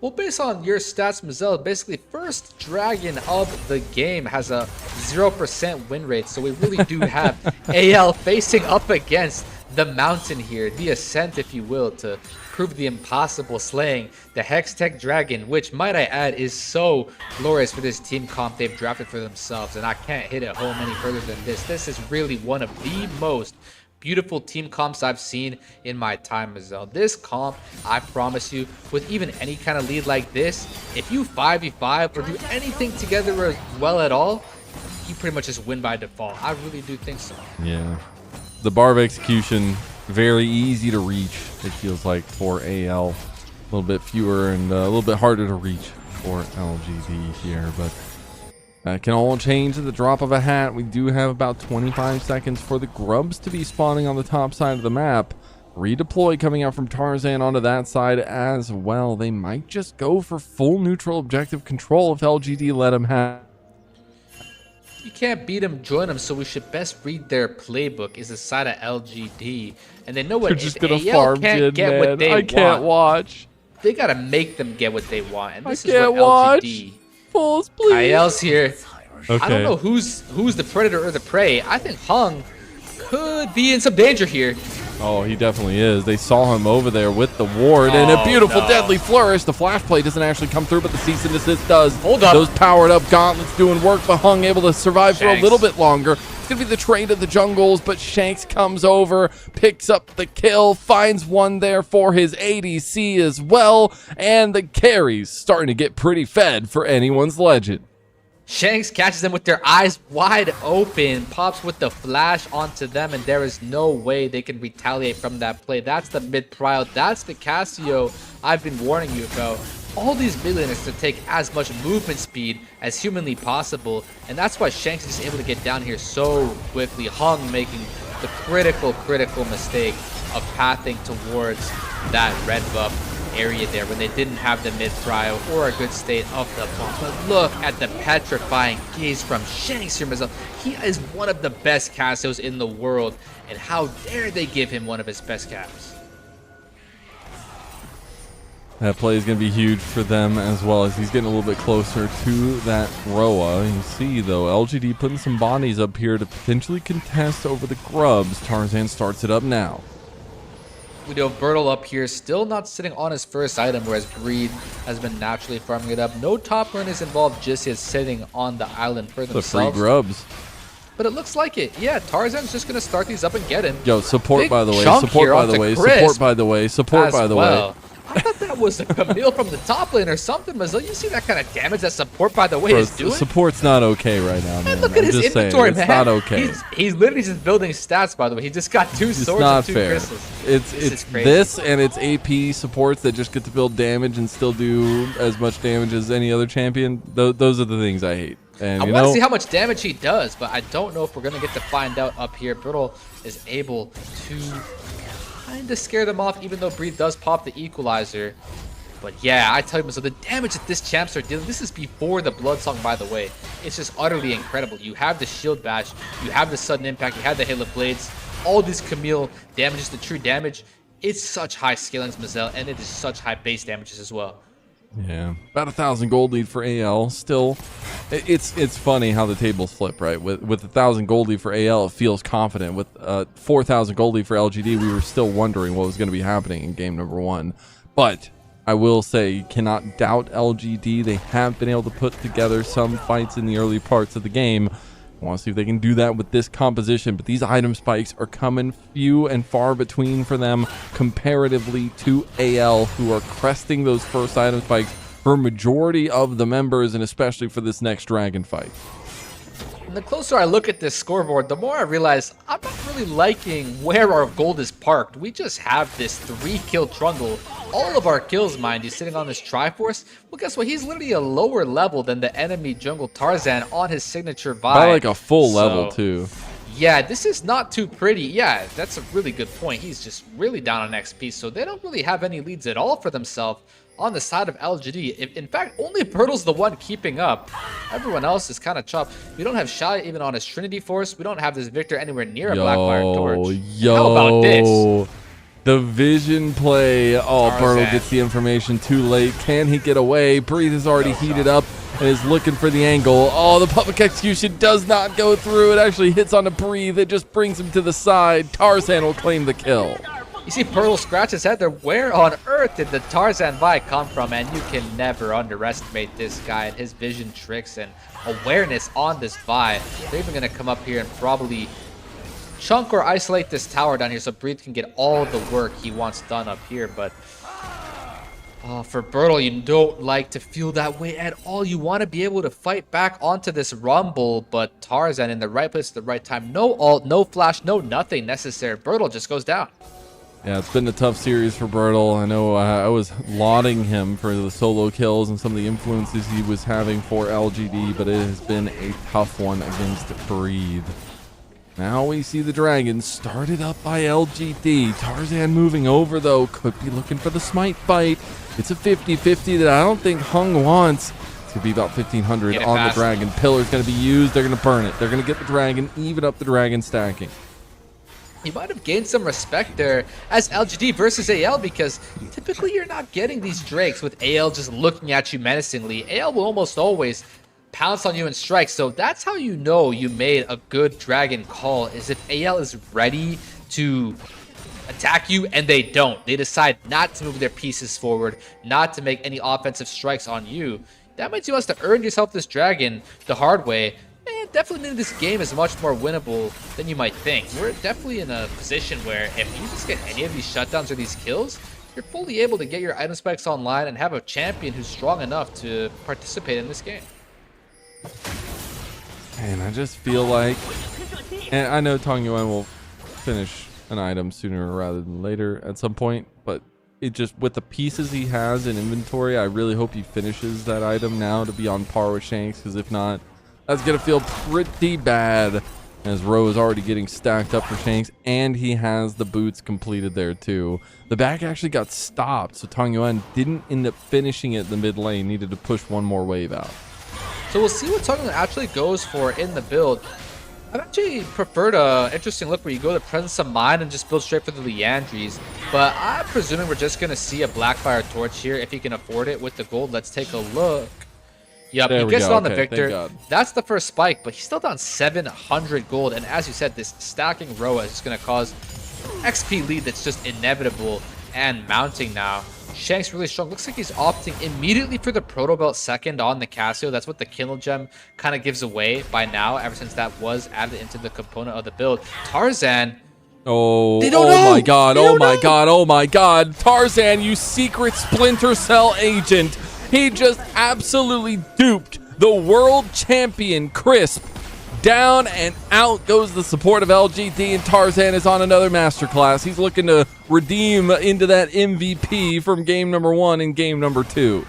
J: Well, based on your stats, Mazel, basically first dragon of the game has a 0% win rate. So we really do have AL facing up against the mountain here, the ascent, if you will, to prove the impossible, slaying the Hextech Dragon, which, might I add, is so glorious for this team comp they've drafted for themselves. And I can't hit it home any further than this. This is really one of the most beautiful team comps I've seen in my time, Mazel. This comp, I promise you, with even any kind of lead like this, if you 5v5 or do anything together as well at all, you pretty much just win by default. I really do think so.
I: Yeah. The bar of execution, very easy to reach, it feels like, for AL. A little bit fewer and a little bit harder to reach for LGD here, but that can all change at the drop of a hat. We do have about 25 seconds for the grubs to be spawning on the top side of the map. Redeploy coming out from Tarzan onto that side as well. They might just go for full neutral objective control if LGD let them have.
J: You can't beat them, join them, so we should best read their playbook is the side of LGD. And they know what,
I: They're just
J: if
I: gonna
J: AL
I: farm
J: can't get
I: man.
J: what they
I: I can't watch.
J: they gotta make them get what they want. And this
I: I
J: is
I: can't
J: what
I: watch.
J: LGD.
I: Pulls, please.
J: IL's here.
I: Okay.
J: I don't know who's the predator or the prey. I think Hung could be in some danger here.
I: Oh, he definitely is. They saw him over there with the ward and a beautiful deadly flourish. The flash play doesn't actually come through, but the cease and desist does.
J: Hold up.
I: Those powered up gauntlets doing work, but Hung able to survive for a little bit longer. It's going to be the trade of the jungles, but Shanks comes over, picks up the kill, finds one there for his ADC as well, and the carries starting to get pretty fed for anyone's legend.
J: Shanks catches them with their eyes wide open, pops with the flash onto them, and there is no way they can retaliate from that play. That's the mid-prio. That's the Cassio I've been warning you about. All these mid-laners to take as much movement speed as humanly possible, and that's why Shanks is able to get down here so quickly. Hung making the critical mistake of pathing towards that red buff area there when they didn't have the mid-prio or a good state of the bomb. But look at the petrifying gaze from Shanks here, Mazel. He is one of the best Cassios in the world, and how dare they give him one of his best caps.
I: That play is going to be huge for them as well, as he's getting a little bit closer to that Roa. You see, though, LGD putting some bodies up here to potentially contest over the grubs. Tarzan starts it up now.
J: We do have Bertle up here, still not sitting on his first item, whereas Breed has been naturally farming it up. No top lane is involved, just yet sitting on the island for themselves.
I: The free grubs.
J: But it looks like it. Yeah, Tarzan's just going to start these up and get him.
I: Yo, support
J: Big
I: by the way,
J: chunk
I: support
J: here
I: by
J: onto
I: the way,
J: Chris
I: support by the way, support by the way.
J: I thought that was a Camille from the top lane or something, Mazel. You see that kind of damage that support, by the way, is doing?
I: Support's not okay right now, man.
J: And look at his inventory, man.
I: It's not okay.
J: He's literally just building stats, by the way. He just got 2 swords and 2 crystals.
I: It's this and it's AP supports that just get to build damage and still do as much damage as any other champion. Those are the things I hate. And
J: I want to see how much damage he does, but I don't know if we're going to get to find out up here. Bertle is able to kind of scare them off, even though Breed does pop the equalizer. But yeah, I tell you, so the damage that this champs are dealing, this is before the Blood Song, by the way. It's just utterly incredible. You have the shield bash, you have the sudden impact, you have the hail of blades, all these Camille damages, the true damage. It's such high scalings, Mazel, and it is such high base damages as well.
I: Yeah, about 1,000 gold lead for AL. Still, it's funny how the tables flip, right? With 1,000 gold lead for AL, it feels confident. With 4,000 gold lead for LGD, we were still wondering what was going to be happening in game number 1. But I will say, you cannot doubt LGD. They have been able to put together some fights in the early parts of the game. I want to see if they can do that with this composition, but these item spikes are coming few and far between for them comparatively to AL, who are cresting those first item spikes for a majority of the members, and especially for this next dragon fight.
J: And the closer I look at this scoreboard, the more I realize I'm not really liking where our gold is parked. We just have this 3-kill Trundle. All of our kills, mind you, sitting on this Triforce. Well, guess what? He's literally a lower level than the enemy jungle Tarzan on his signature vibe.
I: By like a full level, too.
J: Yeah, this is not too pretty. Yeah, that's a really good point. He's just really down on XP, so they don't really have any leads at all for themselves on the side of LGD. In fact, only Birtle's the one keeping up. Everyone else is kind of chopped. We don't have Shy even on his Trinity Force. We don't have this Victor anywhere near a Blackfire Torch. How about this?
I: The vision play. Oh, Birtle gets the information too late. Can he get away? Breathe is already heated up and is looking for the angle. Oh, the public execution does not go through. It actually hits on the Breathe. It just brings him to the side. Tarzan will claim the kill.
J: You see Birtle scratch his head there. Where on earth did the Tarzan vibe come from? And you can never underestimate this guy and his vision tricks and awareness on this vibe. They're even going to come up here and probably chunk or isolate this tower down here so Breathe can get all the work he wants done up here. But for Birtle, you don't like to feel that way at all. You want to be able to fight back onto this rumble, but Tarzan in the right place at the right time. No ult, no flash, no nothing necessary. Birtle just goes down.
I: Yeah, it's been a tough series for Birtle. I know I was lauding him for the solo kills and some of the influences he was having for LGD, but it has been a tough one against Breathe. Now we see the dragon started up by LGD. Tarzan moving over, though, could be looking for the smite fight. It's a 50-50 that I don't think Hung wants. It's going to be about 1,500 on the dragon. Pillar's going to be used. They're going to burn it. They're going to get the dragon, even up the dragon stacking.
J: You might have gained some respect there as LGD versus AL, because typically you're not getting these Drakes with AL just looking at you menacingly. AL will almost always pounce on you and strike, so that's how you know you made a good dragon call, is if AL is ready to attack you and they don't. They decide not to move their pieces forward, not to make any offensive strikes on you. That means you have to earn yourself this dragon the hard way. And definitely means this game is much more winnable than you might think. We're definitely in a position where if you just get any of these shutdowns or these kills, you're fully able to get your item specs online and have a champion who's strong enough to participate in this game.
I: And I just feel like, and I know Tong Yuan will finish an item sooner rather than later at some point, but it just, with the pieces he has in inventory, I really hope he finishes that item now to be on par with Shanks, because if not, that's going to feel pretty bad, as Rowe is already getting stacked up for Shanks, and he has the boots completed there too. The back actually got stopped, so Tong Yuan didn't end up finishing it in the mid lane, needed to push one more wave out.
J: So we'll see what Tong Yuan actually goes for in the build. I've actually preferred an interesting look where you go to Presence of Mind and just build straight for the Leandries, but I'm presuming we're just going to see a Blackfire Torch here if he can afford it with the gold. Let's take a look. Yep, he gets it on the Victor. That's the first spike, but he's still down 700 gold. And as you said, this stacking Roa is just going to cause XP lead that's just inevitable and mounting now. Shanks really strong. Looks like he's opting immediately for the Proto Belt second on the Casio. That's what the Kindle Gem kind of gives away by now, ever since that was added into the component of the build. Tarzan.
I: Oh my god, oh my god, oh my god. Tarzan, you secret Splinter Cell agent. He just absolutely duped the world champion Crisp. Down and out goes the support of LGD, and Tarzan is on another masterclass. He's looking to redeem into that MVP from game number 1 and game number 2.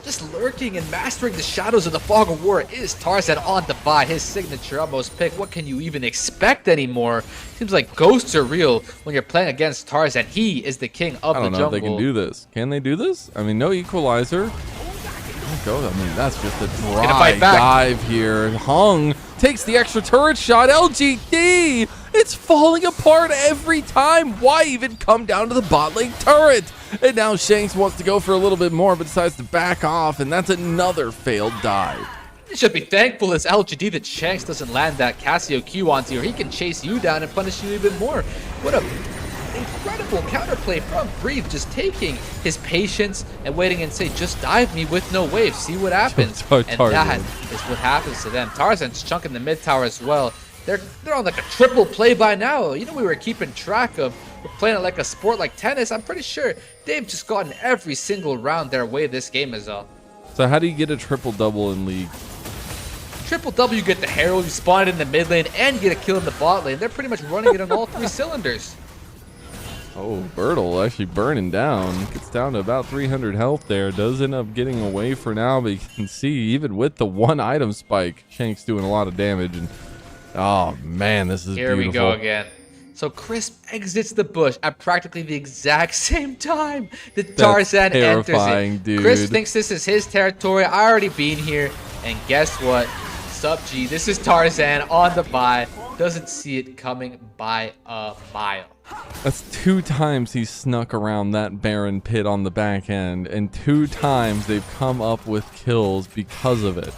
J: Just lurking and mastering the shadows of the Fog of War is Tarzan on Divide, his signature almost pick. What can you even expect anymore? Seems like ghosts are real when you're playing against Tarzan. He is the king of the jungle.
I: I don't know if they can do this. Can they do this? I mean, no equalizer. Go. I mean, that's just a dry dive here. Hung takes the extra turret shot. LGD! It's falling apart every time. Why even come down to the bot lane turret? And now Shanks wants to go for a little bit more, but decides to back off, and that's another failed dive.
J: You should be thankful as LGD that Shanks doesn't land that Casio Q onto you, or he can chase you down and punish you even more. What a incredible beautiful counterplay from Breathe, just taking his patience and waiting and say, just dive me with no wave, see what happens. And that is what happens to them. Tarzan's chunking the mid tower as well. They're on like a triple play by now. You know, we were keeping track of, we're playing it like a sport like tennis. I'm pretty sure they've just gotten every single round their way this game is up.
I: So how do you get a triple-double in League?
J: Triple-double, you get the Herald, you spawn it in the mid lane, and you get a kill in the bot lane. They're pretty much running it on all 3 cylinders.
I: Oh, Bertle actually burning down. Gets down to about 300 health there. Does end up getting away for now, but you can see even with the 1 item spike, Shank's doing a lot of damage. And oh man, this is
J: Here
I: beautiful.
J: we go again. So Crisp exits the bush at practically the exact same time that Tarzan enters it.
I: Dude.
J: Crisp thinks this is his territory. I already been here. And guess what? Sup G, this is Tarzan on the buy. Doesn't see it coming by a mile.
I: That's 2 times he snuck around that Baron pit on the back end, and 2 times they've come up with kills because of it.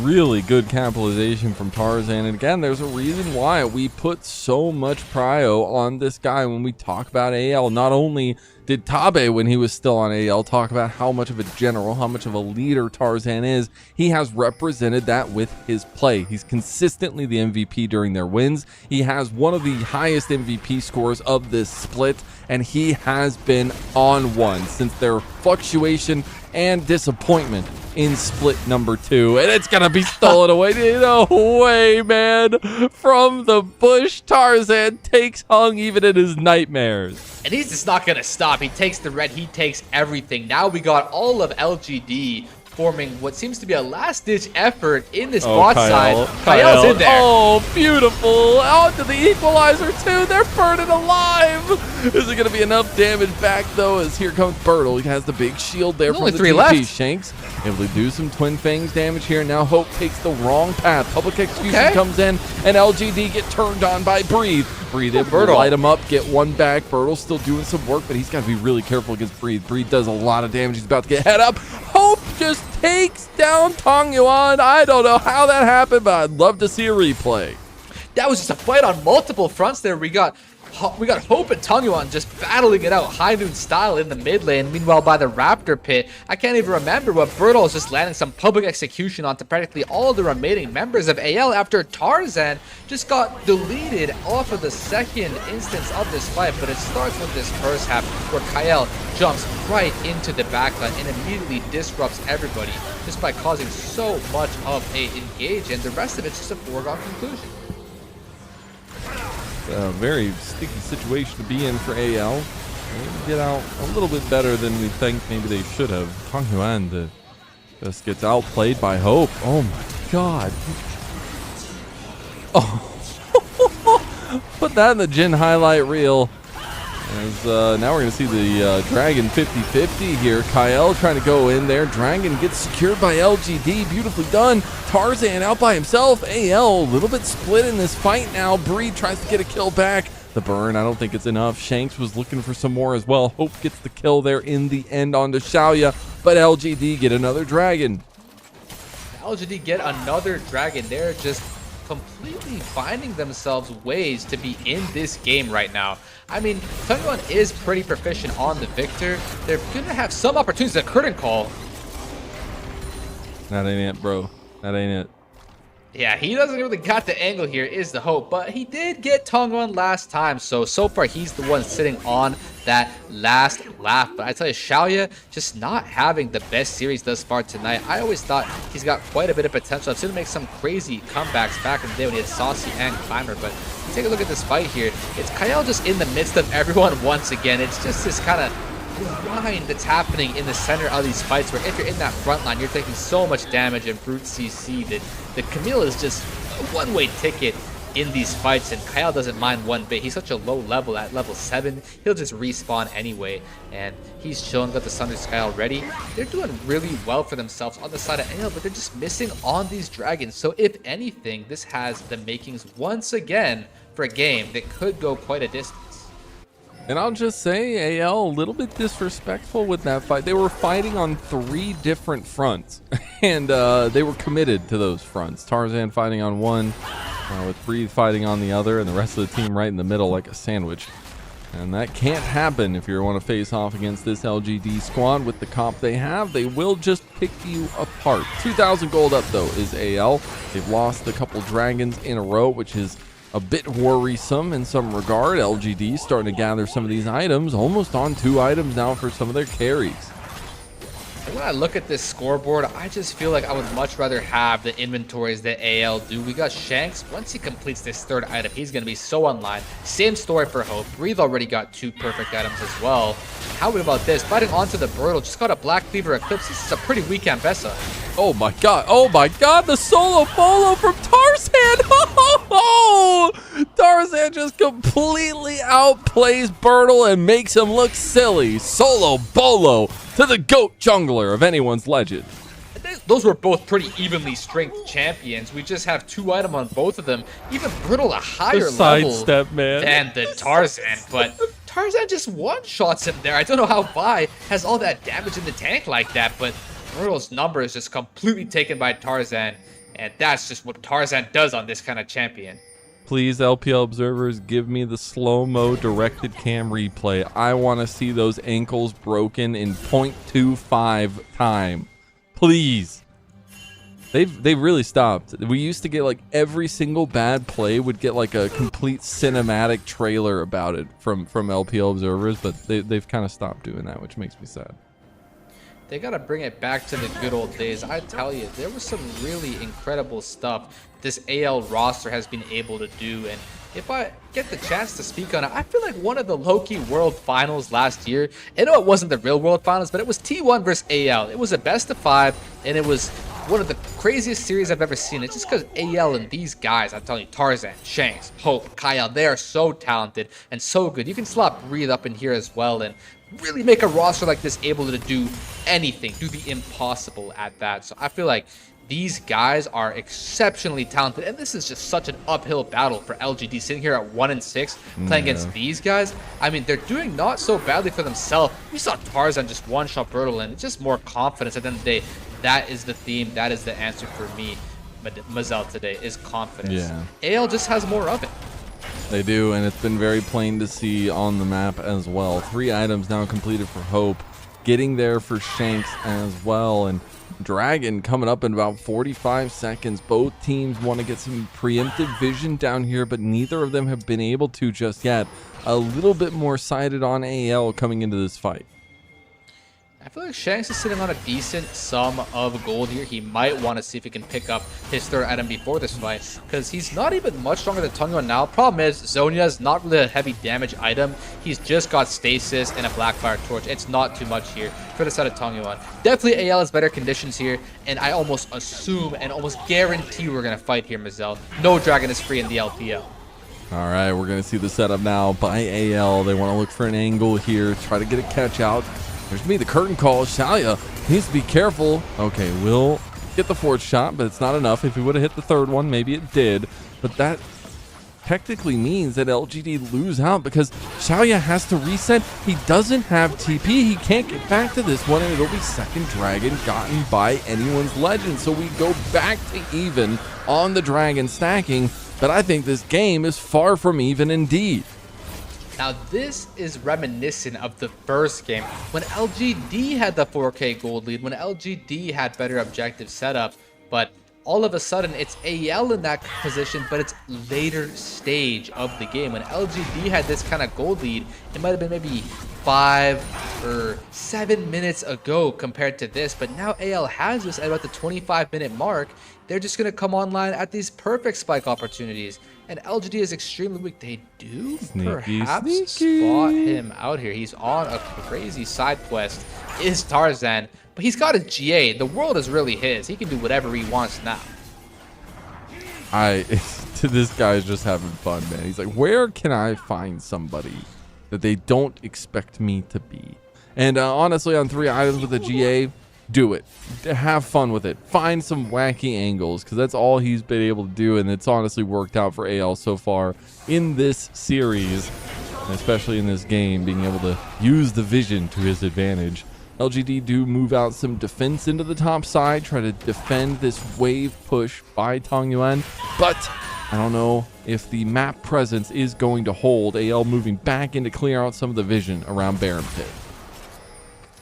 I: Really good capitalization from Tarzan, and again, there's a reason why we put so much prio on this guy when we talk about AL. Not only did Tabe, when he was still on AL, talk about how much of a general, how much of a leader Tarzan is, he has represented that with his play. He's consistently the MVP during their wins. He has one of the highest MVP scores of this split, and he has been on one since their fluctuation and disappointment in split number 2, and it's gonna be stolen away. No way, man. From the bush, Tarzan takes Hung even in his nightmares.
J: And he's just not gonna stop. He takes the red, he takes everything. Now we got all of LGD forming what seems to be a last-ditch effort in this bot side. Kyle's in there.
I: Oh, beautiful. Onto the equalizer, too. They're burning alive. Is it going to be enough damage back, though, as here comes Bertle. He has the big shield there from
J: only
I: the
J: 3
I: TP.
J: left.
I: Shanks able to do some Twin Fangs damage here. Now Hope takes the wrong path. Public Execution comes in, and LGD get turned on by Breathe. Breathe able to light him up, get 1 back. Bertle's still doing some work, but he's got to be really careful against Breathe. Breathe does a lot of damage. He's about to get head up. Hope just takes down Tong Yuan. I don't know how that happened, but I'd love to see a replay.
J: That was just a fight on multiple fronts there. We got Hope and Tong Yuan just battling it out High Noon style in the mid lane. Meanwhile, by the Raptor pit, I can't even remember what Bertle is just landing some public execution onto practically all the remaining members of AL after Tarzan just got deleted off of the second instance of this fight. But it starts with this first half where Kyle jumps right into the backline and immediately disrupts everybody just by causing so much of a engage, and the rest of it's just a foregone conclusion.
I: A very sticky situation to be in for AL. They get out a little bit better than we think maybe they should have. Tong Yuan just gets outplayed by Hope. Oh my god. Oh. Put that in the Jin highlight reel. As now we're going to see the Dragon 50-50 here. Kyle trying to go in there. Dragon gets secured by LGD. Beautifully done. Tarzan out by himself. AL a little bit split in this fight now. Breed tries to get a kill back. The burn, I don't think it's enough. Shanks was looking for some more as well. Hope gets the kill there in the end onto Xiaoya, but LGD get another Dragon.
J: LGD get another Dragon. They're just completely finding themselves ways to be in this game right now. I mean, Tong Yuan is pretty proficient on the Victor. They're going to have some opportunities at curtain call.
I: That ain't it, bro. That ain't it.
J: Yeah, he doesn't really got the angle here, is the hope, but he did get Tong Yuan last time, so far he's the one sitting on that last lap. But I tell you, Xiaoya just not having the best series thus far tonight. I always thought he's got quite a bit of potential. I've seen him make some crazy comebacks back in the day when he had Saucy and Climber, but take a look at this fight here. It's Kyle just in the midst of everyone once again. It's just this kind of grind that's happening in the center of these fights where if you're in that front line, you're taking so much damage and brute CC that the Camille is just a one-way ticket in these fights, and Kyle doesn't mind one bit. He's such a low level at level 7. He'll just respawn anyway, and he's chilling, got the Thunder Sky already. They're doing really well for themselves on the side of AL, but they're just missing on these Dragons. So if anything, this has the makings once again for a game that could go quite a distance.
I: And I'll just say, AL a little bit disrespectful with that fight. They were fighting on 3 different fronts, and they were committed to those fronts. Tarzan fighting on one, with Breathe fighting on the other, and the rest of the team right in the middle like a sandwich. And that can't happen if you want to face off against this LGD squad with the comp they have. They will just pick you apart. 2,000 gold up, though, is AL. They've lost a couple dragons in a row, which is a bit worrisome in some regard. LGD starting to gather some of these items, almost on 2 items now for some of their carries.
J: When I look at this scoreboard, I just feel like I would much rather have the inventories that AL do. We got Shanks. Once he completes this 3rd item, he's going to be so online. Same story for Hope. Breathe already got 2 perfect items as well. How about this? Fighting onto the Brutal. Just got a Black Cleaver Eclipse. This is a pretty weak Ambessa.
I: Oh my god. Oh my god. The solo bolo from Tarzan. Oh, Tarzan just completely outplays Bertle and makes him look silly. Solo bolo to the GOAT jungler of anyone's legend.
J: Those were both pretty evenly strength champions. We just have 2 items on both of them. Even Brittle a higher level than the Tarzan, but Tarzan just one-shots him there. I don't know how Vi has all that damage in the tank like that, but Brittle's number is just completely taken by Tarzan, and that's just what Tarzan does on this kind of champion.
I: Please, LPL observers, give me the slow-mo directed cam replay. I want to see those ankles broken in 0.25 time. Please. They've really stopped. We used to get like every single bad play would get like a complete cinematic trailer about it from LPL observers, but they've kind of stopped doing that, which makes me sad.
J: They got to bring it back to the good old days. I tell you, there was some really incredible stuff this AL roster has been able to do. And if I get the chance to speak on it, I feel like one of the low-key World Finals last year, I know it wasn't the real World Finals, but it was T1 versus AL. It was a best of 5, and it was one of the craziest series I've ever seen. It's just because AL and these guys, I'm telling you, Tarzan, Shanks, Hope, Kyle, they are so talented and so good. You can slot Breathe up in here as well and really make a roster like this able to do anything, do the impossible at that. So I feel like these guys are exceptionally talented, and this is just such an uphill battle for LGD sitting here at 1-6 playing against these guys. I mean, they're doing not so badly for themselves. We saw Tarzan just one-shot Brutal, and it's just more confidence at the end of the day. That is the theme. That is the answer for me, Mazel, today, is confidence. Yeah. AL just has more of it.
I: They do, and it's been very plain to see on the map as well. 3 items now completed for Hope, getting there for Shanks as well, and Dragon coming up in about 45 seconds. Both teams want to get some preemptive vision down here, but neither of them have been able to just yet. A little bit more sighted on AL coming into this fight.
J: I feel like Shanks is sitting on a decent sum of gold here. He might want to see if he can pick up his 3rd item before this fight, because he's not even much stronger than Tongyuan now. Problem is, Zonya is not really a heavy damage item. He's just got Stasis and a Blackfire Torch. It's not too much here for the side of Tongyuan. Definitely AL has better conditions here, and I almost assume and almost guarantee we're going to fight here, Mazel. No Dragon is free in the LPL.
I: All right, we're going to see the setup now by AL. They want to look for an angle here, try to get a catch out. There's me, the curtain call. Shalia needs to be careful. Okay, will get the 4th shot, but it's not enough. If he would have hit the 3rd one, maybe it did. But that technically means that LGD lose out because Shalia has to reset. He doesn't have TP. He can't get back to this one, and it'll be 2nd Dragon gotten by anyone's legend. So we go back to even on the Dragon stacking, but I think this game is far from even indeed.
J: Now this is reminiscent of the first game when LGD had the 4K gold lead, when LGD had better objective setup, but all of a sudden it's AL in that position, but it's later stage of the game. When LGD had this kind of gold lead, it might have been maybe 5 or 7 minutes ago compared to this, but now AL has this at about the 25-minute mark. They're just going to come online at these perfect spike opportunities. And LGD is extremely weak. They do perhaps spot him out here. He's on a crazy side quest, is Tarzan, but he's got a GA. The world is really his. He can do whatever he wants now.
I: This guy's just having fun, man. He's like, where can I find somebody that they don't expect me to be? And honestly, on 3 items with a GA, do it. Have fun with it. Find some wacky angles, because that's all he's been able to do, and it's honestly worked out for AL so far in this series, and especially in this game, being able to use the vision to his advantage. LGD do move out some defense into the top side, try to defend this wave push by Tongyuan, but I don't know if the map presence is going to hold. AL moving back in to clear out some of the vision around Baron Pit.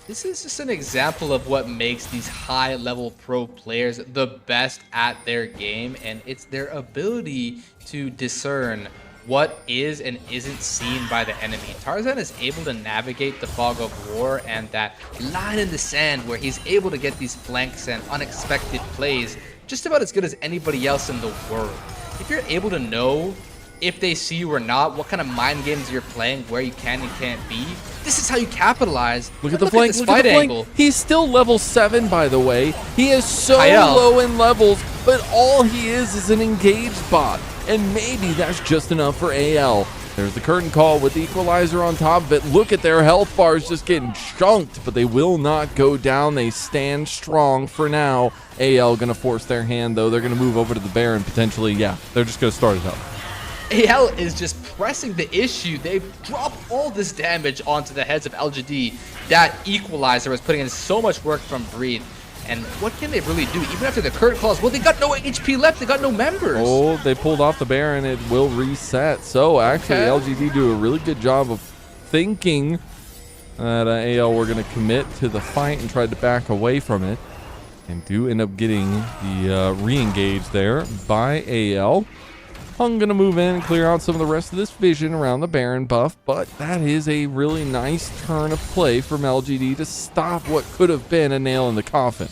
J: This is just an example of what makes these high-level pro players the best at their game, and it's their ability to discern what is and isn't seen by the enemy. Tarzan is able to navigate the fog of war and that line in the sand where he's able to get these flanks and unexpected plays just about as good as anybody else in the world. If you're able to know if they see you or not, what kind of mind games you're playing, where you can and can't be, this is how you capitalize.
I: Look at the flank, look at the flank. He's still level 7, by the way. He is so low in levels, but all he is an engaged bot. And maybe that's just enough for AL. There's the curtain call with the equalizer on top of it. Look at their health bars just getting chunked, but they will not go down. They stand strong for now. AL going to force their hand, though. They're going to move over to the Baron potentially. Yeah, they're just going to start it up.
J: AL is just pressing the issue. They drop all this damage onto the heads of LGD. That equalizer was putting in so much work from Breathe. And what can they really do? Even after the curtain calls, well, they got no HP left. They got no members.
I: Oh, they pulled off the Baron. It will reset. So, actually, LGD do a really good job of thinking that AL were going to commit to the fight and tried to back away from it. And do end up getting the re-engage there by AL. Hung going to move in and clear out some of the rest of this vision around the Baron buff, but that is a really nice turn of play from LGD to stop what could have been a nail in the coffin.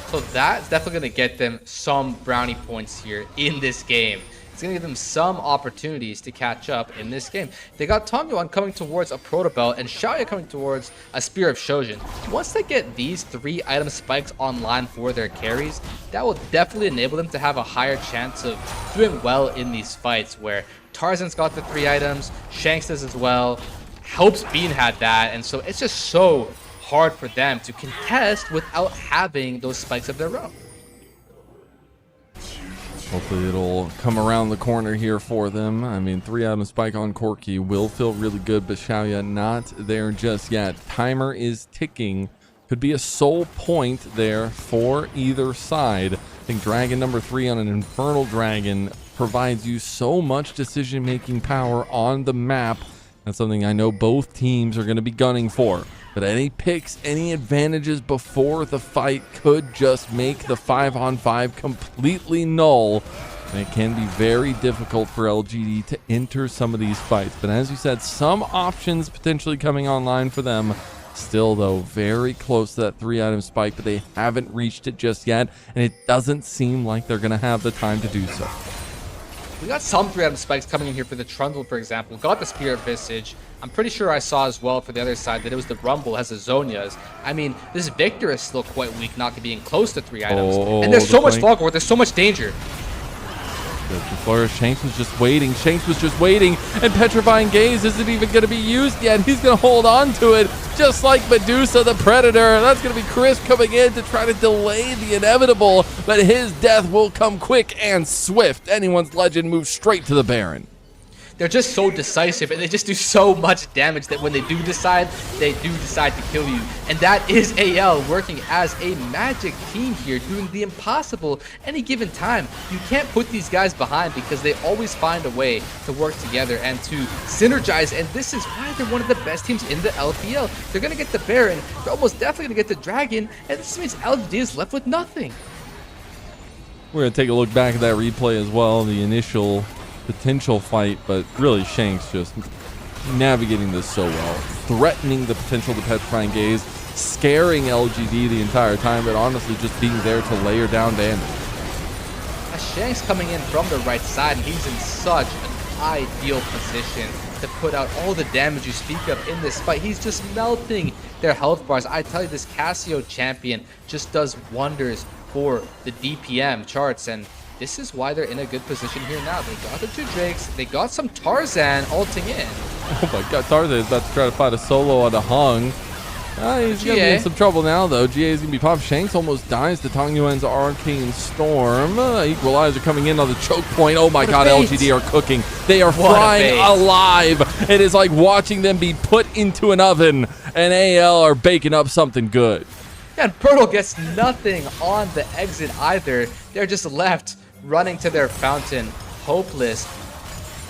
J: So that's definitely going to get them some brownie points here in this game. It's going to give them some opportunities to catch up in this game. They got Tongyuan coming towards a Proto Belt and Xiaoya coming towards a Spear of Shojin. Once they get these 3 item spikes online for their carries, that will definitely enable them to have a higher chance of doing well in these fights where Tarzan's got the 3 items, Shanks does as well, Helps Bean had that, and so it's just so hard for them to contest without having those spikes of their own.
I: Hopefully it'll come around the corner here for them. I mean, 3 item spike on Corki will feel really good, but Xiaoya not there just yet. Timer is ticking. Could be a soul point there for either side. I think Dragon number 3 on an Infernal Dragon provides you so much decision-making power on the map. That's something I know both teams are going to be gunning for. But any picks, any advantages before the fight could just make the 5-on-5 completely null. And it can be very difficult for LGD to enter some of these fights. But as you said, some options potentially coming online for them. Still, though, very close to that 3-item spike, but they haven't reached it just yet. And it doesn't seem like they're going to have the time to do so.
J: We got some 3-item spikes coming in here for the Trundle, for example. Got the Spirit Visage. I'm pretty sure I saw as well for the other side that it was the Rumble has the Zonias. I mean, this Victor is still quite weak, not being close to 3 items. And there's so much fog, there's so much danger.
I: Shanks was just waiting. Shanks was just waiting. And Petrifying Gaze isn't even going to be used yet. He's going to hold on to it, just like Medusa the Predator. That's going to be Chris coming in to try to delay the inevitable, but his death will come quick and swift. Anyone's Legend moves straight to the Baron.
J: They're just so decisive, and they just do so much damage that when they do decide to kill you. And that is AL working as a magic team here, doing the impossible any given time. You can't put these guys behind because they always find a way to work together and to synergize, and this is why they're one of the best teams in the LPL. They're going to get the Baron, they're almost definitely going to get the Dragon, and this means LGD is left with nothing.
I: We're going to take a look back at that replay as well, the initial potential fight, but really Shanks just navigating this so well, threatening the potential to Petrifying Gaze, scaring LGD the entire time, but honestly just being there to layer down damage.
J: Shanks coming in from the right side, and he's in such an ideal position to put out all the damage you speak of in this fight. He's just melting their health bars. I tell you, this Casio champion just does wonders for the DPM charts, and this is why they're in a good position here now. They got the 2 Drakes. They got some Tarzan ulting in.
I: Oh my god, Tarzan is about to try to fight a solo on a Hung. He's going to be in some trouble now, though. GA is going to be popped. Shanks almost dies to Tongyuan's Arcane Storm. Equalizer coming in on the choke point. Oh my god, LGD are cooking. They are frying alive. It is like watching them be put into an oven, and AL are baking up something good.
J: Yeah, and Pirtle gets nothing on the exit either. They're just left running to their fountain. hopeless.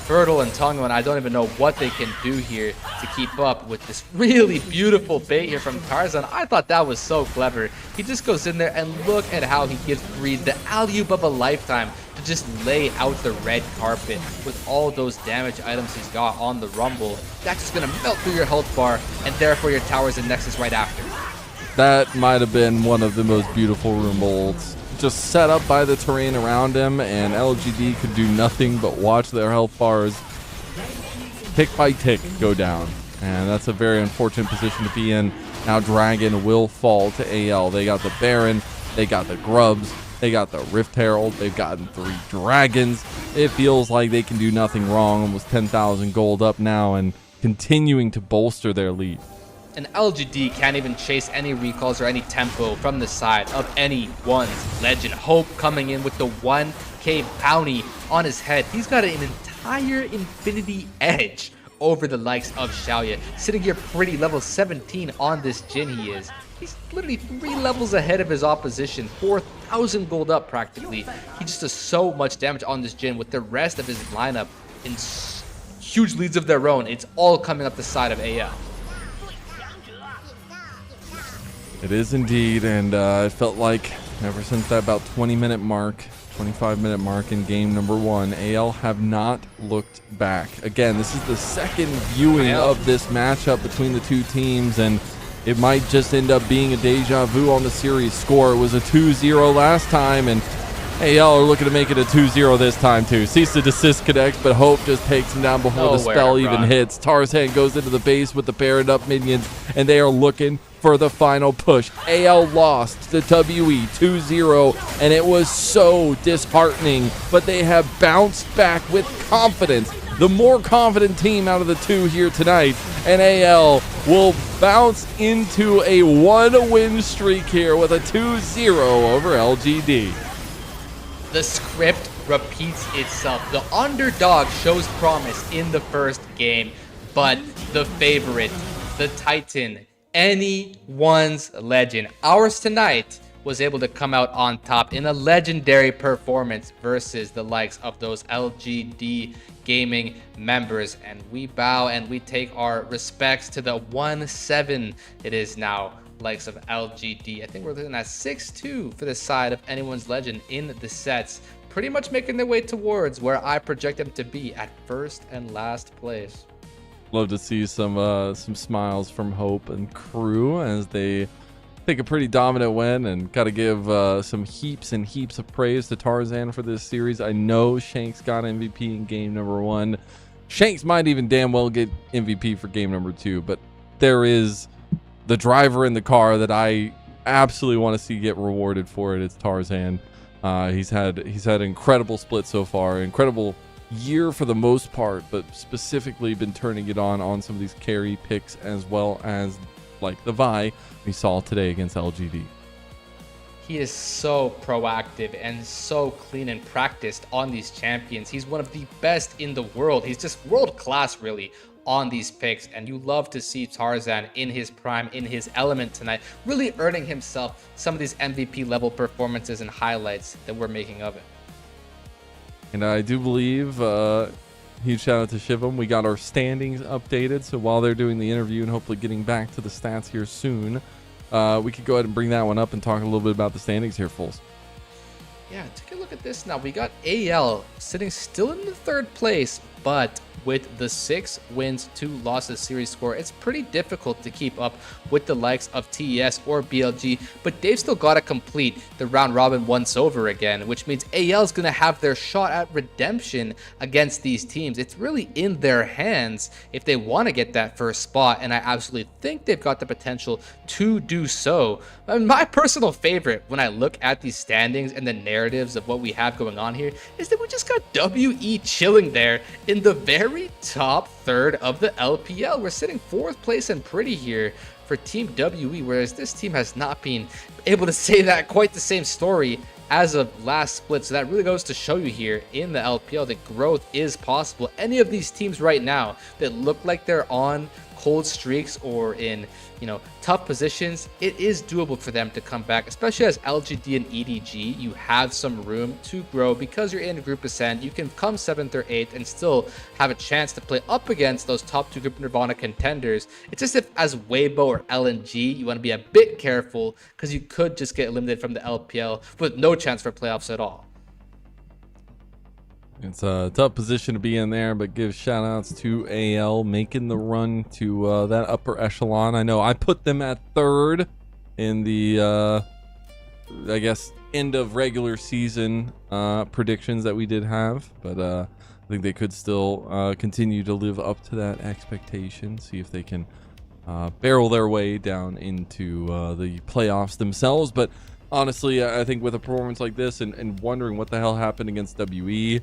J: Fertile and Tongo, and I don't even know what they can do here to keep up with this really beautiful bait here from Tarzan. I thought that was so clever. He just goes in there and look at how he gives Breed the alley-oop of a lifetime to just lay out the red carpet with all those damage items he's got on the Rumble. That's just going to melt through your health bar, and therefore your towers and Nexus right after.
I: That might have been one of the most beautiful Rumbles. Just set up by the terrain around him, and LGD could do nothing but watch their health bars tick by tick go down. And that's a very unfortunate position to be in. Now Dragon will fall to AL. They got the Baron, they got the Grubs, they got the Rift Herald, they've gotten 3 Dragons. It feels like they can do nothing wrong. Almost 10,000 gold up now and continuing to bolster their lead.
J: And LGD can't even chase any recalls or any tempo from the side of anyone's Legend. Hope coming in with the 1k bounty on his head. He's got an entire infinity edge over the likes of Xiaoya. Sitting here pretty level 17 on this Jhin he is. He's literally 3 levels ahead of his opposition. 4,000 gold up practically. He just does so much damage on this Jhin with the rest of his lineup in huge leads of their own. It's all coming up the side of AL.
I: It is indeed, and it felt like ever since that about 20-minute mark, 25-minute mark in game number 1, AL have not looked back. Again, this is the second viewing of this matchup between the two teams, and it might just end up being a deja vu on the series score. It was a 2-0 last time, and AL are looking to make it a 2-0 this time too. Cease to desist connects, but Hope just takes him down before the spell even hits. Tarzan goes into the base with the Baron up minions, and they are looking for the final push. AL lost to WE 2-0, and it was so disheartening, but they have bounced back with confidence. The more confident team out of the two here tonight, and AL will bounce into a 1-win streak here with a 2-0 over LGD.
J: The script repeats itself. The underdog shows promise in the first game, but the favorite, the Titan, anyone's Legend, ours tonight, was able to come out on top in a legendary performance versus the likes of those LGD gaming members. And we bow and we take our respects to the 1-7 it is now, likes of LGD. I think we're looking at 6-2 for the side of anyone's Legend in the sets, pretty much making their way towards where I project them to be at first and last place.
I: Love to see some smiles from Hope and crew as they take a pretty dominant win, and got to give some heaps and heaps of praise to Tarzan for this series. I know Shanks got MVP in game number 1. Shanks might even damn well get MVP for game number 2, but there is the driver in the car that I absolutely want to see get rewarded for it. It's Tarzan. He's had an incredible split so far, incredible year for the most part, but specifically been turning it on some of these carry picks, as well as like the Vi we saw today against LGD.
J: He is so proactive and so clean and practiced on these champions. He's one of the best in the world. He's just world class really on these picks, and you love to see Tarzan in his prime, in his element tonight, really earning himself some of these MVP level performances and highlights that we're making of it.
I: And I do believe, huge shout out to Shivam, we got our standings updated. So while they're doing the interview and hopefully getting back to the stats here soon, we could go ahead and bring that one up and talk a little bit about the standings here, Fools.
J: Yeah, take a look at this now. We got AL sitting still in the 3rd place, but with the 6 wins, 2 losses series score, it's pretty difficult to keep up with the likes of TES or BLG, but they've still got to complete the round robin once over again, which means AL is going to have their shot at redemption against these teams. It's really in their hands if they want to get that first spot, and I absolutely think they've got the potential to do so. And my personal favorite when I look at these standings and the narratives of what we have going on here is that we just got WE chilling there in the very top 3rd of the LPL. We're sitting 4th place and pretty here for Team WE, whereas this team has not been able to say that quite the same story as of last split. So that really goes to show you here in the LPL that growth is possible. Any of these teams right now that look like they're on cold streaks or in, you know, tough positions, it is doable for them to come back, especially as LGD and EDG. You have some room to grow because you're in Group Ascent. You can come 7th or 8th and still have a chance to play up against those top 2 Group Nirvana contenders. It's just if as Weibo or LNG, you want to be a bit careful because you could just get eliminated from the LPL with no chance for playoffs at all.
I: It's a tough position to be in there, but give shout outs to AL making the run to that upper echelon. I know I put them at 3rd in the, I guess, end of regular season predictions that we did have, but I think they could still continue to live up to that expectation, see if they can barrel their way down into the playoffs themselves. But honestly, I think with a performance like this and wondering what the hell happened against WE,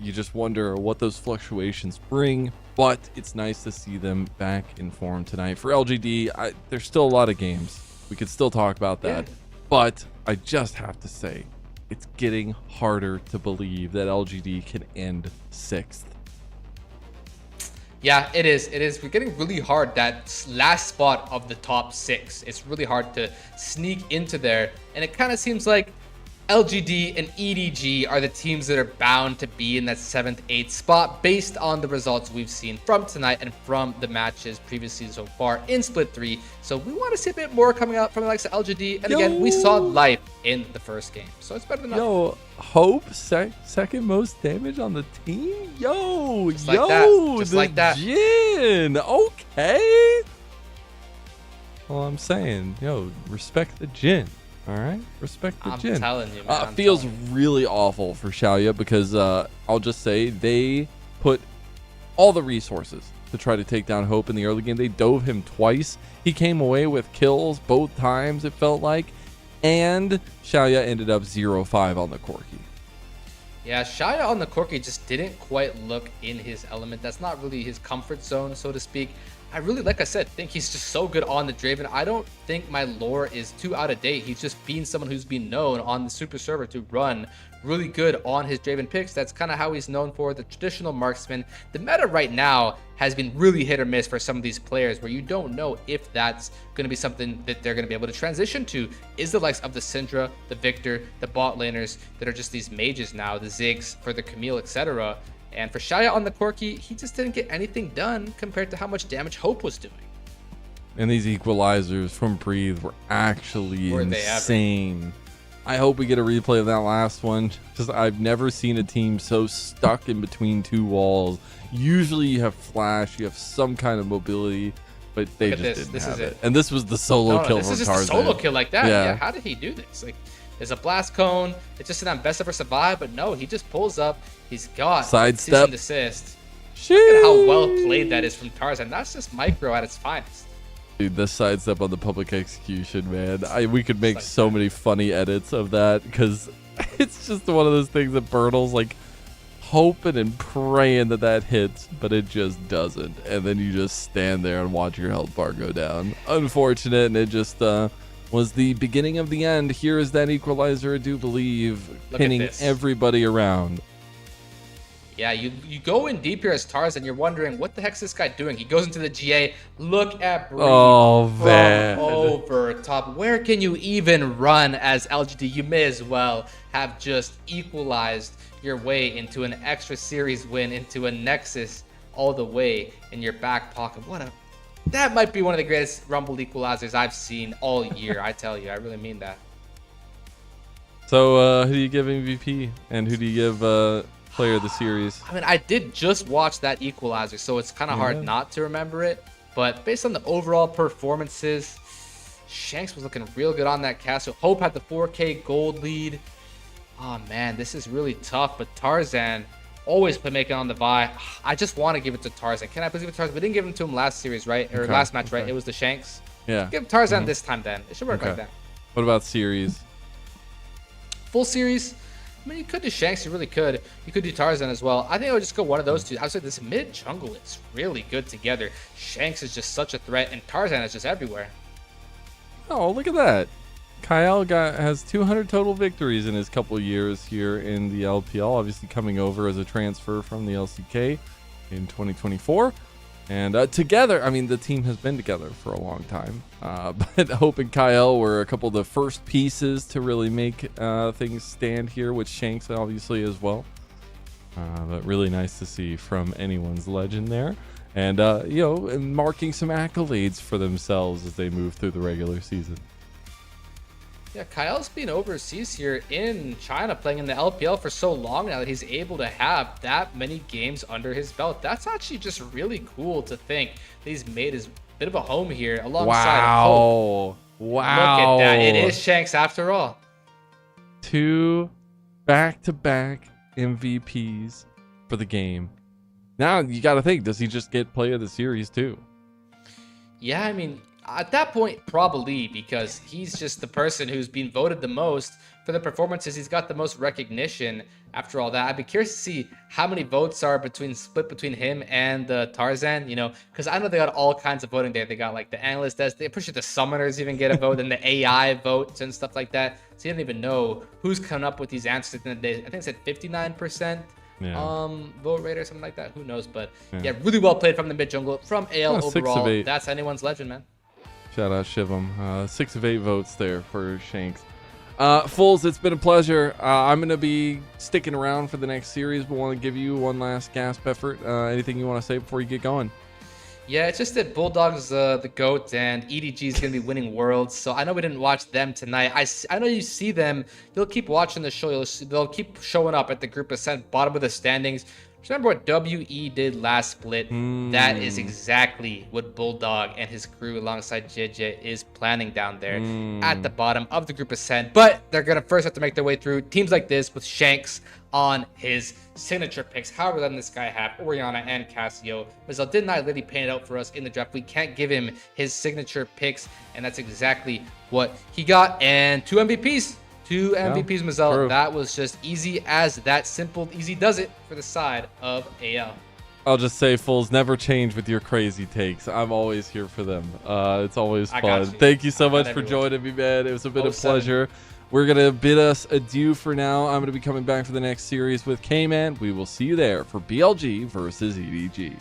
I: you just wonder what those fluctuations bring. But it's nice to see them back in form tonight. For LGD, there's still a lot of games. We could still talk about that. Yeah. But I just have to say, it's getting harder to believe that LGD can end 6th.
J: Yeah, it is. It is. We're getting really hard. That last spot of the top 6. It's really hard to sneak into there. And it kind of seems like LGD and EDG are the teams that are bound to be in that 7th, 8th spot based on the results we've seen from tonight and from the matches previously so far in Split 3. So we want to see a bit more coming out from the likes of LGD. And again, we saw life in the first game. So it's better than nothing.
I: Yo, Hope, second most damage on the team? Yo,
J: just like that. Just like that.
I: Jin. Okay. Well, I'm saying, yo, respect the Jin. All right, respect the Jin.
J: I'm telling you, man.
I: Feels really awful for Xiaoya because I'll just say they put all the resources to try to take down Hope in the early game. They dove him twice. He came away with kills both times, it felt like. And Xiaoya ended up 0-5 on the Corki.
J: Yeah, Xiaoya on the Corki just didn't quite look in his element. That's not really his comfort zone, so to speak. I really, like I said, think he's just so good on the Draven. I don't think my lore is too out of date. He's just being someone who's been known on the Super Server to run really good on his Draven picks. That's kind of how he's known for, the traditional marksman. The meta right now has been really hit or miss for some of these players where you don't know if that's going to be something that they're going to be able to transition to. Is the likes of the Syndra, the Victor, the bot laners that are just these mages now, the Ziggs for the Camille, etc. And for Xiaoya on the Corki, he just didn't get anything done compared to how much damage Hope was doing.
I: And these equalizers from Breathe were actually insane. I hope we get a replay of that last one, because I've never seen a team so stuck in between 2 walls. Usually you have flash, you have some kind of mobility, but they just didn't have it. And this was the solo kill from Tarzan.
J: This is just a solo kill like that. Yeah, how did he do this? Like, there's a blast cone. It's just an best ever survive, but no, he just pulls up. He's got
I: sidestep
J: and assist. Look at how well played that is from Tarzan. That's just micro at its finest.
I: Dude, the sidestep on the public execution, man. We could make so many funny edits of that, because it's just one of those things that Bertle's like hoping and praying that hits, but it just doesn't. And then you just stand there and watch your health bar go down. Unfortunate, and it just was the beginning of the end. Here is that equalizer, I do believe, pinning everybody around.
J: Yeah, you go in deep here as Tarzan. You're wondering, what the heck's this guy doing? He goes into the GA. Look at Breathe from over top. Where can you even run as LGD? You may as well have just equalized your way into an extra series win, into a Nexus all the way in your back pocket. That might be one of the greatest Rumble equalizers I've seen all year. I tell you, I really mean that.
I: So who do you give MVP, and who do you give player of the series?
J: I mean, I did just watch that equalizer, so it's kind of hard not to remember it. But based on the overall performances, Shanks was looking real good on that castle. Hope had the 4K gold lead. Oh man, this is really tough. But Tarzan always playmaking on the Vi. I just want to give it to Tarzan. Can I please give it to Tarzan? We didn't give him to him last series, right? Or last match, right? It was the Shanks.
I: Yeah.
J: Give Tarzan this time then. It should work like that.
I: What about series?
J: Full series? I mean, you could do Shanks, you really could. You could do Tarzan as well. I think I would just go one of those two. I would say this mid jungle is really good together. Shanks is just such a threat, and Tarzan is just everywhere.
I: Oh, look at that. Kyle has 200 total victories in his couple years here in the LPL, obviously coming over as a transfer from the LCK in 2024. And together, I mean, the team has been together for a long time. But Hope and Kyle were a couple of the first pieces to really make things stand here, with Shanks obviously as well. But really nice to see from anyone's legend there. And, you know, marking some accolades for themselves as they move through the regular season.
J: Yeah, Kyle's been overseas here in China playing in the LPL for so long now that he's able to have that many games under his belt. That's actually just really cool to think that he's made his bit of a home here alongside Hope.
I: Wow.
J: Look at that. It is Shanks after all.
I: 2 back-to-back MVPs for the game. Now you got to think, does he just get play of the series too?
J: Yeah, I mean, at that point, probably, because he's just the person who's been voted the most for the performances. He's got the most recognition after all that. I'd be curious to see how many votes are split between him and Tarzan, you know, because I know they got all kinds of voting there. They got like the analyst desk, they push it, the summoners even get a vote, and the AI votes and stuff like that. So you don't even know who's coming up with these answers. I think it said 59%. Vote rate or something like that. Who knows? But yeah, really well played from the mid jungle, from AL overall. That's anyone's legend, man.
I: Shout out Shivam. 6 of 8 votes there for Shanks. Fools, it's been a pleasure. I'm going to be sticking around for the next series, but want to give you one last gasp effort. Anything you want to say before you get going?
J: Yeah, it's just that Bulldog's the GOAT and EDG is going to be winning Worlds. So I know we didn't watch them tonight. I know you see them. You'll keep watching the show. They'll keep showing up at the group ascent, bottom of the standings. Just remember what WE did last split. That is exactly what Bulldog and his crew alongside JJ is planning down there at the bottom of the group ascent. But they're going to first have to make their way through teams like this with Shanks on his signature picks. However, letting this guy have Orianna and Cassio. Rizal did not really paint it out for us in the draft. We can't give him his signature picks, and that's exactly what he got. And 2 MVPs. 2 MVPs, Mazel. That was just easy as that. Simple, easy does it for the side of AL.
I: I'll just say, Fools, never change with your crazy takes. I'm always here for them. It's always fun. Thank you so much for joining me, man. It was a bit of pleasure. We're going to bid us adieu for now. I'm going to be coming back for the next series with K-Man. We will see you there for BLG versus EDG.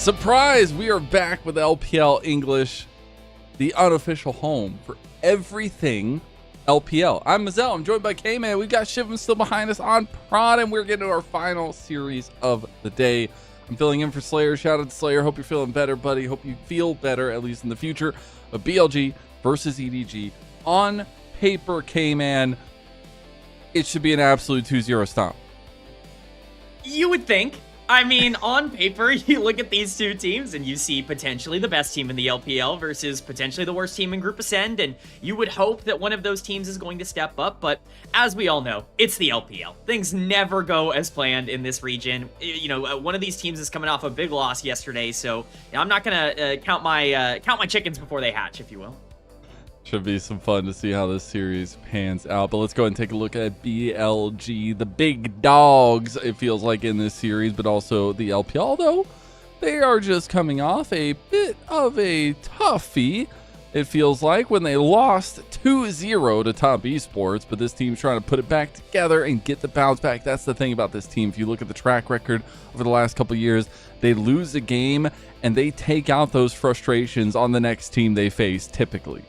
I: Surprise! We are back with LPL English, the unofficial home for everything LPL. I'm Mazel. I'm joined by K-Man. We've got Shivam still behind us on Prod, and we're getting to our final series of the day. I'm filling in for Slayer. Shout out to Slayer. Hope you're feeling better, buddy. Hope you feel better, at least in the future. But BLG versus EDG. On paper, K-Man, it should be an absolute 2-0 stomp.
G: You would think. I mean, on paper, you look at these two teams and you see potentially the best team in the LPL versus potentially the worst team in Group Ascend, and you would hope that one of those teams is going to step up, but as we all know, it's the LPL. Things never go as planned in this region. You know, one of these teams is coming off a big loss yesterday, so I'm not gonna count my chickens before they hatch, if you will.
I: Should be some fun to see how this series pans out. But let's go ahead and take a look at BLG, the big dogs, it feels like, in this series, but also the LPL, although they are just coming off a bit of a toughie, it feels like, when they lost 2-0 to Top Esports. But this team's trying to put it back together and get the bounce back. That's the thing about this team. If you look at the track record over the last couple of years, they lose a game and they take out those frustrations on the next team they face, typically.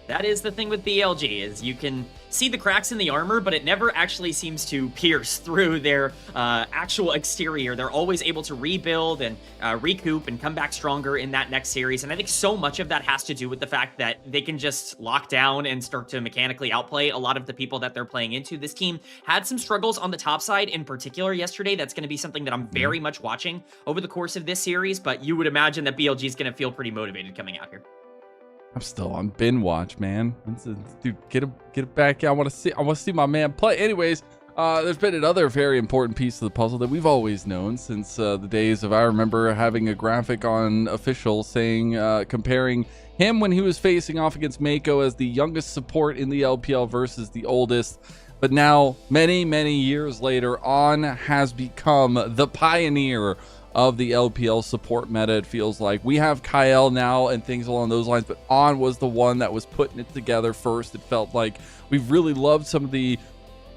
G: That is the thing with BLG, is you can see the cracks in the armor, but it never actually seems to pierce through their actual exterior. They're always able to rebuild and recoup and come back stronger in that next series. And I think so much of that has to do with the fact that they can just lock down and start to mechanically outplay a lot of the people that they're playing into. This team had some struggles on the top side in particular yesterday. That's going to be something that I'm very much watching over the course of this series, but you would imagine that BLG is going to feel pretty motivated coming out here.
I: I'm still on bin watch, man. Dude, get it back. I want to see my man play. Anyways, there's been another very important piece of the puzzle that we've always known since the days of, I remember having a graphic on Official saying, comparing him when he was facing off against Mako as the youngest support in the LPL versus the oldest. But now, many, many years later, On has become the pioneer of the LPL support meta. It feels like we have Kyle now and things along those lines, but On was the one that was putting it together first. It felt like we've really loved some of the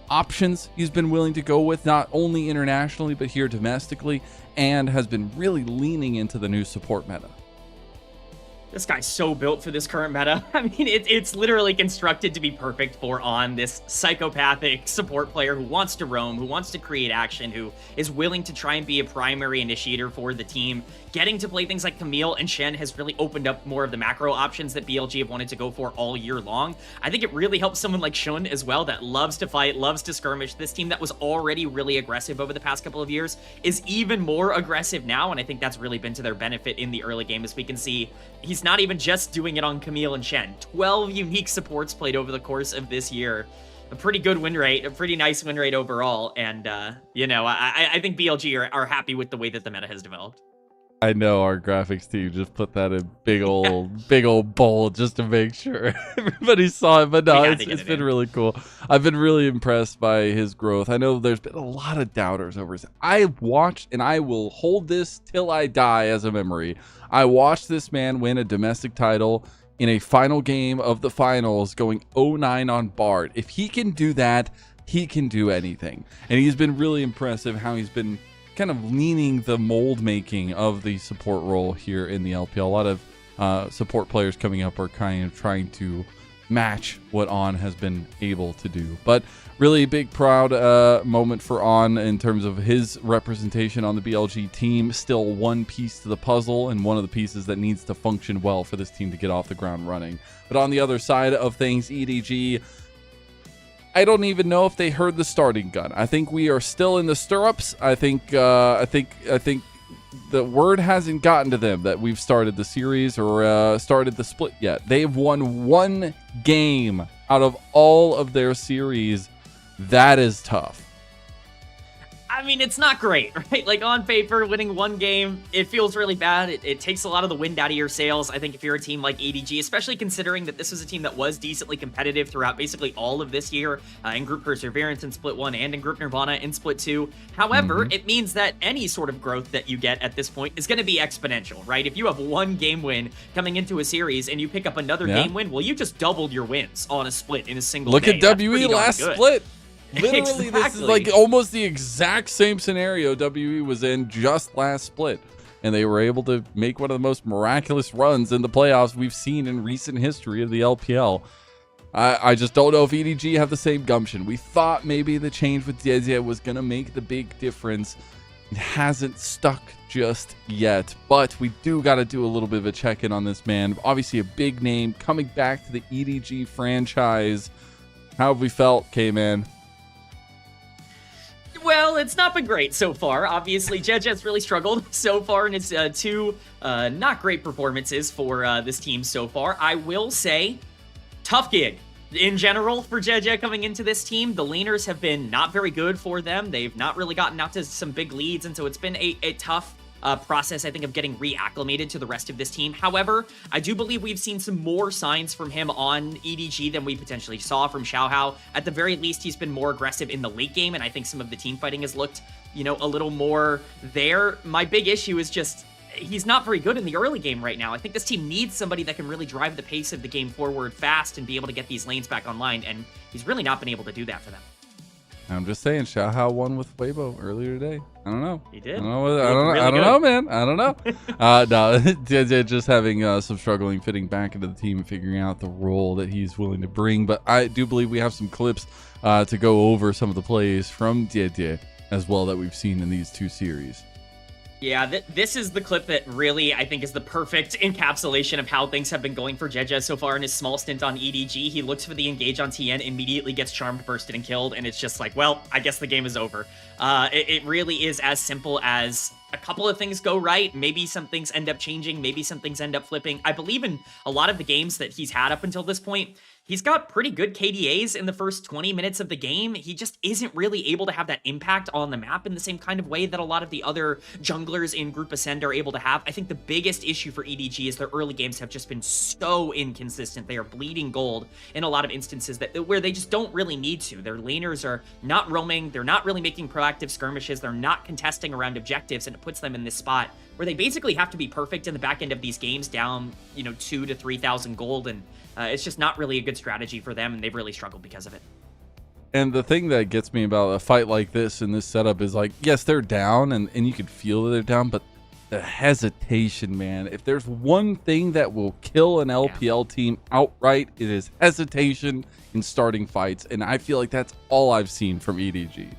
I: options he's been willing to go with, not only internationally but here domestically, and has been really leaning into the new support meta.
G: This guy's so built for this current meta. I mean, it's literally constructed to be perfect for On, this psychopathic support player who wants to roam, who wants to create action, who is willing to try and be a primary initiator for the team. Getting to play things like Camille and Shen has really opened up more of the macro options that BLG have wanted to go for all year long. I think it really helps someone like Shun as well, that loves to fight, loves to skirmish. This team that was already really aggressive over the past couple of years is even more aggressive now, and I think that's really been to their benefit in the early game. As we can see, he's not even just doing it on Camille and Shen. 12 unique supports played over the course of this year. A pretty good win rate, a pretty nice win rate overall, and you know, I think BLG are happy with the way that the meta has developed.
I: I know our graphics team just put that in big old bold just to make sure everybody saw it, but no, it's been really cool. I've been really impressed by his growth. I know there's been a lot of doubters over his. I watched, and I will hold this till I die as a memory, I watched this man win a domestic title in a final game of the finals going 0-9 on Bard. If he can do that, he can do anything. And he's been really impressive how he's been kind of leaning the mold making of the support role here in the LPL. A lot of support players coming up are kind of trying to match what On has been able to do. But really big proud moment for On in terms of his representation on the BLG team. Still one piece to the puzzle and one of the pieces that needs to function well for this team to get off the ground running. But on the other side of things, EDG, I don't even know if they heard the starting gun. I think we are still in the stirrups. I think the word hasn't gotten to them that we've started the series or started the split yet. They've won one game out of all of their series. That is tough.
G: I mean, it's not great, right? Like, on paper, winning one game, it feels really bad. It takes a lot of the wind out of your sails. I think if you're a team like EDG, especially considering that this was a team that was decently competitive throughout basically all of this year, in Group Perseverance in Split 1 and in Group Nirvana in Split 2. However, it means that any sort of growth that you get at this point is going to be exponential, right? If you have one game win coming into a series and you pick up another game win, well, you just doubled your wins on a split in a single
I: Look
G: day.
I: at WE last split. Literally,
G: exactly.
I: This is like almost the exact same scenario WE was in just last split. and they were able to make one of the most miraculous runs in the playoffs we've seen in recent history of the LPL. I just don't know if EDG have the same gumption. We thought maybe the change with Dezia was going to make the big difference. It hasn't stuck just yet, but we do got to do a little bit of a check-in on this man. Obviously a big name coming back to the EDG franchise. How have we felt, K-Man?
G: Well, it's not been great so far. Obviously, Jejet's really struggled so far in his two not great performances for this team so far. I will say, tough gig. In general, for Jejet coming into this team, the laners have been not very good for them. They've not really gotten out to some big leads, and so it's been a tough process, I think, of getting reacclimated to the rest of this team. However, I do believe we've seen some more signs from him on EDG than we potentially saw from Xiaohao. At the very least, he's been more aggressive in the late game, and I think some of the team fighting has looked, you know, a little more there. My big issue is just he's not very good in the early game right now. I think this team needs somebody that can really drive the pace of the game forward fast and be able to get these lanes back online, and he's really not been able to do that for them.
I: I'm just saying, Xiaohao won with Weibo earlier today. I don't know.
G: He did.
I: I don't know, man. I don't know. No, just having some struggling fitting back into the team and figuring out the role that he's willing to bring. But I do believe we have some clips to go over some of the plays from Diedier as well that we've seen in these two series.
G: Yeah, this is the clip that really, I think, is the perfect encapsulation of how things have been going for Jeje so far in his small stint on EDG. He looks for the engage on TN, immediately gets charmed, bursted, and killed, and it's just like, well, I guess the game is over. It really is as simple as a couple of things go right, maybe some things end up changing, maybe some things end up flipping. I believe in a lot of the games that he's had up until this point, he's got pretty good KDAs in the first 20 minutes of the game. He just isn't really able to have that impact on the map in the same kind of way that a lot of the other junglers in Group Ascend are able to have. I think the biggest issue for EDG is their early games have just been so inconsistent. They are bleeding gold in a lot of instances where they just don't really need to. Their laners are not roaming, they're not really making proactive skirmishes, they're not contesting around objectives, and it puts them in this spot where they basically have to be perfect in the back end of these games, down, 2,000 to 3,000 gold, and it's just not really a good strategy for them, and they've really struggled because of it.
I: And the thing that gets me about a fight like this in this setup is, like, yes, they're down, and you can feel that they're down, but the hesitation, man. If there's one thing that will kill an LPL team outright, it is hesitation in starting fights, and I feel like that's all I've seen from EDG.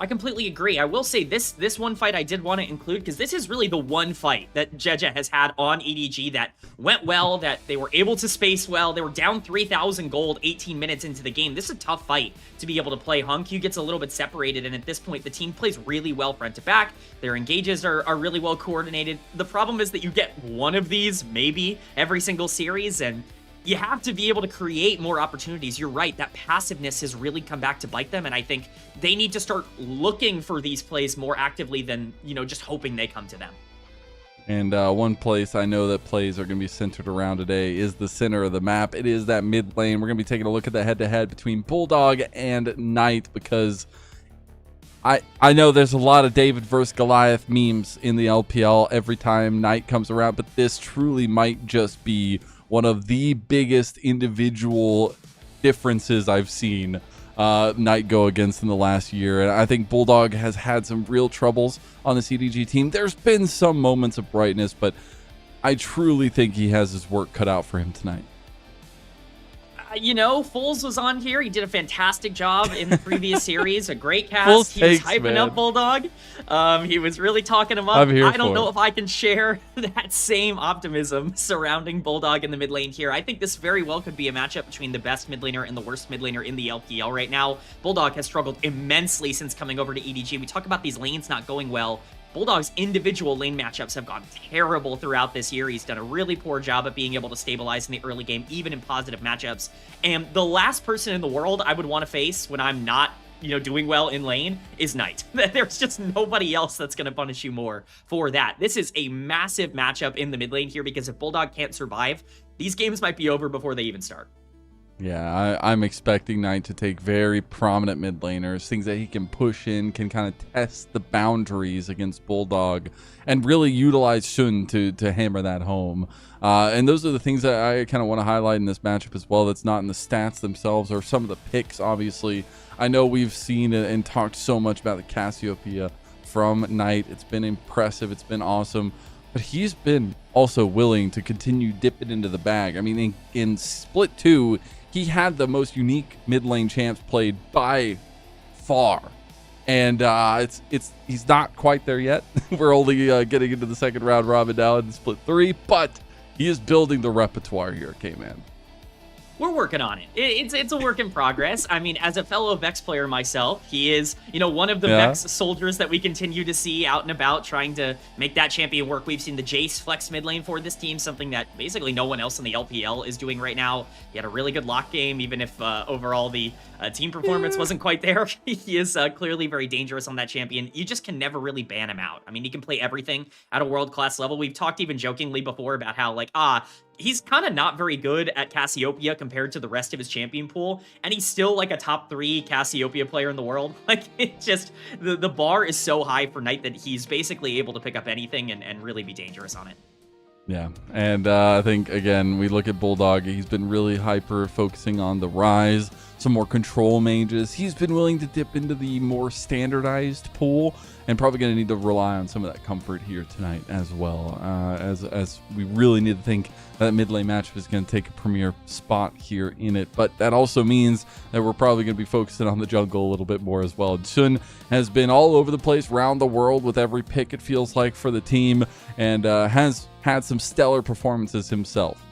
G: I completely agree. I will say this one fight I did want to include, because this is really the one fight that Jeje has had on EDG that went well, that they were able to space well. They were down 3,000 gold 18 minutes into the game. This is a tough fight to be able to play. HongQ gets a little bit separated, and at this point, the team plays really well front to back. Their engages are really well coordinated. The problem is that you get one of these, maybe, every single series, and you have to be able to create more opportunities. You're right, that passiveness has really come back to bite them, and I think they need to start looking for these plays more actively than, just hoping they come to them.
I: And one place I know that plays are going to be centered around today is the center of the map. It is that mid lane. We're going to be taking a look at the head-to-head between Bulldog and Knight, because I know there's a lot of David versus Goliath memes in the LPL every time Knight comes around, but this truly might just be one of the biggest individual differences I've seen Knight go against in the last year. And I think Bulldog has had some real troubles on the CDG team. There's been some moments of brightness, but I truly think he has his work cut out for him tonight.
G: Foles was on here. He did a fantastic job in the previous series. A great cast.
I: Foles
G: He was
I: takes,
G: hyping
I: man.
G: up Bulldog. He was really talking him up.
I: I'm here
G: I don't
I: for
G: know
I: it.
G: if I can share that same optimism surrounding Bulldog in the mid lane here. I think this very well could be a matchup between the best mid laner and the worst mid laner in the LPL right now. Bulldog has struggled immensely since coming over to EDG. We talk about these lanes not going well. Bulldog's individual lane matchups have gone terrible throughout this year. He's done a really poor job at being able to stabilize in the early game, even in positive matchups. And the last person in the world I would want to face when I'm not, doing well in lane is Knight. There's just nobody else that's going to punish you more for that. This is a massive matchup in the mid lane here, because if Bulldog can't survive, these games might be over before they even start.
I: Yeah, I'm expecting Knight to take very prominent mid laners, things that he can push in, can kind of test the boundaries against Bulldog, and really utilize Shun to hammer that home. And those are the things that I kind of want to highlight in this matchup as well, that's not in the stats themselves or some of the picks, obviously. I know we've seen and talked so much about the Cassiopeia from Knight. It's been impressive. It's been awesome. But he's been also willing to continue dipping into the bag. I mean, in Split 2, he had the most unique mid lane champs played by far. And he's not quite there yet. We're only getting into the second round robin now in Split 3, but he is building the repertoire here, K-Man.
G: We're working on it. It's a work in progress. I mean, as a fellow Vex player myself, he is, one of the Vex soldiers that we continue to see out and about trying to make that champion work. We've seen the Jace flex mid lane for this team, something that basically no one else in the LPL is doing right now. He had a really good lock game, even if overall the team performance wasn't quite there. He is clearly very dangerous on that champion. You just can never really ban him out. I mean, he can play everything at a world-class level. We've talked even jokingly before about how, like, he's kind of not very good at Cassiopeia compared to the rest of his champion pool, and he's still like a top 3 Cassiopeia player in the world. Like, it just, the bar is so high for Knight that he's basically able to pick up anything and really be dangerous on it.
I: Yeah, and I think, again, we look at Bulldog, he's been really hyper-focusing on the Rise, some more control mages. He's been willing to dip into the more standardized pool, and probably going to need to rely on some of that comfort here tonight as well, as we really need to think that mid lane matchup is going to take a premier spot here in it. But that also means that we're probably going to be focusing on the jungle a little bit more as well. Chun has been all over the place, around the world with every pick, it feels like, for the team, and has had some stellar performances himself.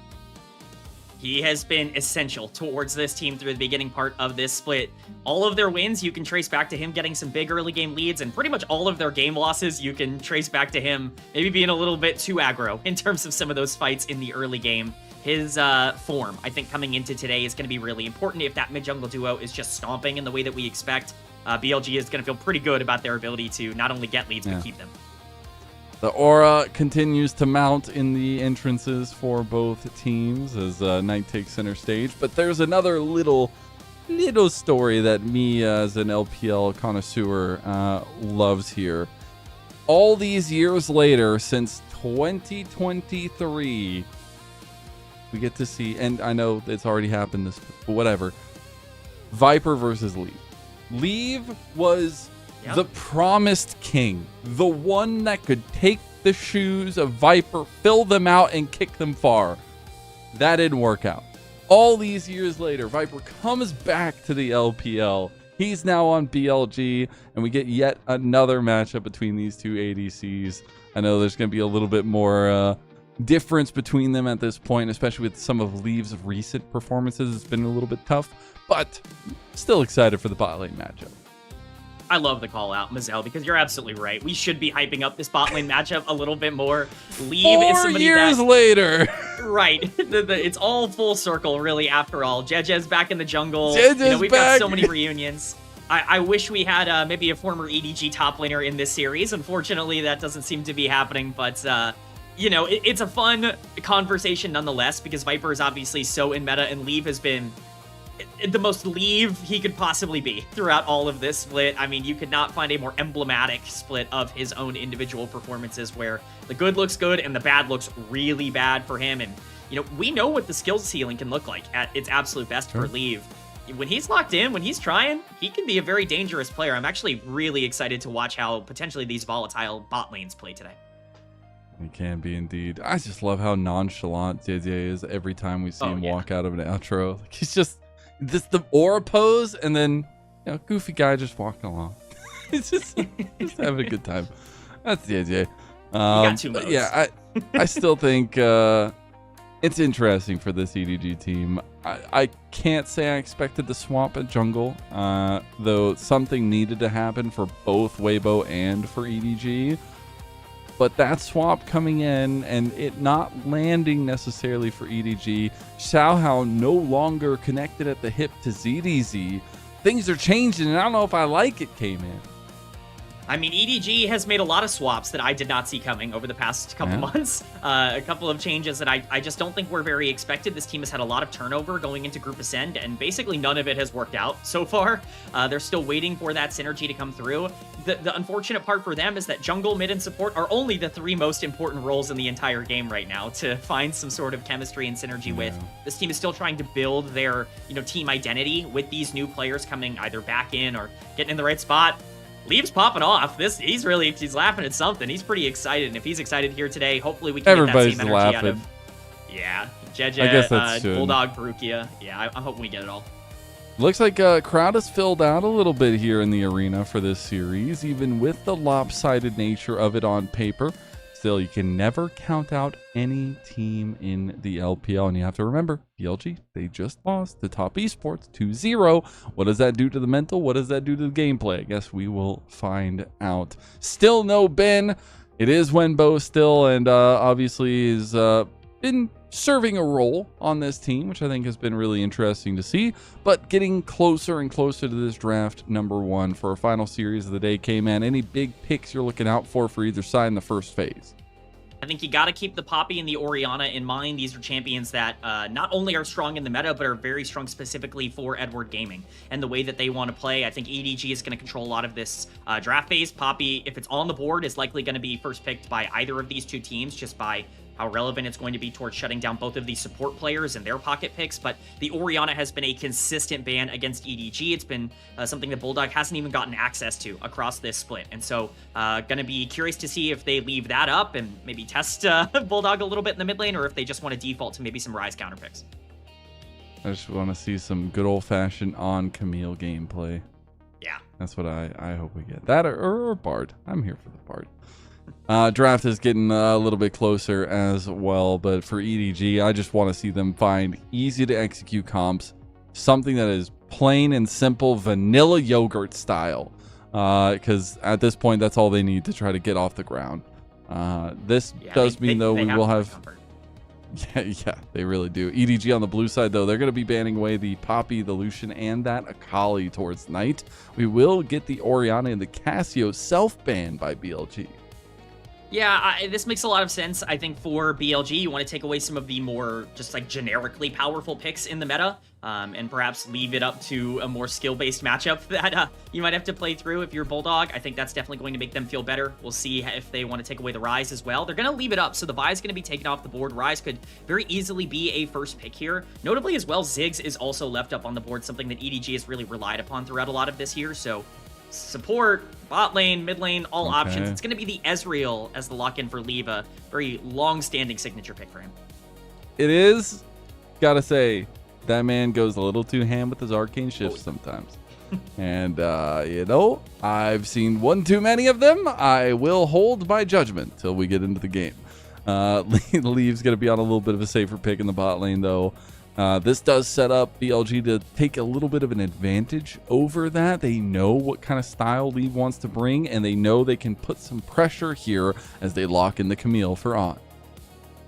G: He has been essential towards this team through the beginning part of this split. All of their wins you can trace back to him getting some big early game leads, and pretty much all of their game losses you can trace back to him maybe being a little bit too aggro in terms of some of those fights in the early game. His form, I think, coming into today is going to be really important. If that mid-jungle duo is just stomping in the way that we expect, BLG is going to feel pretty good about their ability to not only get leads, but keep them.
I: The aura continues to mount in the entrances for both teams as Knight takes center stage. But there's another little story that me as an LPL connoisseur loves here. All these years later, since 2023, we get to see, and I know it's already happened, but whatever, Viper versus Leave. Leave was the promised king, the one that could take the shoes of Viper, fill them out, and kick them far. That didn't work out. All these years later, Viper comes back to the LPL. He's now on BLG, and we get yet another matchup between these two ADCs. I know there's going to be a little bit more difference between them at this point, especially with some of Leave's recent performances. It's been a little bit tough, but still excited for the bot lane matchup.
G: I love the call out, Mazel, because you're absolutely right. We should be hyping up this bot lane matchup a little bit more. Leave is somebody
I: 4 years later.
G: Right. It's all full circle, really, after all. Jeje's back in the jungle.
I: Jeje's
G: we've
I: back.
G: got so many reunions. I wish we had maybe a former EDG top laner in this series. Unfortunately, that doesn't seem to be happening, but it's a fun conversation nonetheless, because Viper is obviously so in meta, and Leave has been the most Leave he could possibly be throughout all of this split. I mean, you could not find a more emblematic split of his own individual performances, where the good looks good and the bad looks really bad for him. And, we know what the skills ceiling can look like at its absolute best for Leave. When he's locked in, when he's trying, he can be a very dangerous player. I'm actually really excited to watch how potentially these volatile bot lanes play today.
I: It can be indeed. I just love how nonchalant JJ is every time we see him walk out of an outro. Like, he's just the aura pose, and then goofy guy just walking along. It's just having a good time. That's JJ.
G: Got 2 modes.
I: Yeah, I still think it's interesting for this EDG team. I can't say I expected the swamp at jungle, though something needed to happen for both Weibo and for EDG. But that swap coming in and it not landing necessarily for EDG, Xiaohao no longer connected at the hip to ZDZ. Things are changing, and I don't know if I like it, K-Man.
G: I mean, EDG has made a lot of swaps that I did not see coming over the past couple months. A couple of changes that I just don't think were very expected. This team has had a lot of turnover going into Group Ascend, and basically none of it has worked out so far. They're still waiting for that synergy to come through. The unfortunate part for them is that jungle, mid, and support are only the 3 most important roles in the entire game right now to find some sort of chemistry and synergy with. This team is still trying to build their team identity with these new players coming either back in or getting in the right spot. Leaves popping off. He's laughing at something. He's pretty excited, and if he's excited here today, hopefully we can get that same energy out of. Yeah, Jeje,
I: I guess that's
G: Bulldog, Perukia. Yeah, I'm hoping we get it all.
I: Looks like crowd has filled out a little bit here in the arena for this series, even with the lopsided nature of it on paper. Still, you can never count out any team in the LPL, and you have to remember, BLG, they just lost to Top Esports 2-0. What does that do to the mental? What does that do to the gameplay? I guess we will find out. Still no Ben. It is Wenbo still, and obviously is been serving a role on this team, which I think has been really interesting to see. But getting closer and closer to this draft number 1 for our final series of the day. K-Man, any big picks you're looking out for either side in the first phase?
G: I think you got to keep the Poppy and the Orianna in mind. These are champions that not only are strong in the meta, but are very strong specifically for Edward Gaming and the way that they want to play. I think EDG is going to control a lot of this draft phase. Poppy, if it's on the board, is likely going to be first picked by either of these two teams just by how relevant it's going to be towards shutting down both of these support players and their pocket picks. But the Orianna has been a consistent ban against EDG. It's been something that Bulldog hasn't even gotten access to across this split. And so going to be curious to see if they leave that up and maybe test Bulldog a little bit in the mid lane, or if they just want to default to maybe some Ryze counter picks.
I: I just want to see some good old-fashioned on Camille gameplay.
G: Yeah.
I: That's what I hope we get. That or Bard. I'm here for the Bard. Draft is getting a little bit closer as well, but for EDG, I just want to see them find easy to execute comps, something that is plain and simple vanilla yogurt style, because at this point, that's all they need to try to get off the ground. This does mean, though, we will have... Yeah, they really do. EDG on the blue side, though, they're going to be banning away the Poppy, the Lucian, and that Akali towards Knight. We will get the Orianna and the Cassio self-banned by BLG.
G: Yeah, this makes a lot of sense. I think for BLG, you want to take away some of the more just like generically powerful picks in the meta, and perhaps leave it up to a more skill-based matchup that you might have to play through if you're Bulldog. I think that's definitely going to make them feel better. We'll see if they want to take away the Ryze as well. They're going to leave it up, so the Vi is going to be taken off the board. Ryze could very easily be a first pick here. Notably as well, Ziggs is also left up on the board, something that EDG has really relied upon throughout a lot of this year, so support, bot lane, mid lane, all options. It's going to be the Ezreal as the lock-in for Leva. Very long-standing signature pick for him.
I: It is. Gotta say, that man goes a little too ham with his arcane shifts sometimes. And, you know, I've seen one too many of them. I will hold my judgment till we get into the game. Leave's going to be on a little bit of a safer pick in the bot lane, though. This does set up BLG to take a little bit of an advantage over that. They know what kind of style Leave wants to bring, and they know they can put some pressure here as they lock in the Camille for On.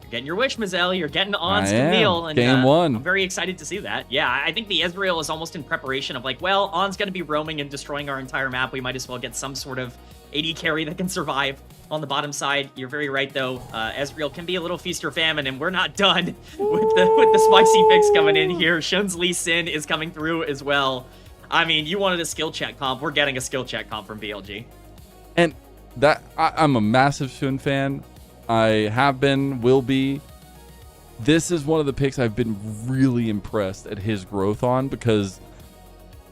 G: You're getting your wish, Mazel. You're getting On's Camille. And,
I: Game 1.
G: I'm very excited to see that. Yeah, I think the Ezreal is almost in preparation of like, well, On's going to be roaming and destroying our entire map. We might as well get some sort of AD carry that can survive on the bottom side. You're very right, though. Ezreal can be a little feast or famine, and we're not done with the spicy picks coming in here. Shun's Lee Sin is coming through as well. I mean, you wanted a skill check comp. We're getting a skill check comp from BLG.
I: And that I'm a massive Shun fan. I have been, will be. This is one of the picks I've been really impressed at his growth on, because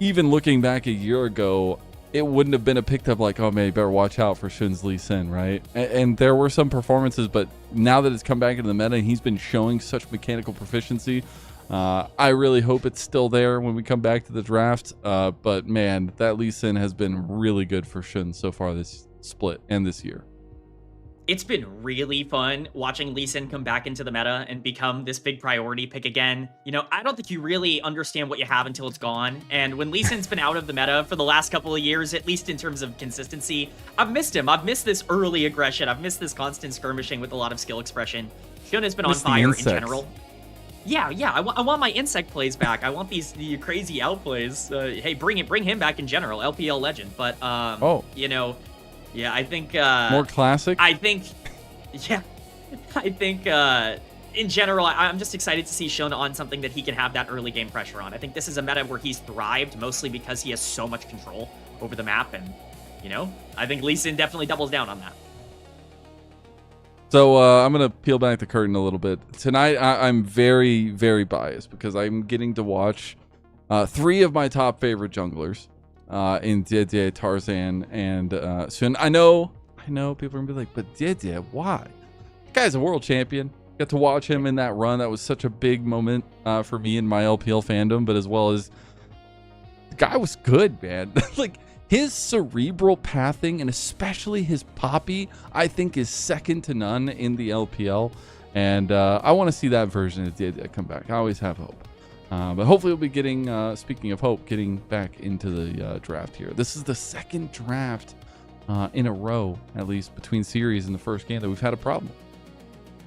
I: even looking back a year ago, it wouldn't have been a pick up like, oh man, you better watch out for Shun's Lee Sin, right? And there were some performances, but now that it's come back into the meta and he's been showing such mechanical proficiency, I really hope it's still there when we come back to the draft. But man, that Lee Sin has been really good for Shun so far this split and this year.
G: It's been really fun watching Lee Sin come back into the meta and become this big priority pick again. You know, I don't think you really understand what you have until it's gone. And when Lee Sin's been out of the meta for the last couple of years, at least in terms of consistency, I've missed him. I've missed this early aggression. I've missed this constant skirmishing with a lot of skill expression. Shun has been on fire in general. Yeah, I want my insect plays back. I want these crazy outplays. Hey, bring him back in general. LPL legend. But, you know... Yeah, I think...
I: more classic?
G: I think... Yeah. I think, in general, I'm just excited to see Shun on something that he can have that early game pressure on. I think this is a meta where he's thrived, mostly because he has so much control over the map. And, you know, I think Lee Sin definitely doubles down on that.
I: So, I'm going to peel back the curtain a little bit. Tonight, I'm very, very biased because I'm getting to watch 3 of my top favorite junglers in Dede, Tarzan, and Shun. I know people are gonna be like, but Dede, why? The guy's a world champion. Got to watch him in that run. That was such a big moment for me in my LPL fandom, but as well as the guy was good, man. Like his cerebral pathing and especially his poppy, I think is second to none in the LPL. And I want to see that version of Dede come back. I always have hope. But hopefully we'll be getting, speaking of hope, getting back into the draft here. This is the second draft in a row, at least between series and the first game, that we've had a problem.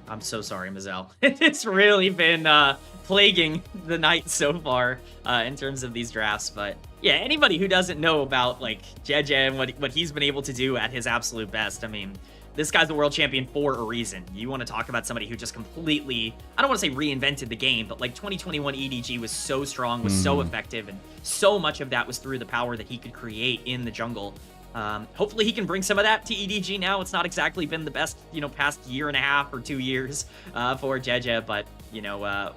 G: I'm so sorry, Mazel. It's really been plaguing the night so far in terms of these drafts. But yeah, anybody who doesn't know about like Jeje and what he's been able to do at his absolute best, I mean, this guy's the world champion for a reason. You want to talk about somebody who just completely, I don't want to say reinvented the game, but like 2021 EDG was so strong, was so effective, and so much of that was through the power that he could create in the jungle. Hopefully he can bring some of that to EDG now. It's not exactly been the best, past year and a half or 2 years for Jeje, but,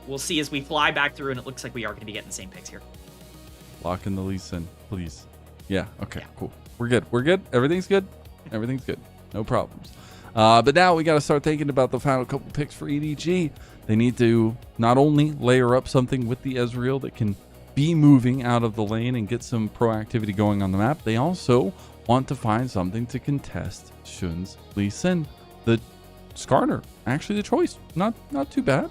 G: we'll see as we fly back through, and it looks like we are going to be getting the same picks here.
I: Lock in the Lee Sin, please. Yeah, okay, cool. We're good. We're good. Everything's good. Everything's good. No problems. But now we got to start thinking about the final couple picks for EDG. They need to not only layer up something with the Ezreal that can be moving out of the lane and get some proactivity going on the map, they also want to find something to contest Shun's Lee Sin. The Skarner, actually the choice. Not too bad.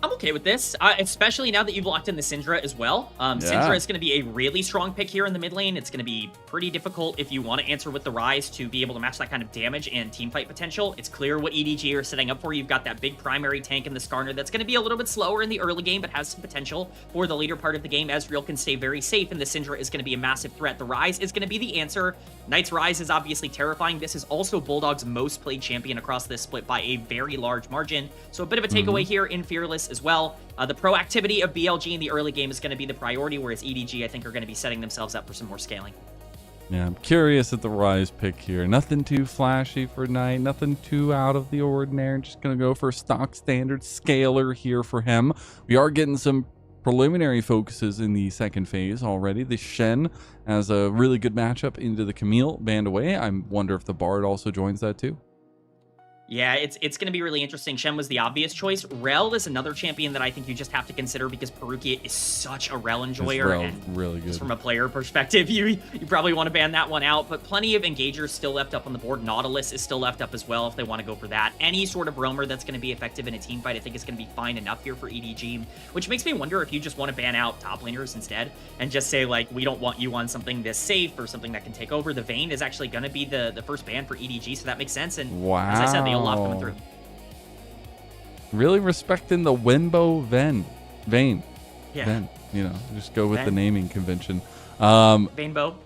G: I'm okay with this, especially now that you've locked in the Syndra as well. Syndra is going to be a really strong pick here in the mid lane. It's going to be pretty difficult if you want to answer with the Rise to be able to match that kind of damage and teamfight potential. It's clear what EDG are setting up for. You've got that big primary tank in the Skarner that's going to be a little bit slower in the early game, but has some potential for the later part of the game. Ezreal can stay very safe, and the Syndra is going to be a massive threat. The Rise is going to be the answer. Knight's Rise is obviously terrifying. This is also Bulldog's most played champion across this split by a very large margin. So a bit of a takeaway here in Fearless as well. The proactivity of BLG in the early game is going to be the priority, whereas EDG, I think, are going to be setting themselves up for some more scaling.
I: Yeah, I'm curious at the Rise pick here. Nothing too flashy for Knight, nothing too out of the ordinary. Just going to go for a stock standard scaler here for him. We are getting some preliminary focuses in the second phase already. The Shen has a really good matchup into the Camille banned away. I wonder if the Bard also joins that too.
G: Yeah, it's going to be really interesting. Shen was the obvious choice. Rel is another champion that I think you just have to consider because Perukia is such a Rel enjoyer. And
I: really good.
G: Just from a player perspective, you probably want to ban that one out, but plenty of engagers still left up on the board. Nautilus is still left up as well if they want to go for that. Any sort of roamer that's going to be effective in a team fight, I think is going to be fine enough here for EDG, which makes me wonder if you just want to ban out top laners instead and just say, like, we don't want you on something this safe or something that can take over. The Vayne is actually going to be the first ban for EDG, so that makes sense. And as I said, they lot coming through.
I: Really respecting the Wenbo Vayne.
G: Yeah.
I: Ven, just go with
G: Ven.
I: the naming convention.
G: Vaynebo.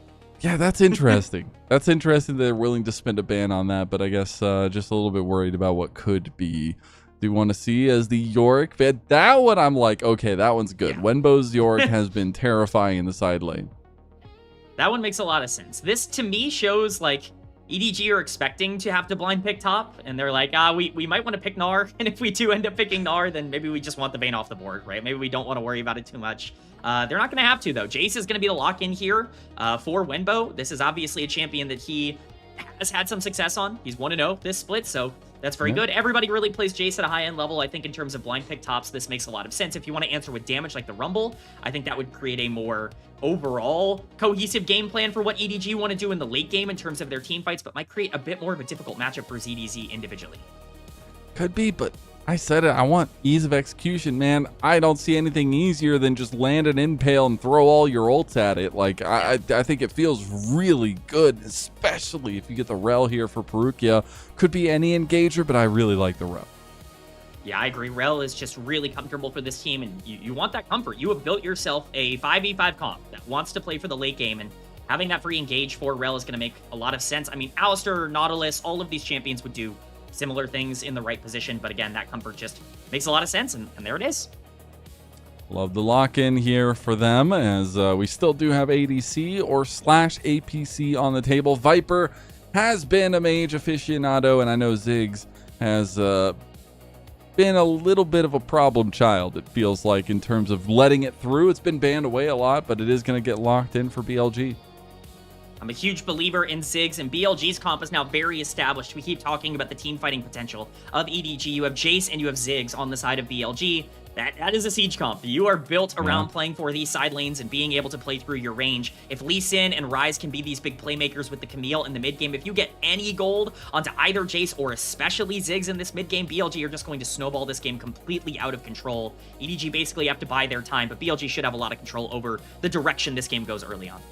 I: Yeah, that's interesting. That's interesting that they're willing to spend a ban on that, but I guess just a little bit worried about what could be. Do you want to see as the Yorick? That one I'm like, okay, that one's good.
G: Yeah.
I: Wenbo's Yorick has been terrifying in the side lane.
G: That one makes a lot of sense. This, to me, shows, like, EDG are expecting to have to blind pick top, and they're like, we might want to pick Gnar, and if we do end up picking Gnar, then maybe we just want the Vayne off the board, right? Maybe we don't want to worry about it too much. They're not going to have to, though. Jace is going to be the lock-in here for Wenbo. This is obviously a champion that he has had some success on. He's 1-0 this split, so that's very good. Everybody really plays Jace at a high-end level. I think in terms of blind pick tops, this makes a lot of sense. If you want to answer with damage like the Rumble, I think that would create a more overall cohesive game plan for what EDG want to do in the late game in terms of their team fights, but might create a bit more of a difficult matchup for ZDZ individually.
I: Could be, but I said it. I want ease of execution, man. I don't see anything easier than just land an impale and throw all your ults at it. Like, I think it feels really good, especially if you get the Rel here for Perukia. Could be any engager, but I really like the Rel.
G: Yeah, I agree. Rel is just really comfortable for this team, and you want that comfort. You have built yourself a 5v5 comp that wants to play for the late game, and having that free engage for Rel is going to make a lot of sense. I mean, Alistar, Nautilus, all of these champions would do similar things in the right position, but again, that comfort just makes a lot of sense, and there it is.
I: Love the lock-in here for them, as we still do have ADC or /APC on the table. Viper has been a mage aficionado, and I know Ziggs has been a little bit of a problem child, it feels like, in terms of letting it through. It's been banned away a lot, but it is going to get locked in for BLG.
G: I'm a huge believer in Ziggs, and BLG's comp is now very established. We keep talking about the team fighting potential of EDG. You have Jace and you have Ziggs on the side of BLG. That is a siege comp. You are built around playing for these side lanes and being able to play through your range. If Lee Sin and Ryze can be these big playmakers with the Camille in the mid game, if you get any gold onto either Jace or especially Ziggs in this mid game, BLG are just going to snowball this game completely out of control. EDG basically have to buy their time, but BLG should have a lot of control over the direction this game goes early on.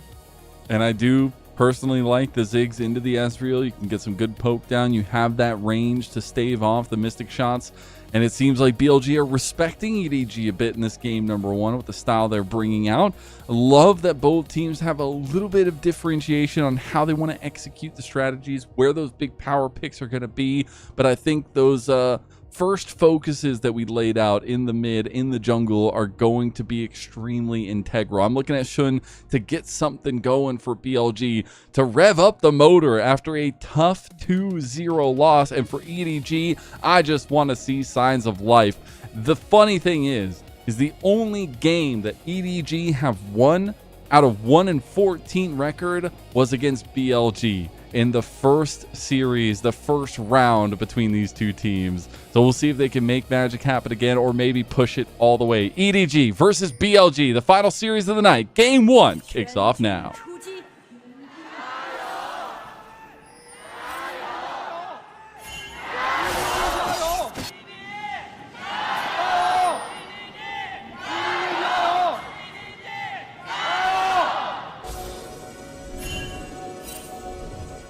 I: And I do personally like the Ziggs into the Ezreal. You can get some good poke down. You have that range to stave off the Mystic shots. And it seems like BLG are respecting EDG a bit in this game, number one, with the style they're bringing out. I love that both teams have a little bit of differentiation on how they want to execute the strategies, where those big power picks are going to be. But I think those first focuses that we laid out in the mid, in the jungle, are going to be extremely integral. I'm looking at Shun to get something going for BLG, to rev up the motor after a tough 2-0 loss. And for EDG, I just want to see signs of life. The funny thing is the only game that EDG have won out of 1-14 record was against BLG in the first series, the first round between these two teams. So we'll see if they can make magic happen again, or maybe push it all the way. EDG versus BLG, the final series of the night. Game 1 kicks off now.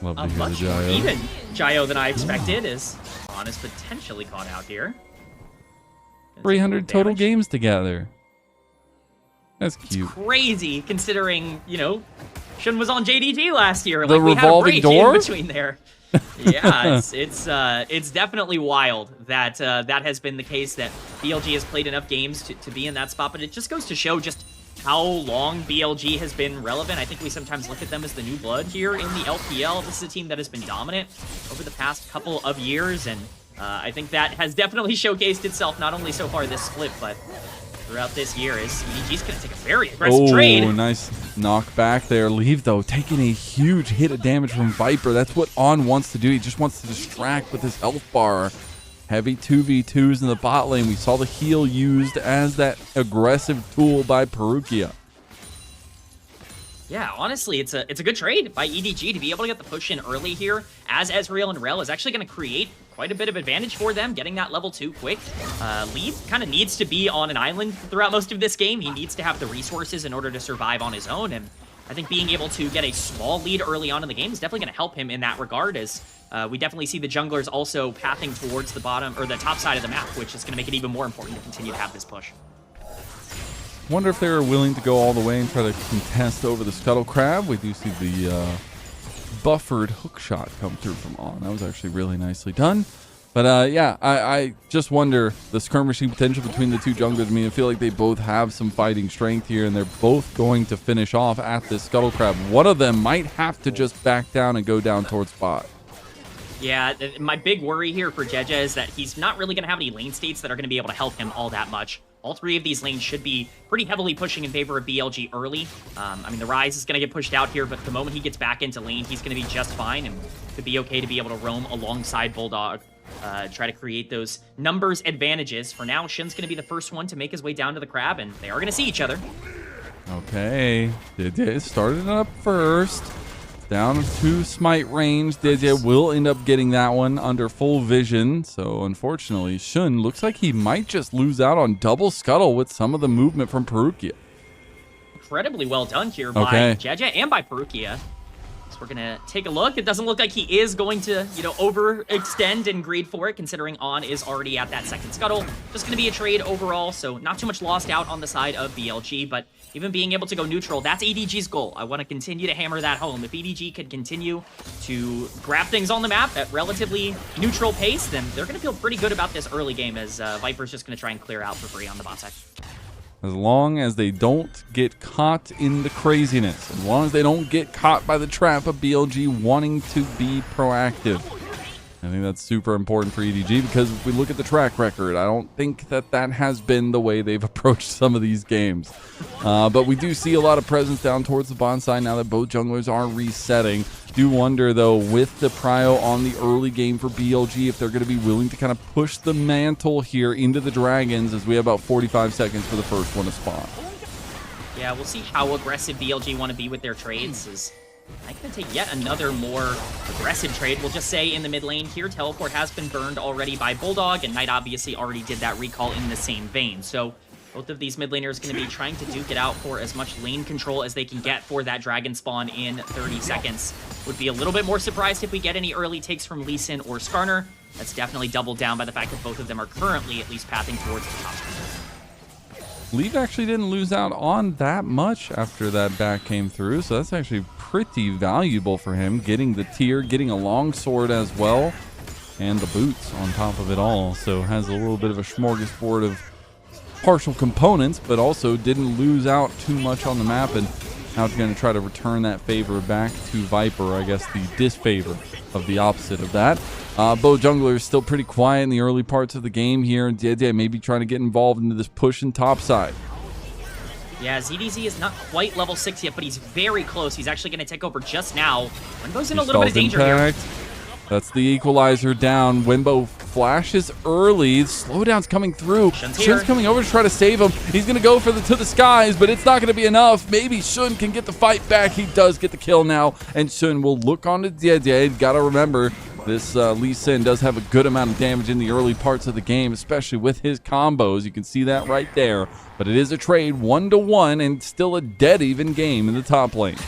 I: Love to
G: A
I: hear
G: much
I: the
G: more
I: Gyro.
G: even Gyro than I expected, as On is potentially caught out here.
I: 300 total games together. That's cute.
G: Crazy, considering, you know, Shun was on JDG last year.
I: The
G: like, we
I: revolving
G: had a break
I: door?
G: in between there. Yeah, it's definitely wild that that has been the case, that BLG has played enough games to be in that spot, but it just goes to show just how long BLG has been relevant. I think we sometimes look at them as the new blood here in the LPL. This is a team that has been dominant over the past couple of years, and I think that has definitely showcased itself not only so far this split, but throughout this year, as EDG's going to take a very aggressive trade.
I: Oh, nice knockback there. Leave, though, taking a huge hit of damage from Viper. That's what On wants to do. He just wants to distract with his health bar. Heavy 2v2s in the bot lane. We saw the heal used as that aggressive tool by Perukia.
G: Yeah, honestly, it's a good trade by EDG to be able to get the push in early here, as Ezreal and Rel is actually going to create quite a bit of advantage for them, getting that level 2 quick. Lee kind of needs to be on an island throughout most of this game. He needs to have the resources in order to survive on his own, and I think being able to get a small lead early on in the game is definitely going to help him in that regard, as we definitely see the junglers also pathing towards the bottom, or the top side of the map, which is going to make it even more important to continue to have this push.
I: Wonder if they're willing to go all the way and try to contest over the Scuttle Crab. We do see the buffered hook shot come through from On. That was actually really nicely done. But yeah, I just wonder the skirmishing potential between the two junglers. I mean, I feel like they both have some fighting strength here, and they're both going to finish off at this Scuttle Crab. One of them might have to just back down and go down towards bot.
G: Yeah, my big worry here for Jeje is that he's not really going to have any lane states that are going to be able to help him all that much. All three of these lanes should be pretty heavily pushing in favor of BLG early. I mean, the Ryze is going to get pushed out here, but the moment he gets back into lane, he's going to be just fine and could be okay to be able to roam alongside Bulldog, try to create those numbers advantages. For now, Shun's going to be the first one to make his way down to the crab, and they are going to see each other.
I: Okay, Didje started up first. Down to smite range. Didje will end up getting that one under full vision. So unfortunately, Shun looks like he might just lose out on double scuttle with some of the movement from Perukia.
G: Incredibly well done here by Jeje and by Perukia. So we're going to take a look. It doesn't look like he is going to, you know, overextend and greed for it, considering On is already at that second scuttle. Just going to be a trade overall, so not too much lost out on the side of BLG, but even being able to go neutral, that's EDG's goal. I want to continue to hammer that home. If EDG could continue to grab things on the map at relatively neutral pace, then they're going to feel pretty good about this early game, as Viper's just going to try and clear out for free on the bot side.
I: As long as they don't get caught in the craziness, as long as they don't get caught by the trap of BLG wanting to be proactive. I think that's super important for EDG because if we look at the track record, I don't think that has been the way they've approached some of these games. But we do see a lot of presence down towards the bottom side now that both junglers are resetting. Do wonder, though, with the prio on the early game for BLG, if they're going to be willing to kind of push the mantle here into the Dragons as we have about 45 seconds for the first one to spawn.
G: Yeah, we'll see how aggressive BLG want to be with their trades. Is I'm going to take yet another more aggressive trade. We'll just say in the mid lane here, Teleport has been burned already by Bulldog, and Knight obviously already did that recall in the same vein. So both of these mid laners going to be trying to duke it out for as much lane control as they can get for that dragon spawn in 30 seconds. Would be a little bit more surprised if we get any early takes from Lee Sin or Skarner. That's definitely doubled down by the fact that both of them are currently at least pathing towards the top screen.
I: Leaf actually didn't lose out on that much after that back came through, so that's actually pretty valuable for him, getting the tier, getting a long sword as well, and the boots on top of it all. So has a little bit of a smorgasbord of partial components, but also didn't lose out too much on the map, and now it's going to try to return that favor back to Viper, I guess the disfavor of the opposite of that. Both junglers still pretty quiet in the early parts of the game here, and Dede maybe trying to get involved into this push and top side.
G: Yeah, ZDZ is not quite level 6 yet, but he's very close. He's actually going to take over just now. Wimbo's in a little bit of danger here.
I: That's the equalizer down. Wimbo flashes early. Slowdown's coming through. Shun's coming over to try to save him. He's going to go for to the skies, but it's not going to be enough. Maybe Shun can get the fight back. He does get the kill now, and Shun will look on to Dede. Got to remember, this Lee Sin does have a good amount of damage in the early parts of the game, especially with his combos. You can see that right there. But it is a trade 1-1 and still a dead even game in the top lane.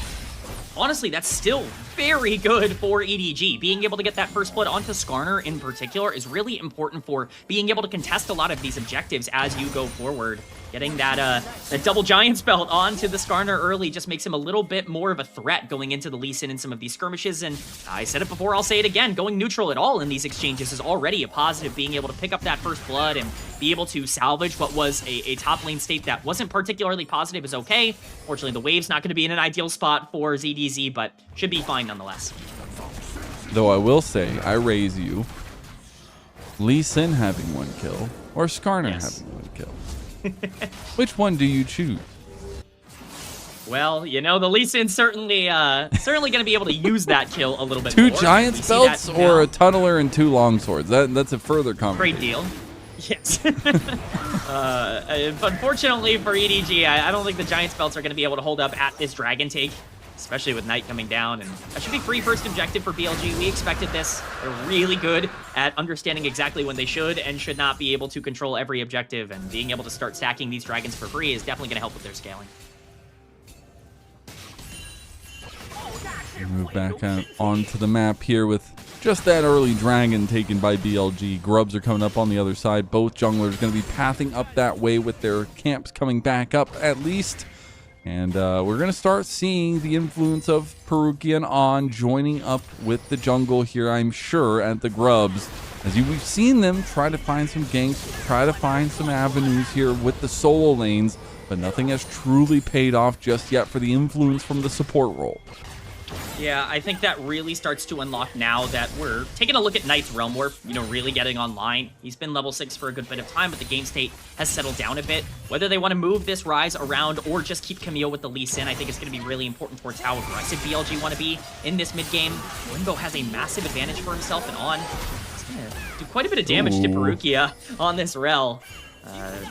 G: Honestly, that's still very good for EDG. Being able to get that first blood onto Skarner in particular is really important for being able to contest a lot of these objectives as you go forward. Getting that double Giants belt onto the Skarner early just makes him a little bit more of a threat going into the Lee Sin in some of these skirmishes. And I said it before, I'll say it again, going neutral at all in these exchanges is already a positive. Being able to pick up that first blood and be able to salvage what was a top lane state that wasn't particularly positive is okay. Fortunately, the wave's not going to be in an ideal spot for ZDZ, but should be fine nonetheless.
I: Though I will say, I raise you, Lee Sin having 1 kill or Skarner having 1 kill. Which one do you choose?
G: Well, you know, the Lee Sin's certainly going to be able to use that kill a little bit
I: 2
G: more.
I: Giants belts or a tunneler and 2 longswords? That's a further conversation.
G: Great deal. Yes. Unfortunately for EDG, I don't think the Giants belts are going to be able to hold up at this dragon take, especially with Knight coming down. And that should be free first objective for BLG. We expected this. They're really good at understanding exactly when they should and should not be able to control every objective. And being able to start stacking these dragons for free is definitely going to help with their scaling.
I: Move back out onto the map here with just that early dragon taken by BLG. Grubs are coming up on the other side. Both junglers going to be pathing up that way with their camps coming back up at least. And we're going to start seeing the influence of Perukian on joining up with the jungle here, I'm sure, at the Grubs. As we've seen them try to find some ganks, try to find some avenues here with the solo lanes, but nothing has truly paid off just yet for the influence from the support role.
G: Yeah, I think that really starts to unlock now that we're taking a look at Knight's Realm Warp, you know, really getting online. He's been level 6 for a good bit of time, but the game state has settled down a bit. Whether they want to move this Rise around or just keep Camille with the Lee Sin, I think it's going to be really important towards how aggressive BLG want to be in this mid-game. Wimbo has a massive advantage for himself, and On is going to do quite a bit of damage to Perukia on this Rel.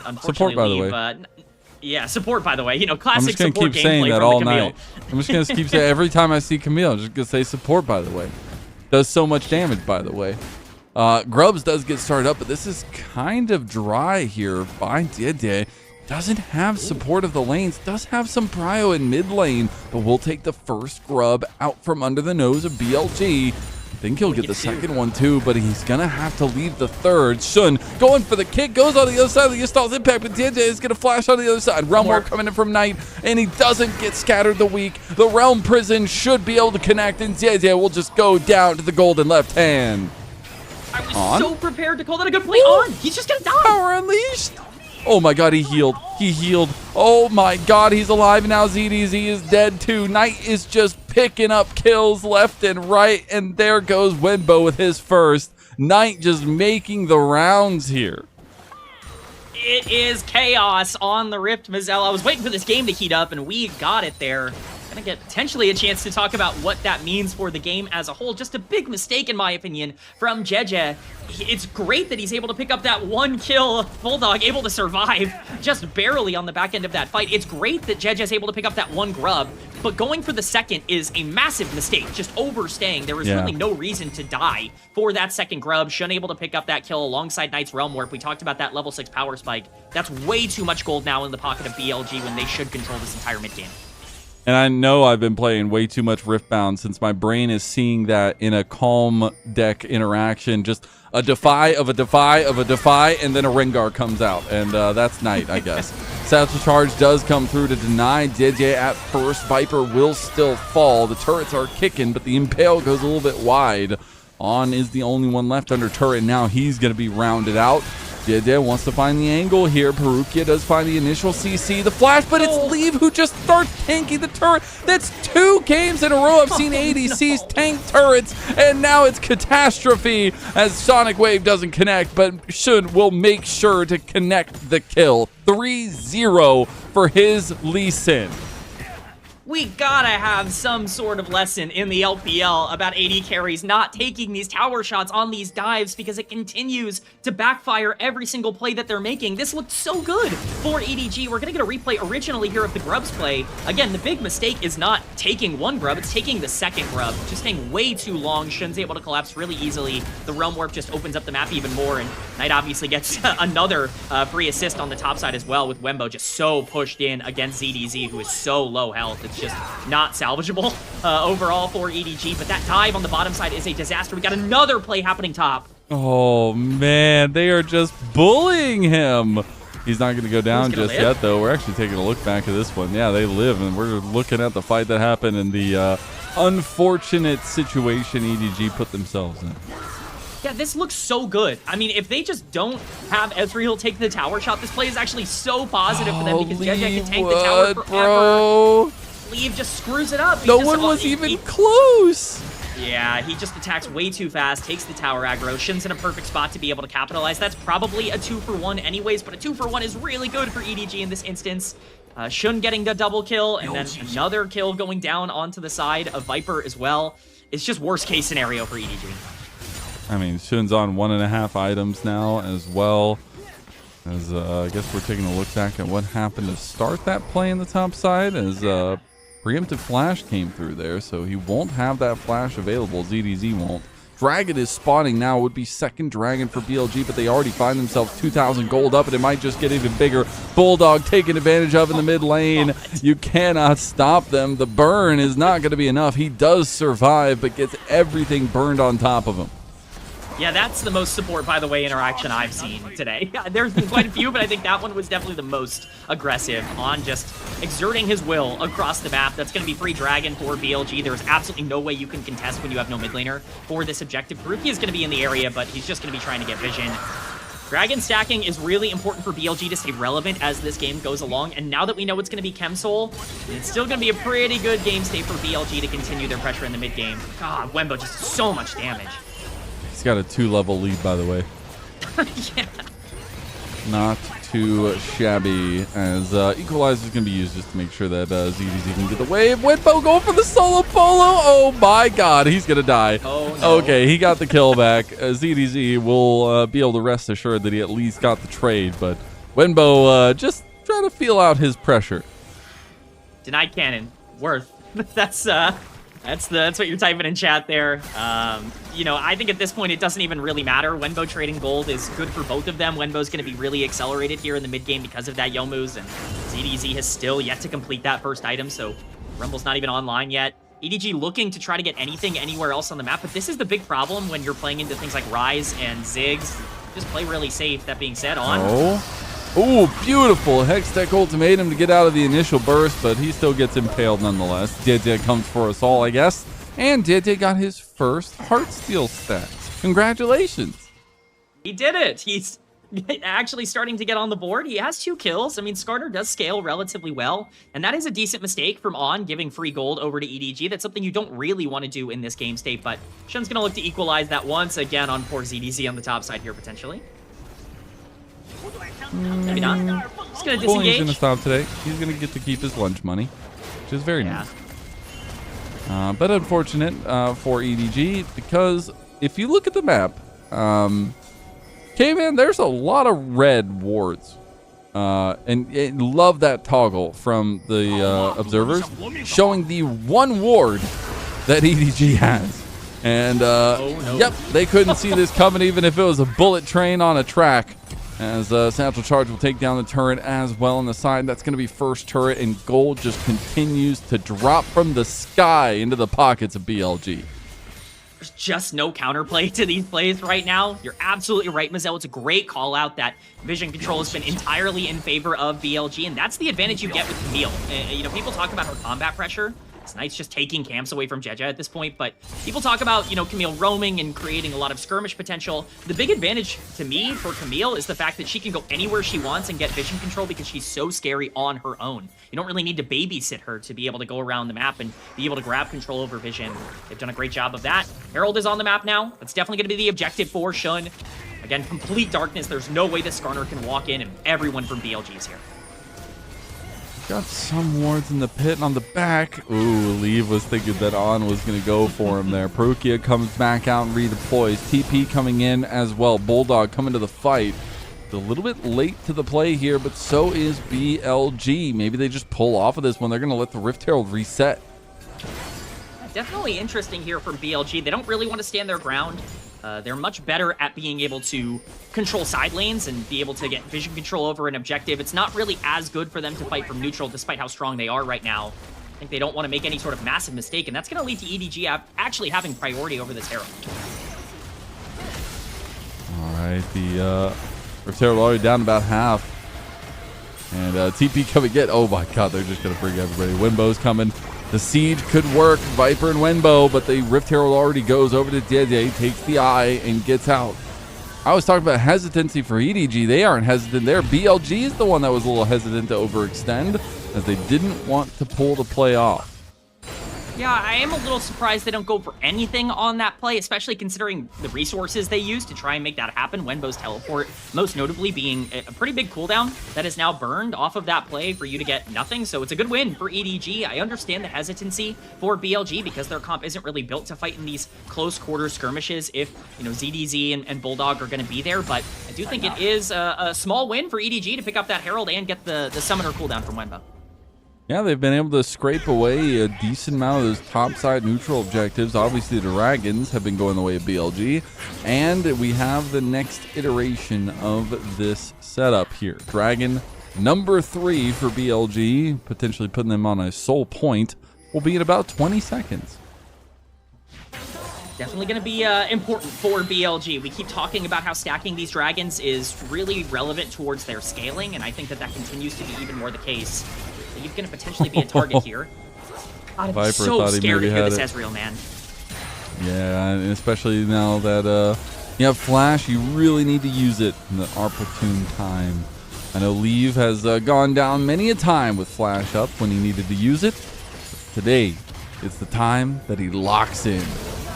G: Unfortunately,
I: support, by the way.
G: Yeah, support, by the way. You know, classic
I: support gameplay. I'm just going to keep saying that all night. I'm just going to keep saying every time I see Camille, I'm just going to say support, by the way. Does so much damage, by the way. Grubs does get started up, but this is kind of dry here by Dede. Doesn't have support of the lanes. Does have some prio in mid lane, but we'll take the first Grub out from under the nose of BLG. I think he'll get the second one too, but he's gonna have to leave the third. Shun going for the kick, goes on the other side of the Gestalt's impact, but DJ is gonna flash on the other side. Realm Warp coming in from Knight, and he doesn't get scattered the weak. The Realm Prison should be able to connect, and DJ will just go down to the golden left hand.
G: I was so prepared to call that a good play. On! He's just gonna die!
I: Power unleashed! Oh my god, he healed. He healed. Oh my god, he's alive now. ZDZ is dead too. Knight is just picking up kills left and right, and there goes Wenbo with his first. Knight just making the rounds here.
G: It is chaos on the Rift, Mazel. I was waiting for this game to heat up, and we got it there. Gonna get potentially a chance to talk about what that means for the game as a whole. Just a big mistake, in my opinion, from Jeje. It's great that he's able to pick up that 1 kill. Bulldog able to survive just barely on the back end of that fight. It's great that Jeje's able to pick up that 1 grub, but going for the second is a massive mistake, just overstaying. There was really no reason to die for that second grub. Shun able to pick up that kill alongside Knight's Realm Warp. We talked about that level 6 power spike. That's way too much gold now in the pocket of BLG when they should control this entire mid game.
I: And I know I've been playing way too much Riftbound since my brain is seeing that in a calm deck interaction. Just a defy of a defy of a defy, and then a Rengar comes out. And that's Knight, I guess. Satchel Charge does come through to deny JJ at first. Viper will still fall. The turrets are kicking, but the Impale goes a little bit wide. On is the only one left under turret. Now he's going to be rounded out. JJ wants to find the angle here. Perukia does find the initial CC, the flash, but it's Leave who just starts tanking the turret. That's 2 games in a row I've seen ADCs tank turrets, and now it's catastrophe as Sonic Wave doesn't connect, but Shun will make sure to connect the kill. 3-0 for his Lee Sin.
G: We gotta have some sort of lesson in the LPL about AD carries not taking these tower shots on these dives because it continues to backfire every single play that they're making. This looked so good for EDG. We're gonna get a replay originally here of the grubs play. Again, the big mistake is not taking 1 grub, it's taking the second grub. Just staying way too long. Shun's able to collapse really easily. The Realm Warp just opens up the map even more, and Knight obviously gets another free assist on the top side as well, with Wenbo just so pushed in against ZDZ, who is so low health. It's just not salvageable overall for EDG, but that dive on the bottom side is a disaster. We got another play happening top.
I: Oh man, they are just bullying him. He's not going to go down just yet, though. We're actually taking a look back at this one. Yeah, they live, and we're looking at the fight that happened and the unfortunate situation EDG put themselves in.
G: Yeah, this looks so good. I mean, if they just don't have Ezreal take the tower shot, this play is actually so positive for them because Jeje can tank the tower forever.
I: Bro.
G: Leave just screws it up.
I: No one was even close.
G: Yeah, he just attacks way too fast, takes the tower aggro. Shin's in a perfect spot to be able to capitalize. That's probably a 2-for-1 anyways, but a 2-for-1 is really good for EDG in this instance. Shun getting the double kill, and then another kill going down onto the side of Viper as well. It's just worst case scenario for EDG.
I: I mean, Shun's on 1.5 items now as well. As I guess we're taking a look back at what happened to start that play in the top side, as preemptive flash came through there, so he won't have that flash available. ZDZ won't. Dragon is spawning now. Would be second Dragon for BLG, but they already find themselves 2,000 gold up, and it might just get even bigger. Bulldog taking advantage of in the mid lane. You cannot stop them. The burn is not going to be enough. He does survive, but gets everything burned on top of him.
G: Yeah, that's the most support, by the way, interaction I've seen today. There's been quite a few, but I think that one was definitely the most aggressive on just exerting his will across the map. That's going to be free Dragon for BLG. There's absolutely no way you can contest when you have no mid laner for this objective. Perukia is going to be in the area, but he's just going to be trying to get vision. Dragon stacking is really important for BLG to stay relevant as this game goes along, and now that we know it's going to be Chemsoul, it's still going to be a pretty good game state for BLG to continue their pressure in the mid game. God, Wenbo just so much damage.
I: He's got a 2-level lead, by the way.
G: Yeah.
I: Not too shabby, as Equalizer is going to be used just to make sure that ZDZ can get the wave. Wenbo going for the solo polo. Oh my god, he's going to die.
G: Oh, no.
I: Okay, he got the kill back. ZDZ will be able to rest assured that he at least got the trade, but Wenbo just trying to feel out his pressure.
G: Denied cannon. Worth. That's what you're typing in chat there. You know, I think at this point it doesn't even really matter. Wenbo trading gold is good for both of them. Wenbo's going to be really accelerated here in the mid game because of that Youmuu's, and ZDZ has still yet to complete that first item, so Rumble's not even online yet. EDG looking to try to get anything anywhere else on the map, but this is the big problem when you're playing into things like Ryze and Ziggs. Just play really safe. That being said, on.
I: Oh, beautiful Hextech ultimatum to get out of the initial burst, but he still gets impaled nonetheless. JJ comes for us all, I guess. And JJ got his first Heartsteel stats. Congratulations.
G: He did it. He's actually starting to get on the board. He has 2 kills. I mean, Skarner does scale relatively well, and that is a decent mistake from On, giving free gold over to EDG. That's something you don't really want to do in this game state, but Shun's going to look to equalize that once again on poor ZDZ on the top side here, potentially. Maybe not. Just going to
I: Bullying's
G: disengage.
I: going to stop today. He's going to get to keep his lunch money, which is very nice. But unfortunate for EDG, because if you look at the map, K-Man, there's a lot of red wards. And love that toggle from the observers, showing the 1 ward that EDG has. And yep, they couldn't see this coming even if it was a bullet train on a track. As Satchel Charge will take down the turret as well on the side. That's going to be first turret, and gold just continues to drop from the sky into the pockets of BLG.
G: There's just no counterplay to these plays right now. You're absolutely right, Mazel. It's a great call out that vision control has been entirely in favor of BLG, and that's the advantage you get with Camille. You know, people talk about her combat pressure. It's nice just taking camps away from Jeja at this point, but people talk about, you know, Camille roaming and creating a lot of skirmish potential. The big advantage to me for Camille is the fact that she can go anywhere she wants and get vision control because she's so scary on her own. You don't really need to babysit her to be able to go around the map and be able to grab control over vision. They've done a great job of that. Herald is on the map now. That's definitely going to be the objective for Shun. Again, complete darkness. There's no way that Skarner can walk in, and everyone from BLG is here.
I: Got some wards in the pit and on the back. Ooh, Leave was thinking that On was going to go for him there. Perukia comes back out and redeploys. TP coming in as well. Bulldog coming to the fight. A little bit late to the play here, but so is BLG. Maybe they just pull off of this one. They're going to let the Rift Herald reset.
G: Definitely interesting here from BLG. They don't really want to stand their ground. They're much better at being able to control side lanes and be able to get vision control over an objective. It's not really as good for them to fight from neutral, despite how strong they are right now. I think they don't want to make any sort of massive mistake, and that's going to lead to EDG actually having priority over this Herald.
I: All right, the Rift Herald already down about half. And TP coming in. Oh my god, they're just going to bring everybody. Winbow's coming. The siege could work, Viper and Wenbo, but the Rift Herald already goes over to Dede, takes the eye, and gets out. I was talking about hesitancy for EDG. They aren't hesitant there. BLG is the one that was a little hesitant to overextend, as they didn't want to pull the play off.
G: Yeah, I am a little surprised they don't go for anything on that play, especially considering the resources they use to try and make that happen. Wenbo's teleport, most notably being a pretty big cooldown that is now burned off of that play for you to get nothing. So it's a good win for EDG. I understand the hesitancy for BLG because their comp isn't really built to fight in these close quarter skirmishes if, you know, ZDZ and Bulldog are going to be there. But I do think it is a small win for EDG to pick up that Herald and get the summoner cooldown from Wenbo.
I: Yeah, they've been able to scrape away a decent amount of those topside neutral objectives. Obviously, the Dragons have been going the way of BLG. And we have the next iteration of this setup here. Dragon number 3 for BLG, potentially putting them on a soul point, will be in about 20 seconds.
G: Definitely going to be important for BLG. We keep talking about how stacking these Dragons is really relevant towards their scaling, and I think that that continues to be even more the case. You're going to potentially be a target here. God, I'm so scared to hear this Ezreal, man.
I: Yeah, and especially now that you have Flash, you really need to use it in the opportune time. I know Leave has gone down many a time with Flash up when he needed to use it. Today, it's the time that he locks in.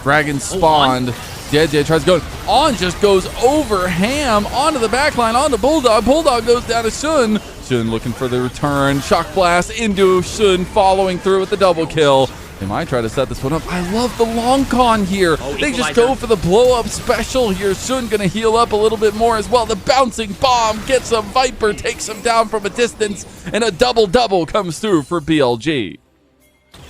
I: Dragon spawned. JJ tries to go on, just goes over Ham onto the backline, onto Bulldog. Bulldog goes down to Shun. Shun looking for the return. Shock blast into Shun, following through with the double kill. They might try to set this one up. I love the long con here. They just go for the blow up special here. Shun gonna heal up a little bit more as well. The bouncing bomb gets a Viper, takes him down from a distance, and a double comes through for BLG.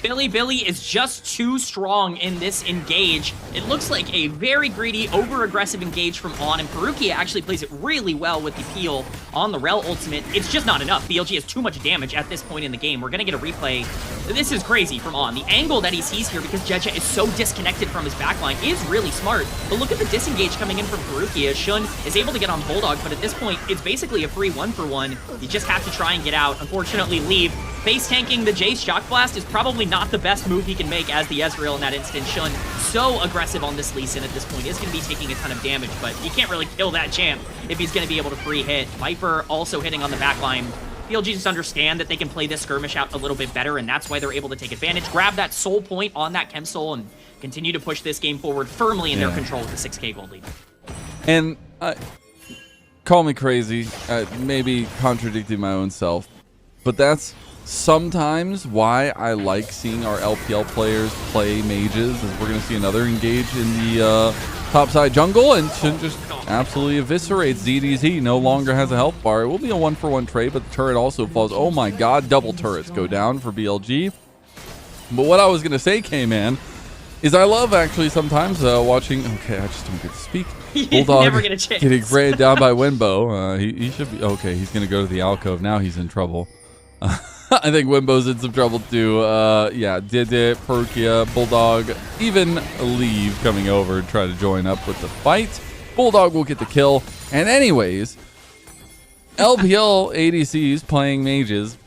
G: Billy is just too strong in this engage. It looks like a very greedy, over-aggressive engage from On, and Perukia actually plays it really well with the peel on the Rel ultimate. It's just not enough. BLG has too much damage at this point in the game. We're going to get a replay This is crazy from On. The angle that he sees here, because Jeje is so disconnected from his backline, is really smart. But look at the disengage coming in from Faruqi as Shun is able to get on Bulldog, but at this point, it's basically a free 1-for-1. You just have to try and get out. Unfortunately, leave. Base tanking the Jace Shock Blast is probably not the best move he can make as the Ezreal in that instant. Shun, so aggressive on this Lee Sin at this point, is going to be taking a ton of damage, but you can't really kill that champ if he's going to be able to free hit. Viper also hitting on the backline. BLG just understand that they can play this skirmish out a little bit better, and that's why they're able to take advantage, grab that soul point on that Chem Soul, and continue to push this game forward firmly in their control with the 6K gold lead.
I: And call me crazy, maybe contradicting my own self, but that's sometimes why I like seeing our LPL players play mages, as we're going to see another engage in the topside jungle, and Shun just absolutely eviscerates ZDZ. No longer has a health bar. It will be a 1-for-1 trade, but the turret also falls. Oh my god, double turrets go down for BLG. But what I was going to say, K-Man, is I love actually sometimes watching... Okay, I just don't get to speak. Bulldog
G: never get a chance.
I: Getting sprayed down by Wimbo. He should be... Okay, he's going to go to the alcove. Now he's in trouble. I think Wimbo's in some trouble too. Yeah, Didit, Perkia, Bulldog, even Leave coming over and try to join up with the fight. Bulldog will get the kill. And anyways, LPL ADCs playing mages,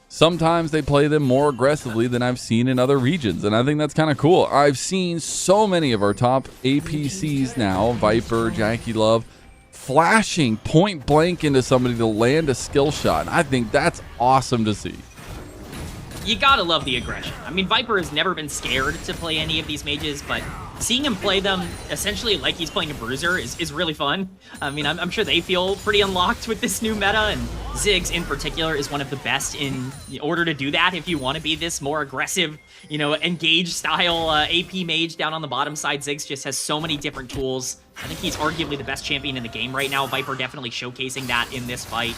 I: sometimes they play them more aggressively than I've seen in other regions, and I think that's kind of cool. I've seen so many of our top APCs now, Viper, Jackie Love, flashing point blank into somebody to land a skill shot. I think that's awesome to see.
G: You gotta love the aggression. I mean, Viper has never been scared to play any of these mages, but seeing him play them essentially like he's playing a bruiser is really fun. I mean, I'm sure they feel pretty unlocked with this new meta, and Ziggs in particular is one of the best in order to do that if you want to be this more aggressive, you know, engage style AP mage down on the bottom side. Ziggs just has so many different tools. I think he's arguably the best champion in the game right now. Viper definitely showcasing that in this fight.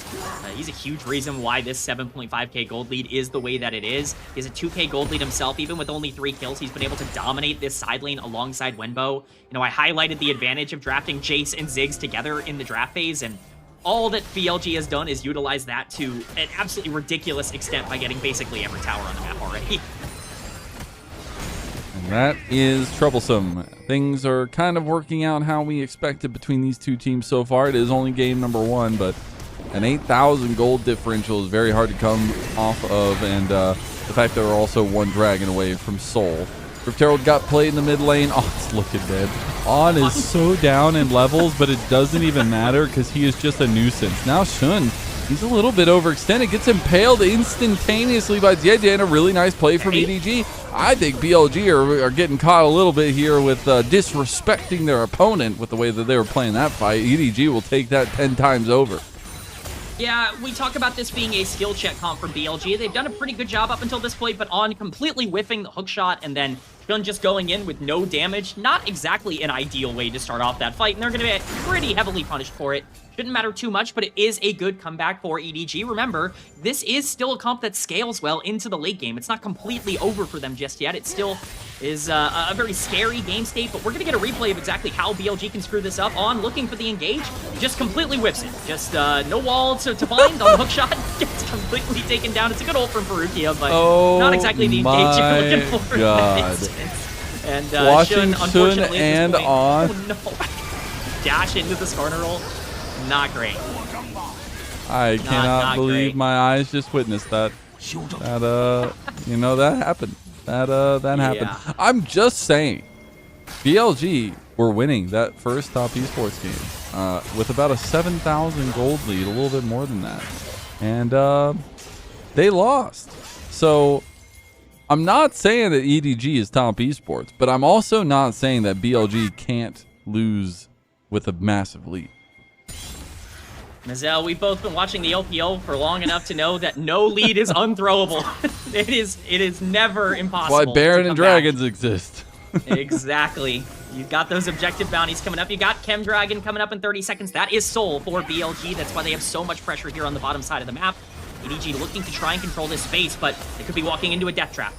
G: He's a huge reason why this 7.5k gold lead is the way that it is. He has a 2k gold lead himself. Even with only 3 kills, he's been able to dominate this side lane alongside Wenbo. You know, I highlighted the advantage of drafting Jace and Ziggs together in the draft phase, and all that BLG has done is utilize that to an absolutely ridiculous extent by getting basically every tower on the map already.
I: And that is troublesome. Things are kind of working out how we expected between these two teams so far. It is only game number 1, but an 8,000 gold differential is very hard to come off of, and the fact that we're also 1 dragon away from Soul. Rift Herald got played in the mid lane. Oh, it's looking dead. On is so down in levels, but it doesn't even matter because he is just a nuisance. Now Shun, he's a little bit overextended, gets impaled instantaneously by JJ, and a really nice play from EDG. I think BLG are getting caught a little bit here with disrespecting their opponent with the way that they were playing that fight. EDG will take that 10 times over.
G: Yeah, we talk about this being a skill check comp from BLG. They've done a pretty good job up until this point, but On completely whiffing the hook shot and then Shun just going in with no damage. Not exactly an ideal way to start off that fight, and they're going to be pretty heavily punished for it. Shouldn't matter too much, but it is a good comeback for EDG. Remember, this is still a comp that scales well into the late game. It's not completely over for them just yet. It still is a very scary game state, but we're going to get a replay of exactly how BLG can screw this up. On looking for the engage, just completely whiffs it. Just no wall to bind on the hook shot. Gets completely taken down. It's a good ult from Faruqia, but not exactly the engage you're looking for.
I: God.
G: And
I: Washington
G: Shun, unfortunately,
I: and On.
G: Oh, no. Dash into the Skarner roll. Not great.
I: I cannot believe my eyes just witnessed that. That you know, that happened. That happened. I'm just saying, BLG were winning that first top esports game with about a 7,000 gold lead, a little bit more than that, and they lost. So I'm not saying that EDG is top esports, but I'm also not saying that BLG can't lose with a massive lead.
G: Mazel, we've both been watching the LPL for long enough to know that no lead is unthrowable. It is never impossible.
I: Why Baron and Dragons exist.
G: Exactly. You've got those objective bounties coming up. You got Chem Dragon coming up in 30 seconds. That is Soul for BLG. That's why they have so much pressure here on the bottom side of the map. EDG looking to try and control this space, but they could be walking into a death trap.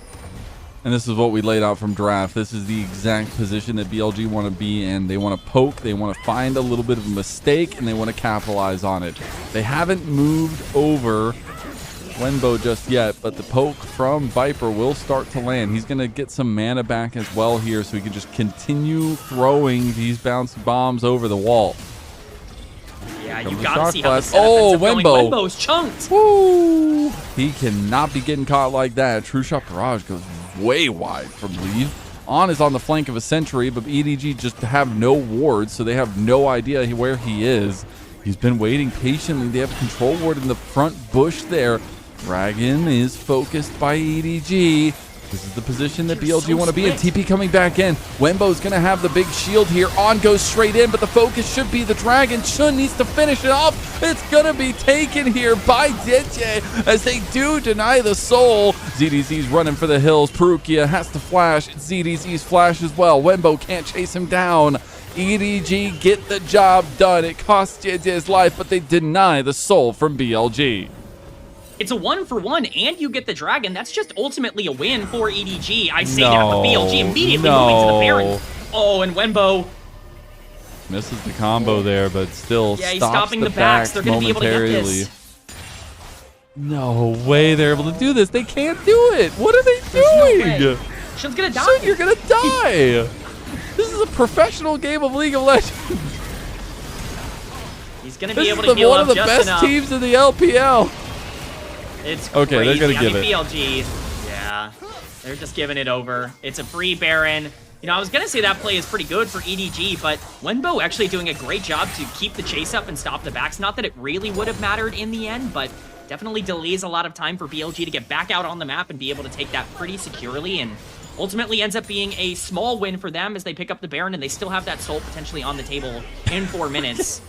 I: And this is what we laid out from draft. This is the exact position that BLG want to be in. They want to poke, they want to find a little bit of a mistake, and they want to capitalize on it. They haven't moved over Wenbo just yet, but the poke from Viper will start to land. He's going to get some mana back as well here, so he can just continue throwing these bouncy bombs over the wall.
G: Yeah, you gotta see how the
I: oh,
G: Wenbo. Wenbo's chunked.
I: Woo! He cannot be getting caught like that. True Shot Barrage goes way wide from lead. On is on the flank of a Sentry, but EDG just have no wards, so they have no idea where he is. He's been waiting patiently. They have a control ward in the front bush there. Dragon is focused by EDG. This is the position that BLG want to be in. TP coming back in. Wenbo's going to have the big shield here. On goes straight in, but the focus should be the Dragon. Shun needs to finish it off. It's going to be taken here by DJ as they do deny the soul. ZDZ's running for the hills. Perukia has to flash. ZDZ's flash as well. Wenbo can't chase him down. EDG get the job done. It cost JJ his life, but they deny the soul from BLG.
G: It's a 1-for-1, and you get the Dragon. That's just ultimately a win for EDG. I say that, but BLG immediately moving to the Baron. Oh, and Wenbo
I: misses the combo there, but still
G: he's
I: stops
G: stopping
I: the
G: backs.
I: backs
G: They're going to be able to get this.
I: No way they're able to do this. They can't do it. What are they doing?
G: No Shun's going to die.
I: Shun, you're going to die. This is a professional game of League of Legends.
G: He's going to be able to heal up just enough.
I: One of the best teams in the LPL.
G: It's
I: okay,
G: crazy.
I: They're gonna give it.
G: BLG, yeah, they're just giving it over. It's a free Baron. You know, I was gonna say that play is pretty good for EDG, but Wenbo actually doing a great job to keep the chase up and stop the backs. Not that it really would have mattered in the end, but definitely delays a lot of time for BLG to get back out on the map and be able to take that pretty securely, and ultimately ends up being a small win for them as they pick up the Baron, and they still have that soul potentially on the table in 4 minutes.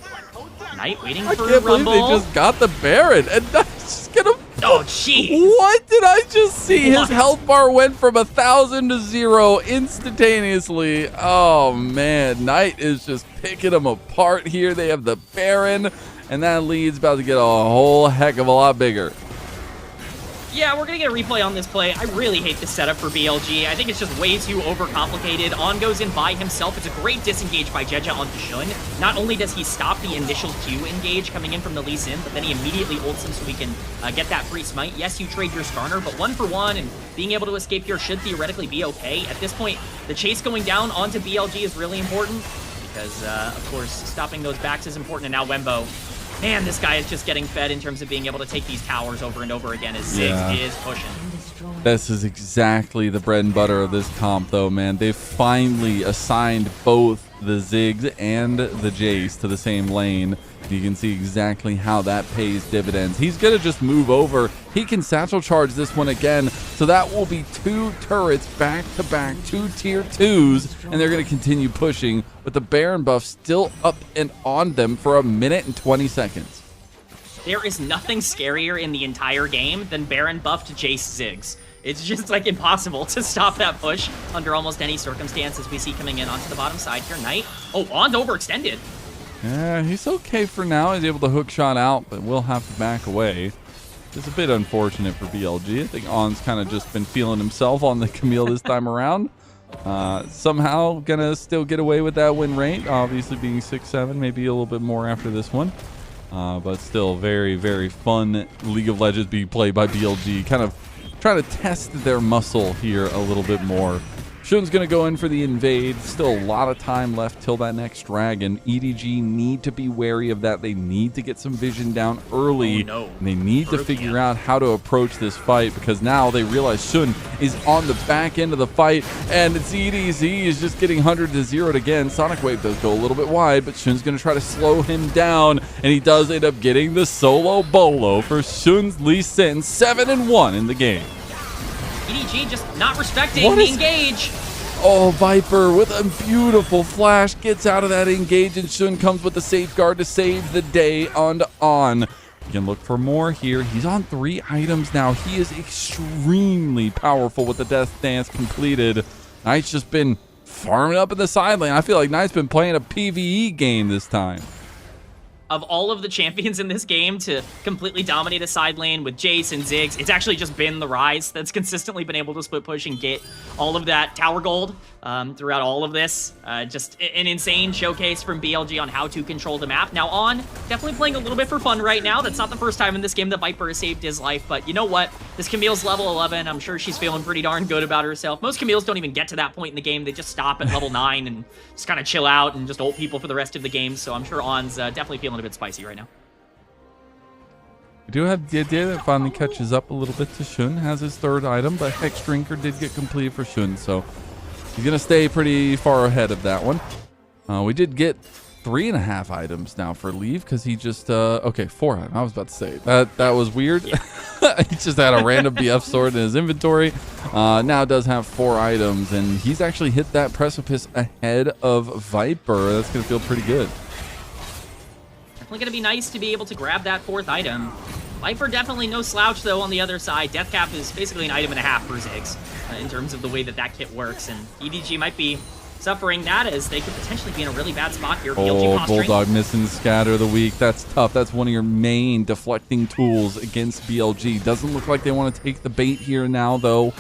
G: Knight waiting for
I: I can't
G: Rumble.
I: believe they just got the Baron, and Knight's just gonna...
G: Oh, jeez.
I: What did I just see? His health bar went from 1,000 to 0 instantaneously. Oh, man. Knight is just picking them apart here. They have the Baron, and that lead's about to get a whole heck of a lot bigger.
G: Yeah, we're going to get a replay on this play. I really hate this setup for BLG. I think it's just way too overcomplicated. On goes in by himself. It's a great disengage by Jeja onto Shun. Not only does he stop the initial Q engage coming in from the Lee Sin, but then he immediately ults him so we can get that free smite. Yes, you trade your Skarner, but 1-for-1 and being able to escape here should theoretically be okay. At this point, the chase going down onto BLG is really important because, of course, stopping those backs is important. And now Wenbo. Man, this guy is just getting fed in terms of being able to take these towers over and over again as Ziggs is pushing.
I: This is exactly the bread and butter of this comp, though, man. They've finally assigned both the Ziggs and the Jace to the same lane. You can see exactly how that pays dividends. He's going to just move over. He can satchel charge this one again. So that will be 2 turrets back-to-back, 2 tier 2s, and they're going to continue pushing with the Baron buff still up and on them for 1 minute and 20 seconds.
G: There is nothing scarier in the entire game than Baron buffed Jace Ziggs. It's just like impossible to stop that push under almost any circumstances we see coming in onto the bottom side here. Knight. Oh, On's overextended.
I: Yeah, he's okay for now. He's able to hook shot out, but will have to back away. It's a bit unfortunate for BLG. I think On's kind of just been feeling himself on the Camille this time around. Somehow gonna still get away with that win rate. Obviously being 6-7, maybe a little bit more after this one. But still very, very fun League of Legends being played by BLG. Kind of trying to test their muscle here a little bit more. Shun's going to go in for the invade. Still a lot of time left till that next dragon. EDG need to be wary of that. They need to get some vision down early. And they need to figure out how to approach this fight because now they realize Shun is on the back end of the fight and ZDZ is just getting 100 to 0'd again. Sonic Wave does go a little bit wide, but Shun's going to try to slow him down, and he does end up getting the solo bolo for Shun's Lee Sin. 7-1 in the game.
G: EDG just not respecting the engage.
I: Oh, Viper with a beautiful flash gets out of that engage, and Shun comes with the safeguard to save the day on. You can look for more here. He's on 3 items now. He is extremely powerful with the Death Dance completed. Knight's just been farming up in the side lane. I feel like Knight's been playing a PvE game this time.
G: Of all of the champions in this game to completely dominate a side lane with Jace and Ziggs, it's actually just been the Rise that's consistently been able to split push and get all of that tower gold throughout all of this. Just an insane showcase from BLG on how to control the map. Now On, definitely playing a little bit for fun right now. That's not the first time in this game that Viper has saved his life, but you know what? This Camille's level 11. I'm sure she's feeling pretty darn good about herself. Most Camille's don't even get to that point in the game. They just stop at level 9 and just kind of chill out and just ult people for the rest of the game, so I'm sure On's definitely feeling a bit spicy right now.
I: We do have the idea that finally catches up a little bit to Shun, has his 3rd item, but Hex Drinker did get completed for Shun, so he's going to stay pretty far ahead of that one. We did get 3.5 items now for Leave because he just, okay, 4 items. I was about to say, that was weird. Yeah. He just had a random BF sword in his inventory. Now does have 4 items, and he's actually hit that precipice ahead of Viper. That's going to feel pretty good.
G: Definitely going to be nice to be able to grab that 4th item. Viper definitely no slouch, though, on the other side. Death Cap is basically an item and a half for Ziggs in terms of the way that that kit works, and EDG might be suffering that as they could potentially be in a really bad spot here. BLG
I: Bulldog missing the scatter of the week. That's tough. That's one of your main deflecting tools against BLG. Doesn't look like they want to take the bait here now, though.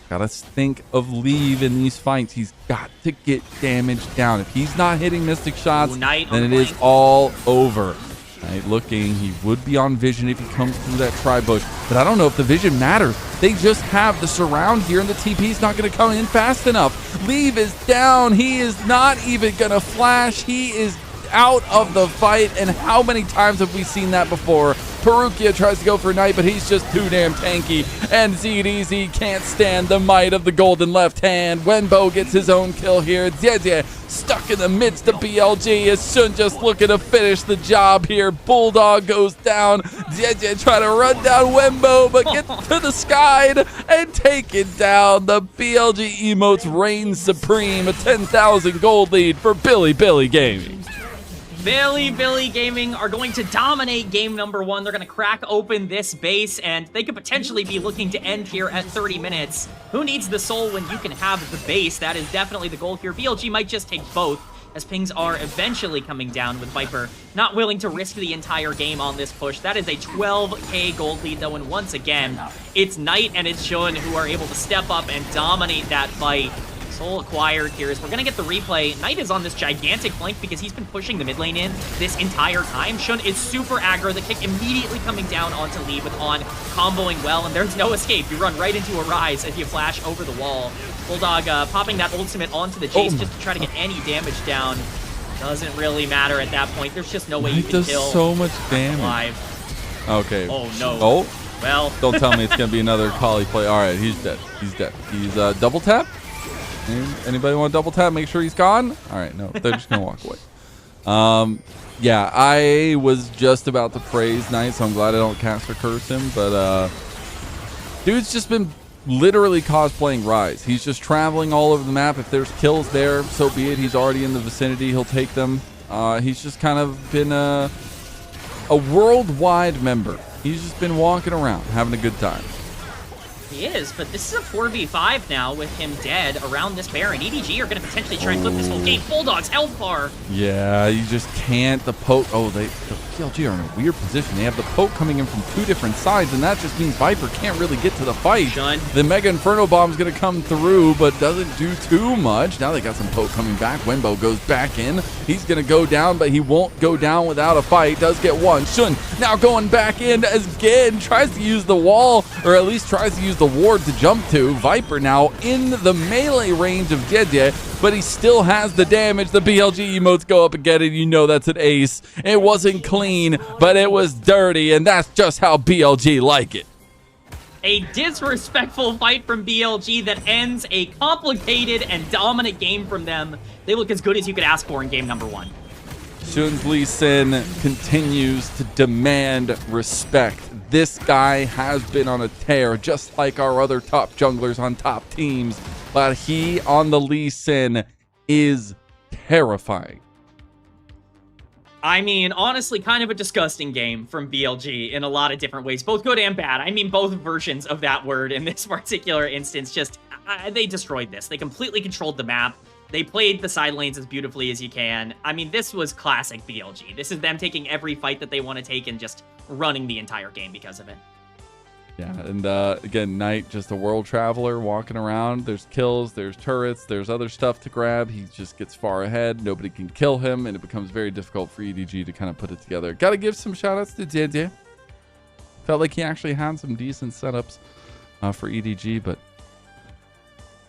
I: Gotta think of Leave in these fights. He's got to get damage down. If he's not hitting Mystic shots, then it is all over. Right, looking, he would be on vision if he comes through that tri-bush, but I don't know if the vision matters. They just have the surround here, and the TP's not going to come in fast enough. Leave is down. He is not even going to flash. He is out of the fight, and how many times have we seen that before? Perukia tries to go for Knight, but he's just too damn tanky, and ZDZ can't stand the might of the golden left hand. Wenbo gets his own kill here. Zezé stuck in the midst of BLG. Is Shun just looking to finish the job here. Bulldog goes down. Zezé trying to run down Wenbo, but gets to the sky and take it down. The BLG emotes reign supreme. A 10,000 gold lead for Billy Gaming.
G: Billy Gaming are going to dominate game number 1. They're going to crack open this base, and they could potentially be looking to end here at 30 minutes. Who needs the soul when you can have the base? That is definitely the goal here. BLG might just take both, as pings are eventually coming down with Viper not willing to risk the entire game on this push. That is a 12k gold lead, though, and once again, it's Knight and it's Shun who are able to step up and dominate that fight. Soul acquired here is we're going to get the replay. Knight is on this gigantic flank because he's been pushing the mid lane in this entire time. Shun is super aggro. The kick immediately coming down onto Lee with On comboing well, and there's no escape. You run right into a rise if you flash over the wall. Bulldog popping that ultimate onto the chase just to try to get any damage down. Doesn't really matter at that point. There's just no way you can kill.
I: Does so much damage.
G: Live.
I: Okay.
G: Oh, no.
I: Oh.
G: Well.
I: Don't tell me it's going to be another Kali play. All right, he's dead. He's dead. He's double tap. Anybody want to double tap? Make sure he's gone. All right, no, they're just gonna walk away. Yeah, I was just about to praise Knight, so I'm glad I don't cast or curse him. But dude's just been literally cosplaying Rise. He's just traveling all over the map. If there's kills there, so be it. He's already in the vicinity. He'll take them. He's just kind of been a worldwide member. He's just been walking around, having a good time.
G: He is, but this is a 4v5 now with him dead around this Baron. EDG are going to potentially try and flip this whole game. Bulldog's health bar.
I: Yeah, you just can't. The poke. Oh, the PLG are in a weird position. They have the poke coming in from 2 different sides, and that just means Viper can't really get to the fight.
G: Shun.
I: The Mega Inferno Bomb's going to come through, but doesn't do too much. Now they got some poke coming back. Wenbo goes back in. He's going to go down, but he won't go down without a fight. Does get one. Shun now going back in again. Tries to use the wall, or at least tries to use the ward to jump to. Viper now in the melee range of Jeje, but he still has the damage. The BLG emotes go up again, and you know that's an ace. It wasn't clean, but it was dirty, and that's just how BLG like it.
G: A disrespectful fight from BLG that ends a complicated and dominant game from them. They look as good as you could ask for in game number 1.
I: Shun's Lee Sin continues to demand respect. This guy has been on a tear, just like our other top junglers on top teams, but he on the Lee Sin is terrifying.
G: I mean, honestly, kind of a disgusting game from BLG in a lot of different ways, both good and bad. I mean, both versions of that word in this particular instance. Just, they destroyed this. They completely controlled the map. They played the side lanes as beautifully as you can. I mean, this was classic BLG. This is them taking every fight that they want to take and just running the entire game because of it.
I: Yeah, and again, Knight, just a world traveler walking around. There's kills, there's turrets, there's other stuff to grab. He just gets far ahead. Nobody can kill him, and it becomes very difficult for EDG to kind of put it together. Got to give some shout-outs to JJ. Felt like he actually had some decent setups for EDG, but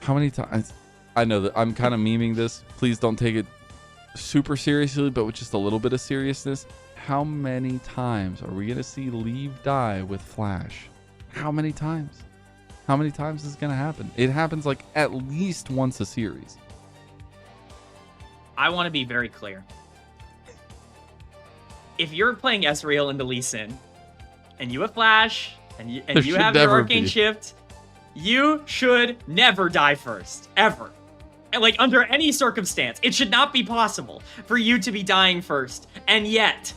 I: how many times? I know that I'm kind of memeing this. Please don't take it super seriously, but with just a little bit of seriousness. How many times are we going to see Leave die with Flash? How many times? How many times is it going to happen? It happens like at least once a series.
G: I want to be very clear. If you're playing Ezreal into Lee Sin, and you have Flash, and you have your Arcane Shift, you should never die first. Ever. Like, under any circumstance. It should not be possible for you to be dying first. And yet,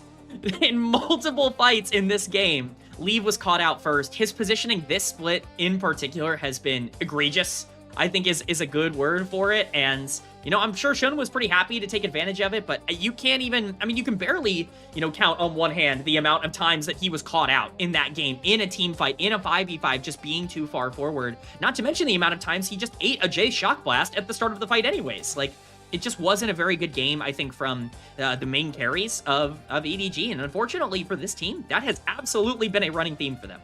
G: in multiple fights in this game, Leave was caught out first. His positioning this split in particular has been egregious, I think is a good word for it. And, you know, I'm sure Shun was pretty happy to take advantage of it, but you can't even, I mean, you can barely, you know, count on one hand the amount of times that he was caught out in that game, in a team fight, in a 5v5, just being too far forward. Not to mention the amount of times he just ate a J Shock Blast at the start of the fight anyways. Like, it just wasn't a very good game, I think, from the main carries of EDG. And unfortunately for this team, that has absolutely been a running theme for them.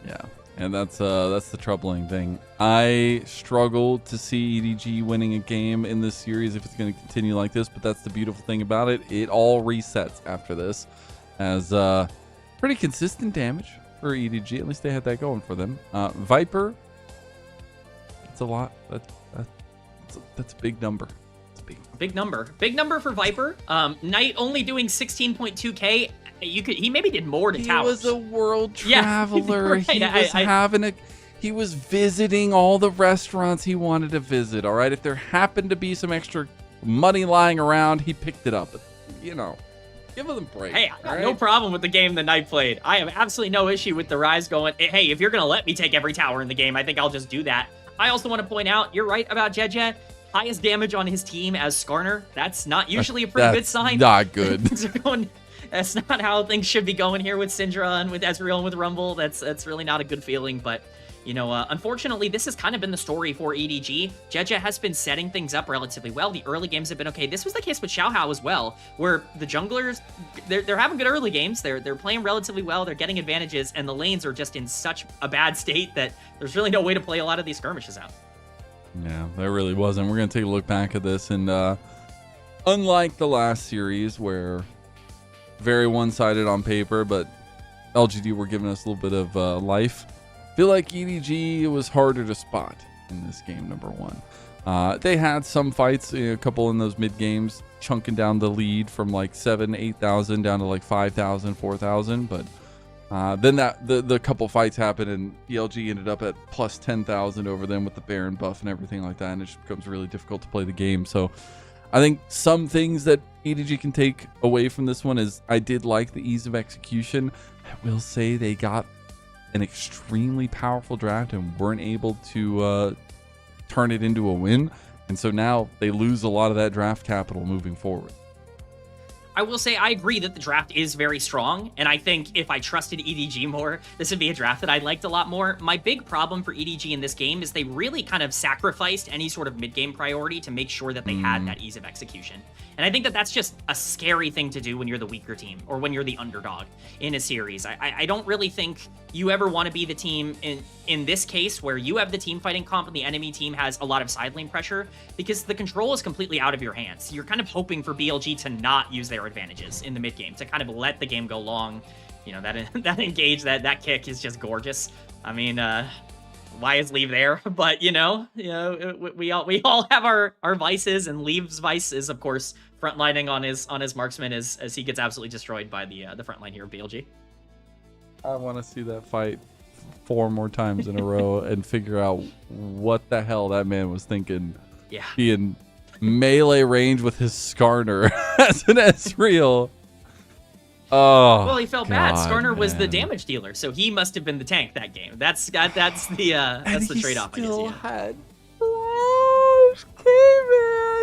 I: Yeah, and that's the troubling thing. I struggle to see EDG winning a game in this series if it's going to continue like this, but that's the beautiful thing about it. It all resets after this as pretty consistent damage for EDG. At least they had that going for them. Viper, it's a lot. That's a big number. It's a
G: big number. Big number for Viper. Knight only doing 16.2k. He maybe did more to towers.
I: He was a world traveler.
G: Yeah, right.
I: He was visiting all the restaurants he wanted to visit. All right, if there happened to be some extra money lying around, he picked it up. But, you know, give him a break.
G: Hey, I got no problem with the game that Knight played. I have absolutely no issue with the Rise going, hey, if you're gonna let me take every tower in the game, I think I'll just do that. I also want to point out, you're right about Jeje. Highest damage on his team as Skarner. That's not usually a pretty good sign.
I: Not good.
G: That's not how things should be going here with Syndra and with Ezreal and with Rumble. That's really not a good feeling. But, you know, unfortunately, this has kind of been the story for EDG. Jeje has been setting things up relatively well. The early games have been okay. This was the case with Xiaohao as well, where the junglers, they're having good early games. They're playing relatively well. They're getting advantages, and the lanes are just in such a bad state that there's really no way to play a lot of these skirmishes out.
I: Yeah, there really wasn't. We're going to take a look back at this, and unlike the last series where very one-sided on paper, but LGD were giving us a little bit of life, I feel like EDG was harder to spot in this game, number one. They had some fights, a couple in those mid-games, chunking down the lead from like 8,000 down to like 5,000, 4,000, but then the couple fights happened and BLG ended up at plus 10,000 over them with the Baron buff and everything like that, and it just becomes really difficult to play the game. So I think some things that EDG can take away from this one is I did like the ease of execution. I will say they got an extremely powerful draft and weren't able to turn it into a win, and so now they lose a lot of that draft capital moving forward.
G: I will say I agree that the draft is very strong, and I think if I trusted EDG more, this would be a draft that I liked a lot more. My big problem for EDG in this game is they really kind of sacrificed any sort of mid-game priority to make sure that they had that ease of execution. And I think that that's just a scary thing to do when you're the weaker team or when you're the underdog in a series. I don't really think you ever want to be the team in this case where you have the team fighting comp and the enemy team has a lot of side lane pressure, because the control is completely out of your hands. You're kind of hoping for BLG to not use their advantages in the mid game, to kind of let the game go long. You know, that engage, that kick is just gorgeous. I mean, why is Leave there? But you know, we all have our vices, and Leave's vice is of course frontlining on his marksman as he gets absolutely destroyed by the frontline here of BLG.
I: I want to see that fight 4 more times in a row and figure out what the hell that man was thinking.
G: Yeah,
I: being melee range with his Skarner as an Ezreal. Oh,
G: well, he felt bad. Skarner was the damage dealer, so he must have been the tank that game. That's the trade-off. I guess.
I: Still had Flash.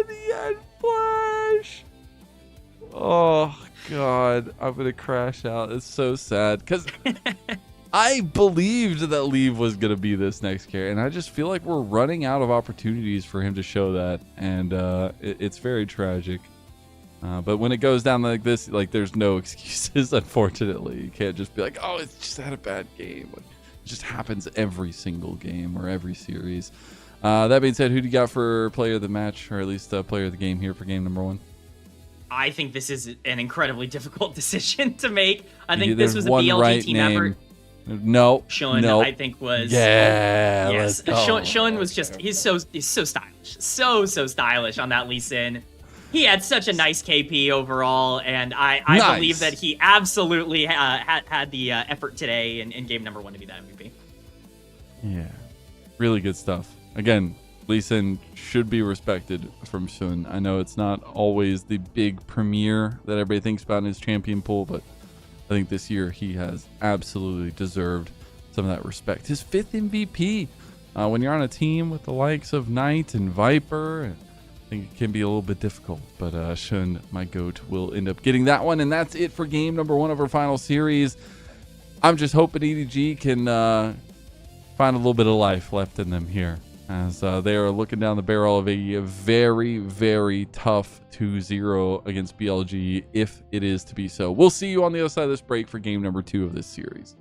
I: He had Flash. Oh God, I'm gonna crash out. It's so sad because I believed that Leave was going to be this next carry, and I just feel like we're running out of opportunities for him to show that, and it's very tragic. But when it goes down like this, like, there's no excuses, unfortunately. You can't just be like, oh, it's just had a bad game. Like, it just happens every single game or every series. That being said, who do you got for player of the match, or at least player of the game here for game number 1?
G: I think this is an incredibly difficult decision to make. I think this was a BLG team effort.
I: No,
G: Shun,
I: no.
G: I think was
I: yes.
G: Shun was just he's so stylish, so stylish on that Lee Sin. He had such a nice KP overall, and I believe that he absolutely had the effort today in game number 1 to be that MVP.
I: Yeah, really good stuff. Again, Lee Sin should be respected from Shun. I know it's not always the big premiere that everybody thinks about in his champion pool, but I think this year he has absolutely deserved some of that respect. His 5th MVP. When you're on a team with the likes of Knight and Viper, I think it can be a little bit difficult. But Shun, my GOAT, will end up getting that one. And that's it for game number 1 of our final series. I'm just hoping EDG can find a little bit of life left in them here, as they are looking down the barrel of a very, very tough 2-0 against BLG, if it is to be so. We'll see you on the other side of this break for game number 2 of this series.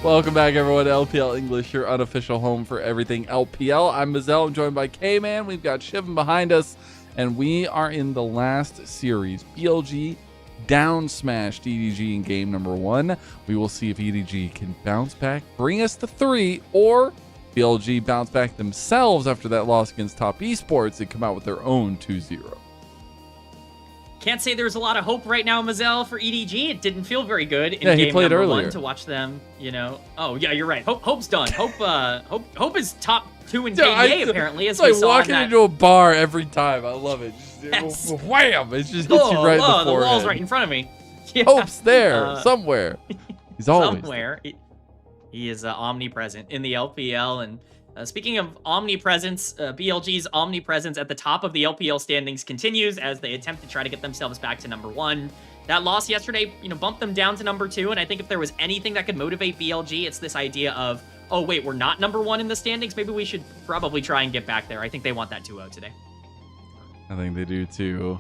I: Welcome back, everyone, to LPL English, your unofficial home for everything LPL. I'm Mazel. I'm joined by K-Man. We've got Shivan behind us, and we are in the last series. BLG down smashed EDG in game number 1. We will see if EDG can bounce back, bring us to 3, or BLG bounce back themselves after that loss against Top Esports and come out with their own 2-0.
G: Can't say there's a lot of hope right now, Mazel, for EDG. It didn't feel very good in game number
I: earlier.
G: 1 to watch them, you know. Oh, yeah, you're right. Hope's done. Hope is top 2 in KDA, apparently, as we saw
I: walking into a bar every time. I love it. Just, wham! It just hits you right in the forehead.
G: The wall's right in front of me. Yeah.
I: Hope's there, somewhere. He's always
G: somewhere. He is omnipresent in the LPL, and speaking of omnipresence, BLG's omnipresence at the top of the LPL standings continues as they attempt to try to get themselves back to number 1. That loss yesterday, bumped them down to number 2, and I think if there was anything that could motivate BLG, it's this idea of, oh wait, we're not number 1 in the standings. Maybe we should probably try and get back there. I think they want that 2-0 today.
I: I think they do too.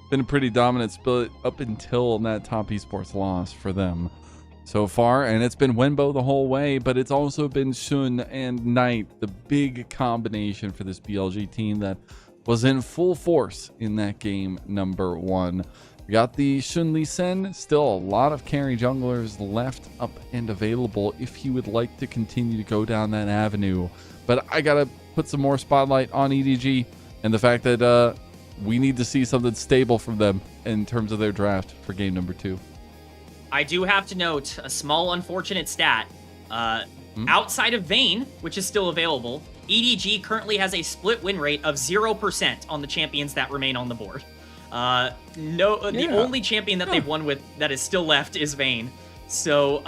I: Been a pretty dominant split up until that Top Esports loss for them so far, and it's been Wenbo the whole way, but it's also been Shun and Knight, the big combination for this BLG team that was in full force in that game number 1. We got the Shun Lee Sen, still a lot of carry junglers left up and available if he would like to continue to go down that avenue. But I gotta put some more spotlight on EDG and the fact that we need to see something stable from them in terms of their draft for game number 2.
G: I do have to note a small unfortunate stat. Outside of Vayne, which is still available, EDG currently has a split win rate of 0% on the champions that remain on the board. The only champion that they've won with that is still left is Vayne. So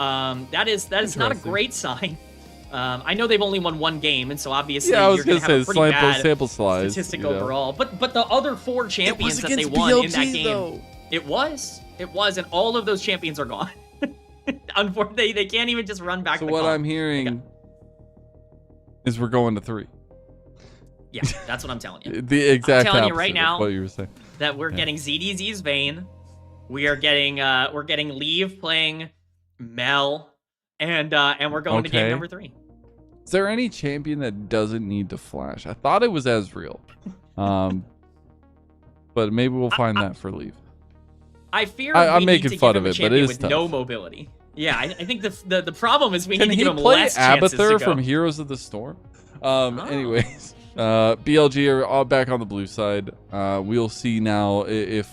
G: that is not a great sign. I know they've only won 1 game, and so obviously you're going to have a pretty bad
I: sample size,
G: statistic overall. But the other 4 champions that they won in that game, though. It was, and all of those champions are gone. Unfortunately, they can't even just run back.
I: So what I'm hearing is we're going to 3.
G: Yeah, that's what I'm telling you.
I: The exact
G: I'm telling you right now
I: what you were saying.
G: That we're getting ZDZ's Vayne. We are getting Leave playing Mel, and we're going to game number 3.
I: Is there any champion that doesn't need to flash? I thought it was Ezreal, but maybe we'll find that for Leave.
G: I fear
I: I'm making fun of it, but it is
G: with
I: tough.
G: No mobility. Yeah, I think the problem is we need to give him
I: Can
G: less
I: he play
G: chances to
I: Abathur
G: go.
I: from Heroes of the Storm? Anyways, BLG are all back on the blue side. We'll see now if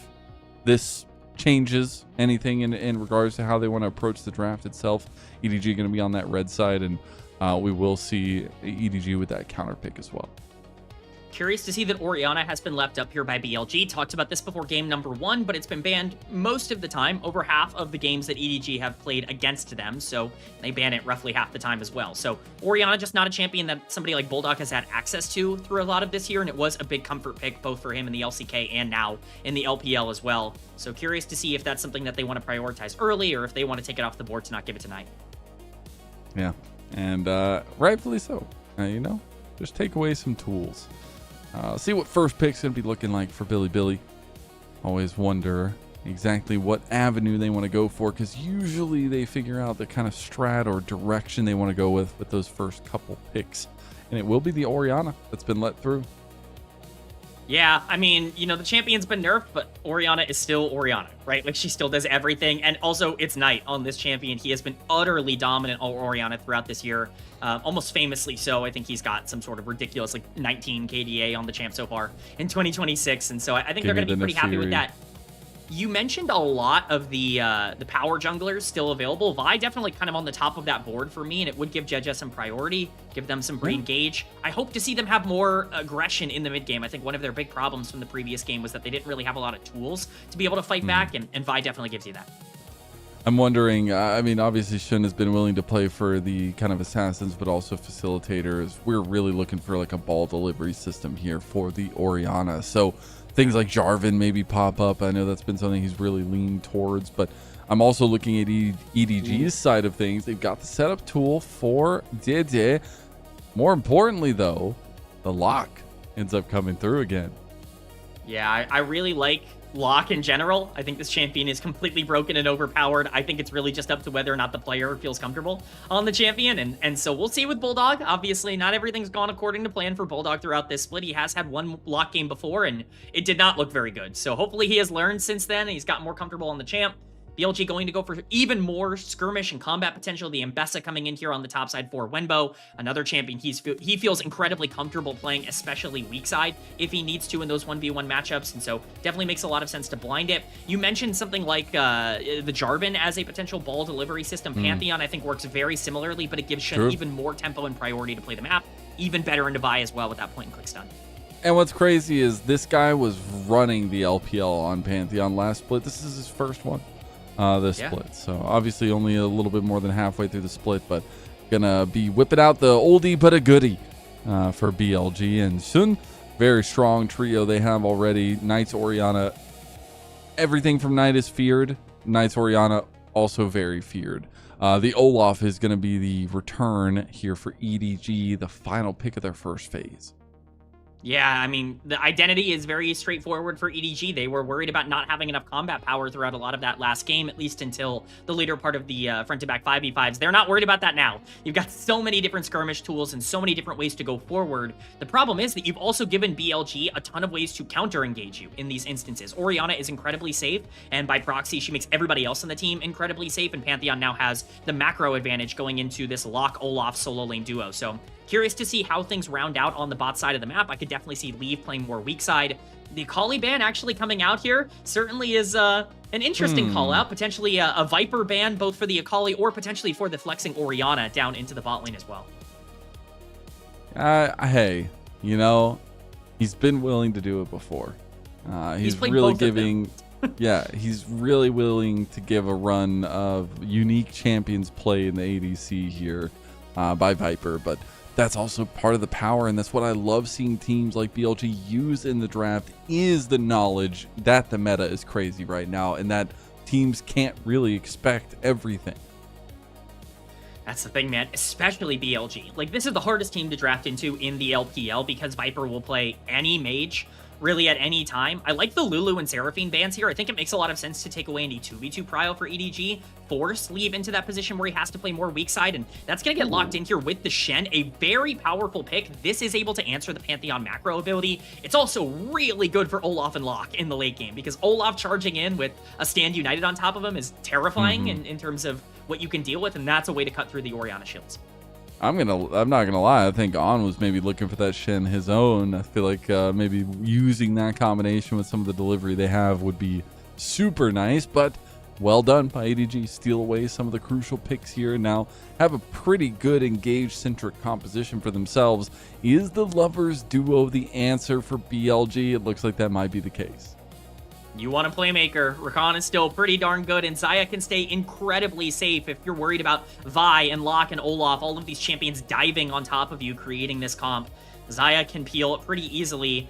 I: this changes anything in regards to how they want to approach the draft itself. EDG going to be on that red side, and we will see EDG with that counter pick as well.
G: Curious to see that Orianna has been left up here by BLG. Talked about this before game number 1, but it's been banned most of the time, over half of the games that EDG have played against them, so they ban it roughly half the time as well. So Orianna just not a champion that somebody like Bulldog has had access to through a lot of this year, and it was a big comfort pick both for him in the LCK and now in the LPL as well. So curious to see if that's something that they want to prioritize early, or if they want to take it off the board to not give it tonight.
I: Yeah, and rightfully so. Just take away some tools. See what first pick's going to be looking like for Billy. Always wonder exactly what avenue they want to go for, because usually they figure out the kind of strat or direction they want to go with those first couple picks. And it will be the Orianna that's been let through.
G: Yeah, I mean, the champion's been nerfed, but Orianna is still Orianna, right? Like, she still does everything. And also, it's Knight on this champion. He has been utterly dominant on Orianna throughout this year. Almost famously so. I think he's got some sort of ridiculous, 19 KDA on the champ so far in 2026. And so I think they're going to be pretty happy with that. You mentioned a lot of the power junglers still available. Vi definitely kind of on the top of that board for me, and it would give Jeja some priority, give them some brain gauge. I hope to see them have more aggression in the mid game. I think one of their big problems from the previous game was that they didn't really have a lot of tools to be able to fight back, and Vi definitely gives you that.
I: I'm wondering, obviously Shun has been willing to play for the kind of assassins, but also facilitators. We're really looking for a ball delivery system here for the Orianna. So things like Jarvan maybe pop up. I know that's been something he's really leaned towards, but I'm also looking at EDG's side of things. They've got the setup tool for Dede. More importantly, though, the lock ends up coming through again.
G: Yeah, I really like Locke in general. I think this champion is completely broken and overpowered. I think it's really just up to whether or not the player feels comfortable on the champion, and so we'll see with Bulldog. Obviously, not everything's gone according to plan for Bulldog throughout this split. He has had one Locke game before, and it did not look very good. So hopefully he has learned since then, and he's got more comfortable on the champ. BLG going to go for even more skirmish and combat potential. The Mbessa coming in here on the top side for Wenbo, another champion he feels incredibly comfortable playing, especially weak side, if he needs to in those 1v1 matchups, and so definitely makes a lot of sense to blind it. You mentioned something like the Jarvan as a potential ball delivery system. Pantheon, I think, works very similarly, but it gives Shen even more tempo and priority to play the map, even better into Vi as well with that point-and-click stun.
I: And what's crazy is this guy was running the LPL on Pantheon last split. This is his first one. This split. So obviously only a little bit more than halfway through the split, but gonna be whipping out the oldie but a goodie for BLG and Sun. Very strong trio they have already. Knights, Orianna, everything from Knight is feared. Knights, Orianna also very feared. The Olaf is gonna be the return here for EDG, the final pick of their first phase.
G: Yeah, I mean, the identity is very straightforward for EDG. They were worried about not having enough combat power throughout a lot of that last game, at least until the later part of the front-to-back 5v5s. They're not worried about that now. You've got so many different skirmish tools and so many different ways to go forward. The problem is that you've also given BLG a ton of ways to counter-engage you in these instances. Orianna is incredibly safe, and by proxy, she makes everybody else on the team incredibly safe, and Pantheon now has the macro advantage going into this Locke-Olaf solo lane duo. So curious to see how things round out on the bot side of the map. I could definitely see Leave playing more weak side. The Akali ban actually coming out here certainly is an interesting call out. Potentially a Viper ban, both for the Akali or potentially for the flexing Orianna down into the bot lane as well.
I: Hey, you know, he's been willing to do it before. He's really giving... yeah, he's really willing to give a run of unique champions play in the ADC here by Viper, but that's also part of the power, and that's what I love seeing teams like BLG use in the draft, is the knowledge that the meta is crazy right now and that teams can't really expect everything.
G: That's the thing, man, especially BLG. Like, this is the hardest team to draft into in the LPL because Viper will play any mage really at any time. I like the Lulu and Seraphine bans here. I think it makes a lot of sense to take away any 2v2 prio for EDG, force Leave into that position where he has to play more weak side, and that's going to get locked in here with the Shen, a very powerful pick. This is able to answer the Pantheon macro ability. It's also really good for Olaf and Locke in the late game, because Olaf charging in with a Stand United on top of him is terrifying in terms of what you can deal with, and that's a way to cut through the Orianna shields.
I: I'm not gonna lie. I think On was maybe looking for that Shen his own. I feel like maybe using that combination with some of the delivery they have would be super nice. But well done by EDG. Steal away some of the crucial picks here. Now have a pretty good engaged centric composition for themselves. Is the Lovers duo the answer for BLG? It looks like that might be the case.
G: You want a playmaker. Rakan is still pretty darn good, and Xayah can stay incredibly safe if you're worried about Vi and Locke and Olaf, all of these champions diving on top of you, creating this comp. Xayah can peel pretty easily.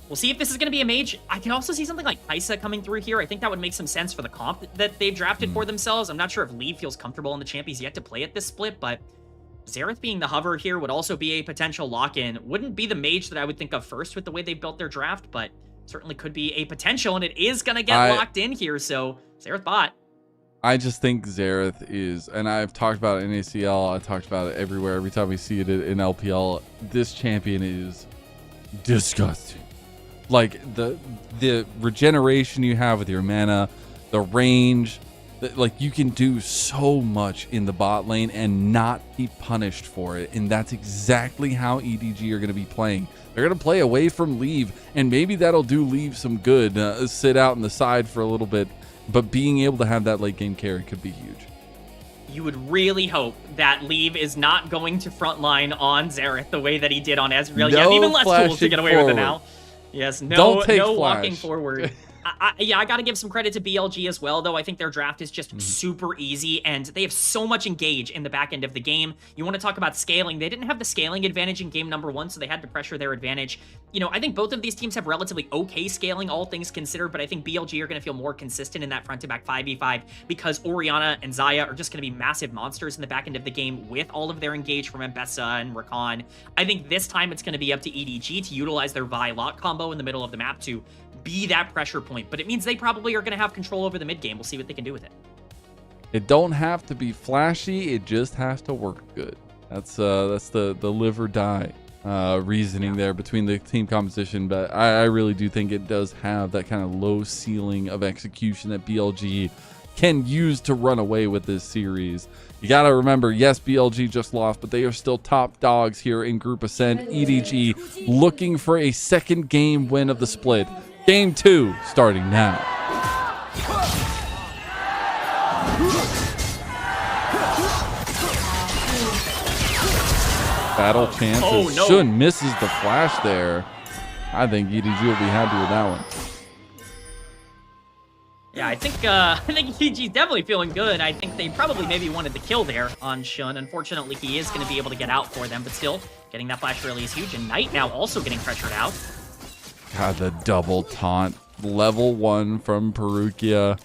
G: We'll see if this is going to be a mage. I can also see something like Kaisa coming through here. I think that would make some sense for the comp that they've drafted for themselves. I'm not sure if Leave feels comfortable in the champ. He's yet to play at this split, but Xerath being the hover here would also be a potential lock-in. Wouldn't be the mage that I would think of first with the way they built their draft, but certainly could be a potential, and it is going to get locked in here, so Xerath bot.
I: I just think Xerath is, and I've talked about it in ACL, I talked about it everywhere, every time we see it in LPL, this champion is disgusting. Like, the regeneration you have with your mana, the range, like, you can do so much in the bot lane and not be punished for it, and that's exactly how EDG are going to be playing. They're going to play away from Leave, and maybe that'll do Leave some good, sit out on the side for a little bit, but being able to have that late game carry could be huge.
G: You would really hope that Leave is not going to frontline on Xerath the way that he did on Ezreal. You have even less tools to get away with it now. Yes, no walking forward. I got to give some credit to BLG as well, though. I think their draft is just super easy, and they have so much engage in the back end of the game. You want to talk about scaling. They didn't have the scaling advantage in game number 1, so they had to pressure their advantage. You know, I think both of these teams have relatively okay scaling, all things considered, but I think BLG are going to feel more consistent in that front-to-back 5v5 because Orianna and Xayah are just going to be massive monsters in the back end of the game with all of their engage from Mbessa and Rakan. I think this time it's going to be up to EDG to utilize their Vi-Lock combo in the middle of the map to be that pressure point point, but it means they probably are going to have control over the mid game. We'll see what they can do with it.
I: It don't have to be flashy. It just has to work good. That's the live or die reasoning there between the team composition. But I really do think it does have that kind of low ceiling of execution that BLG can use to run away with this series. You got to remember, yes, BLG just lost, but they are still top dogs here in Group Ascent. EDG looking for a second game win of the split. Game 2 starting now. Battle chances.
G: Oh, no.
I: Shun misses the flash there. I think EDG will be happy with that one.
G: Yeah, I think EDG's definitely feeling good. I think they probably maybe wanted the kill there on Shun. Unfortunately, he is going to be able to get out for them, but still, getting that flash really is huge. And Knight now also getting pressured out.
I: God, the double taunt. Level 1 from Perukia.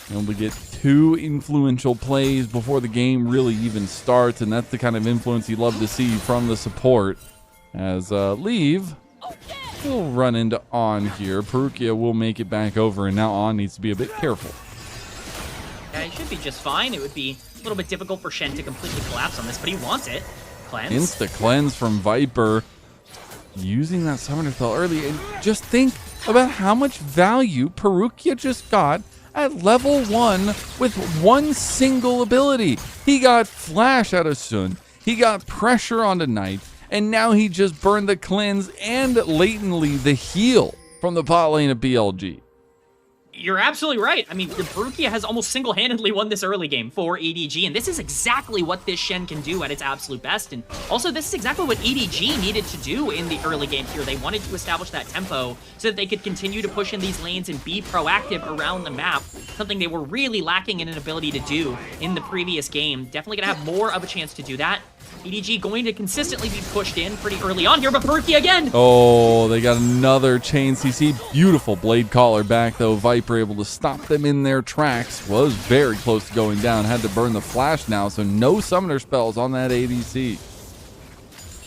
I: Able to get 2 influential plays before the game really even starts, and that's the kind of influence you love to see from the support. As Leave will run into On here. Perukia will make it back over, and now On needs to be a bit careful.
G: Yeah, he should be just fine. It would be a little bit difficult for Shen to completely collapse on this, but he wants it. Cleanse.
I: Insta cleanse from Viper. Using that summoner spell early, and just think about how much value Perukia just got at level 1 with one single ability. He got flash out of Sun, he got pressure onto Knight, and now he just burned the cleanse and latently the heal from the bot lane of BLG.
G: You're absolutely right. I mean, the Perukia has almost single-handedly won this early game for EDG, and this is exactly what this Shen can do at its absolute best. And also, this is exactly what EDG needed to do in the early game here. They wanted to establish that tempo so that they could continue to push in these lanes and be proactive around the map, something they were really lacking in an ability to do in the previous game. Definitely going to have more of a chance to do that. EDG going to consistently be pushed in pretty early on here, but Perukia again!
I: Oh, they got another chain CC. Beautiful blade collar back, though. Viper able to stop them in their tracks. Was very close to going down. Had to burn the flash now, so no summoner spells on that ADC.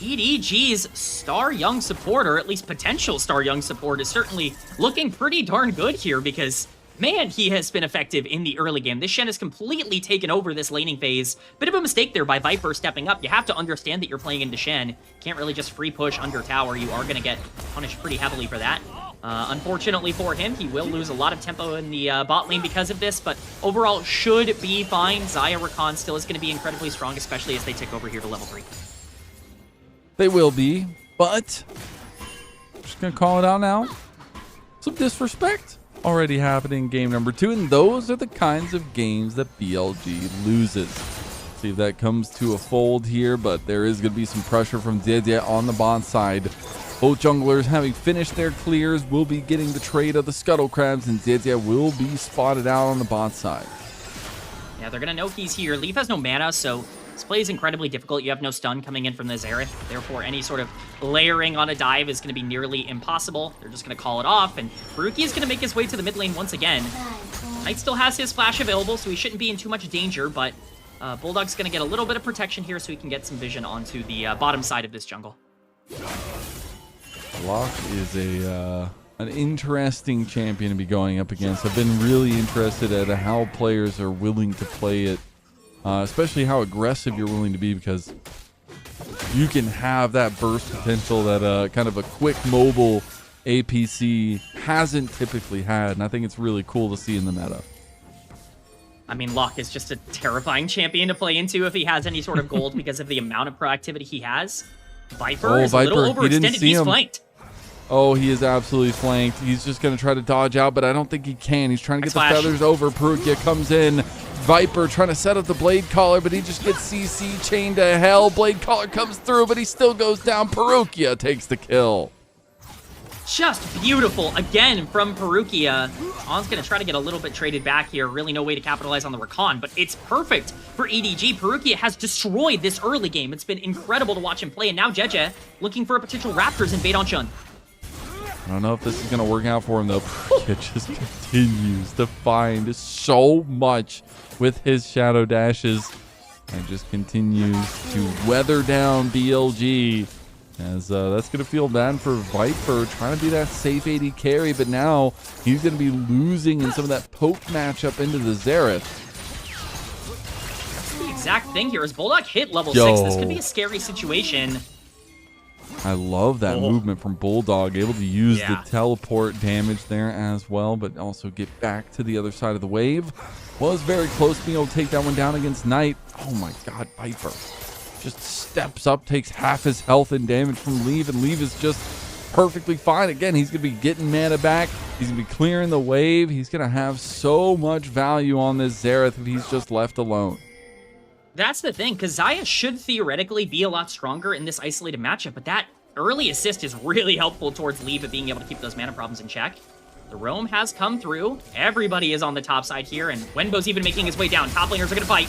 G: EDG's star young support, or at least potential star young support, is certainly looking pretty darn good here because, man, he has been effective in the early game. This Shen has completely taken over this laning phase. Bit of a mistake there by Viper stepping up. You have to understand that you're playing into Shen. Can't really just free push under tower. You are going to get punished pretty heavily for that. Unfortunately for him, he will lose a lot of tempo in the bot lane because of this, but overall should be fine. Xayah Rakan still is going to be incredibly strong, especially as they tick over here to level 3.
I: They will be, but I'm just going to call it out now. Some disrespect already happening in game number 2, and those are the kinds of games that BLG loses. See if that comes to a fold here, but there is going to be some pressure from Zedea on the bot side. Both junglers, having finished their clears, will be getting the trade of the Scuttle Crabs, and Zedea will be spotted out on the bot side.
G: Yeah, they're going to know he's here. Leaf has no mana, so this play is incredibly difficult. You have no stun coming in from the Xerath. Therefore, any sort of layering on a dive is going to be nearly impossible. They're just going to call it off, and Perukia is going to make his way to the mid lane once again. Knight still has his flash available, so he shouldn't be in too much danger, but Bulldog's going to get a little bit of protection here so he can get some vision onto the bottom side of this jungle.
I: Locke is an interesting champion to be going up against. I've been really interested at how players are willing to play it, especially how aggressive you're willing to be, because you can have that burst potential that kind of a quick mobile APC hasn't typically had, and I think it's really cool to see in the meta.
G: I mean, Locke is just a terrifying champion to play into if he has any sort of gold because of the amount of proactivity he has. Viper is a little overextended. He's flanked.
I: Oh, he is absolutely flanked. He's just going to try to dodge out, but I don't think he can. He's trying to get the feathers over. Perukia comes in. Viper trying to set up the blade collar, but he just gets CC chained to hell. Blade collar comes through, but he still goes down. Perukia takes the kill.
G: Just beautiful again from Perukia. On's going to try to get a little bit traded back here. Really no way to capitalize on the Rakan, but it's perfect for EDG. Perukia has destroyed this early game. It's been incredible to watch him play, and now Jeje looking for a potential Raptors invade on Shun.
I: I don't know if this is going to work out for him, though. Perukia just continues to find so much with his shadow dashes and just continues to weather down BLG. As that's going to feel bad for Viper, trying to be that safe AD carry, but now he's going to be losing in some of that poke matchup into the Xerath.
G: That's the exact thing here. As Bulldog hit level 6, this could be a scary situation.
I: I love that movement from Bulldog, able to use the teleport damage there as well, but also get back to the other side of the wave. Was very close to being able to take that one down against Knight. Oh my god, Viper just steps up, takes half his health and damage from Leave, and Leave is just perfectly fine. Again, he's going to be getting mana back. He's going to be clearing the wave. He's going to have so much value on this Xerath if he's just left alone.
G: That's the thing, because Xayah should theoretically be a lot stronger in this isolated matchup, but that early assist is really helpful towards Leave at being able to keep those mana problems in check. The roam has come through. Everybody is on the top side here, and Wenbo's even making his way down. Top laners are going to fight.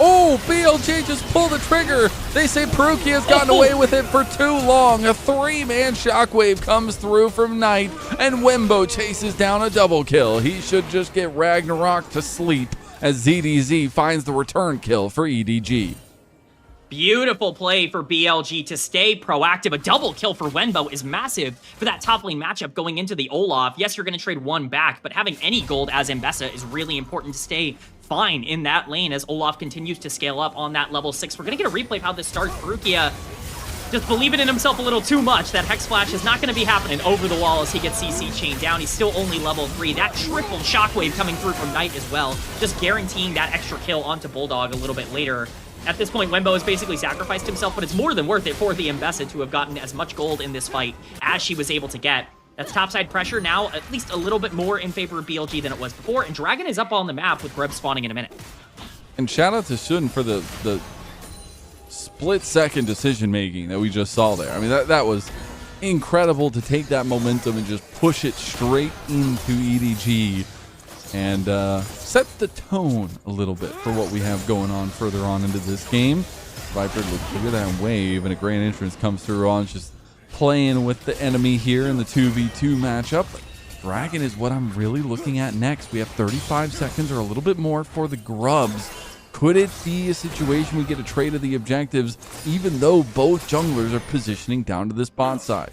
I: Oh, BLG just pulled the trigger. They say Peruki has gotten away with it for too long. A 3-man shockwave comes through from Knight, and Wenbo chases down a double kill. He should just get Ragnarok to sleep as ZDZ finds the return kill for EDG.
G: Beautiful play for BLG to stay proactive. A double kill for Wenbo is massive for that top lane matchup going into the Olaf. Yes, you're going to trade one back, but having any gold as Mbessa is really important to stay fine in that lane as Olaf continues to scale up on that level 6. We're going to get a replay of how this starts. Perukia just believing in himself a little too much. That Hex Flash is not going to be happening over the wall as he gets CC chained down. He's still only level 3. That triple shockwave coming through from Knight as well, just guaranteeing that extra kill onto Bulldog a little bit later. At this point, Wenbo has basically sacrificed himself, but it's more than worth it for the Mbessa to have gotten as much gold in this fight as she was able to get. That's topside pressure now, at least a little bit more in favor of BLG than it was before, and Dragon is up on the map with Grub spawning in a minute.
I: And shout out to Shun for the split-second decision-making that we just saw there. I mean, that was incredible to take that momentum and just push it straight into EDG and set the tone a little bit for what we have going on further on into this game. Viper, look at that wave, and a Grand Entrance comes through on, just playing with the enemy here in the 2v2 matchup. Dragon is what I'm really looking at next. We have 35 seconds or a little bit more for the Grubs. Could it be a situation we get a trade of the objectives, even though both junglers are positioning down to this bot side?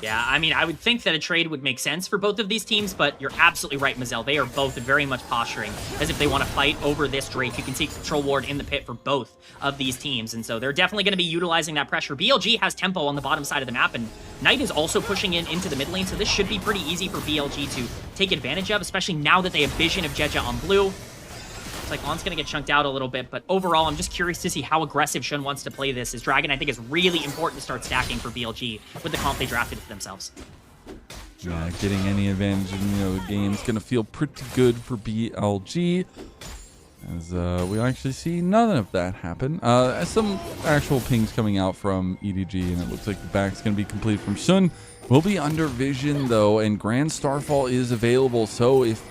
G: Yeah, I mean, I would think that a trade would make sense for both of these teams, but you're absolutely right, Mazel. They are both very much posturing as if they want to fight over this Drake. You can see Control Ward in the pit for both of these teams, and so they're definitely going to be utilizing that pressure. BLG has tempo on the bottom side of the map, and Knight is also pushing into the mid lane, so this should be pretty easy for BLG to take advantage of, especially now that they have Vision of Jeja on blue. Looks like On's going to get chunked out a little bit, but overall, I'm just curious to see how aggressive Shun wants to play this, as Dragon, I think, is really important to start stacking for BLG with the comp they drafted for themselves.
I: Yeah, getting any advantage in the game's going to feel pretty good for BLG, as we actually see none of that happen. Some actual pings coming out from EDG, and it looks like the back's going to be complete from Shun. Will be under vision, though, and Grand Starfall is available, so if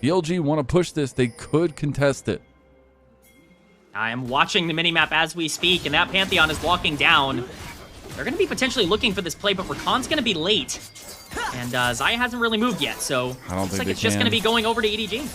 I: BLG want to push this, they could contest it.
G: I am watching the minimap as we speak, and that Pantheon is walking down. They're going to be potentially looking for this play, but Rakan's going to be late. And Xayah hasn't really moved yet, so looks like it's just going to be going over to EDG.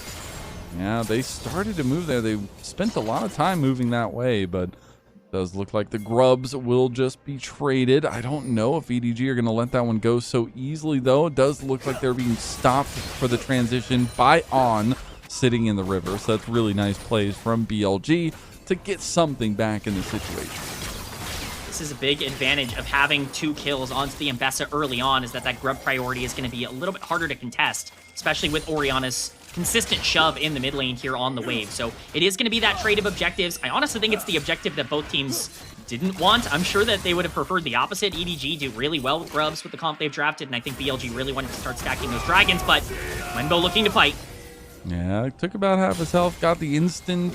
I: Yeah, they started to move there. They spent a lot of time moving that way, but it does look like the Grubs will just be traded. I don't know if EDG are going to let that one go so easily, though. It does look like they're being stopped for the transition by On sitting in the river. So that's really nice plays from BLG to get something back in the situation.
G: This is a big advantage of having 2 kills onto the Mbessa early on, is that Grub priority is going to be a little bit harder to contest, especially with Orianna's consistent shove in the mid lane here on the wave. So it is going to be that trade of objectives. I honestly think it's the objective that both teams didn't want. I'm sure that they would have preferred the opposite. EDG do really well with Grubs with the comp they've drafted, and I think BLG really wanted to start stacking those dragons, but Wenbo looking to fight.
I: Yeah, it took about half his health, got the instant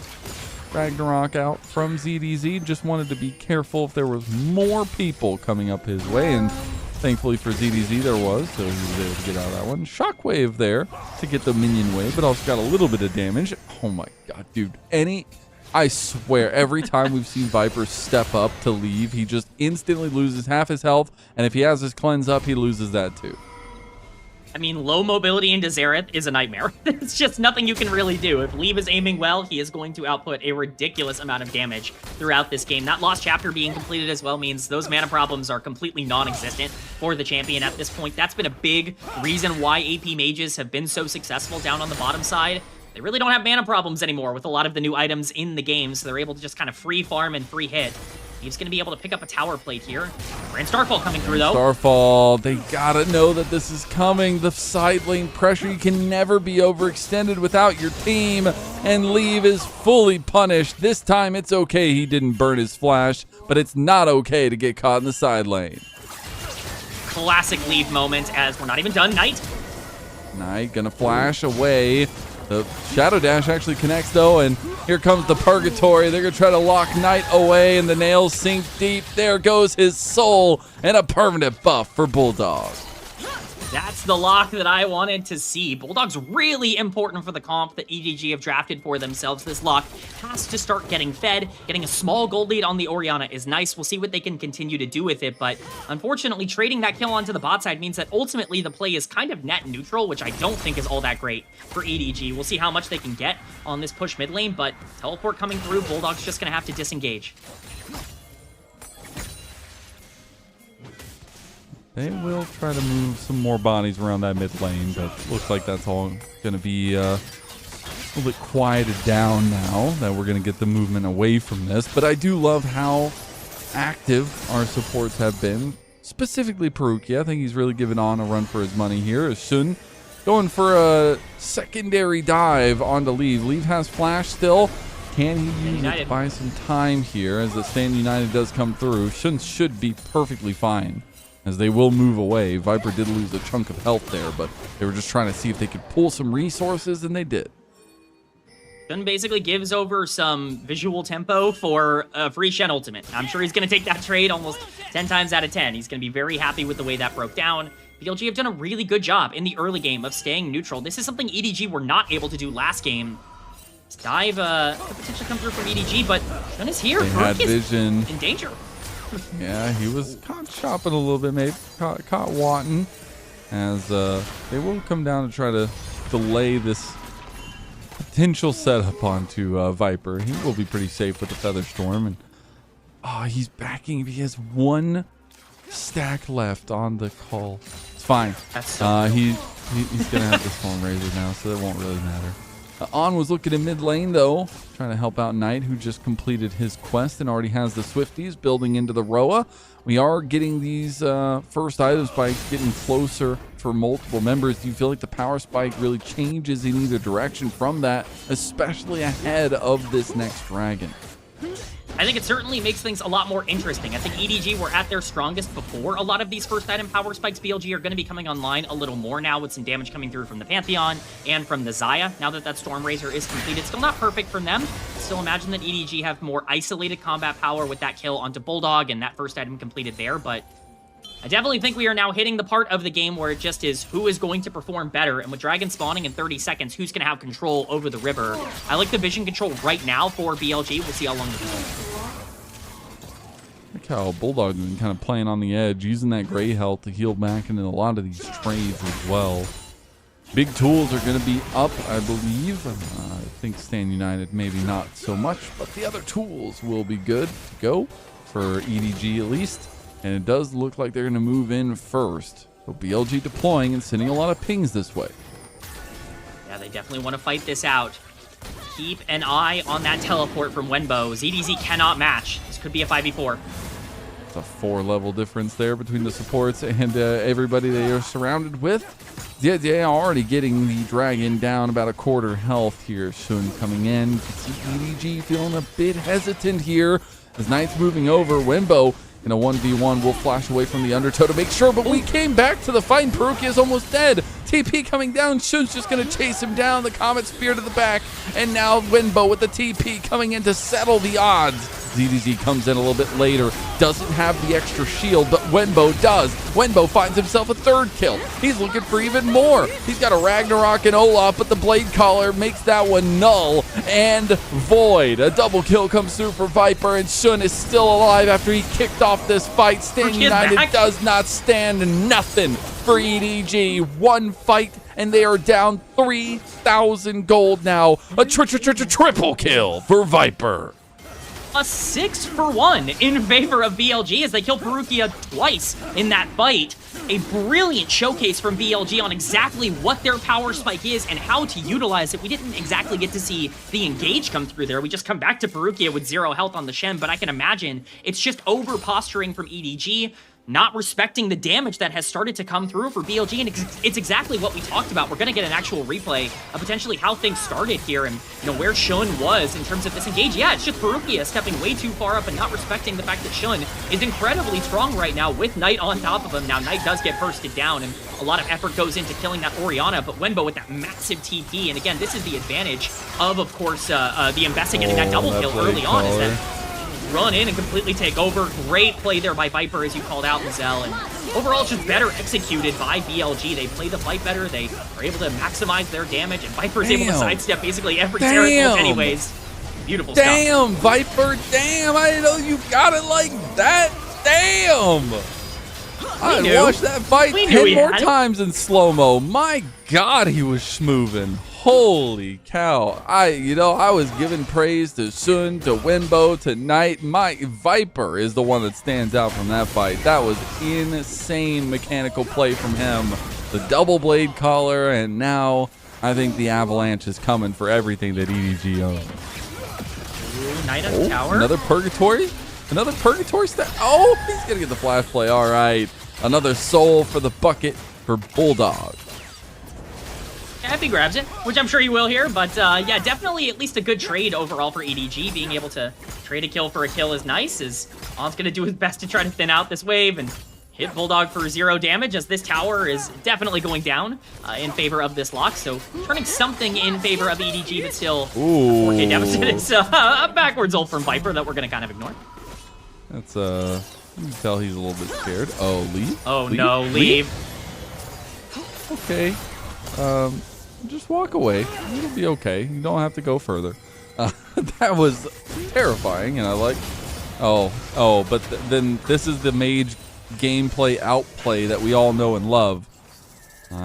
I: Ragnarok out from ZDZ. Just wanted to be careful if there was more people coming up his way, and thankfully for ZDZ there was, so he was able to get out of that one. Shockwave there to get the minion wave, but also got a little bit of damage. Oh my god, dude. I swear, every time we've seen Viper step up to leave, he just instantly loses half his health, and if he has his cleanse up, he loses that too.
G: I mean, low mobility into Xerath is a nightmare. It's just nothing you can really do. If Leave is aiming well, he is going to output a ridiculous amount of damage throughout this game. That Lost Chapter being completed as well means those mana problems are completely non-existent for the champion at this point. That's been a big reason why AP mages have been so successful down on the bottom side. They really don't have mana problems anymore with a lot of the new items in the game, so they're able to just kind of free farm and free hit. He's going to be able to pick up a tower plate here. Grand Starfall coming through, though.
I: Starfall, they gotta know that this is coming. The side lane pressure, you can never be overextended without your team. And Leave is fully punished. This time it's okay he didn't burn his flash, but it's not okay to get caught in the side lane.
G: Classic Leave moment as we're not even done. Knight.
I: Knight gonna flash away. The Shadow Dash actually connects, though, and here comes the Purgatory. They're going to try to lock Knight away, and the nails sink deep. There goes his soul, and a permanent buff for Bulldog.
G: That's the lock that I wanted to see. Bulldog's really important for the comp that EDG have drafted for themselves. This lock has to start getting fed. Getting a small gold lead on the Orianna is nice. We'll see what they can continue to do with it, but unfortunately, trading that kill onto the bot side means that ultimately the play is kind of net neutral, which I don't think is all that great for EDG. We'll see how much they can get on this push mid lane, but teleport coming through, Bulldog's just going to have to disengage.
I: They will try to move some more bodies around that mid lane, but looks like that's all going to be a little bit quieted down now that we're going to get the movement away from this. But I do love how active our supports have been, specifically Perukia. I think he's really given On a run for his money here. Shun going for a secondary dive onto Leave. Leave has flash still. Can he use it to buy some time here as the Stand United does come through? Shun should be perfectly fine, as they will move away. Viper did lose a chunk of health there, but they were just trying to see if they could pull some resources, and they did.
G: Shun basically gives over some visual tempo for a free Shen ultimate. I'm sure he's going to take that trade almost 10 times out of 10. He's going to be very happy with the way that broke down. BLG have done a really good job in the early game of staying neutral. This is something EDG were not able to do last game. This dive could potentially come through from EDG, but Shun is here.
I: They had vision.
G: In danger.
I: Yeah, he was caught shopping a little bit, maybe. Caught wanting, as they will come down to try to delay this potential setup onto Viper. He will be pretty safe with the Featherstorm, and he's backing. He has one stack left on the call. It's fine. He's gonna have the Storm Razor now, so that won't really matter. On was looking in mid lane, though, trying to help out Knight, who just completed his quest and already has the Swifties building into the Roa. We are getting these first items by getting closer for multiple members. Do you feel like the power spike really changes in either direction from that, especially ahead of this next dragon?
G: I think it certainly makes things a lot more interesting. I think EDG were at their strongest before a lot of these first item power spikes. BLG are going to be coming online a little more now with some damage coming through from the Pantheon and from the Xayah. Now that Storm Razor is completed, still not perfect from them. Still imagine that EDG have more isolated combat power with that kill onto Bulldog and that first item completed there, but I definitely think we are now hitting the part of the game where it just is who is going to perform better, and with Dragon spawning in 30 seconds, who's going to have control over the river. I like the vision control right now for BLG. We'll see how long it goes.
I: Look how Bulldog has been kind of playing on the edge, using that gray health to heal back into a lot of these trades as well. Big tools are going to be up, I believe. I think Stand United maybe not so much, but the other tools will be good to go for EDG at least. And it does look like they're going to move in first. So BLG deploying and sending a lot of pings this way.
G: Yeah, they definitely want to fight this out. Keep an eye on that teleport from Wenbo. ZDZ cannot match. This could be a 5v4.
I: It's a 4-level difference there between the supports and everybody they are surrounded with. Yeah, they are already getting the dragon down about a quarter health here. Shun coming in. You can see EDG feeling a bit hesitant here as Knight's moving over. Wenbo in a 1v1 will flash away from the undertow to make sure, but we came back to the fight. Perukia is almost dead. TP coming down. Shun's just going to chase him down. The Comet Spear to the back. And now Wenbo with the TP coming in to settle the odds. ZDZ comes in a little bit later. Doesn't have the extra shield, but Wenbo does. Wenbo finds himself a third kill. He's looking for even more. He's got a Ragnarok and Olaf, but the Blade Caller makes that one null and void. A double kill comes through for Viper, and Shun is still alive after he kicked off this fight. Stand United does not stand nothing for EDG. One fight, and they are down 3,000 gold now. A triple kill for Viper.
G: A 6-for-1 in favor of BLG as they kill Perukia twice in that fight. A brilliant showcase from BLG on exactly what their power spike is and how to utilize it. We didn't exactly get to see the engage come through there. We just come back to Perukia with 0 health on the Shen, but I can imagine it's just over posturing from EDG, not respecting the damage that has started to come through for BLG, and it's exactly what we talked about. We're going to get an actual replay of potentially how things started here and, you know, where Shun was in terms of this engage. Yeah, it's just Perukia stepping way too far up and not respecting the fact that Shun is incredibly strong right now with Knight on top of him. Now, Knight does get bursted down, and a lot of effort goes into killing that Orianna, but Wenbo with that massive TP, and again, this is the advantage of course, the Embessa getting that double kill early on, is that run in and completely take over. Great play there by Viper, as you called out, Lizelle. And overall, just better executed by BLG. They play the fight better. They are able to maximize their damage, and Viper's able to sidestep basically every Terran ult anyways. Beautiful stuff.
I: Damn, Viper, damn. I didn't know you got it like that. Damn. I watched that fight 10 more times in slow-mo. My God, he was schmoving. Holy cow. I was giving praise to Sun, to Wenbo, to Knight. My Viper is the one that stands out from that fight. That was insane mechanical play from him. The double blade collar, and now I think the avalanche is coming for everything that EDG owns.
G: Ooh, Knight on the tower.
I: Another purgatory? Another purgatory step? Oh, he's going to get the flash play. All right. Another soul for the bucket for Bulldog.
G: Yeah, if he grabs it, which I'm sure he will here, but yeah, definitely at least a good trade overall for EDG. Being able to trade a kill for a kill is nice, as On's going to do his best to try to thin out this wave and hit Bulldog for 0 damage, as this tower is definitely going down in favor of this lock. So turning something in favor of EDG, but still 4K deficit. It's a backwards ult from Viper that we're going to kind of ignore.
I: That's, you can tell he's a little bit scared. Oh, leave?
G: Oh, leave? No, leave.
I: Okay. Just walk away. It'll be okay. You don't have to go further. That was terrifying, and I like... Oh, but then this is the mage gameplay outplay that we all know and love.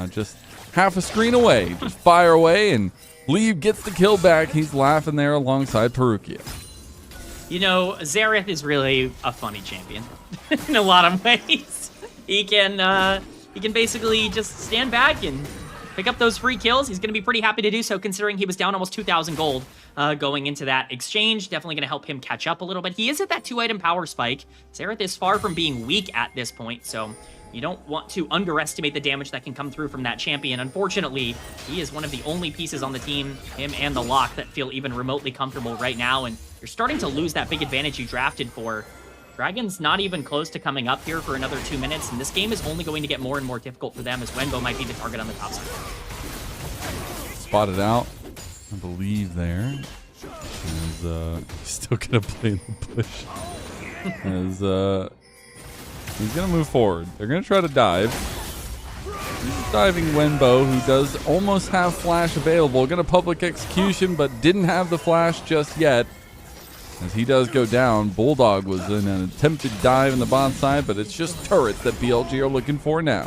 I: Just half a screen away. Just fire away, and Leave gets the kill back. He's laughing there alongside Perukia.
G: You know, Xerath is really a funny champion in a lot of ways. He can basically just stand back and pick up those free kills. He's going to be pretty happy to do so, considering he was down almost 2,000 gold going into that exchange. Definitely going to help him catch up a little bit. He is at that 2-item power spike. Xerath is far from being weak at this point, so you don't want to underestimate the damage that can come through from that champion. Unfortunately, he is one of the only pieces on the team, him and the Lock, that feel even remotely comfortable right now, and you're starting to lose that big advantage you drafted for. Dragon's not even close to coming up here for another 2 minutes, and this game is only going to get more and more difficult for them, as Wenbo might be the target on the top side.
I: Spotted out, I believe, there. As, still gonna play in the bush. As he's gonna move forward. They're gonna try to dive. He's diving Wenbo, who does almost have flash available. Gonna public execution, but didn't have the flash just yet. As he does go down, Bulldog was in an attempted dive in the bot side, but it's just turrets that BLG are looking for now.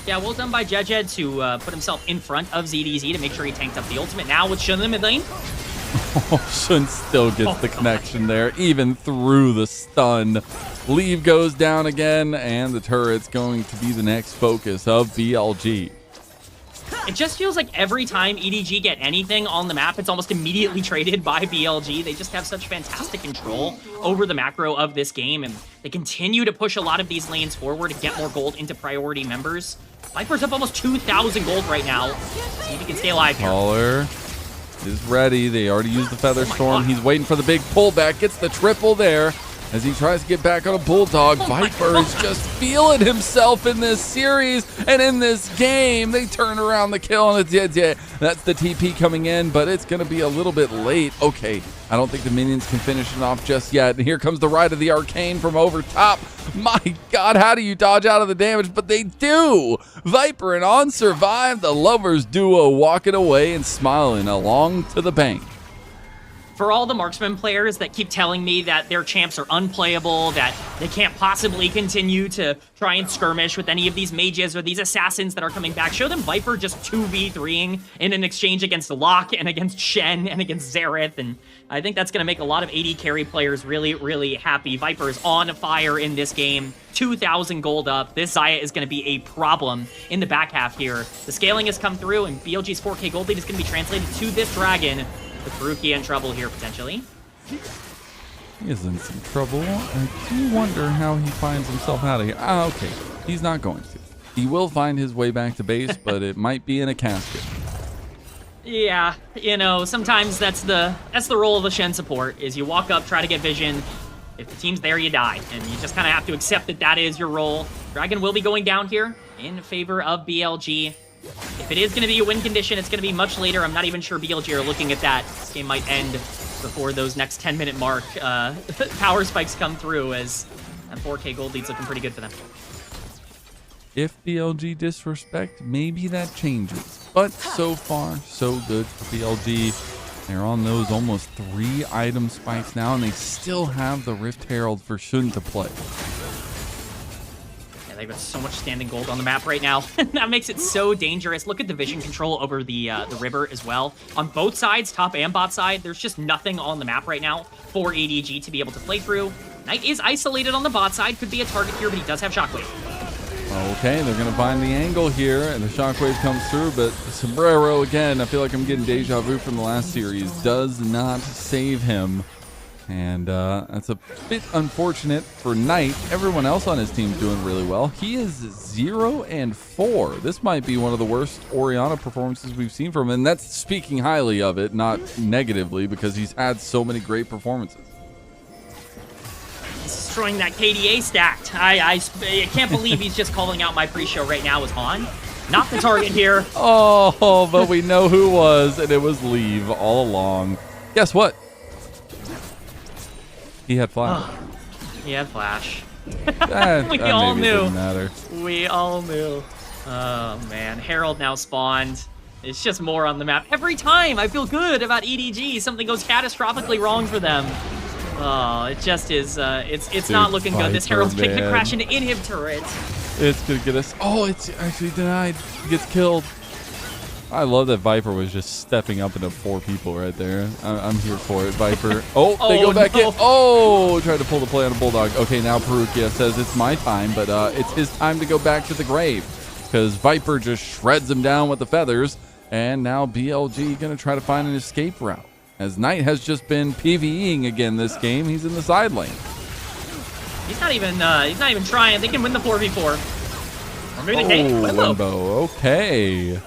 G: Yeah, well done by Jejed to put himself in front of ZDZ to make sure he tanked up the ultimate. Now with Shun in the mid lane.
I: Shun still gets the connection there, even through the stun. Leave goes down again, and the turret's going to be the next focus of BLG.
G: It just feels like every time EDG get anything on the map, it's almost immediately traded by BLG. They just have such fantastic control over the macro of this game, and they continue to push a lot of these lanes forward to get more gold into priority members. Viper's up almost 2,000 gold right now. See if he can stay alive here.
I: Caller is ready. They already used the Feather Storm. He's waiting for the big pullback. Gets the triple there. As he tries to get back on a Bulldog, Viper is just feeling himself in this series and in this game. They turn around the kill, and it's that's the TP coming in, but it's going to be a little bit late. Okay, I don't think the minions can finish it off just yet. And here comes the Rite of the Arcane from over top. My God, how do you dodge out of the damage? But they do. Viper and On survive. The lovers duo walking away and smiling along to the bank.
G: for all the marksman players that keep telling me that their champs are unplayable, that they can't possibly continue to try and skirmish with any of these mages or these assassins that are coming back, show them Viper just 2v3ing in an exchange against Locke and against Shen and against Xerath, and I think that's going to make a lot of AD carry players really, really happy. Viper is on fire in this game. 2,000 gold up. This Xayah is going to be a problem in the back half here. The scaling has come through, and BLG's 4K gold lead is going to be translated to this dragon, with Faruqi in trouble here, potentially.
I: He is in some trouble. I do wonder how he finds himself out of here. Ah, okay. He's not going to. He will find his way back to base, but it might be in a casket.
G: Yeah, you know, sometimes that's the role of the Shen support, is you walk up, try to get vision. If the team's there, you die, and you just kind of have to accept that that is your role. Dragon will be going down here in favor of BLG. If it is going to be a win condition, it's going to be much later. I'm not even sure BLG are looking at that. This game might end before those next 10-minute mark. Power spikes come through, as that 4K gold lead's looking pretty good for them.
I: If BLG disrespect, maybe that changes. But so far, so good for BLG. They're on those almost 3 item spikes now, and they still have the Rift Herald for Shun to play.
G: Yeah, they've got so much standing gold on the map right now. That makes it so dangerous. Look at the vision control over the river as well. On both sides, top and bot side, there's just nothing on the map right now for EDG to be able to play through. Knight is isolated on the bot side, could be a target here, but he does have Shockwave.
I: Okay, they're going to find the angle here, and the Shockwave comes through, but Sombrero, again, I feel like I'm getting deja vu from the last series, does not save him. And that's a bit unfortunate for Knight. Everyone else on his team is doing really well. He is 0-4. This might be one of the worst Orianna performances we've seen from him, and that's speaking highly of it, not negatively, because he's had so many great performances.
G: Destroying that KDA stacked. I can't believe he's just calling out my pre-show right now as Han. Not the target here.
I: Oh, but we know who was, and it was Leave all along. Guess what? He had Flash.
G: Oh, he had Flash.
I: We
G: all
I: maybe
G: knew.
I: It didn't matter.
G: We all knew. Oh, man. Herald now spawned. It's just more on the map. Every time I feel good about EDG, something goes catastrophically wrong for them. Oh, it just is, it's not looking good. This Herald's going to crash into inhib turret.
I: It's going to get us. Oh, it's actually denied. He gets killed. I love that Viper was just stepping up into 4 people right there. I'm here for it, Viper. Oh, they go back in. Oh, tried to pull the play on a Bulldog. Okay, now Perukia says it's my time, but it's his time to go back to the grave, because Viper just shreds him down with the feathers, and now BLG going to try to find an escape route, as Knight has just been PvEing again this game. He's in the side lane.
G: He's not even trying. They can win the 4v4. Or maybe they can't.
I: Limbo. Okay.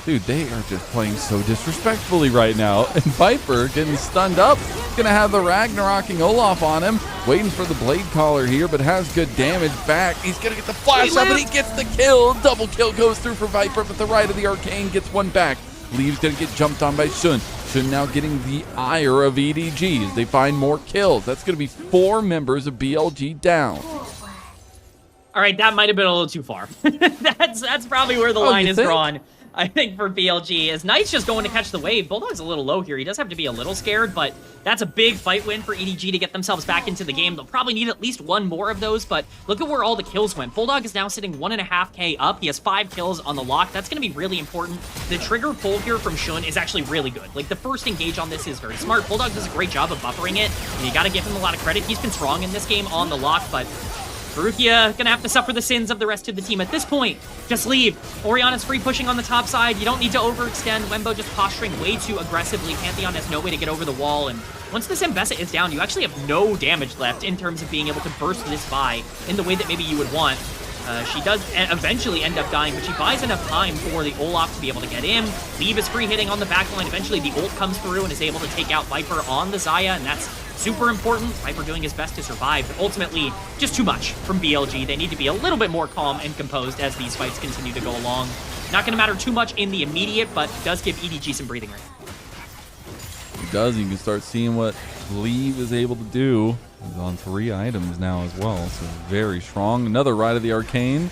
I: Dude, they are just playing so disrespectfully right now. And Viper getting stunned up. He's going to have the Ragnaroking Olaf on him. Waiting for the Blade Caller here, but has good damage back. He's going to get the flash up, and he gets the kill. Double kill goes through for Viper, but the right of the Arcane gets one back. Leave's going to get jumped on by Shun. Shun now getting the ire of EDG as they find more kills. That's going to be 4 members of BLG down.
G: All right, that might have been a little too far. That's probably where the line is drawn. I think for BLG, as Knight's just going to catch the wave. Bulldog's a little low here. He does have to be a little scared, but that's a big fight win for EDG to get themselves back into the game. They'll probably need at least 1 more of those, but look at where all the kills went. Bulldog is now sitting 1.5k up. He has 5 kills on the lock. That's going to be really important. The trigger pull here from Shun is actually really good. Like, the first engage on this is very smart. Bulldog does a great job of buffering it, and you got to give him a lot of credit. He's been strong in this game on the lock, but Faruqia gonna have to suffer the sins of the rest of the team at this point. Just leave. Orianna's free pushing on the top side. You don't need to overextend. Wembo just posturing way too aggressively. Pantheon has no way to get over the wall, and once this Mbessa is down, you actually have no damage left in terms of being able to burst this by in the way that maybe you would want. She does eventually end up dying, but she buys enough time for the Olaf to be able to get in. Leave is free hitting on the backline. Eventually the ult comes through and is able to take out Viper on the Xayah, and that's super important. Viper doing his best to survive, but ultimately just too much from BLG. They need to be a little bit more calm and composed as these fights continue to go along. Not going to matter too much in the immediate, but does give EDG some breathing room.
I: It does. You can start seeing what Leave is able to do. He's on 3 items now as well, so very strong. Another Ride of the Arcane,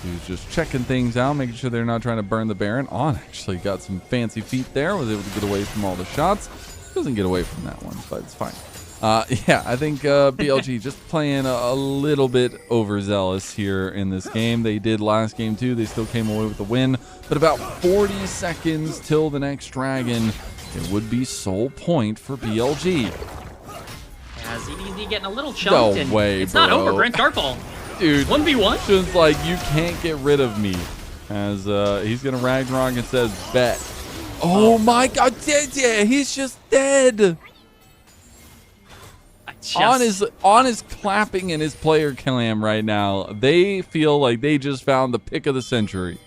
I: who's just checking things out, making sure they're not trying to burn the Baron. On actually got some fancy feet there, was able to get away from all the shots. Doesn't get away from that one, but it's fine. Yeah, I think BLG just playing a little bit overzealous here in this game. They did last game too. They still came away with the win, but about 40 seconds till the next dragon. It would be sole point for BLG.
G: Yeah, ZDZ getting a little chunked.
I: No way,
G: it's
I: bro.
G: not over, Brent Dartball.
I: Dude,
G: 1v1?
I: Just like, you can't get rid of me. As he's going to Ragnarok and says, bet. Oh my god, yeah, he's just dead. On his clapping and his player clam right now, they feel like they just found the pick of the century.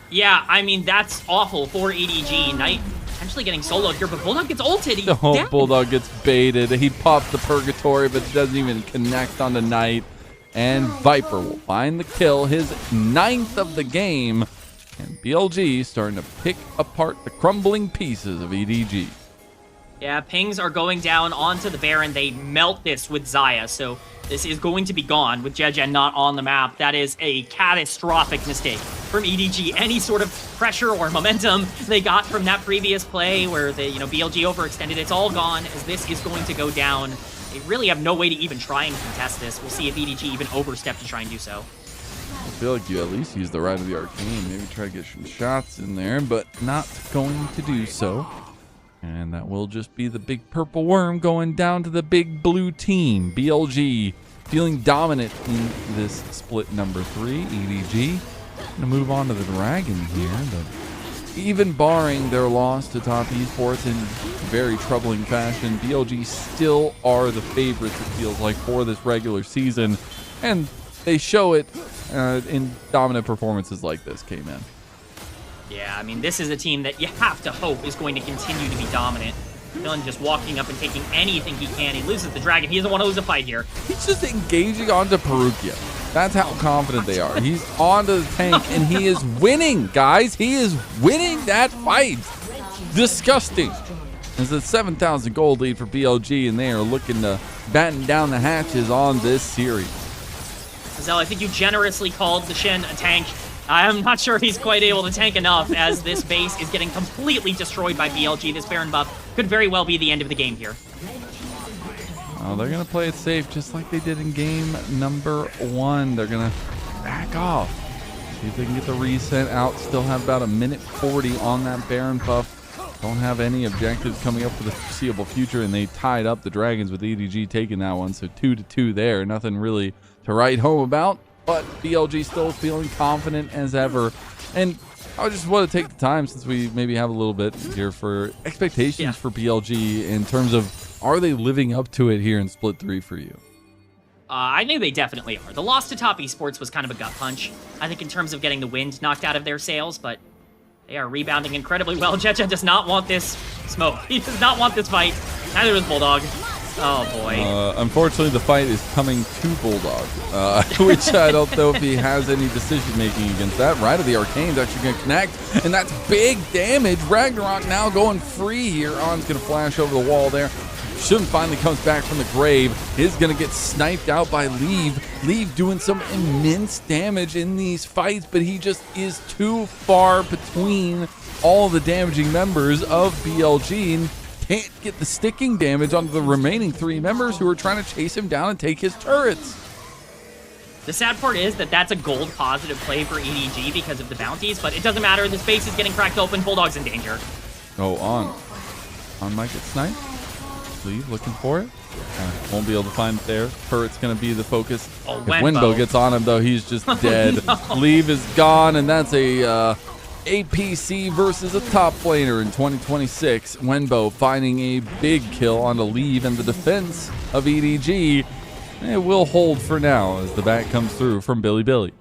G: Yeah, I mean, that's awful for EDG. Knight potentially getting soloed here, but Bulldog gets ulted. He's dead.
I: Bulldog gets baited. He pops the Purgatory, but doesn't even connect on the Knight. And Viper will find the kill, his 9th of the game. And BLG starting to pick apart the crumbling pieces of EDG.
G: Yeah, pings are going down onto the Baron. They melt this with Xayah, so this is going to be gone with Jejen not on the map. That is a catastrophic mistake from EDG. Any sort of pressure or momentum they got from that previous play where the BLG overextended, it's all gone as this is going to go down. They really have no way to even try and contest this. We'll see if EDG even overstep to try and do so.
I: I feel like you at least use the Rite of the Arcane. Maybe try to get some shots in there, but not going to do so. And that will just be the big purple worm going down to the big blue team. BLG feeling dominant in this split number 3. EDG gonna move on to the Dragon here, but even barring their loss to Top Esports in very troubling fashion, BLG still are the favorites, it feels like, for this regular season. And they show it in dominant performances like this, K-Man.
G: Yeah, I mean, this is a team that you have to hope is going to continue to be dominant. Villain just walking up and taking anything he can. He loses the Dragon. He doesn't want to lose a fight here.
I: He's just engaging onto Perukia. That's how confident they are. He's onto the tank, and he is winning, guys. He is winning that fight. Disgusting. There's a 7,000 gold lead for BLG, and they are looking to batten down the hatches on this series.
G: Zell, I think you generously called the Shen a tank. I'm not sure he's quite able to tank enough as this base is getting completely destroyed by BLG. This Baron buff could very well be the end of the game here.
I: Oh, they're going to play it safe just like they did in game number 1. They're going to back off. See if they can get the reset out. Still have about a minute 40 on that Baron buff. Don't have any objectives coming up for the foreseeable future, and they tied up the Dragons with EDG taking that one. So 2-2 there. Nothing really to write home about. But BLG still feeling confident as ever. And I just want to take the time, since we maybe have a little bit here, for expectations for BLG in terms of, are they living up to it here in Split 3 for you?
G: I think they definitely are. The loss to Top Esports was kind of a gut punch, I think, in terms of getting the wind knocked out of their sails, but they are rebounding incredibly well. Jejen does not want this smoke. He does not want this fight. Neither does Bulldog. Oh, boy.
I: Unfortunately, the fight is coming to Bulldog, which I don't know if he has any decision-making against that. Rite of the Arcane's actually going to connect, and that's big damage. Ragnarok now going free here. On's going to flash over the wall there. Shun finally comes back from the grave. Is going to get sniped out by Leave. Leave doing some immense damage in these fights, but he just is too far between all the damaging members of BLG, and can't get the sticking damage onto the remaining 3 members who are trying to chase him down and take his turrets.
G: The sad part is that that's a gold positive play for EDG because of the bounties, but it doesn't matter. The space is getting cracked open. Bulldog's in danger.
I: Oh, On might get sniped. Leave looking for it. Won't be able to find it there. Turret's going to be the focus.
G: Oh,
I: if Wenbo gets on him, though, he's just dead.
G: No.
I: Leave is gone, and that's a APC versus a top laner in 2026. Wenbo finding a big kill on the Leave, and the defense of EDG, it will hold for now as the back comes through from Billy.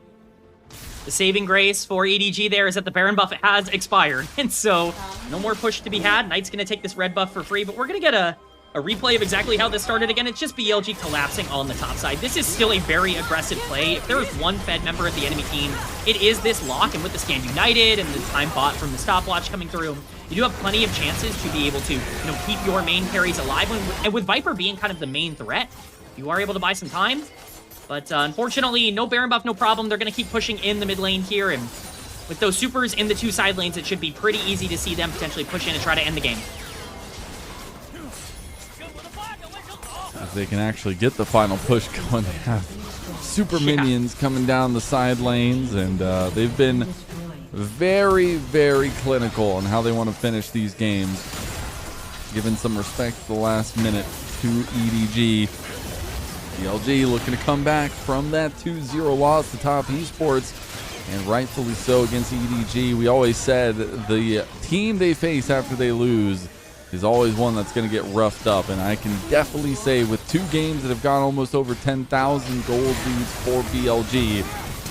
G: The saving grace for EDG there is that the Baron buff has expired, and so no more push to be had. Knight's going to take this red buff for free, but we're going to get a replay of exactly how this started again. It's just BLG collapsing on the top side. This is still a very aggressive play. If there is one fed member of the enemy team, it is this lock, and with the Stand United and the time bot from the stopwatch coming through, you do have plenty of chances to be able to keep your main carries alive, and with Viper being kind of the main threat, you are able to buy some time. But unfortunately, no Baron buff, no problem. They're going to keep pushing in the mid lane here, and with those supers in the 2 side lanes, it should be pretty easy to see them potentially push in and try to end the game.
I: if they can actually get the final push going. They have super minions coming down the side lanes, and they've been very, very clinical on how they want to finish these games. Giving some respect to the last minute to EDG. BLG looking to come back from that 2-0 loss to Top Esports, and rightfully so against EDG. We always said the team they face after they lose is always one that's going to get roughed up, and I can definitely say with 2 games that have gone almost over 10,000 gold leads for BLG,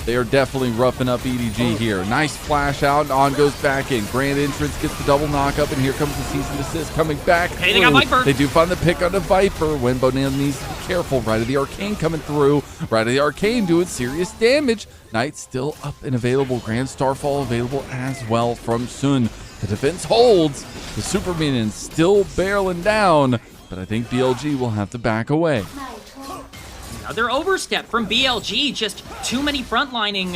I: they are definitely roughing up EDG here. Nice flash out, and on goes back in. Grand entrance gets the double knock up, and here comes the cease and desist coming back.
G: Hey, they got Viper.
I: They do find the pick on the Viper. Wenbo needs to be careful. Right of the Arcane coming through. Right of the Arcane doing serious damage. Knight still up and available. Grand Starfall available as well from Sun. The defense holds. The super minions still barreling down, but I think BLG will have to back away.
G: Another overstep from BLG. Just too many frontlining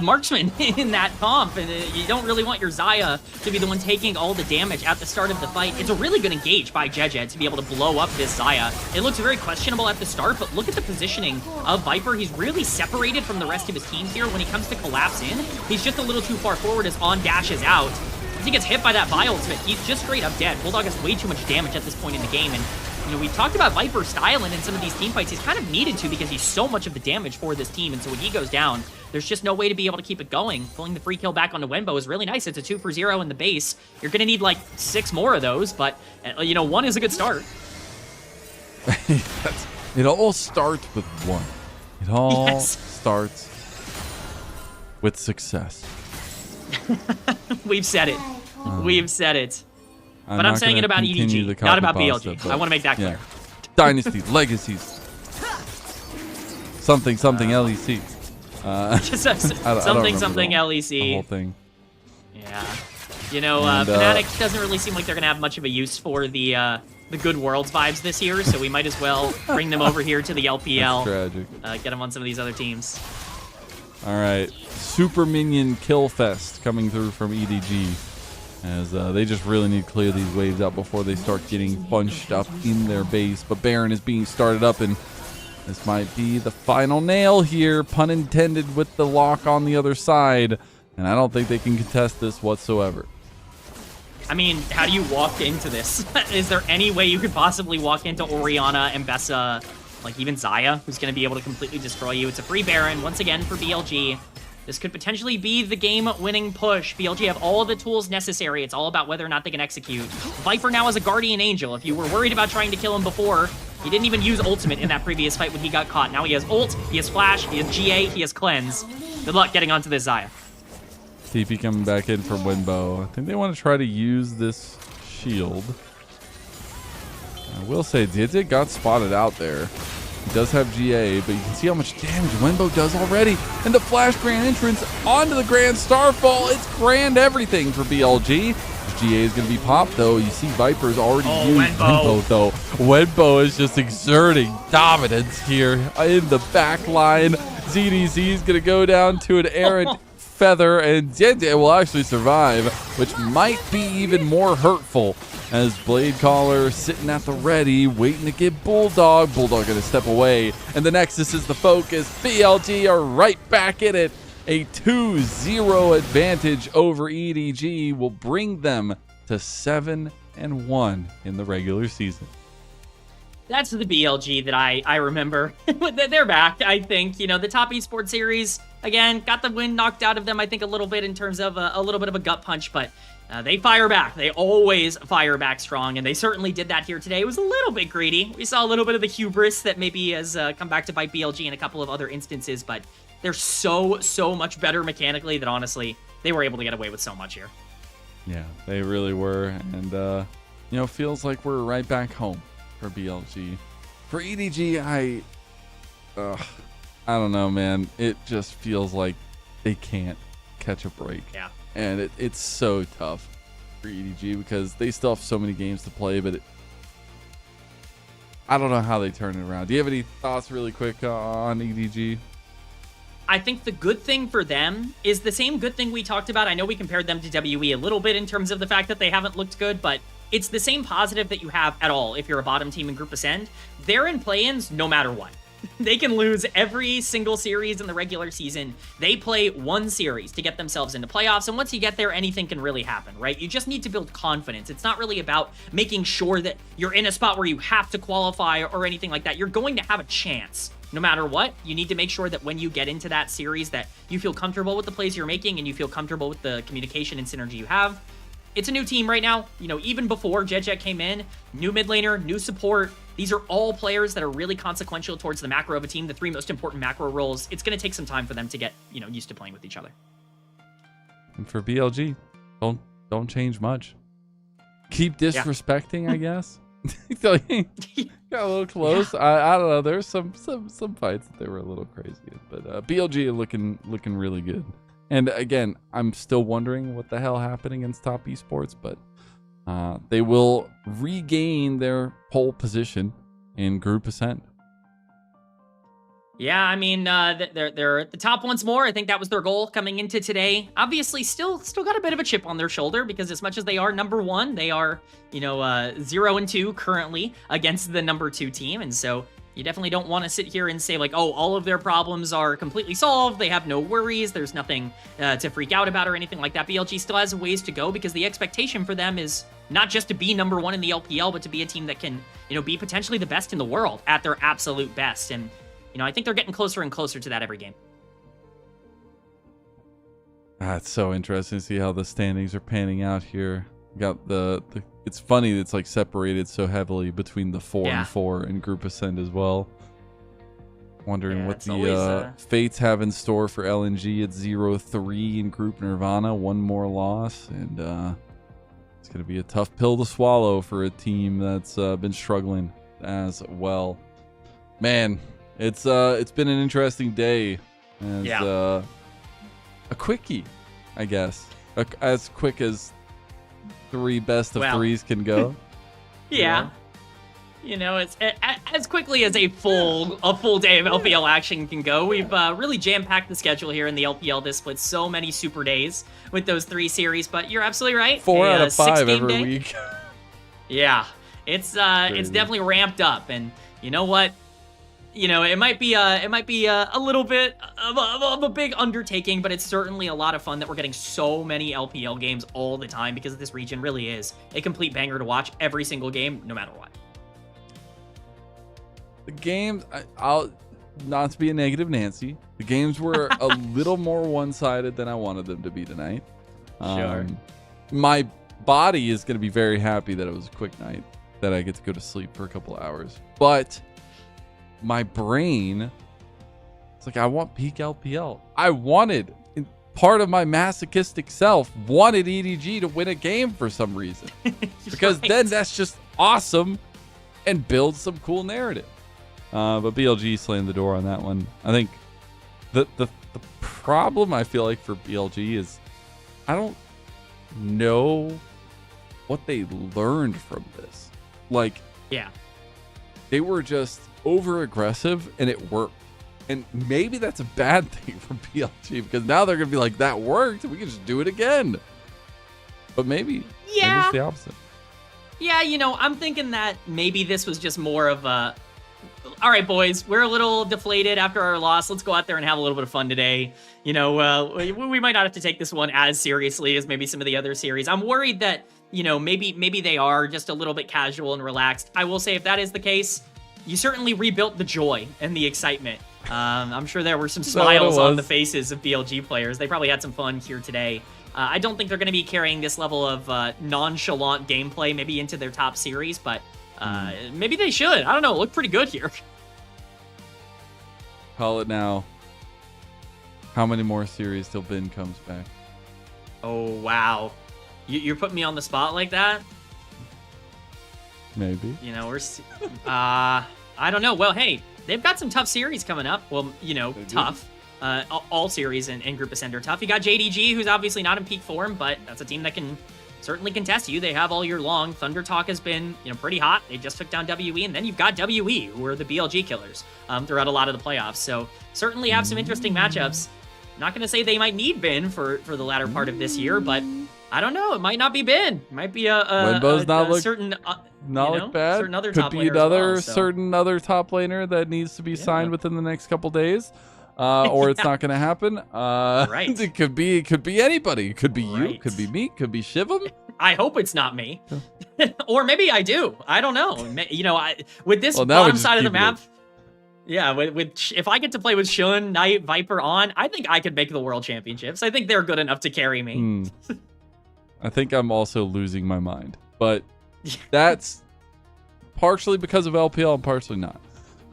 G: marksmen in that comp, and you don't really want your Xayah to be the one taking all the damage at the start of the fight. It's a really good engage by Jejed to be able to blow up this Xayah. It looks very questionable at the start, but look at the positioning of Viper. He's really separated from the rest of his team here. When he comes to collapse in, he's just a little too far forward as On dashes out. As he gets hit by that Vi ultimate, he's just straight up dead. Bulldog has way too much damage at this point in the game, and you know, we talked about Viper's styling in some of these team fights. He's kind of needed to because he's so much of the damage for this team, and so when he goes down, there's just no way to be able to keep it going. Pulling the free kill back onto Wenbo is really nice. It's a 2 for 0 in the base. You're going to need like 6 more of those, but you know, 1 is a good start.
I: It all starts with 1. It all starts with success.
G: We've said it. We've said it. But I'm saying it about EDG,
I: not
G: about BLG. I want to make that clear.
I: Yeah. Dynasty, legacies, something LEC.
G: Something LEC.
I: The whole thing.
G: Yeah. You know, Fnatic doesn't really seem like they're gonna have much of a use for the Good Worlds vibes this year, so we might as well bring them over here to the LPL.
I: That's tragic.
G: Get them on some of these other teams.
I: All right, Super Minion Kill Fest coming through from EDG. As they just really need to clear these waves out before they start getting bunched up in their base. But Baron is being started up, and this might be the final nail here, pun intended, with the lock on the other side. And I don't think they can contest this whatsoever.
G: I mean, how do you walk into this? Is there any way you could possibly walk into Orianna, Mbessa, like even Xayah, who's going to be able to completely destroy you? It's a free Baron, once again, for BLG. This could potentially be the game-winning push. BLG have all the tools necessary. It's all about whether or not they can execute. Viper now has a Guardian Angel. If you were worried about trying to kill him before, he didn't even use ultimate in that previous fight when he got caught. Now he has ult, he has flash, he has GA, he has cleanse. Good luck getting onto this Xayah.
I: TP coming back in from Wenbo. I think they want to try to use this shield. I will say, Didzik got spotted out there. He does have GA, but you can see how much damage Wenbo does already. And the flash grand entrance onto the Grand Starfall. It's grand everything for BLG. GA is going to be popped, though. You see Viper's already used Wenbo, though. Wenbo is just exerting dominance here in the back line. ZDZ is going to go down to an errant feather, and Dede will actually survive, which might be even more hurtful. As Blade Caller sitting at the ready, waiting to get Bulldog. Bulldog going to step away, and the Nexus is the focus. BLG are right back in it. A 2-0 advantage over EDG will bring them to 7-1 in the regular season.
G: That's the BLG that I remember. They're back, I think. You know, the Top Esports Series, again, got the wind knocked out of them, I think, a little bit in terms of a little bit of a gut punch, but they fire back. They always fire back strong, and they certainly did that here today. It was a little bit greedy. We saw a little bit of the hubris that maybe has come back to bite BLG in a couple of other instances, but they're so much better mechanically that, honestly, they were able to get away with so much here.
I: Yeah, they really were, and, you know, feels like we're right back home for BLG. For EDG, I don't know, man. It just feels like they can't catch a break.
G: Yeah.
I: And it's so tough for EDG because they still have so many games to play, but I don't know how they turn it around. Do you have any thoughts really quick on EDG?
G: I think the good thing for them is the same good thing we talked about. I know we compared them to WE a little bit in terms of the fact that they haven't looked good, but it's the same positive that you have at all if you're a bottom team in Group Ascend. They're in play-ins no matter what. They can lose every single series in the regular season. They play one series to get themselves into playoffs, and once you get there, anything can really happen, right? You just need to build confidence. It's not really about making sure that you're in a spot where you have to qualify or anything like that. You're going to have a chance. No matter what, you need to make sure that when you get into that series that you feel comfortable with the plays you're making and you feel comfortable with the communication and synergy you have. It's a new team right now. You know, even before Jet came in, new mid laner, new support. These are all players that are really consequential towards the macro of a team, the 3 most important macro roles. It's going to take some time for them to get, you know, used to playing with each other.
I: And for BLG, don't change much. Keep disrespecting, I guess. Got a little close. I don't know. There's some fights that they were a little crazy, but BLG looking really good. And again, I'm still wondering what the hell happened against Top Esports, but they will regain their pole position in Group Ascend.
G: Yeah, I mean, they're at the top once more. I think that was their goal coming into today. Obviously, still got a bit of a chip on their shoulder because as much as they are number 1, they are, 0-2 currently against the number 2 team, and so you definitely don't want to sit here and say like, oh, all of their problems are completely solved. They have no worries. There's nothing to freak out about or anything like that. BLG still has ways to go because the expectation for them is not just to be number 1 in the LPL, but to be a team that can, be potentially the best in the world at their absolute best. And I think they're getting closer and closer to that every game.
I: It's so interesting to see how the standings are panning out here. Got it's funny it's like separated so heavily between the 4 and 4 and Group Ascend as well. Wondering what the fates have in store for LNG at 0-3 in Group Nirvana, 1 more loss, and it's going to be a tough pill to swallow for a team that's been struggling as well. Man, it's been an interesting day. As, a quickie, I guess, as quick as 3 best of 3s can go.
G: Yeah. It's as quickly as a full day of LPL action can go. We've really jam-packed the schedule here in the LPL this split. So many super days with those 3 series, but you're absolutely right.
I: 4 out of 5 every week.
G: Yeah, it's definitely ramped up, and you know what? It might be a little bit of a big undertaking, but it's certainly a lot of fun that we're getting so many LPL games all the time because this region really is a complete banger to watch every single game, no matter what.
I: The games, I'll not to be a negative Nancy, the games were a little more one-sided than I wanted them to be tonight.
G: Sure.
I: My body is going to be very happy that it was a quick night, that I get to go to sleep for a couple hours, but my brain, it's like, I want peak LPL. I wanted, part of my masochistic self wanted EDG to win a game for some reason. Because then that's just awesome and builds some cool narrative. But BLG slammed the door on that one. I think the problem I feel like for BLG is I don't know what they learned from this. Like, they were just over aggressive and it worked, and maybe that's a bad thing for BLG because now they're gonna be like, that worked, we can just do it again. But maybe it's the opposite.
G: I'm thinking that maybe this was just more of a, all right, boys, we're a little deflated after our loss, let's go out there and have a little bit of fun today. We might not have to take this one as seriously as maybe some of the other series. I'm worried that maybe they are just a little bit casual and relaxed. I will say, if that is the case, you certainly rebuilt the joy and the excitement. I'm sure there were some smiles on the faces of BLG players. They probably had some fun here today. I don't think they're going to be carrying this level of nonchalant gameplay maybe into their top series, but maybe they should. I don't know. It looked pretty good here.
I: Call it now. How many more series till Ben comes back?
G: Oh, wow. You're putting me on the spot like that?
I: Maybe.
G: We're I don't know. Well, hey, they've got some tough series coming up. Well, tough. All series in Group Ascend are tough. You got JDG, who's obviously not in peak form, but that's a team that can certainly contest you. They have all year long. Thunder Talk has been, pretty hot. They just took down WE, and then you've got WE, who are the BLG killers throughout a lot of the playoffs. So certainly have some interesting matchups. Not gonna say they might need Bin for the latter part of this year, but I don't know. It might not be Bin. It might be a certain
I: look bad.
G: certain other
I: Could
G: top
I: be
G: laner
I: another
G: as well, so.
I: certain other top laner that needs to be signed within the next couple days, or it's not going to happen.
G: Right.
I: It could be anybody. It could be you. It could be me. It could be Shivam.
G: I hope it's not me, or maybe I do. I don't know. You know, with this bottom side of the map. Yeah, if I get to play with Shun, Knight, Viper on, I think I could make the World Championships. I think they're good enough to carry me.
I: I think I'm also losing my mind, but that's partially because of LPL and partially not.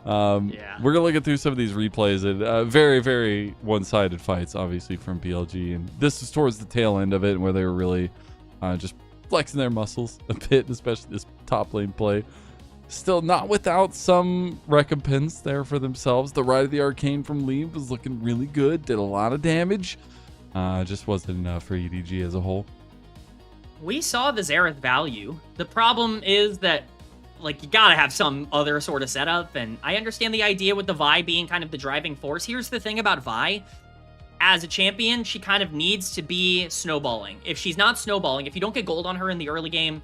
I: We're gonna look through some of these replays and very, very one-sided fights, obviously from BLG, and this is towards the tail end of it, where they were really just flexing their muscles a bit, especially this top lane play. Still not without some recompense there for themselves. The Ride of the Arcane from Leave was looking really good, did a lot of damage. Just wasn't enough for EDG as a whole.
G: We saw the Xerath value. The problem is that, like, you gotta have some other sort of setup, and I understand the idea with the Vi being kind of the driving force. Here's the thing about Vi. As a champion, she kind of needs to be snowballing. If she's not snowballing, if you don't get gold on her in the early game,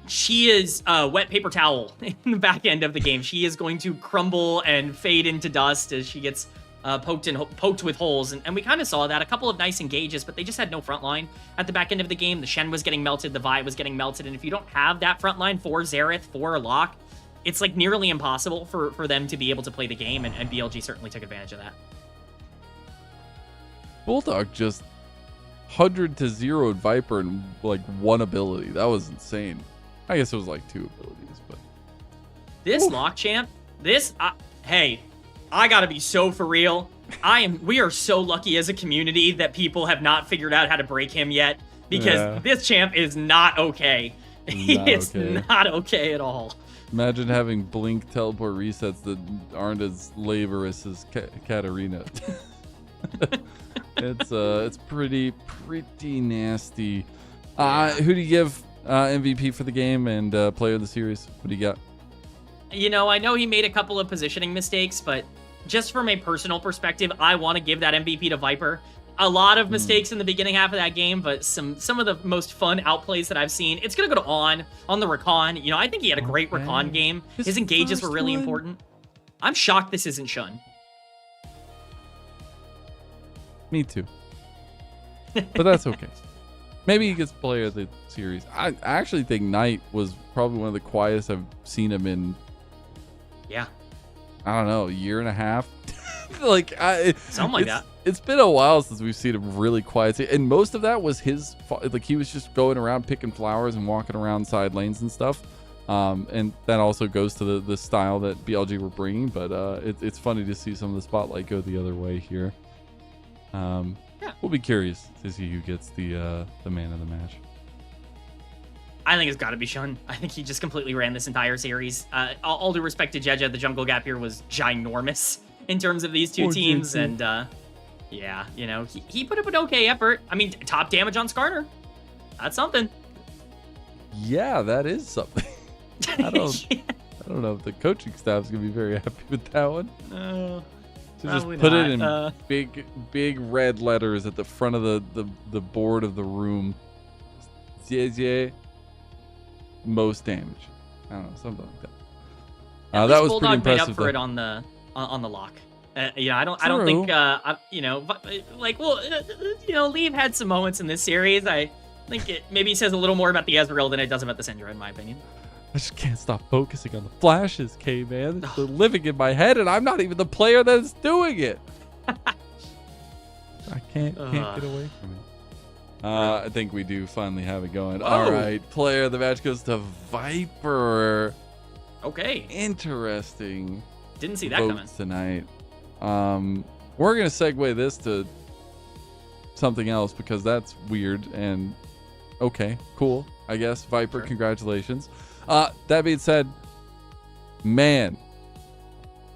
G: she is a wet paper towel in the back end of the game. She is going to crumble and fade into dust as she gets poked with holes. And we kind of saw that. A couple of nice engages, but they just had no front line at the back end of the game. The Shen was getting melted. The Vi was getting melted. And if you don't have that front line for Xerath, for Locke, it's like nearly impossible for them to be able to play the game. And BLG certainly took advantage of that.
I: Bulldog just 100-0 Viper in like one ability. That was insane. I guess it was like 2 abilities, but
G: this Locke champ, hey, I gotta be so for real. We are so lucky as a community that people have not figured out how to break him yet, because this champ is not okay. It's not okay at all.
I: Imagine having Blink teleport resets that aren't as laborious as Katarina. It's pretty nasty. Who do you give MVP for the game and player of the series? What do you got?
G: You know, I know he made a couple of positioning mistakes, but just from a personal perspective, I want to give that MVP to Viper. A lot of mistakes in the beginning half of that game, but some of the most fun outplays that I've seen. It's going to go to on the Rakan. You know, I think he had a great Rakan game. His engages were really important. I'm shocked this isn't Shun.
I: Me too. But that's okay. Maybe he gets player of the series. I actually think Knight was probably one of the quietest I've seen him in.
G: Yeah.
I: I don't know, a year and a half. Something
G: like that.
I: It's been a while since we've seen him really quiet. And most of that was his fault. Like, he was just going around picking flowers and walking around side lanes and stuff. And that also goes to the style that BLG were bringing. But it's funny to see some of the spotlight go the other way here. We'll be curious to see who gets the man of the match.
G: I think it's got to be Shun. I think he just completely ran this entire series. All due respect to Jeja, the jungle gap here was ginormous in terms of these two teams. And yeah, you know, he put up an okay effort. I mean, top damage on Skarner. That's something.
I: Yeah, that is something. I don't know if the coaching staff's gonna be very happy with that one. So just put it in big red letters at the front of the board of the room. Ziezie, most damage. I don't know, something like that. That was
G: Bulldog
I: pretty impressive.
G: made up for it on the lock. Yeah, I don't think you know, like, well, you know, Leave had some moments in this series. I think it maybe says a little more about the Ezreal than it does about the Syndra, in my opinion.
I: I just can't stop focusing on the flashes, K-Man. They're living in my head, and I'm not even the player that's doing it. I can't get away from it. I think we do finally have it going. All right, player of the match goes to Viper.
G: Okay.
I: Interesting.
G: Didn't see that coming
I: tonight. We're gonna segue this to something else because that's weird and okay, cool. I guess Viper, sure. Congratulations. That being said, man,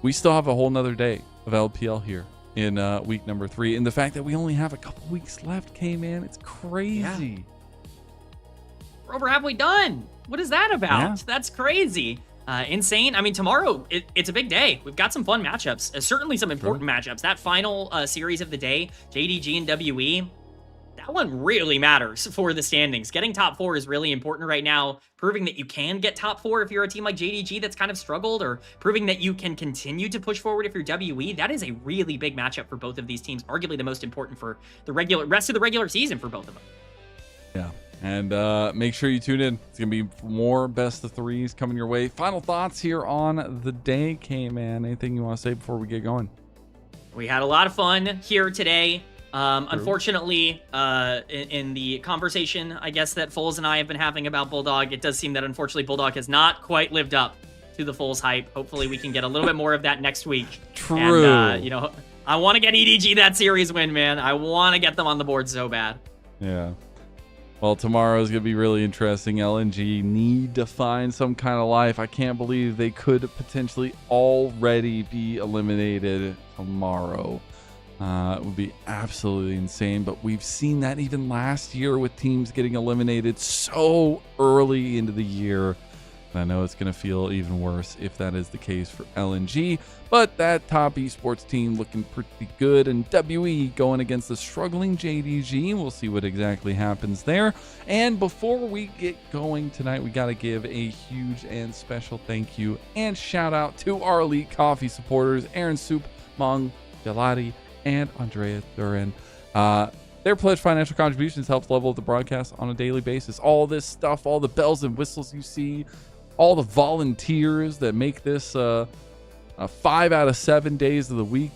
I: we still have a whole nother day of LPL here in week number 3, and the fact that we only have a couple weeks left, K-Man, it's crazy.
G: Yeah. We're over halfway done. What is that about? Yeah. That's crazy. insane. I mean, tomorrow, it's a big day. We've got some fun matchups, certainly some important matchups. That final series of the day, JDG and WE, that one really matters for the standings. Getting top 4 is really important right now. Proving that you can get top 4 if you're a team like JDG that's kind of struggled, or proving that you can continue to push forward if you're WE, that is a really big matchup for both of these teams. Arguably the most important for the rest of the regular season for both of them.
I: Yeah. And make sure you tune in. It's going to be more best of 3s coming your way. Final thoughts here on the day, K-Man. Anything you want to say before we get going?
G: We had a lot of fun here today. Unfortunately, in the conversation, I guess, that Foles and I have been having about Bulldog, it does seem that, unfortunately, Bulldog has not quite lived up to the Foles hype. Hopefully, we can get a little bit more of that next week.
I: True.
G: And, you know, I want to get EDG that series win, man. I want to get them on the board so bad.
I: Yeah. Well, tomorrow is going to be really interesting. LNG need to find some kind of life. I can't believe they could potentially already be eliminated tomorrow. It would be absolutely insane, but we've seen that even last year with teams getting eliminated so early into the year. And I know it's going to feel even worse if that is the case for LNG, but that top esports team looking pretty good, and WE going against the struggling JDG. We'll see what exactly happens there. And before we get going tonight, we got to give a huge and special thank you and shout out to our Elite Coffee supporters, Aaron Soup, Mong, Gelati, and Andrea Thurin. Their pledged financial contributions helps level up the broadcast on a daily basis. All this stuff, all the bells and whistles you see, all the volunteers that make this a 5 out of 7 days of the week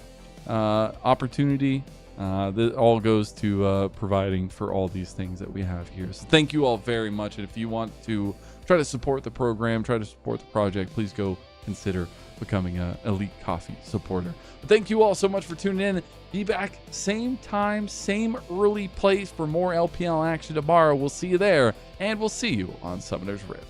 I: opportunity, that all goes to providing for all these things that we have here. So thank you all very much. And if you want to try to support the program, try to support the project, please go consider becoming an Elite Coffee supporter. But thank you all so much for tuning in. Be back same time, same early place for more LPL action tomorrow. We'll see you there, and we'll see you on Summoner's Rift.